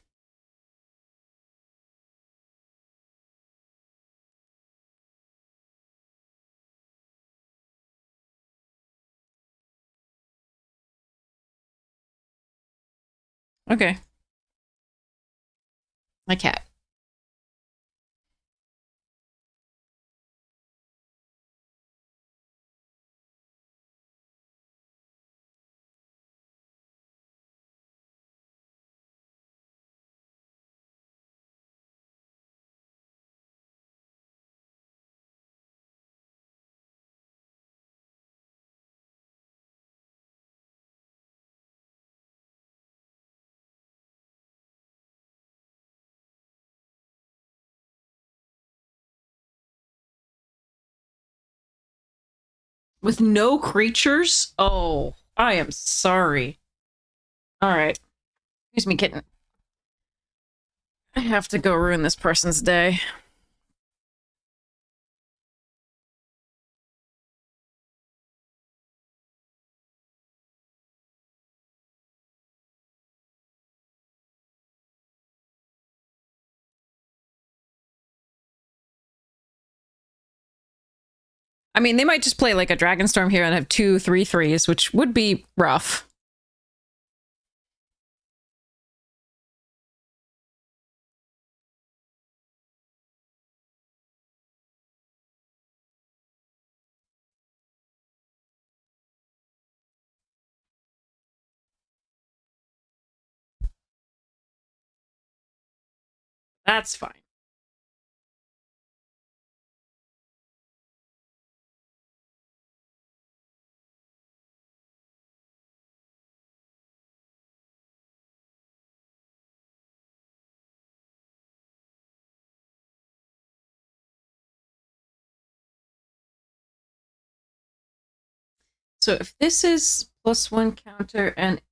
Okay. My cat. With no creatures? Oh, I am sorry. All right. Excuse me, kitten. I have to go ruin this person's day. I mean, they might just play like a Dragonstorm here and have 2 3/3s, which would be rough. That's fine. So if this is +1 counter and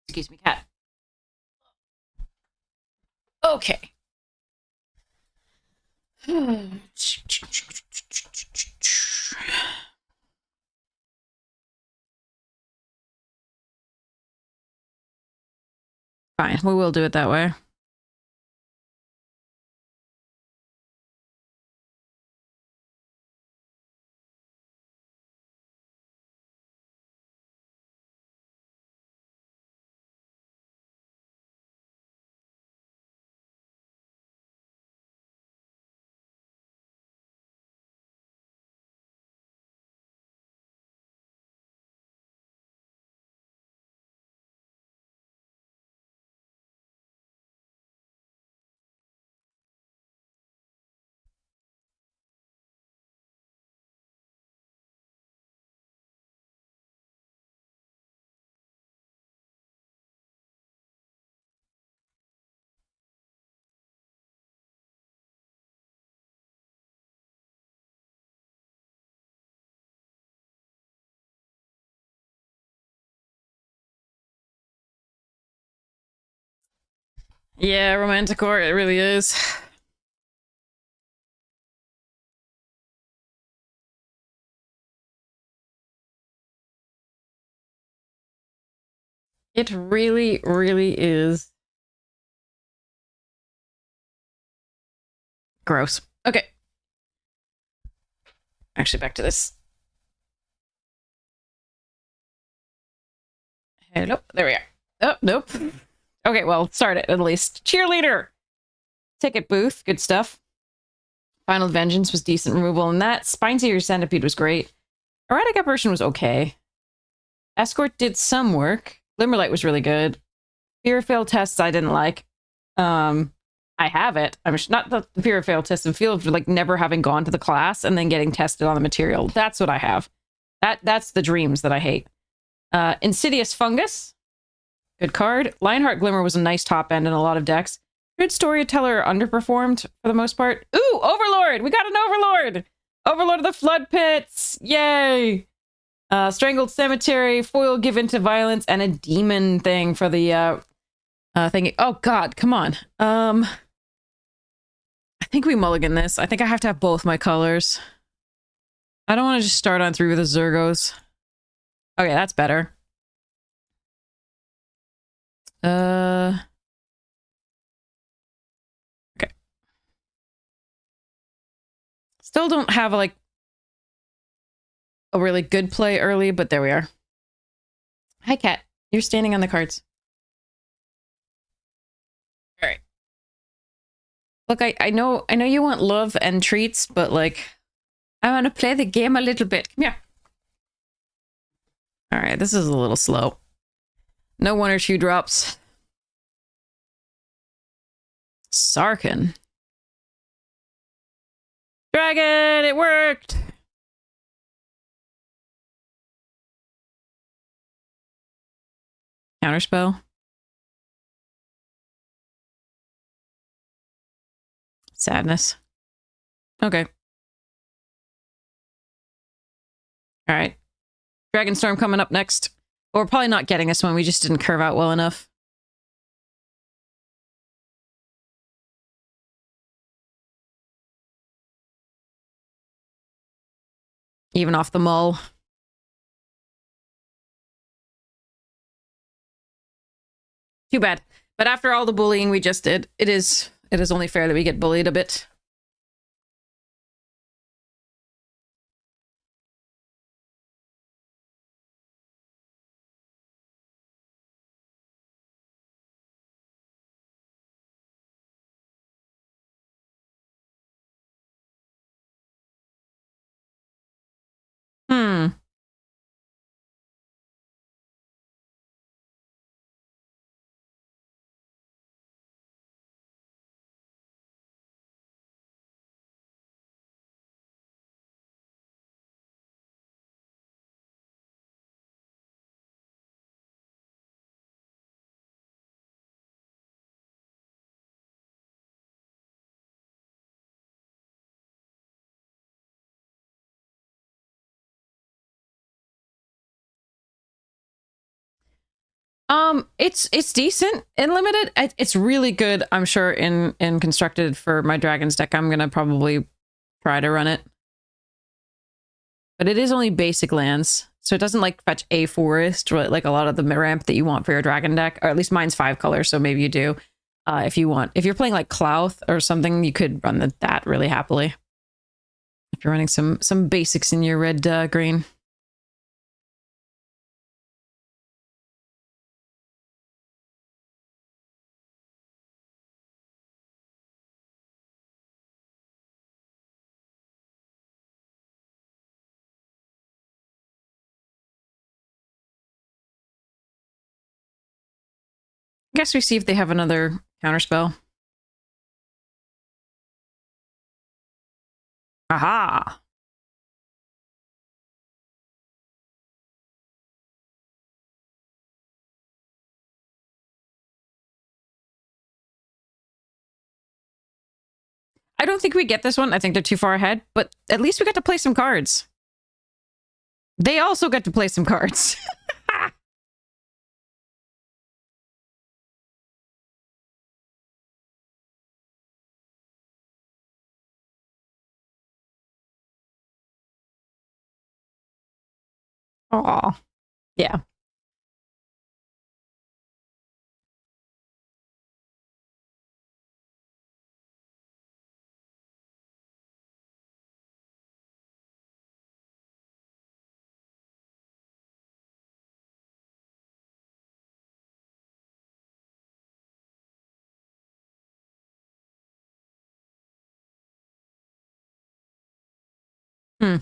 excuse me, cat. Okay. Fine, we will do it that way. Yeah, Romanticore, it really is. It really, really is. Gross. Okay. Actually, back to this. Hello. There we are. Oh, nope. Okay, well, start it at least. Cheerleader! Ticket booth. Good stuff. Final Vengeance was decent removal, and that Spineseer Centipede was great. Erratic Apparition was okay. Escort did some work. Limberlight was really good. Fear of Fail tests I didn't like. I have it. I'm not the fear of fail test, the feel of like never having gone to the class and then getting tested on the material. That's what I have. That's the dreams that I hate. Insidious Fungus. Good card. Lionheart Glimmer was a nice top end in a lot of decks. Good Storyteller underperformed for the most part. Ooh, Overlord! We got an Overlord! Overlord of the Flood Pits! Yay! Strangled Cemetery, Foil Given to Violence, and a demon thing for the thing. Oh god, come on. I think we mulligan this. I think I have to have both my colors. I don't want to just start on 3 with the Zergos. Okay, that's better. Okay. Still don't have like a really good play early, but there we are. Hi, Cat. You're standing on the cards. All right. Look, I know you want love and treats, but like, I want to play the game a little bit. Come here. All right, this is a little slow. No 1 or 2 drops. Sarkin. Dragon, it worked! Counterspell. Sadness. Okay. Alright. Dragonstorm coming up next. But we're probably not getting this one, we just didn't curve out well enough. Even off the mull. Too bad. But after all the bullying we just did, it is only fair that we get bullied a bit. It's decent in limited. It's really good, I'm sure, in constructed for my dragons deck. I'm gonna probably try to run it. But it is only basic lands, so it doesn't like fetch a forest or like a lot of the ramp that you want for your dragon deck. Or at least mine's 5 colors, so maybe you do. If you're playing like Clouth or something, you could run that really happily. If you're running some basics in your red green. I guess we see if they have another counterspell. Aha! I don't think we get this one. I think they're too far ahead, but at least we got to play some cards. They also get to play some cards. Aw. Yeah. Hmm.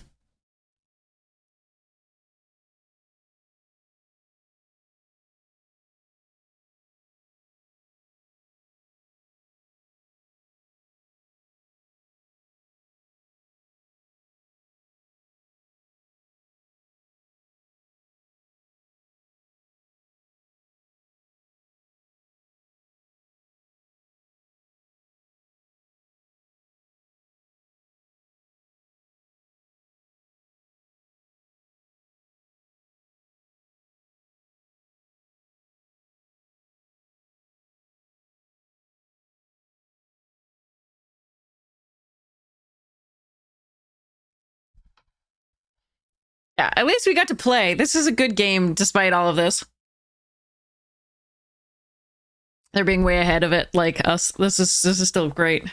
Yeah, at least we got to play. This is a good game despite all of this. They're being way ahead of it, like us. This is still great.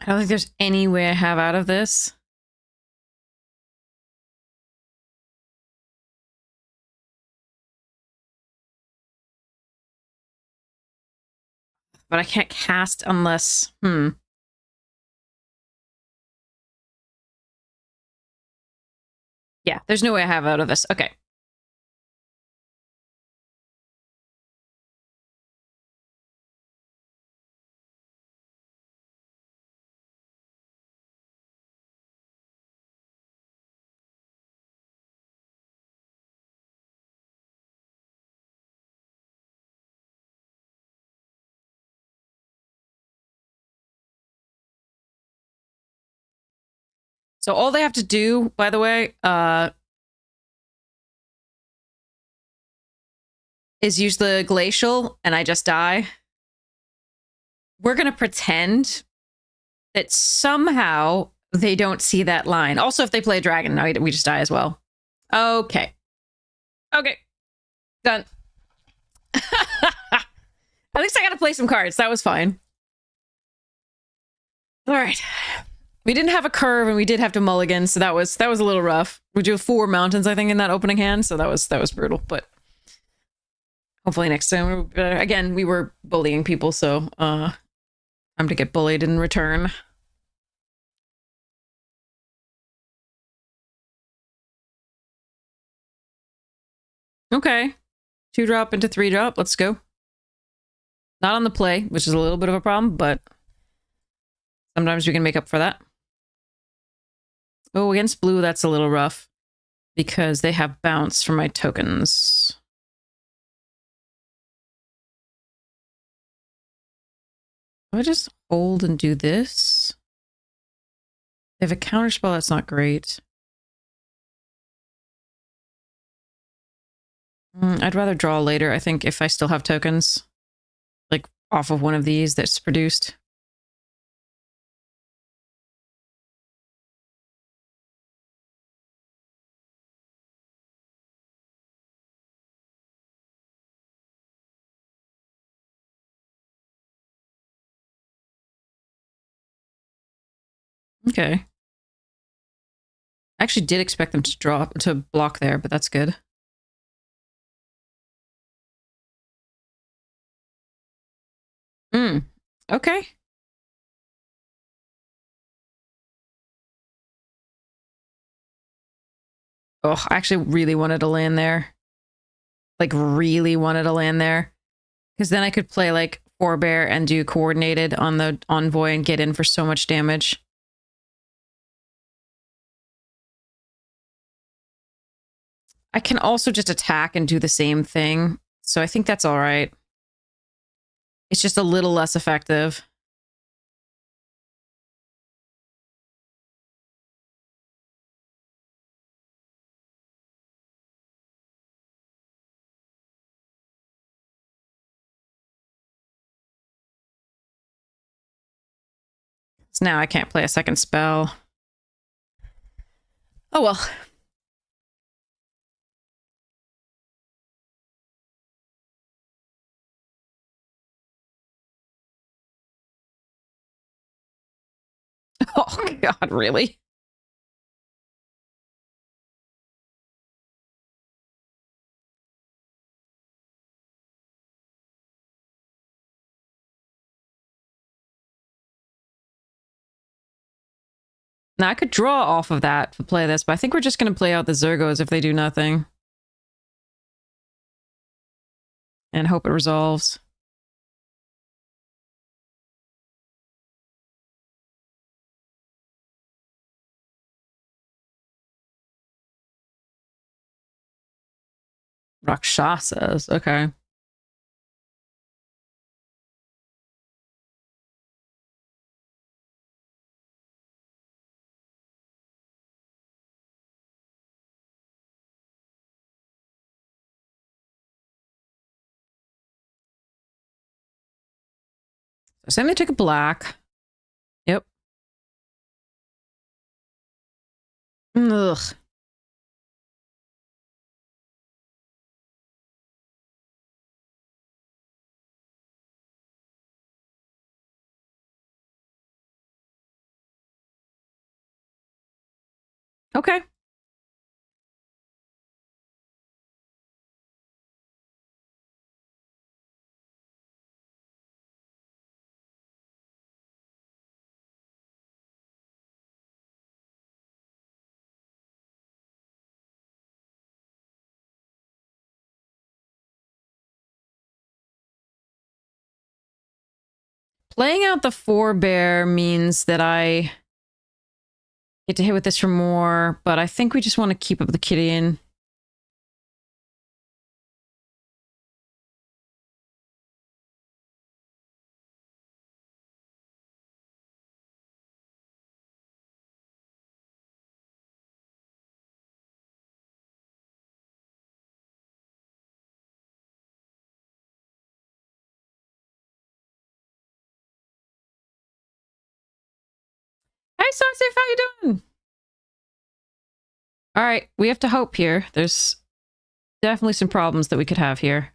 I don't think there's any way I have out of this. But I can't cast unless... Yeah, there's no way I have out of this. Okay. So all they have to do, by the way, is use the glacial, and I just die. We're gonna pretend that somehow they don't see that line. Also, if they play a dragon, we just die as well. Okay. Okay. Done. At least I got to play some cards. That was fine. All right. We didn't have a curve, and we did have to mulligan, so that was a little rough. We drew 4 mountains, I think, in that opening hand, so that was brutal. But hopefully next time, again, we were bullying people, so I'm to get bullied in return. Okay. 2-drop into 3-drop. Let's go. Not on the play, which is a little bit of a problem, but sometimes we can make up for that. Oh, against blue, that's a little rough because they have bounce from my tokens. Do I just hold and do this? They have a counterspell, that's not great. I'd rather draw later, I think, if I still have tokens. Like, off of one of these that's produced. Okay. I actually did expect them to block there, but that's good. Okay. Oh, I actually really wanted to land there. Like, really wanted to land there. Because then I could play, like, forebear and do coordinated on the envoy and get in for so much damage. I can also just attack and do the same thing. So I think that's all right. It's just a little less effective. So now I can't play a second spell. Oh well. Oh God, really? Now I could draw off of that to play this, but I think we're just going to play out the Zergos if they do nothing. And hope it resolves. Rakshasas, okay. So saying they took a black. Yep. Ugh. Okay. Playing out the forebear means that I get to hit with this for more, but I think we just want to keep up the Gideon. Hey, Sarsif, how you doing? All right, we have to hope here. There's definitely some problems that we could have here.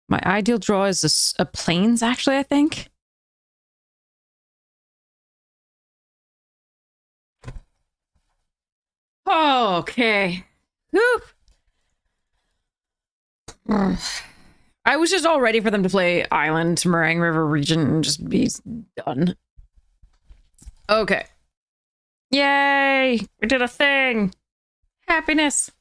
My ideal draw is a plains, actually, I think. Oh, okay. Whew. I was just all ready for them to play Island, Meringue River region, and just be done. Okay. Yay! We did a thing! Happiness!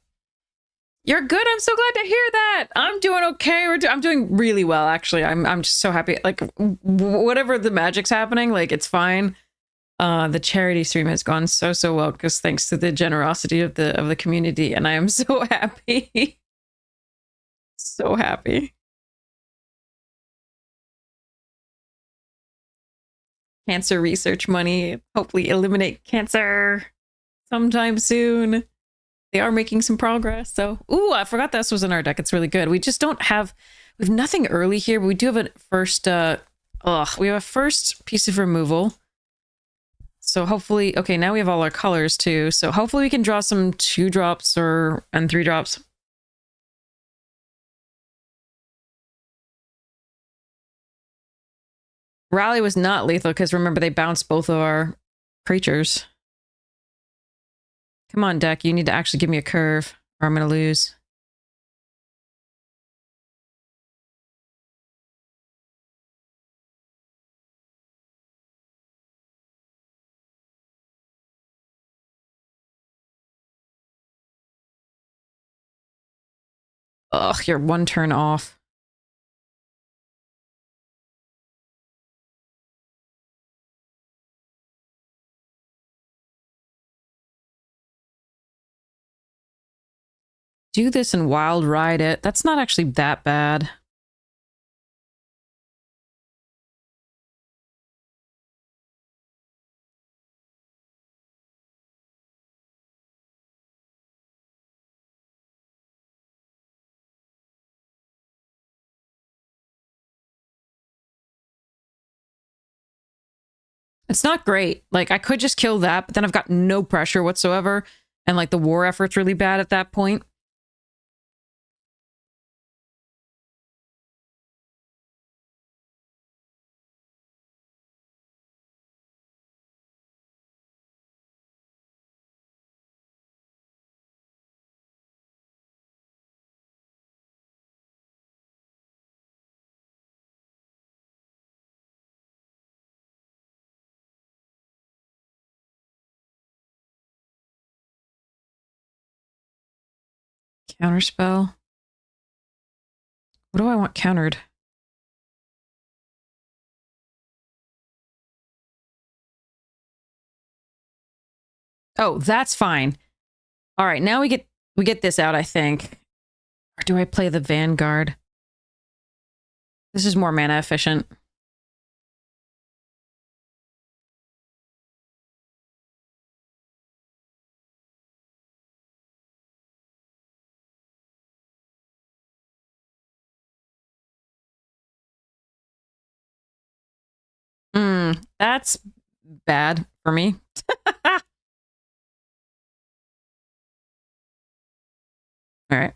You're good. I'm so glad to hear that. I'm doing okay. I'm doing really well, actually. I'm just so happy. Like, whatever the magic's happening, like, it's fine. The charity stream has gone so well because thanks to the generosity of the community, and I am so happy. So happy. Cancer research money. Hopefully eliminate cancer sometime soon. They are making some progress. So, ooh, I forgot this was in our deck. It's really good. We just don't have, we have nothing early here, but we do have a first, we have a first piece of removal. So hopefully, okay, now we have all our colors too. So hopefully we can draw some 2-drops and 3-drops. Rally was not lethal because remember they bounced both of our creatures. Come on, deck. You need to actually give me a curve or I'm going to lose. Ugh, you're one turn off. Do this and wild ride it. That's not actually that bad. It's not great. Like, I could just kill that, but then I've got no pressure whatsoever. And, like, the war effort's really bad at that point. Counterspell. What do I want countered? Oh, that's fine. All right, now we get this out, I think. Or do I play the Vanguard? This is more mana efficient. That's bad for me. All right.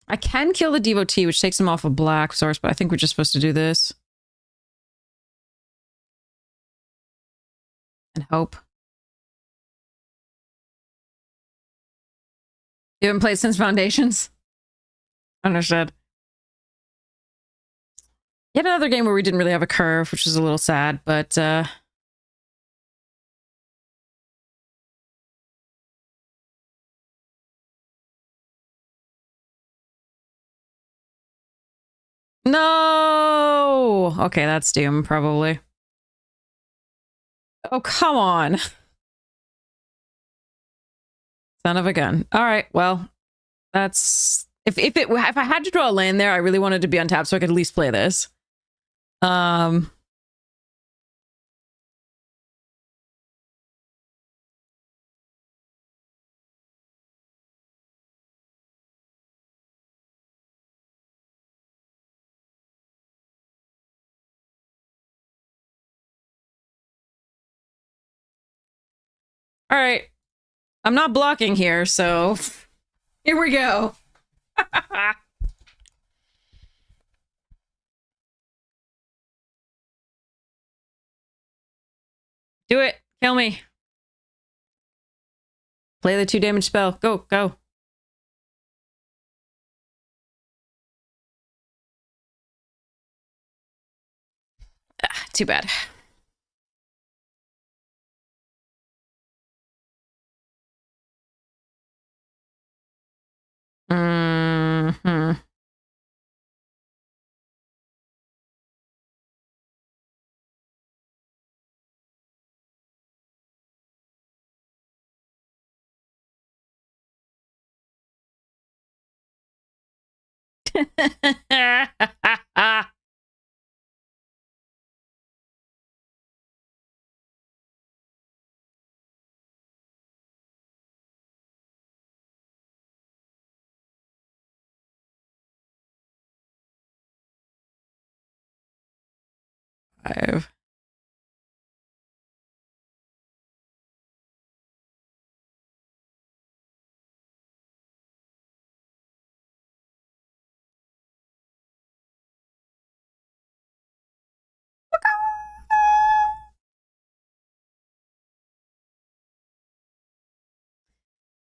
I can kill the Devotee, which takes him off a black source, but I think we're just supposed to do this. And hope. You haven't played since Foundations? Understood. Yet another game where we didn't really have a curve, which was a little sad, but no! Okay, that's Doom, probably. Oh, come on. Son of a gun. All right, well, that's... If I had to draw a land there, I really wanted to be untapped so I could at least play this. All right. I'm not blocking here, so here we go. Do it. Kill me. Play the 2 damage spell. Go, go. Ah, too bad. Mm-hmm. Five.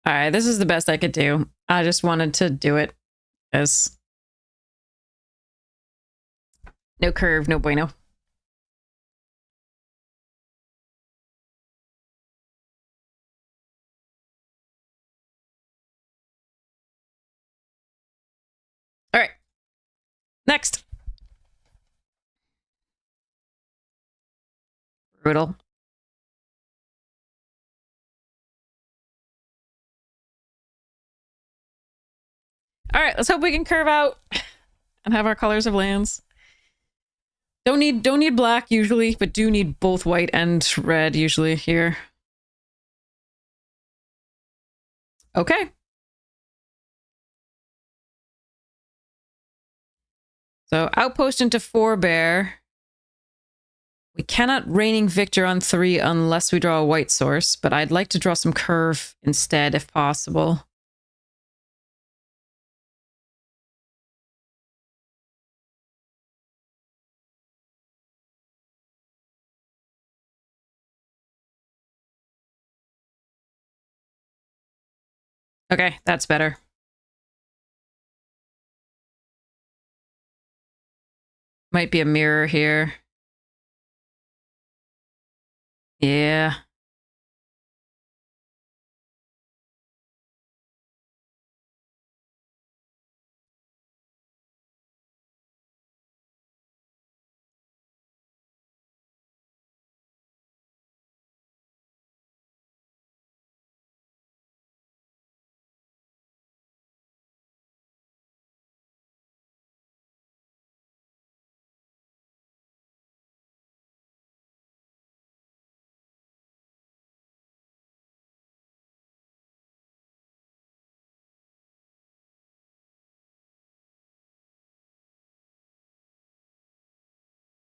All right, this is the best I could do. I just wanted to do it as no curve, no bueno. All right, next. Brutal. All right, let's hope we can curve out and have our colors of lands. Don't need black usually, but do need both white and red usually here. Okay. So outpost into 4-bear. We cannot reigning victor on 3 unless we draw a white source, but I'd like to draw some curve instead if possible. Okay, that's better. Might be a mirror here. Yeah.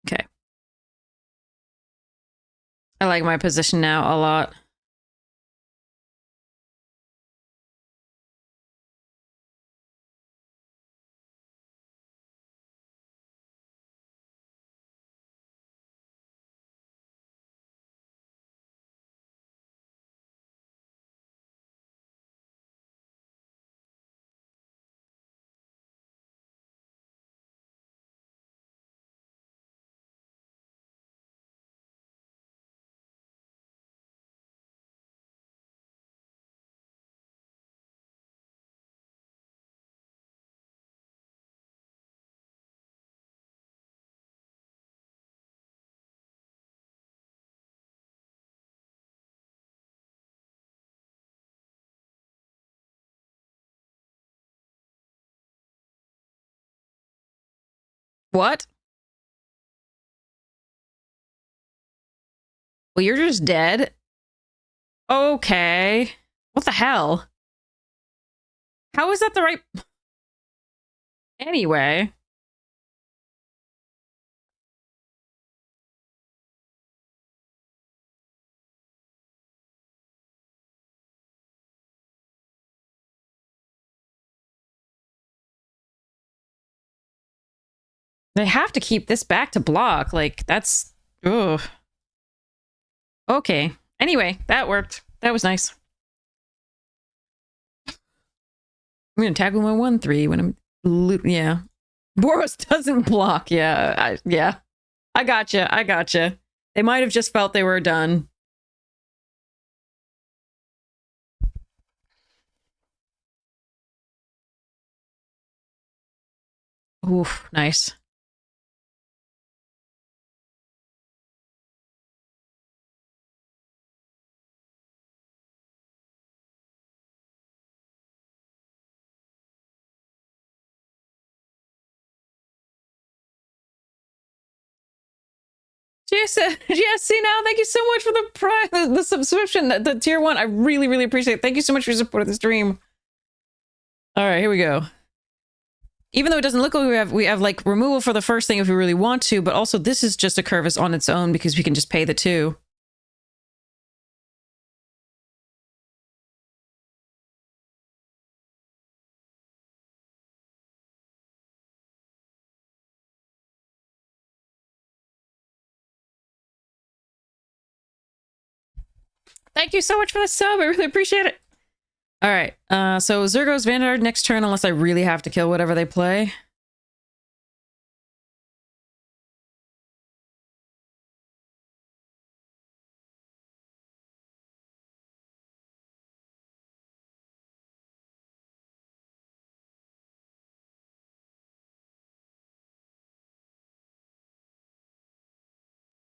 Okay. I like my position now a lot. What? Well, you're just dead? Okay. What the hell? How is that the right... Anyway. They have to keep this back to block. Like, that's... Ugh. Okay. Anyway, that worked. That was nice. I'm gonna tackle my 1/3 when I'm... Yeah. Boros doesn't block. Yeah. Yeah. I gotcha. I gotcha. They might have just felt they were done. Oof. Nice. GSC now, thank you so much for the subscription, the tier 1. I really, really appreciate it. Thank you so much for your support of the stream. All right, here we go. Even though it doesn't look like we have like removal for the first thing if we really want to, but also this is just a Curvis on its own because we can just pay the 2. Thank you so much for the sub. I really appreciate it. All right. So Zergo's Vanguard next turn unless I really have to kill whatever they play.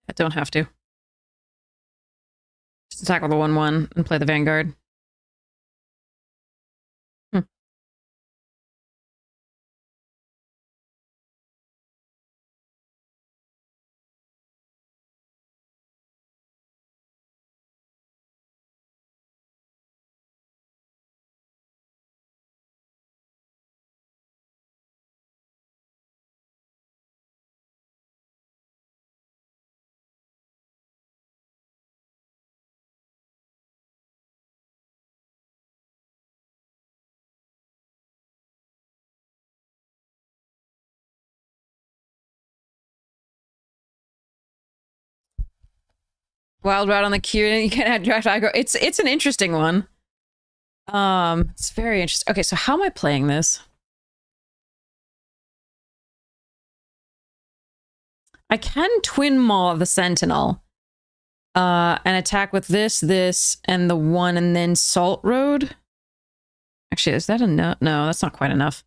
I don't have to. Just attack with a 1/1 and play the Vanguard. Wild Route on the queue, and you can't add draft aggro. It's an interesting one. It's very interesting. Okay, so how am I playing this? I can Twin Maw the Sentinel. And attack with this, and the 1, and then Salt Road. Actually, is that enough? No, that's not quite enough.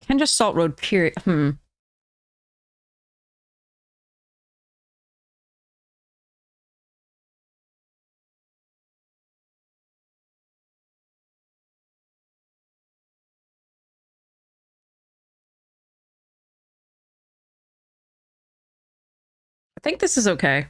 Can just Salt Road, period. I think this is okay.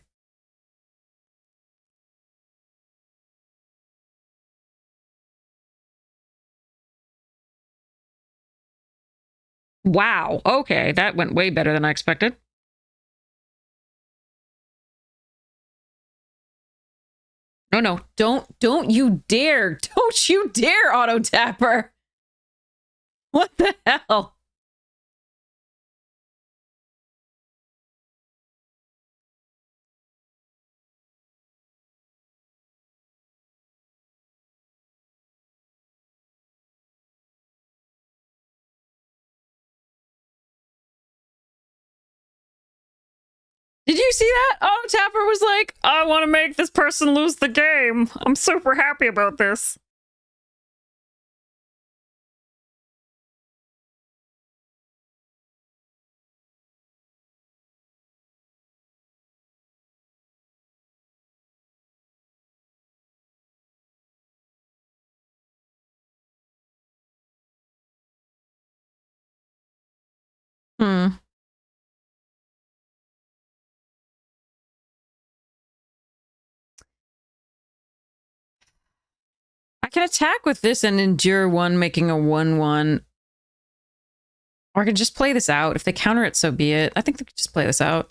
Wow. Okay, that went way better than I expected. Oh no, don't you dare. Don't you dare, Auto Tapper. What the hell? Did you see that? Auto Tapper was like, I want to make this person lose the game. I'm super happy about this. I can attack with this and endure 1, making a 1/1. Or I can just play this out. If they counter it, so be it. I think they could just play this out.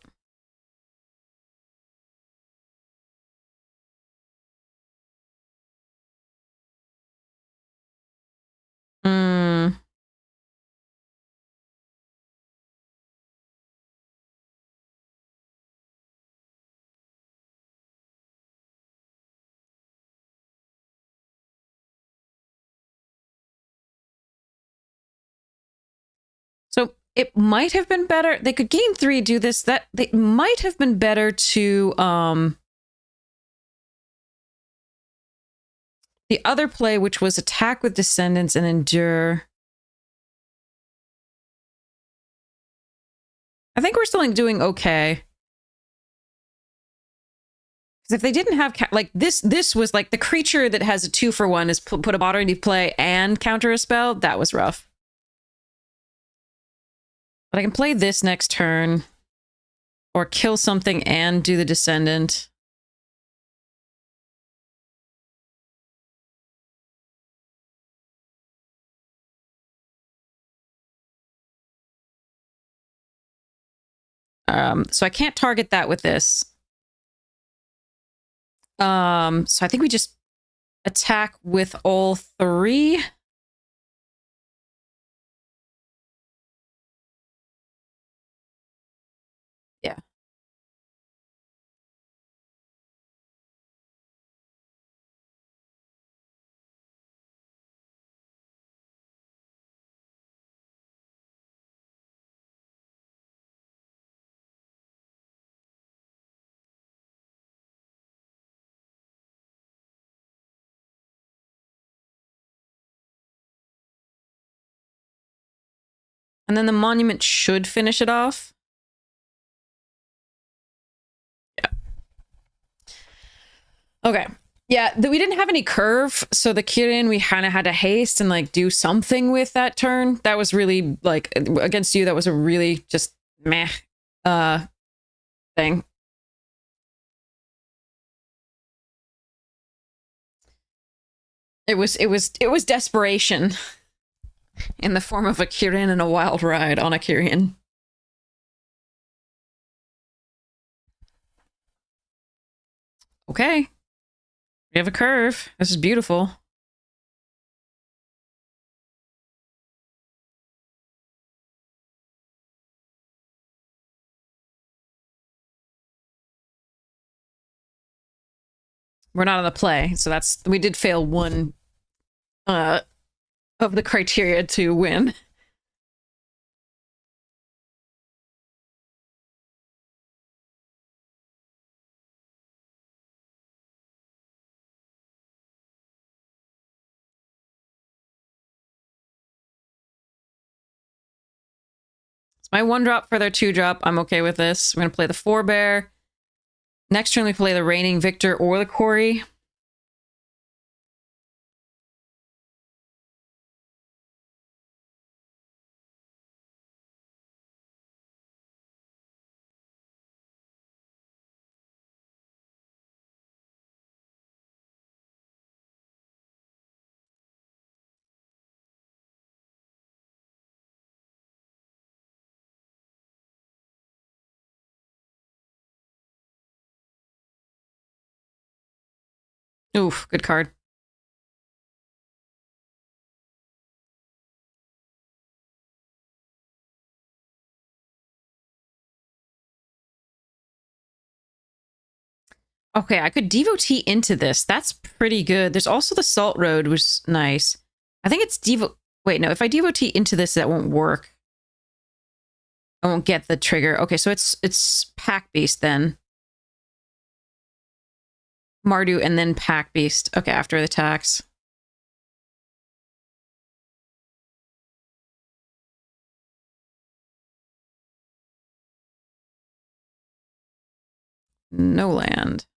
So it might have been better. They could game 3 do this. That they might have been better to the other play, which was attack with Descendants and endure. I think we're still doing okay. Because if they didn't have like this was like the creature that has a 2-for-1 is put a bot into play and counter a spell. That was rough. But I can play this next turn, or kill something and do the Descendant. So I can't target that with this. So I think we just attack with all 3. Yeah. And then the monument should finish it off. Yeah. Okay. Yeah, we didn't have any curve, so the Kirin we kind of had to haste and like do something with that turn. That was really like against you. That was a really just meh thing. It was desperation in the form of a Kirin and a wild ride on a Kirin. Okay. We have a curve. This is beautiful. We're not on the play, so we did fail one of the criteria to win. It's my 1-drop for their 2-drop. I'm okay with this. We're going to play the 4-bear. Next turn, we play the Reigning Victor or the Quarry. Oof, good card. Okay, I could Devotee into this. That's pretty good. There's also the Salt Road, which is nice. I think it's Wait, no, if I Devotee into this, that won't work. I won't get the trigger. Okay, so it's Pack Beast then. Mardu and then Pack Beast. Okay, after the attacks. No land.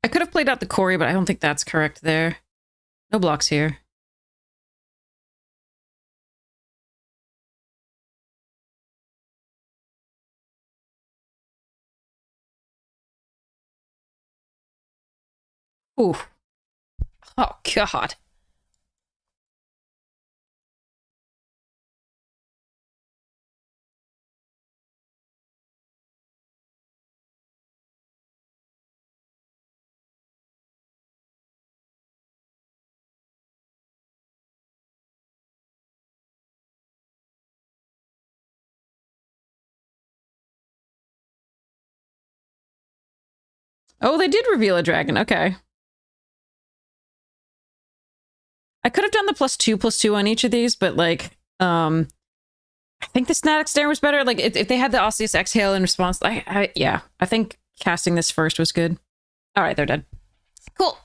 I could have played out the Quarry, but I don't think that's correct there. No blocks here. Ooh. Oh, God. Oh, they did reveal a dragon. Okay. I could have done the +2/+2 on each of these, but like, I think the static stare was better. Like if they had the osseous exhale in response, yeah, I think casting this first was good. All right, they're dead. Cool.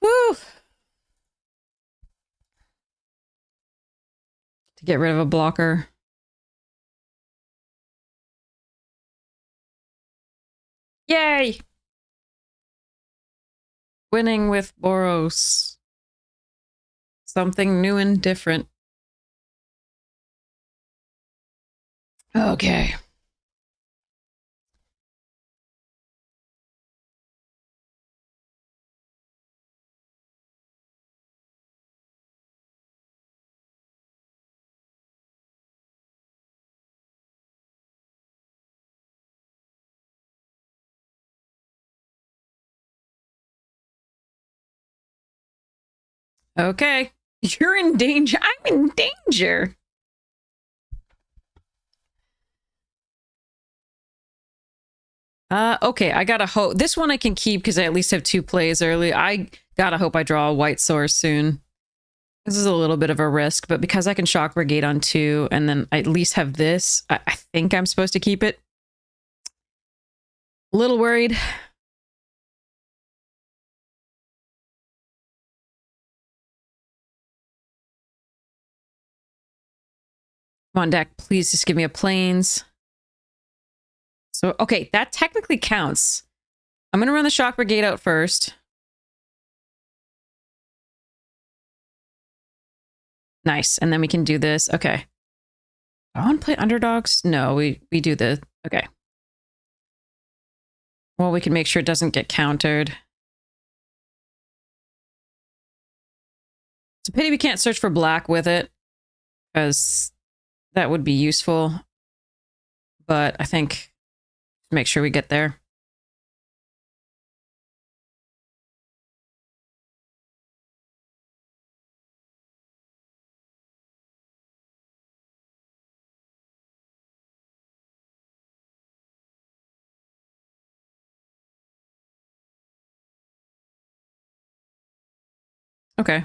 Woo! To get rid of a blocker. Yay! Winning with Boros. Something new and different. Okay. Okay. You're in danger. I'm in danger. Okay, I gotta hope. This one I can keep because I at least have 2 plays early. I gotta hope I draw a white source soon. This is a little bit of a risk, but because I can Shock Brigade on 2 and then I at least have this, I think I'm supposed to keep it. A little worried. Come on, deck, please just give me a planes. So, okay, that technically counts. I'm going to run the Shock Brigade out first. Nice, and then we can do this. Okay. I want to play underdogs? No, we do the... Okay. Well, we can make sure it doesn't get countered. It's a pity we can't search for black with it, because that would be useful. But I think make sure we get there. Okay.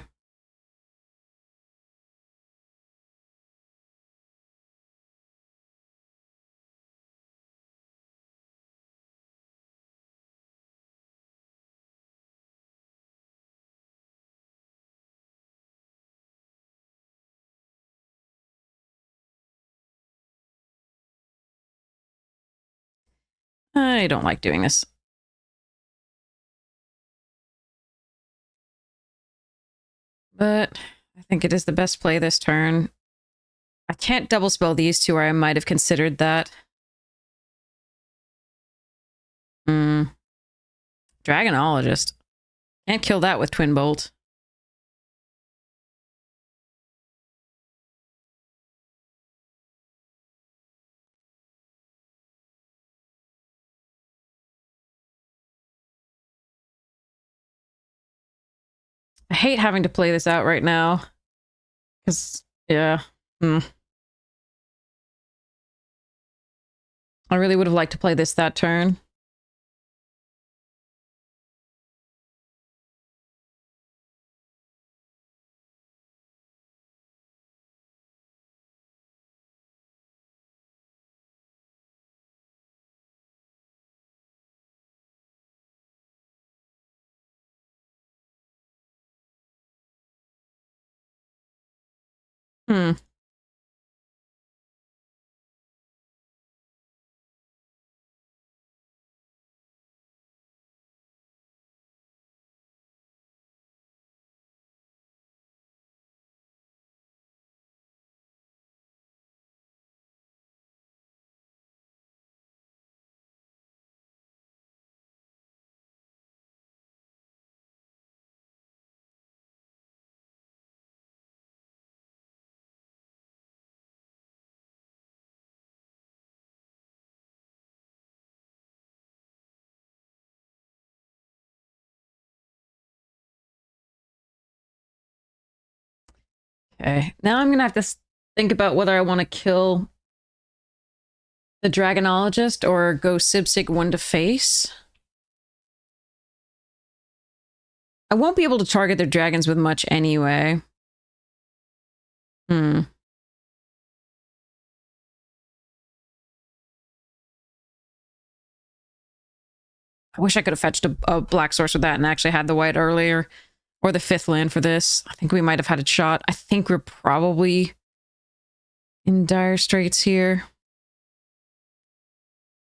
I don't like doing this. But I think it is the best play this turn. I can't double spell these two, or I might have considered that. Dragonologist. Can't kill that with Twin Bolt. I hate having to play this out right now. Because, yeah. I really would have liked to play this that turn. Okay, now I'm gonna have to think about whether I want to kill the Dragonologist or go Sibsig 1 to face. I won't be able to target their dragons with much anyway. I wish I could have fetched a black source with that and actually had the white earlier. Or the 5th land for this. I think we might have had it shot. I think we're probably in dire straits here.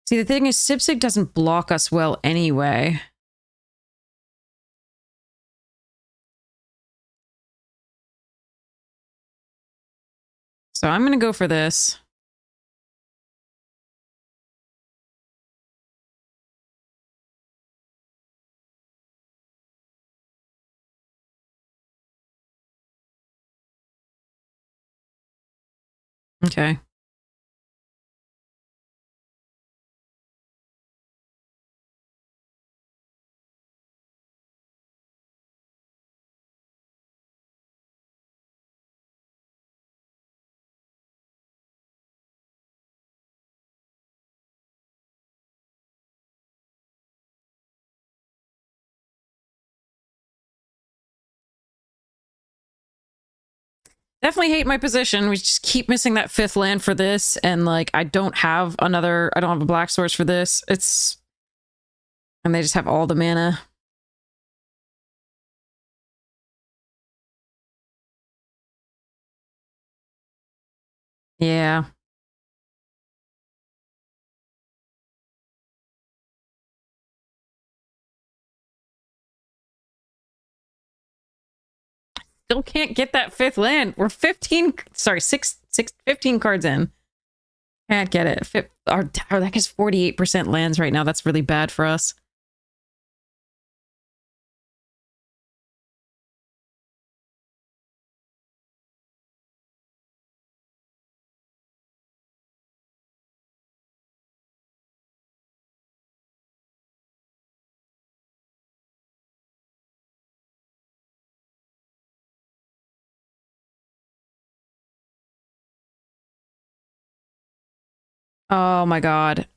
See, the thing is, Sipsig doesn't block us well anyway. So I'm going to go for this. Okay. Definitely hate my position. We just keep missing that 5th land for this. And like, I don't have a black source for this. And they just have all the mana. Yeah. Still can't get that 5th land. We're 15 cards in. Can't get it. Our deck is 48% lands right now. That's really bad for us. Oh my god.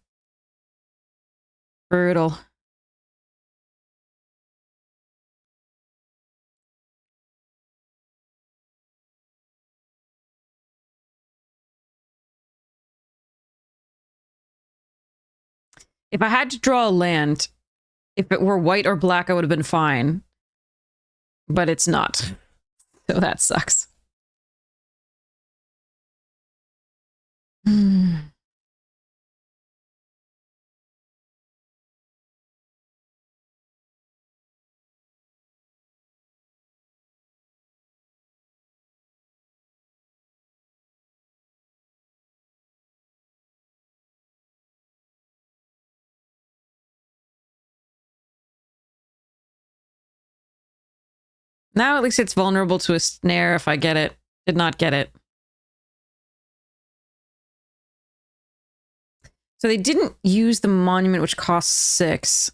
Brutal. If I had to draw a land, if it were white or black, I would have been fine. But it's not. So that sucks. Now at least it's vulnerable to a snare if I get it. Did not get it. So they didn't use the monument, which costs 6.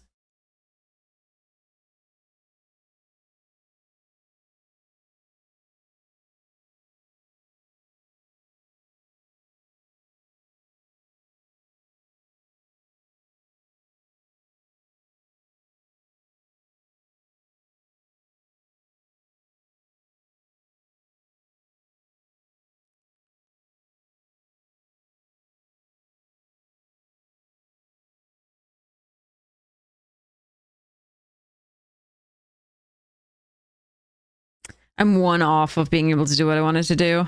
I'm 1 off of being able to do what I wanted to do.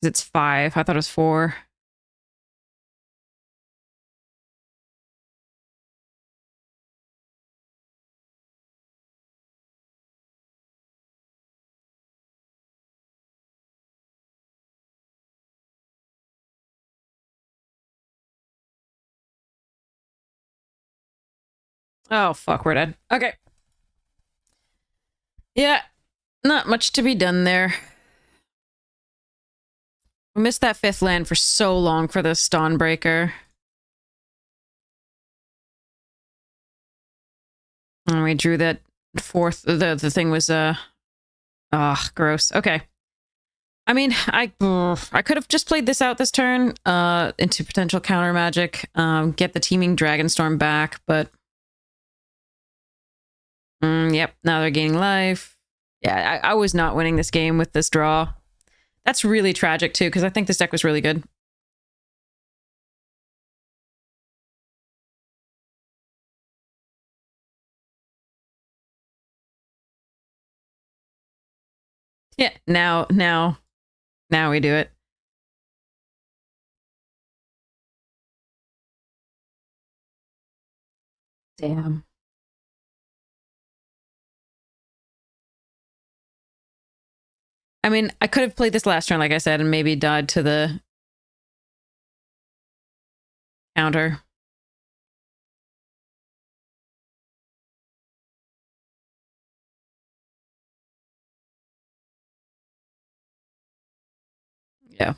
It's 5. I thought it was 4. Oh, fuck, we're dead. Okay. Yeah, not much to be done there. We missed that 5th land for so long for this Dawnbreaker. And we drew that 4th. The thing was, gross. Okay. I mean, I could have just played this out this turn into potential counter magic, get the teeming Dragonstorm back, but yep, now they're gaining life. Yeah, I was not winning this game with this draw. That's really tragic too, because I think this deck was really good. Yeah, now we do it. Damn. I mean, I could have played this last turn, like I said, and maybe died to the counter. Yeah.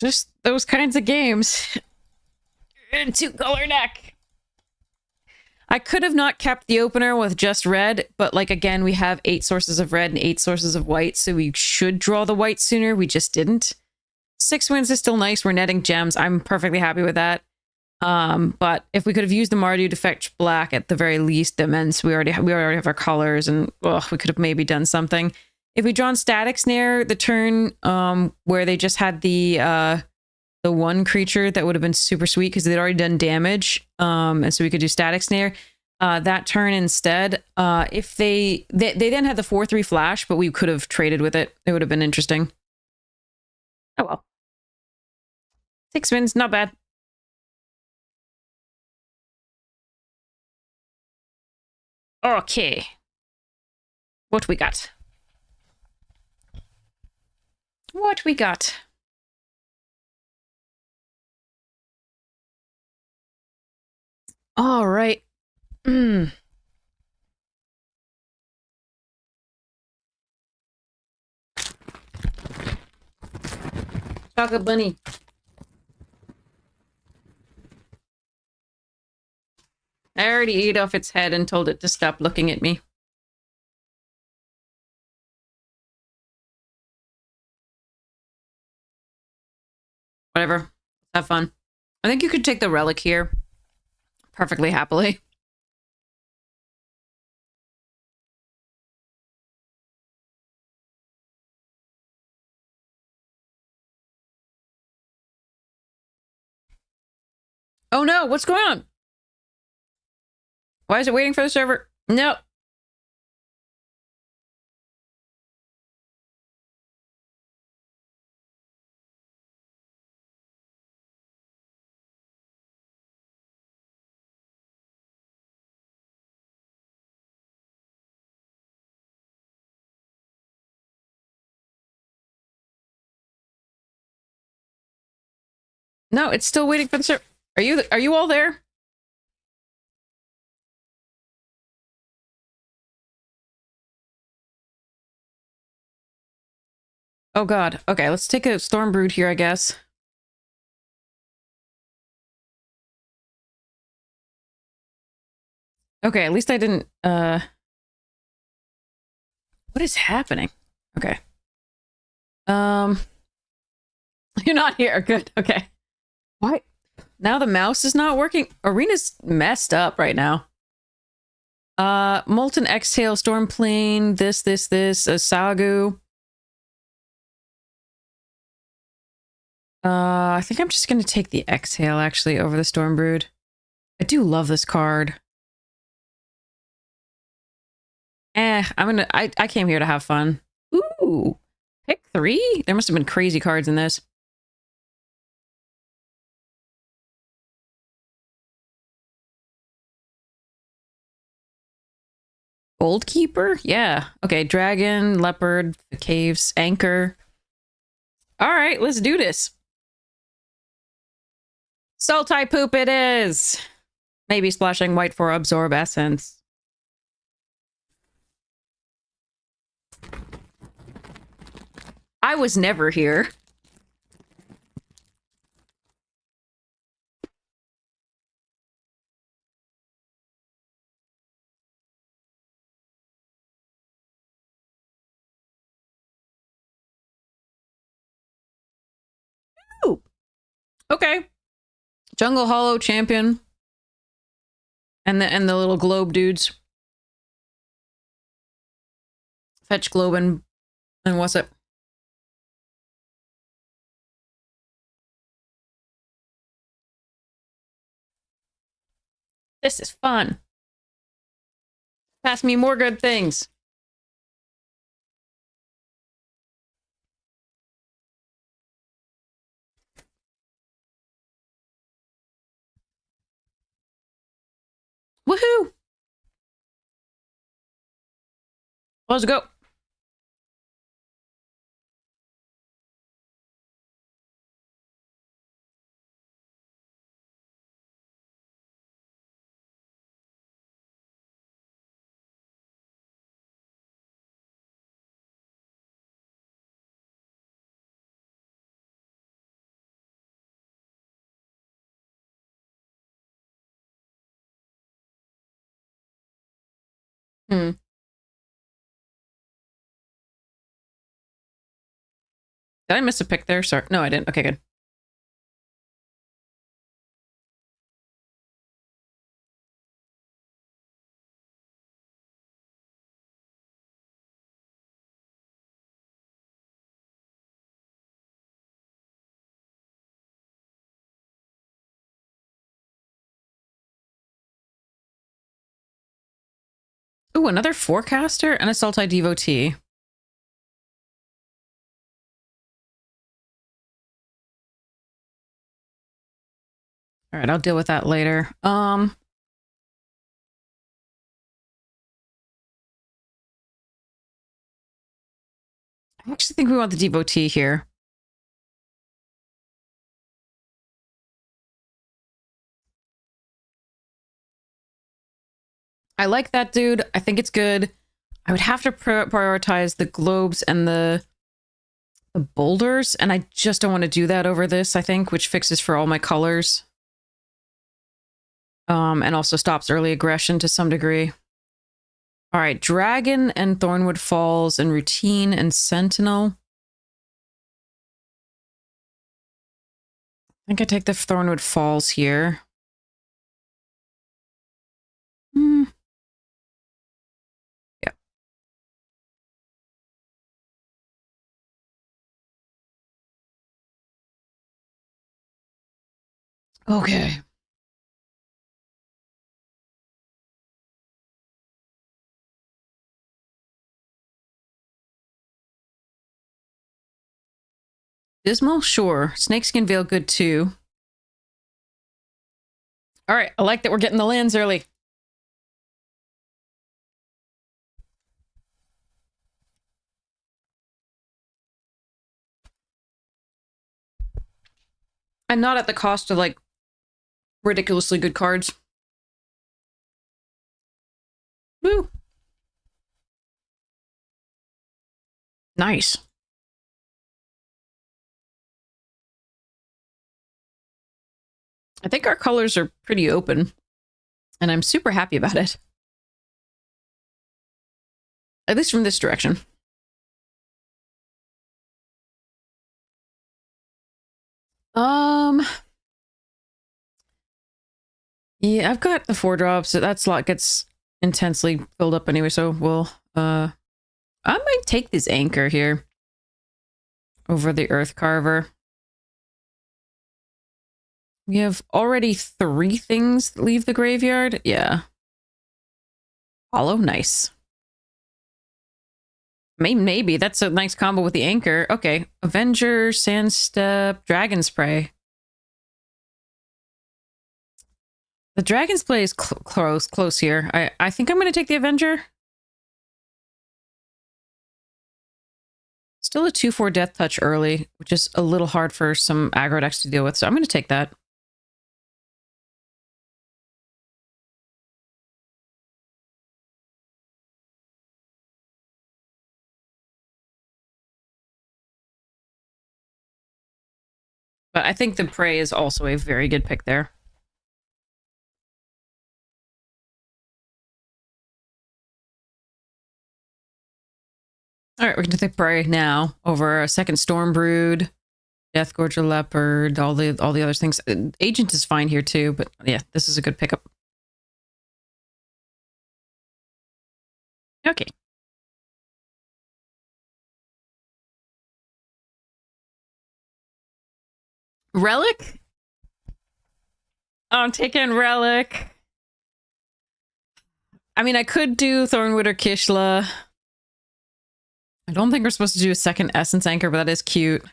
Just those kinds of games. Two-color deck. I could have not kept the opener with just red, but like again, we have 8 sources of red and 8 sources of white, so we should draw the white sooner. We just didn't. 6 wins is still nice. We're netting gems. I'm perfectly happy with that. But if we could have used the Mardu to fetch black at the very least, that means we already have our colors, and we could have maybe done something. If we drawn Static Snare the turn where they just had the one creature, that would have been super sweet because they'd already done damage, and so we could do Static Snare that turn instead. If they then had the 4/3 flash, but we could have traded with it. It would have been interesting. Oh well. 6 wins, not bad. Okay. What we got? What we got? All right. Chocolate bunny. I already ate off its head and told it to stop looking at me. Whatever. Have fun. I think you could take the relic here perfectly happily. Oh no, what's going on? Why is it waiting for the server? No. No, it's still waiting for the server. Are you all there? Oh god. Okay, let's take a Storm Brood here, I guess. Okay, at least I didn't what is happening? Okay. You're not here. Good. Okay. Why? Now the mouse is not working. Arena's messed up right now. Molten Exhale, Storm Plane, this, a Sagu. I think I'm just gonna take the Exhale, actually, over the Storm Brood. I do love this card. I came here to have fun. Ooh, pick 3? There must have been crazy cards in this. Goldkeeper? Yeah. Okay, Dragon, Leopard, the Caves, Anchor. All right, let's do this. Sultai Poop it is! Maybe splashing white for Absorb Essence. I was never here. Ooh. Okay. Jungle Hollow Champion. And the little globe dudes. Fetch globe and what's it? This is fun. Pass me more good things. Woohoo! Let's go. Hmm. Did I miss a pick there? Sorry. No, I didn't. Okay, good. Ooh, another forecaster and a Sultai devotee. All right, I'll deal with that later. I actually think we want the devotee here. I like that dude. I think it's good. I would have to prioritize the globes and the boulders, and I just don't want to do that over this, I think, which fixes for all my colors. And also stops early aggression to some degree. All right, Dragon and Thornwood Falls and Routine and Sentinel. I think I take the Thornwood Falls here. Yeah. Okay. Dismal? Sure. Snakeskin Veil, good too. All right, I like that we're getting the lands early. And not at the cost of, like, ridiculously good cards. Woo! Nice. I think our colors are pretty open, and I'm super happy about it. At least from this direction. Yeah, I've got the 4-drops. That slot gets intensely filled up anyway, so we'll, I might take this anchor here over the Earth Carver. We have already 3 things that leave the graveyard. Yeah. Hollow, nice. Maybe. That's a nice combo with the anchor. Okay. Avenger, Sandstep, Dragon Spray. The Dragon's Play is close here. I think I'm going to take the Avenger. Still a 2/4 Death Touch early, which is a little hard for some aggro decks to deal with, so I'm going to take that. But I think the Prey is also a very good pick there. All right, we're going to take Prey now over a second Stormbrood, Deathgorger Leopard, all the other things. Agent is fine here too, but yeah, this is a good pickup. Okay. Relic? Oh, I'm taking Relic. I mean, I could do Thornwood or Kishla. I don't think we're supposed to do a second Essence Anchor, but that is cute.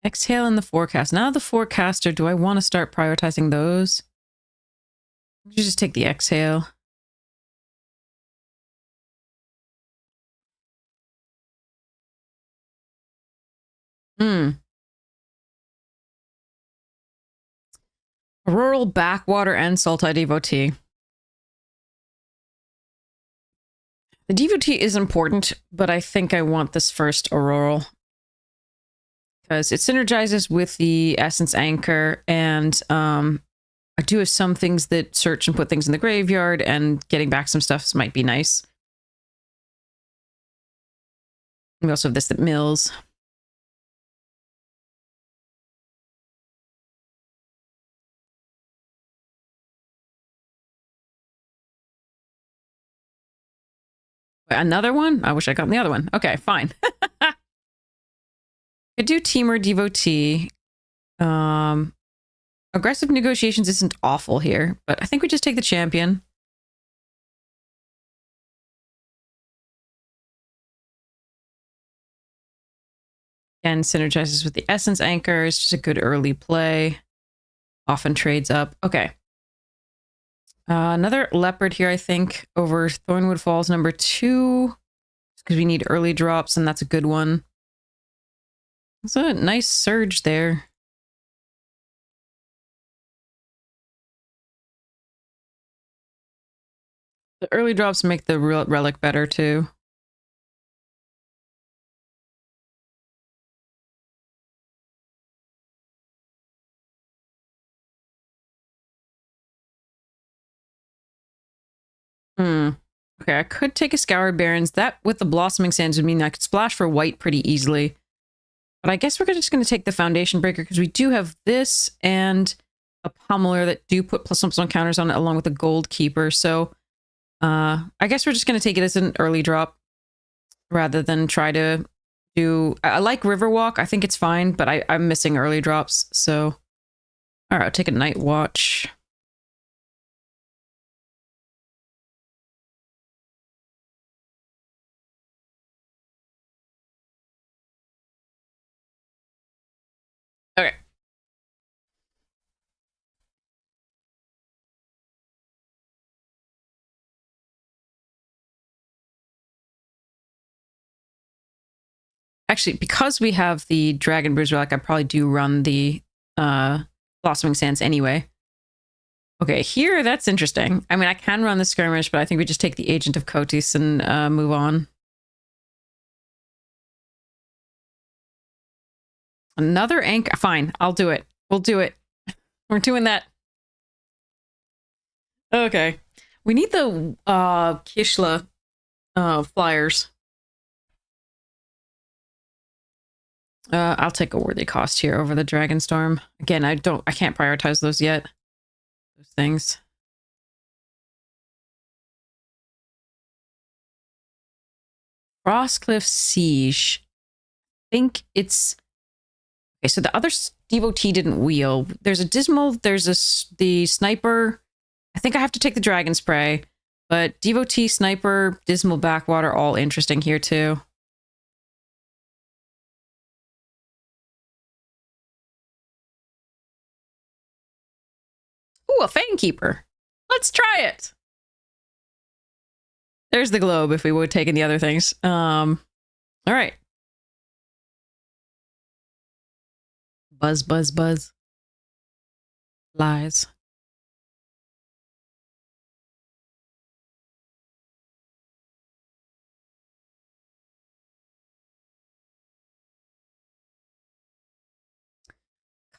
Exhale in the forecast. Now the forecaster, do I want to start prioritizing those? You just take the exhale. Rural backwater and Sultai devotee. The devotee is important, but I think I want this first auroral. Because it synergizes with the Essence Anchor, and I do have some things that search and put things in the graveyard, and getting back some stuff might be nice. We also have this that mills. Another one? I wish I got the other one. Okay, fine. Could do Teamer Devotee. Aggressive negotiations isn't awful here, but I think we just take the champion. Again, synergizes with the Essence Anchor. It's just a good early play. Often trades up. Okay. Another Leopard here, I think, over Thornwood Falls number 2. Because we need early drops, and that's a good one. It's a nice surge there. The early drops make the relic better, too. Okay, I could take a Scoured Barrens. That, with the Blossoming Sands, would mean I could splash for white pretty easily. But I guess we're just going to take the Foundation Breaker, because we do have this and a Pummeler that do put +1/+1 counters on it, along with a Gold Keeper. So I guess we're just going to take it as an early drop, rather than try to do... I like Riverwalk. I think it's fine, but I'm missing early drops. So, all right, I'll take a Night Watch. Okay. Actually, because we have the Dragon Bruiser, like I probably do run the Blossoming Sands anyway. Okay, here, that's interesting. I mean, I can run the Skirmish, but I think we just take the Agent of Kotis and move on. Another anchor. Fine, I'll do it. We'll do it. We're doing that. Okay. We need the Kishla flyers. I'll take a worthy cost here over the Dragonstorm. Again, I can't prioritize those yet. Those things. Frostcliff Siege. I think it's... Okay, so the other devotee didn't wheel. There's a Dismal, there's the Sniper. I think I have to take the Dragon Spray. But devotee, Sniper, Dismal Backwater, all interesting here too. Ooh, a Fanekeeper. Let's try it. There's the globe if we would take in the other things. All right. Buzz, buzz, buzz. Lies.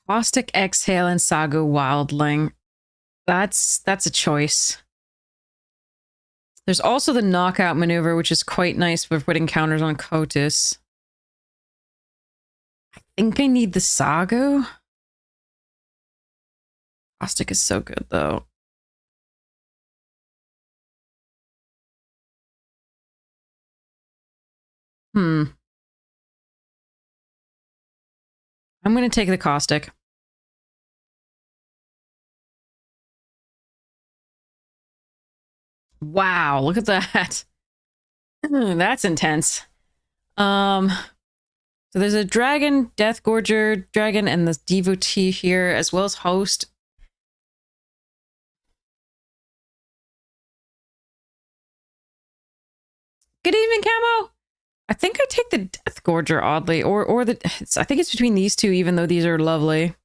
Caustic Exhale and Saga Wildling. That's a choice. There's also the Knockout Maneuver, which is quite nice for putting counters on Kotis. I think I need the Sago. Caustic is so good, though. I'm going to take the caustic. Wow, look at that. That's intense. So there's a dragon, Death Gorger, dragon, and the devotee here, as well as host. Good evening, Camo. I think I take the Death Gorger, oddly, or the. I think it's between these two, even though these are lovely.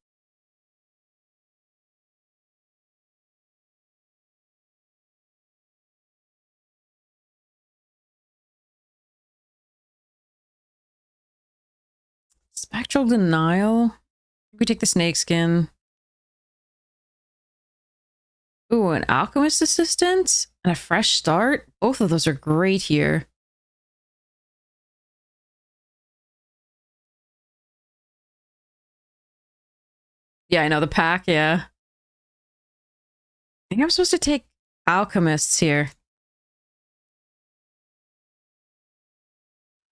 Spectral Denial. We take the snakeskin. Ooh, an alchemist assistant and a fresh start. Both of those are great here. Yeah, I know the pack. Yeah, I think I'm supposed to take alchemists here.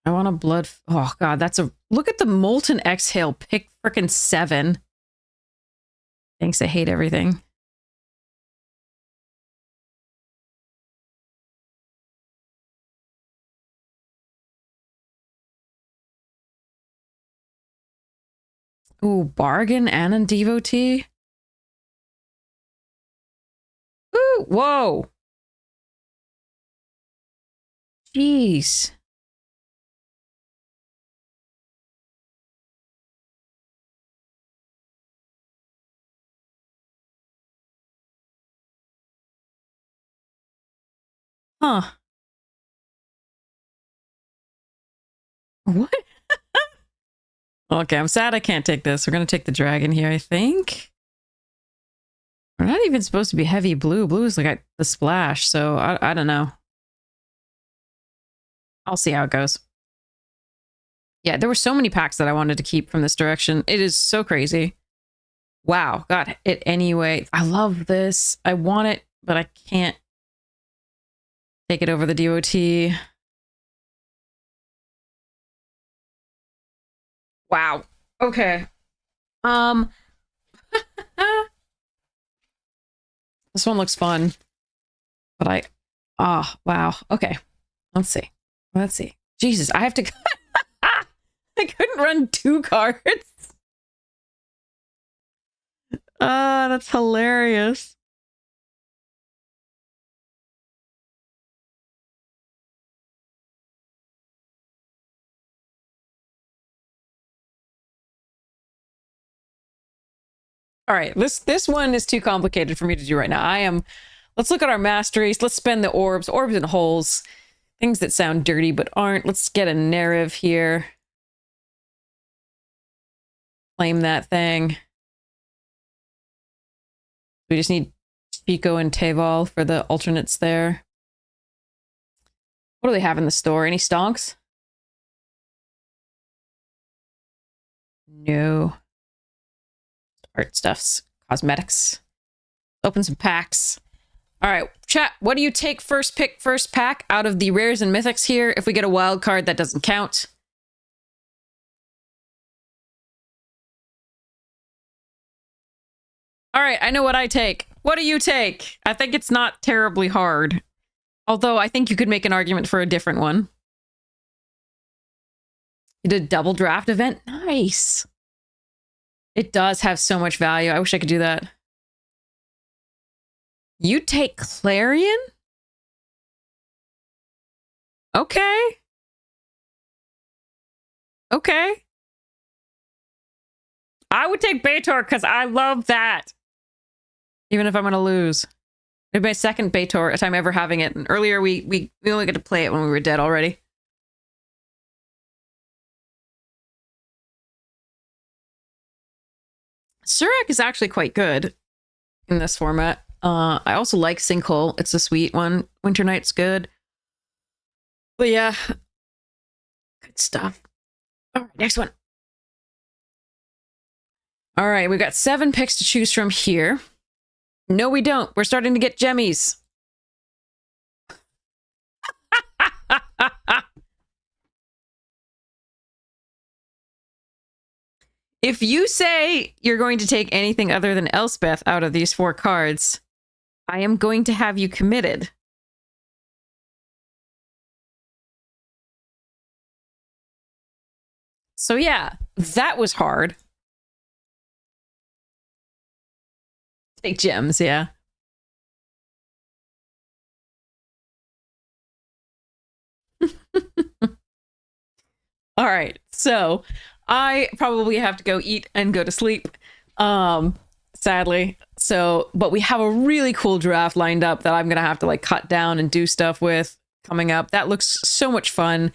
I want a blood. Oh god, that's a look at the molten exhale. Pick frickin' 7. Thanks. I hate everything. Ooh, bargain and a devotee. Ooh, whoa. Jeez. Huh. What? Okay, I'm sad I can't take this. We're gonna take the dragon here, I think. We're not even supposed to be heavy blue. Blue is like the splash, so I don't know. I'll see how it goes. Yeah, there were so many packs that I wanted to keep from this direction. It is so crazy. Wow, got it anyway. I love this. I want it, but I can't take it over the DOT. Wow. Okay. This one looks fun. But oh, wow. Okay. Let's see. Let's see. Jesus, I have to I couldn't run 2 cards. That's hilarious. All right, this one is too complicated for me to do right now. Let's look at our masteries. Let's spend the orbs and holes. Things that sound dirty but aren't. Let's get a narrative here. Claim that thing. We just need Pico and Teval for the alternates there. What do they have in the store? Any stonks? No. Art stuffs. Cosmetics. Open some packs. All right, chat. What do you take first pick, first pack out of the rares and mythics here? If we get a wild card, that doesn't count. All right, I know what I take. What do you take? I think it's not terribly hard. Although I think you could make an argument for a different one. You did a double draft event? Nice. It does have so much value. I wish I could do that. You take Clarion? Okay. Okay. I would take Baitor because I love that. Even if I'm going to lose. It'd be my second Baitor time ever having it. And earlier we only got to play it when we were dead already. Surak is actually quite good in this format. I also like Sinkhole. It's a sweet one. Winter Night's good. But yeah. Good stuff. All right, next one. All right, we've got 7 picks to choose from here. No, we don't. We're starting to get gemmies. If you say you're going to take anything other than Elspeth out of these 4 cards, I am going to have you committed. So yeah, that was hard. Take gems, yeah. All right, so I probably have to go eat and go to sleep, sadly. So, but we have a really cool draft lined up that I'm gonna have to like cut down and do stuff with coming up. That looks so much fun.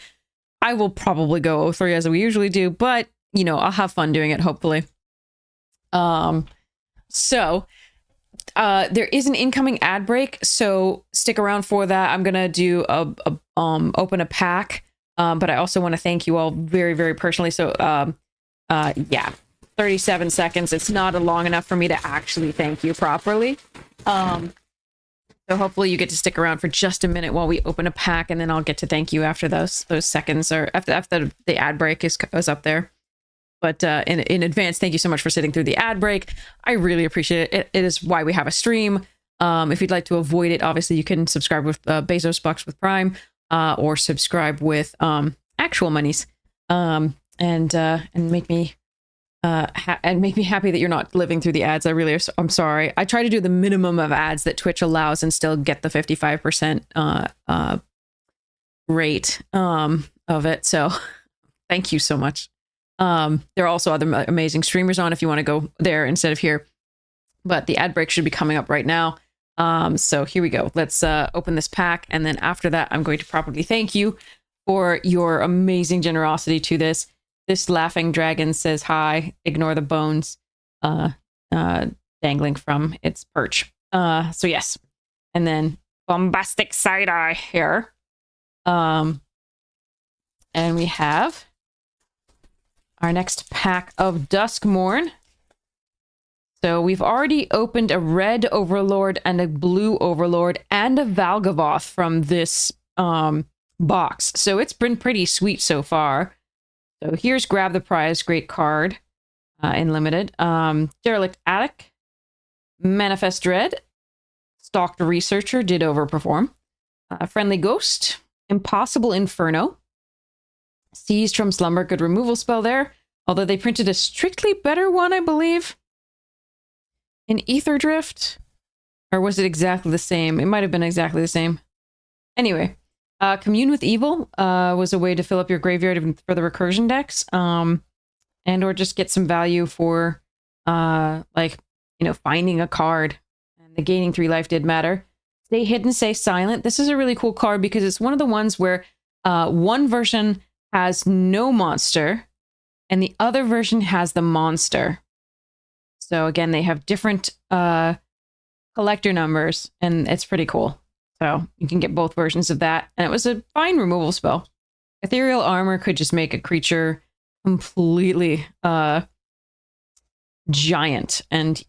I will probably go 03 as we usually do, but you know, I'll have fun doing it, hopefully. So there is an incoming ad break, so stick around for that. I'm gonna do open a pack, but I also want to thank you all very, very personally. So yeah, 37 seconds. It's not long enough for me to actually thank you properly. So hopefully you get to stick around for just a minute while we open a pack, and then I'll get to thank you after those seconds, or after the ad break is up there. But in advance, thank you so much for sitting through the ad break. I really appreciate it. It is why we have a stream. If you'd like to avoid it, obviously you can subscribe with Bezos Bucks with Prime, or subscribe with actual monies, and make me happy that you're not living through the ads. I'm sorry. I try to do the minimum of ads that Twitch allows and still get the 55% rate of it. So thank you so much. There are also other amazing streamers on if you want to go there instead of here, but the ad break should be coming up right now. So here we go. Let's open this pack, and then after that I'm going to properly thank you for your amazing generosity to this. This laughing dragon says hi. Ignore the bones dangling from its perch. So yes, and then bombastic side eye here. And we have our next pack of Duskmourn. So we've already opened a red Overlord and a blue Overlord and a Valgavoth from this box. So it's been pretty sweet so far. So here's Grab the Prize, great card in limited. Derelict Attic, Manifest Dread, Stalked Researcher did overperform. Friendly Ghost, Impossible Inferno, Seized from Slumber, good removal spell there. Although they printed a strictly better one, I believe. In Ether Drift? Or was it exactly the same? It might have been exactly the same. Anyway, Commune with Evil was a way to fill up your graveyard for the recursion decks. And or just get some value for, like, you know, finding a card. And the gaining 3 life did matter. Stay Hidden, Stay Silent. This is a really cool card because it's one of the ones where one version has no monster, and the other version has the monster. So again, they have different collector numbers, and it's pretty cool. So you can get both versions of that, and it was a fine removal spell. Ethereal Armor could just make a creature completely giant and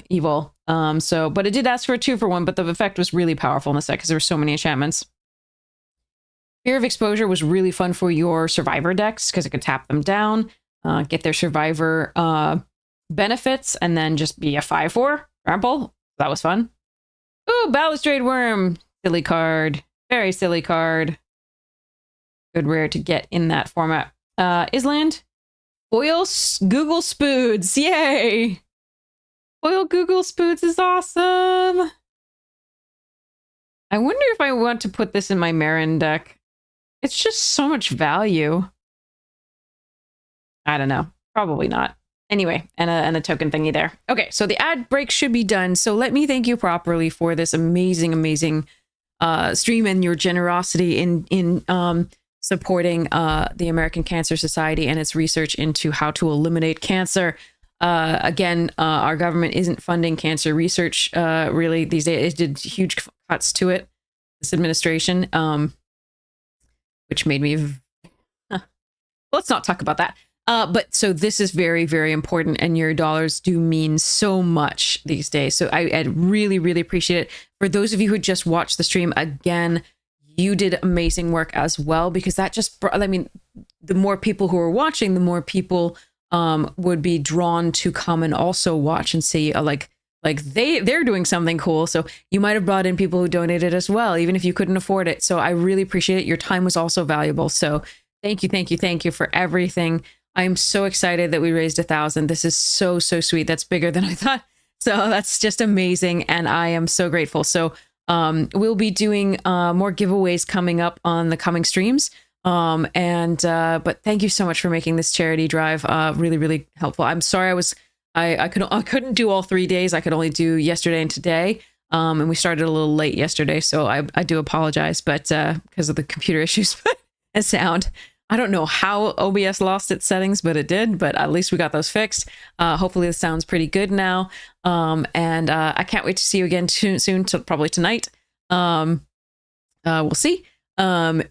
evil. But it did ask for a 2-for-1, but the effect was really powerful in the set because there were so many enchantments. Fear of Exposure was really fun for your survivor decks because it could tap them down, get their survivor benefits, and then just be a 5/4 trample. That was fun. Ooh, Balustrade Worm. Silly card. Very silly card. Good rare to get in that format. Island. Foil Google Spoods. Yay! Foil Google Spoods is awesome. I wonder if I want to put this in my Marin deck. It's just so much value. I don't know. Probably not. Anyway, and a token thingy there. Okay, so the ad break should be done. So let me thank you properly for this amazing, amazing stream and your generosity in supporting the American Cancer Society and its research into how to eliminate cancer. Again, our government isn't funding cancer research really these days. It did huge cuts to it, this administration, which made me... Let's not talk about that. But so this is very, very important, and your dollars do mean so much these days. So I really, really appreciate it. For those of you who just watched the stream, again, you did amazing work as well, because that just, I mean, the more people who are watching, the more people would be drawn to come and also watch and see like they're doing something cool. So you might have brought in people who donated as well, even if you couldn't afford it. So I really appreciate it. Your time was also valuable. So thank you for everything. I'm so excited that we raised 1,000. This is so sweet. That's bigger than I thought. So that's just amazing. And I am so grateful. So we'll be doing more giveaways coming up on the coming streams. But thank you so much for making this charity drive really helpful. I'm sorry I couldn't do all 3 days. I could only do yesterday and today. And we started a little late yesterday, so I do apologize, but because of the computer issues and sound. I don't know how OBS lost its settings, but it did. But at least we got those fixed. Hopefully this sounds pretty good now. I can't wait to see you again soon, probably tonight. We'll see. There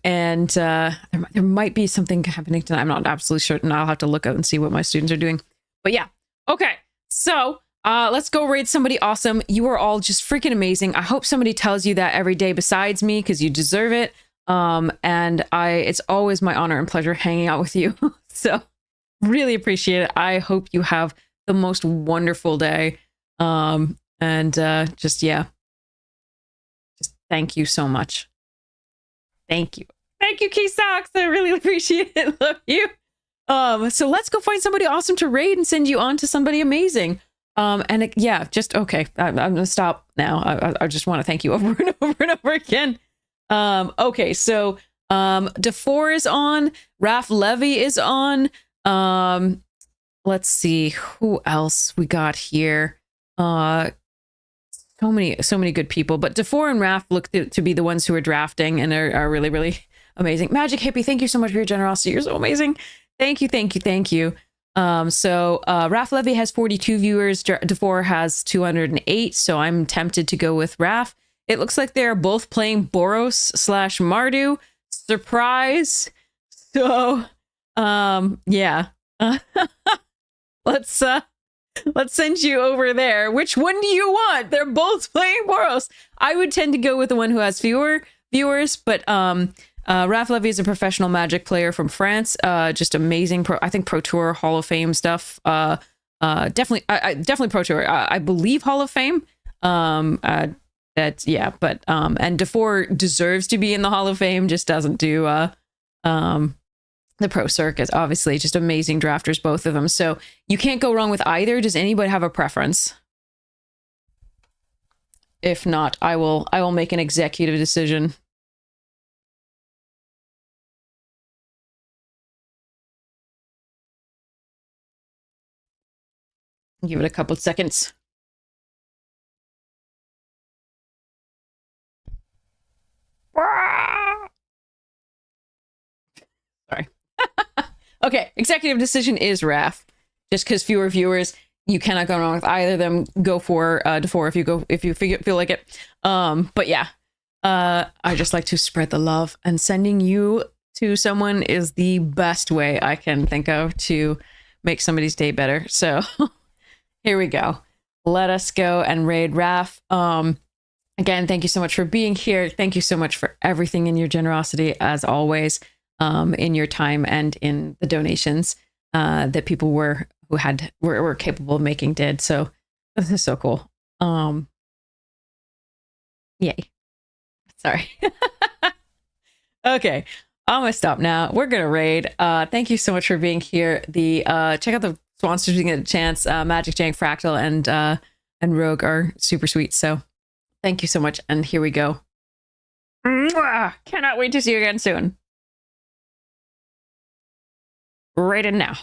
might be something happening tonight. I'm not absolutely certain. I'll have to look up and see what my students are doing. But yeah. Okay. So let's go raid somebody awesome. You are all just freaking amazing. I hope somebody tells you that every day besides me, because you deserve it. It's always my honor and pleasure hanging out with you. So really appreciate it. I hope you have the most wonderful day. Just thank you so much. Thank you. Thank you, Key Socks. I really appreciate it. Love you. So let's go find somebody awesome to raid and send you on to somebody amazing. Okay. I'm gonna stop now. I just want to thank you over and over and over again. Okay, so DeFore is on, Raph Levy is on. Let's see who else we got here. So many good people, but DeFore and Raph look to be the ones who are drafting and are really amazing. Magic Hippie, thank you so much for your generosity. You're so amazing. Thank you. Raph Levy has 42 viewers. DeFore has 208. So I'm tempted to go with Raph. It looks like they're both playing Boros / Mardu. Surprise. So, yeah. Let's send you over there. Which one do you want? They're both playing Boros. I would tend to go with the one who has fewer viewers, but Raph Levy is a professional Magic player from France. Just amazing. I think Pro Tour Hall of Fame stuff. Definitely Pro Tour. I believe Hall of Fame. And DeFore deserves to be in the Hall of Fame, just doesn't do the pro circuit. Obviously, just amazing drafters, both of them. So you can't go wrong with either. Does anybody have a preference? If not, I will make an executive decision. Give it a couple seconds. Sorry. Okay, executive decision is Raph. Just because fewer viewers, you cannot go wrong with either of them. Go for DeFore if you feel like it. But yeah, I just like to spread the love, and sending you to someone is the best way I can think of to make somebody's day better. So here we go. Let us go and raid Raph. Again, thank you so much for being here. Thank you so much for everything in your generosity, as always, in your time and in the donations that people were capable of making did. So this is so cool. Yay. Sorry. Okay, I'm gonna stop now. We're gonna raid. Thank you so much for being here. Check out the sponsors if you get a chance. Magic Jank, Fractal, and Rogue are super sweet. So thank you so much, and here we go. Mwah! Cannot wait to see you again soon. Right in now.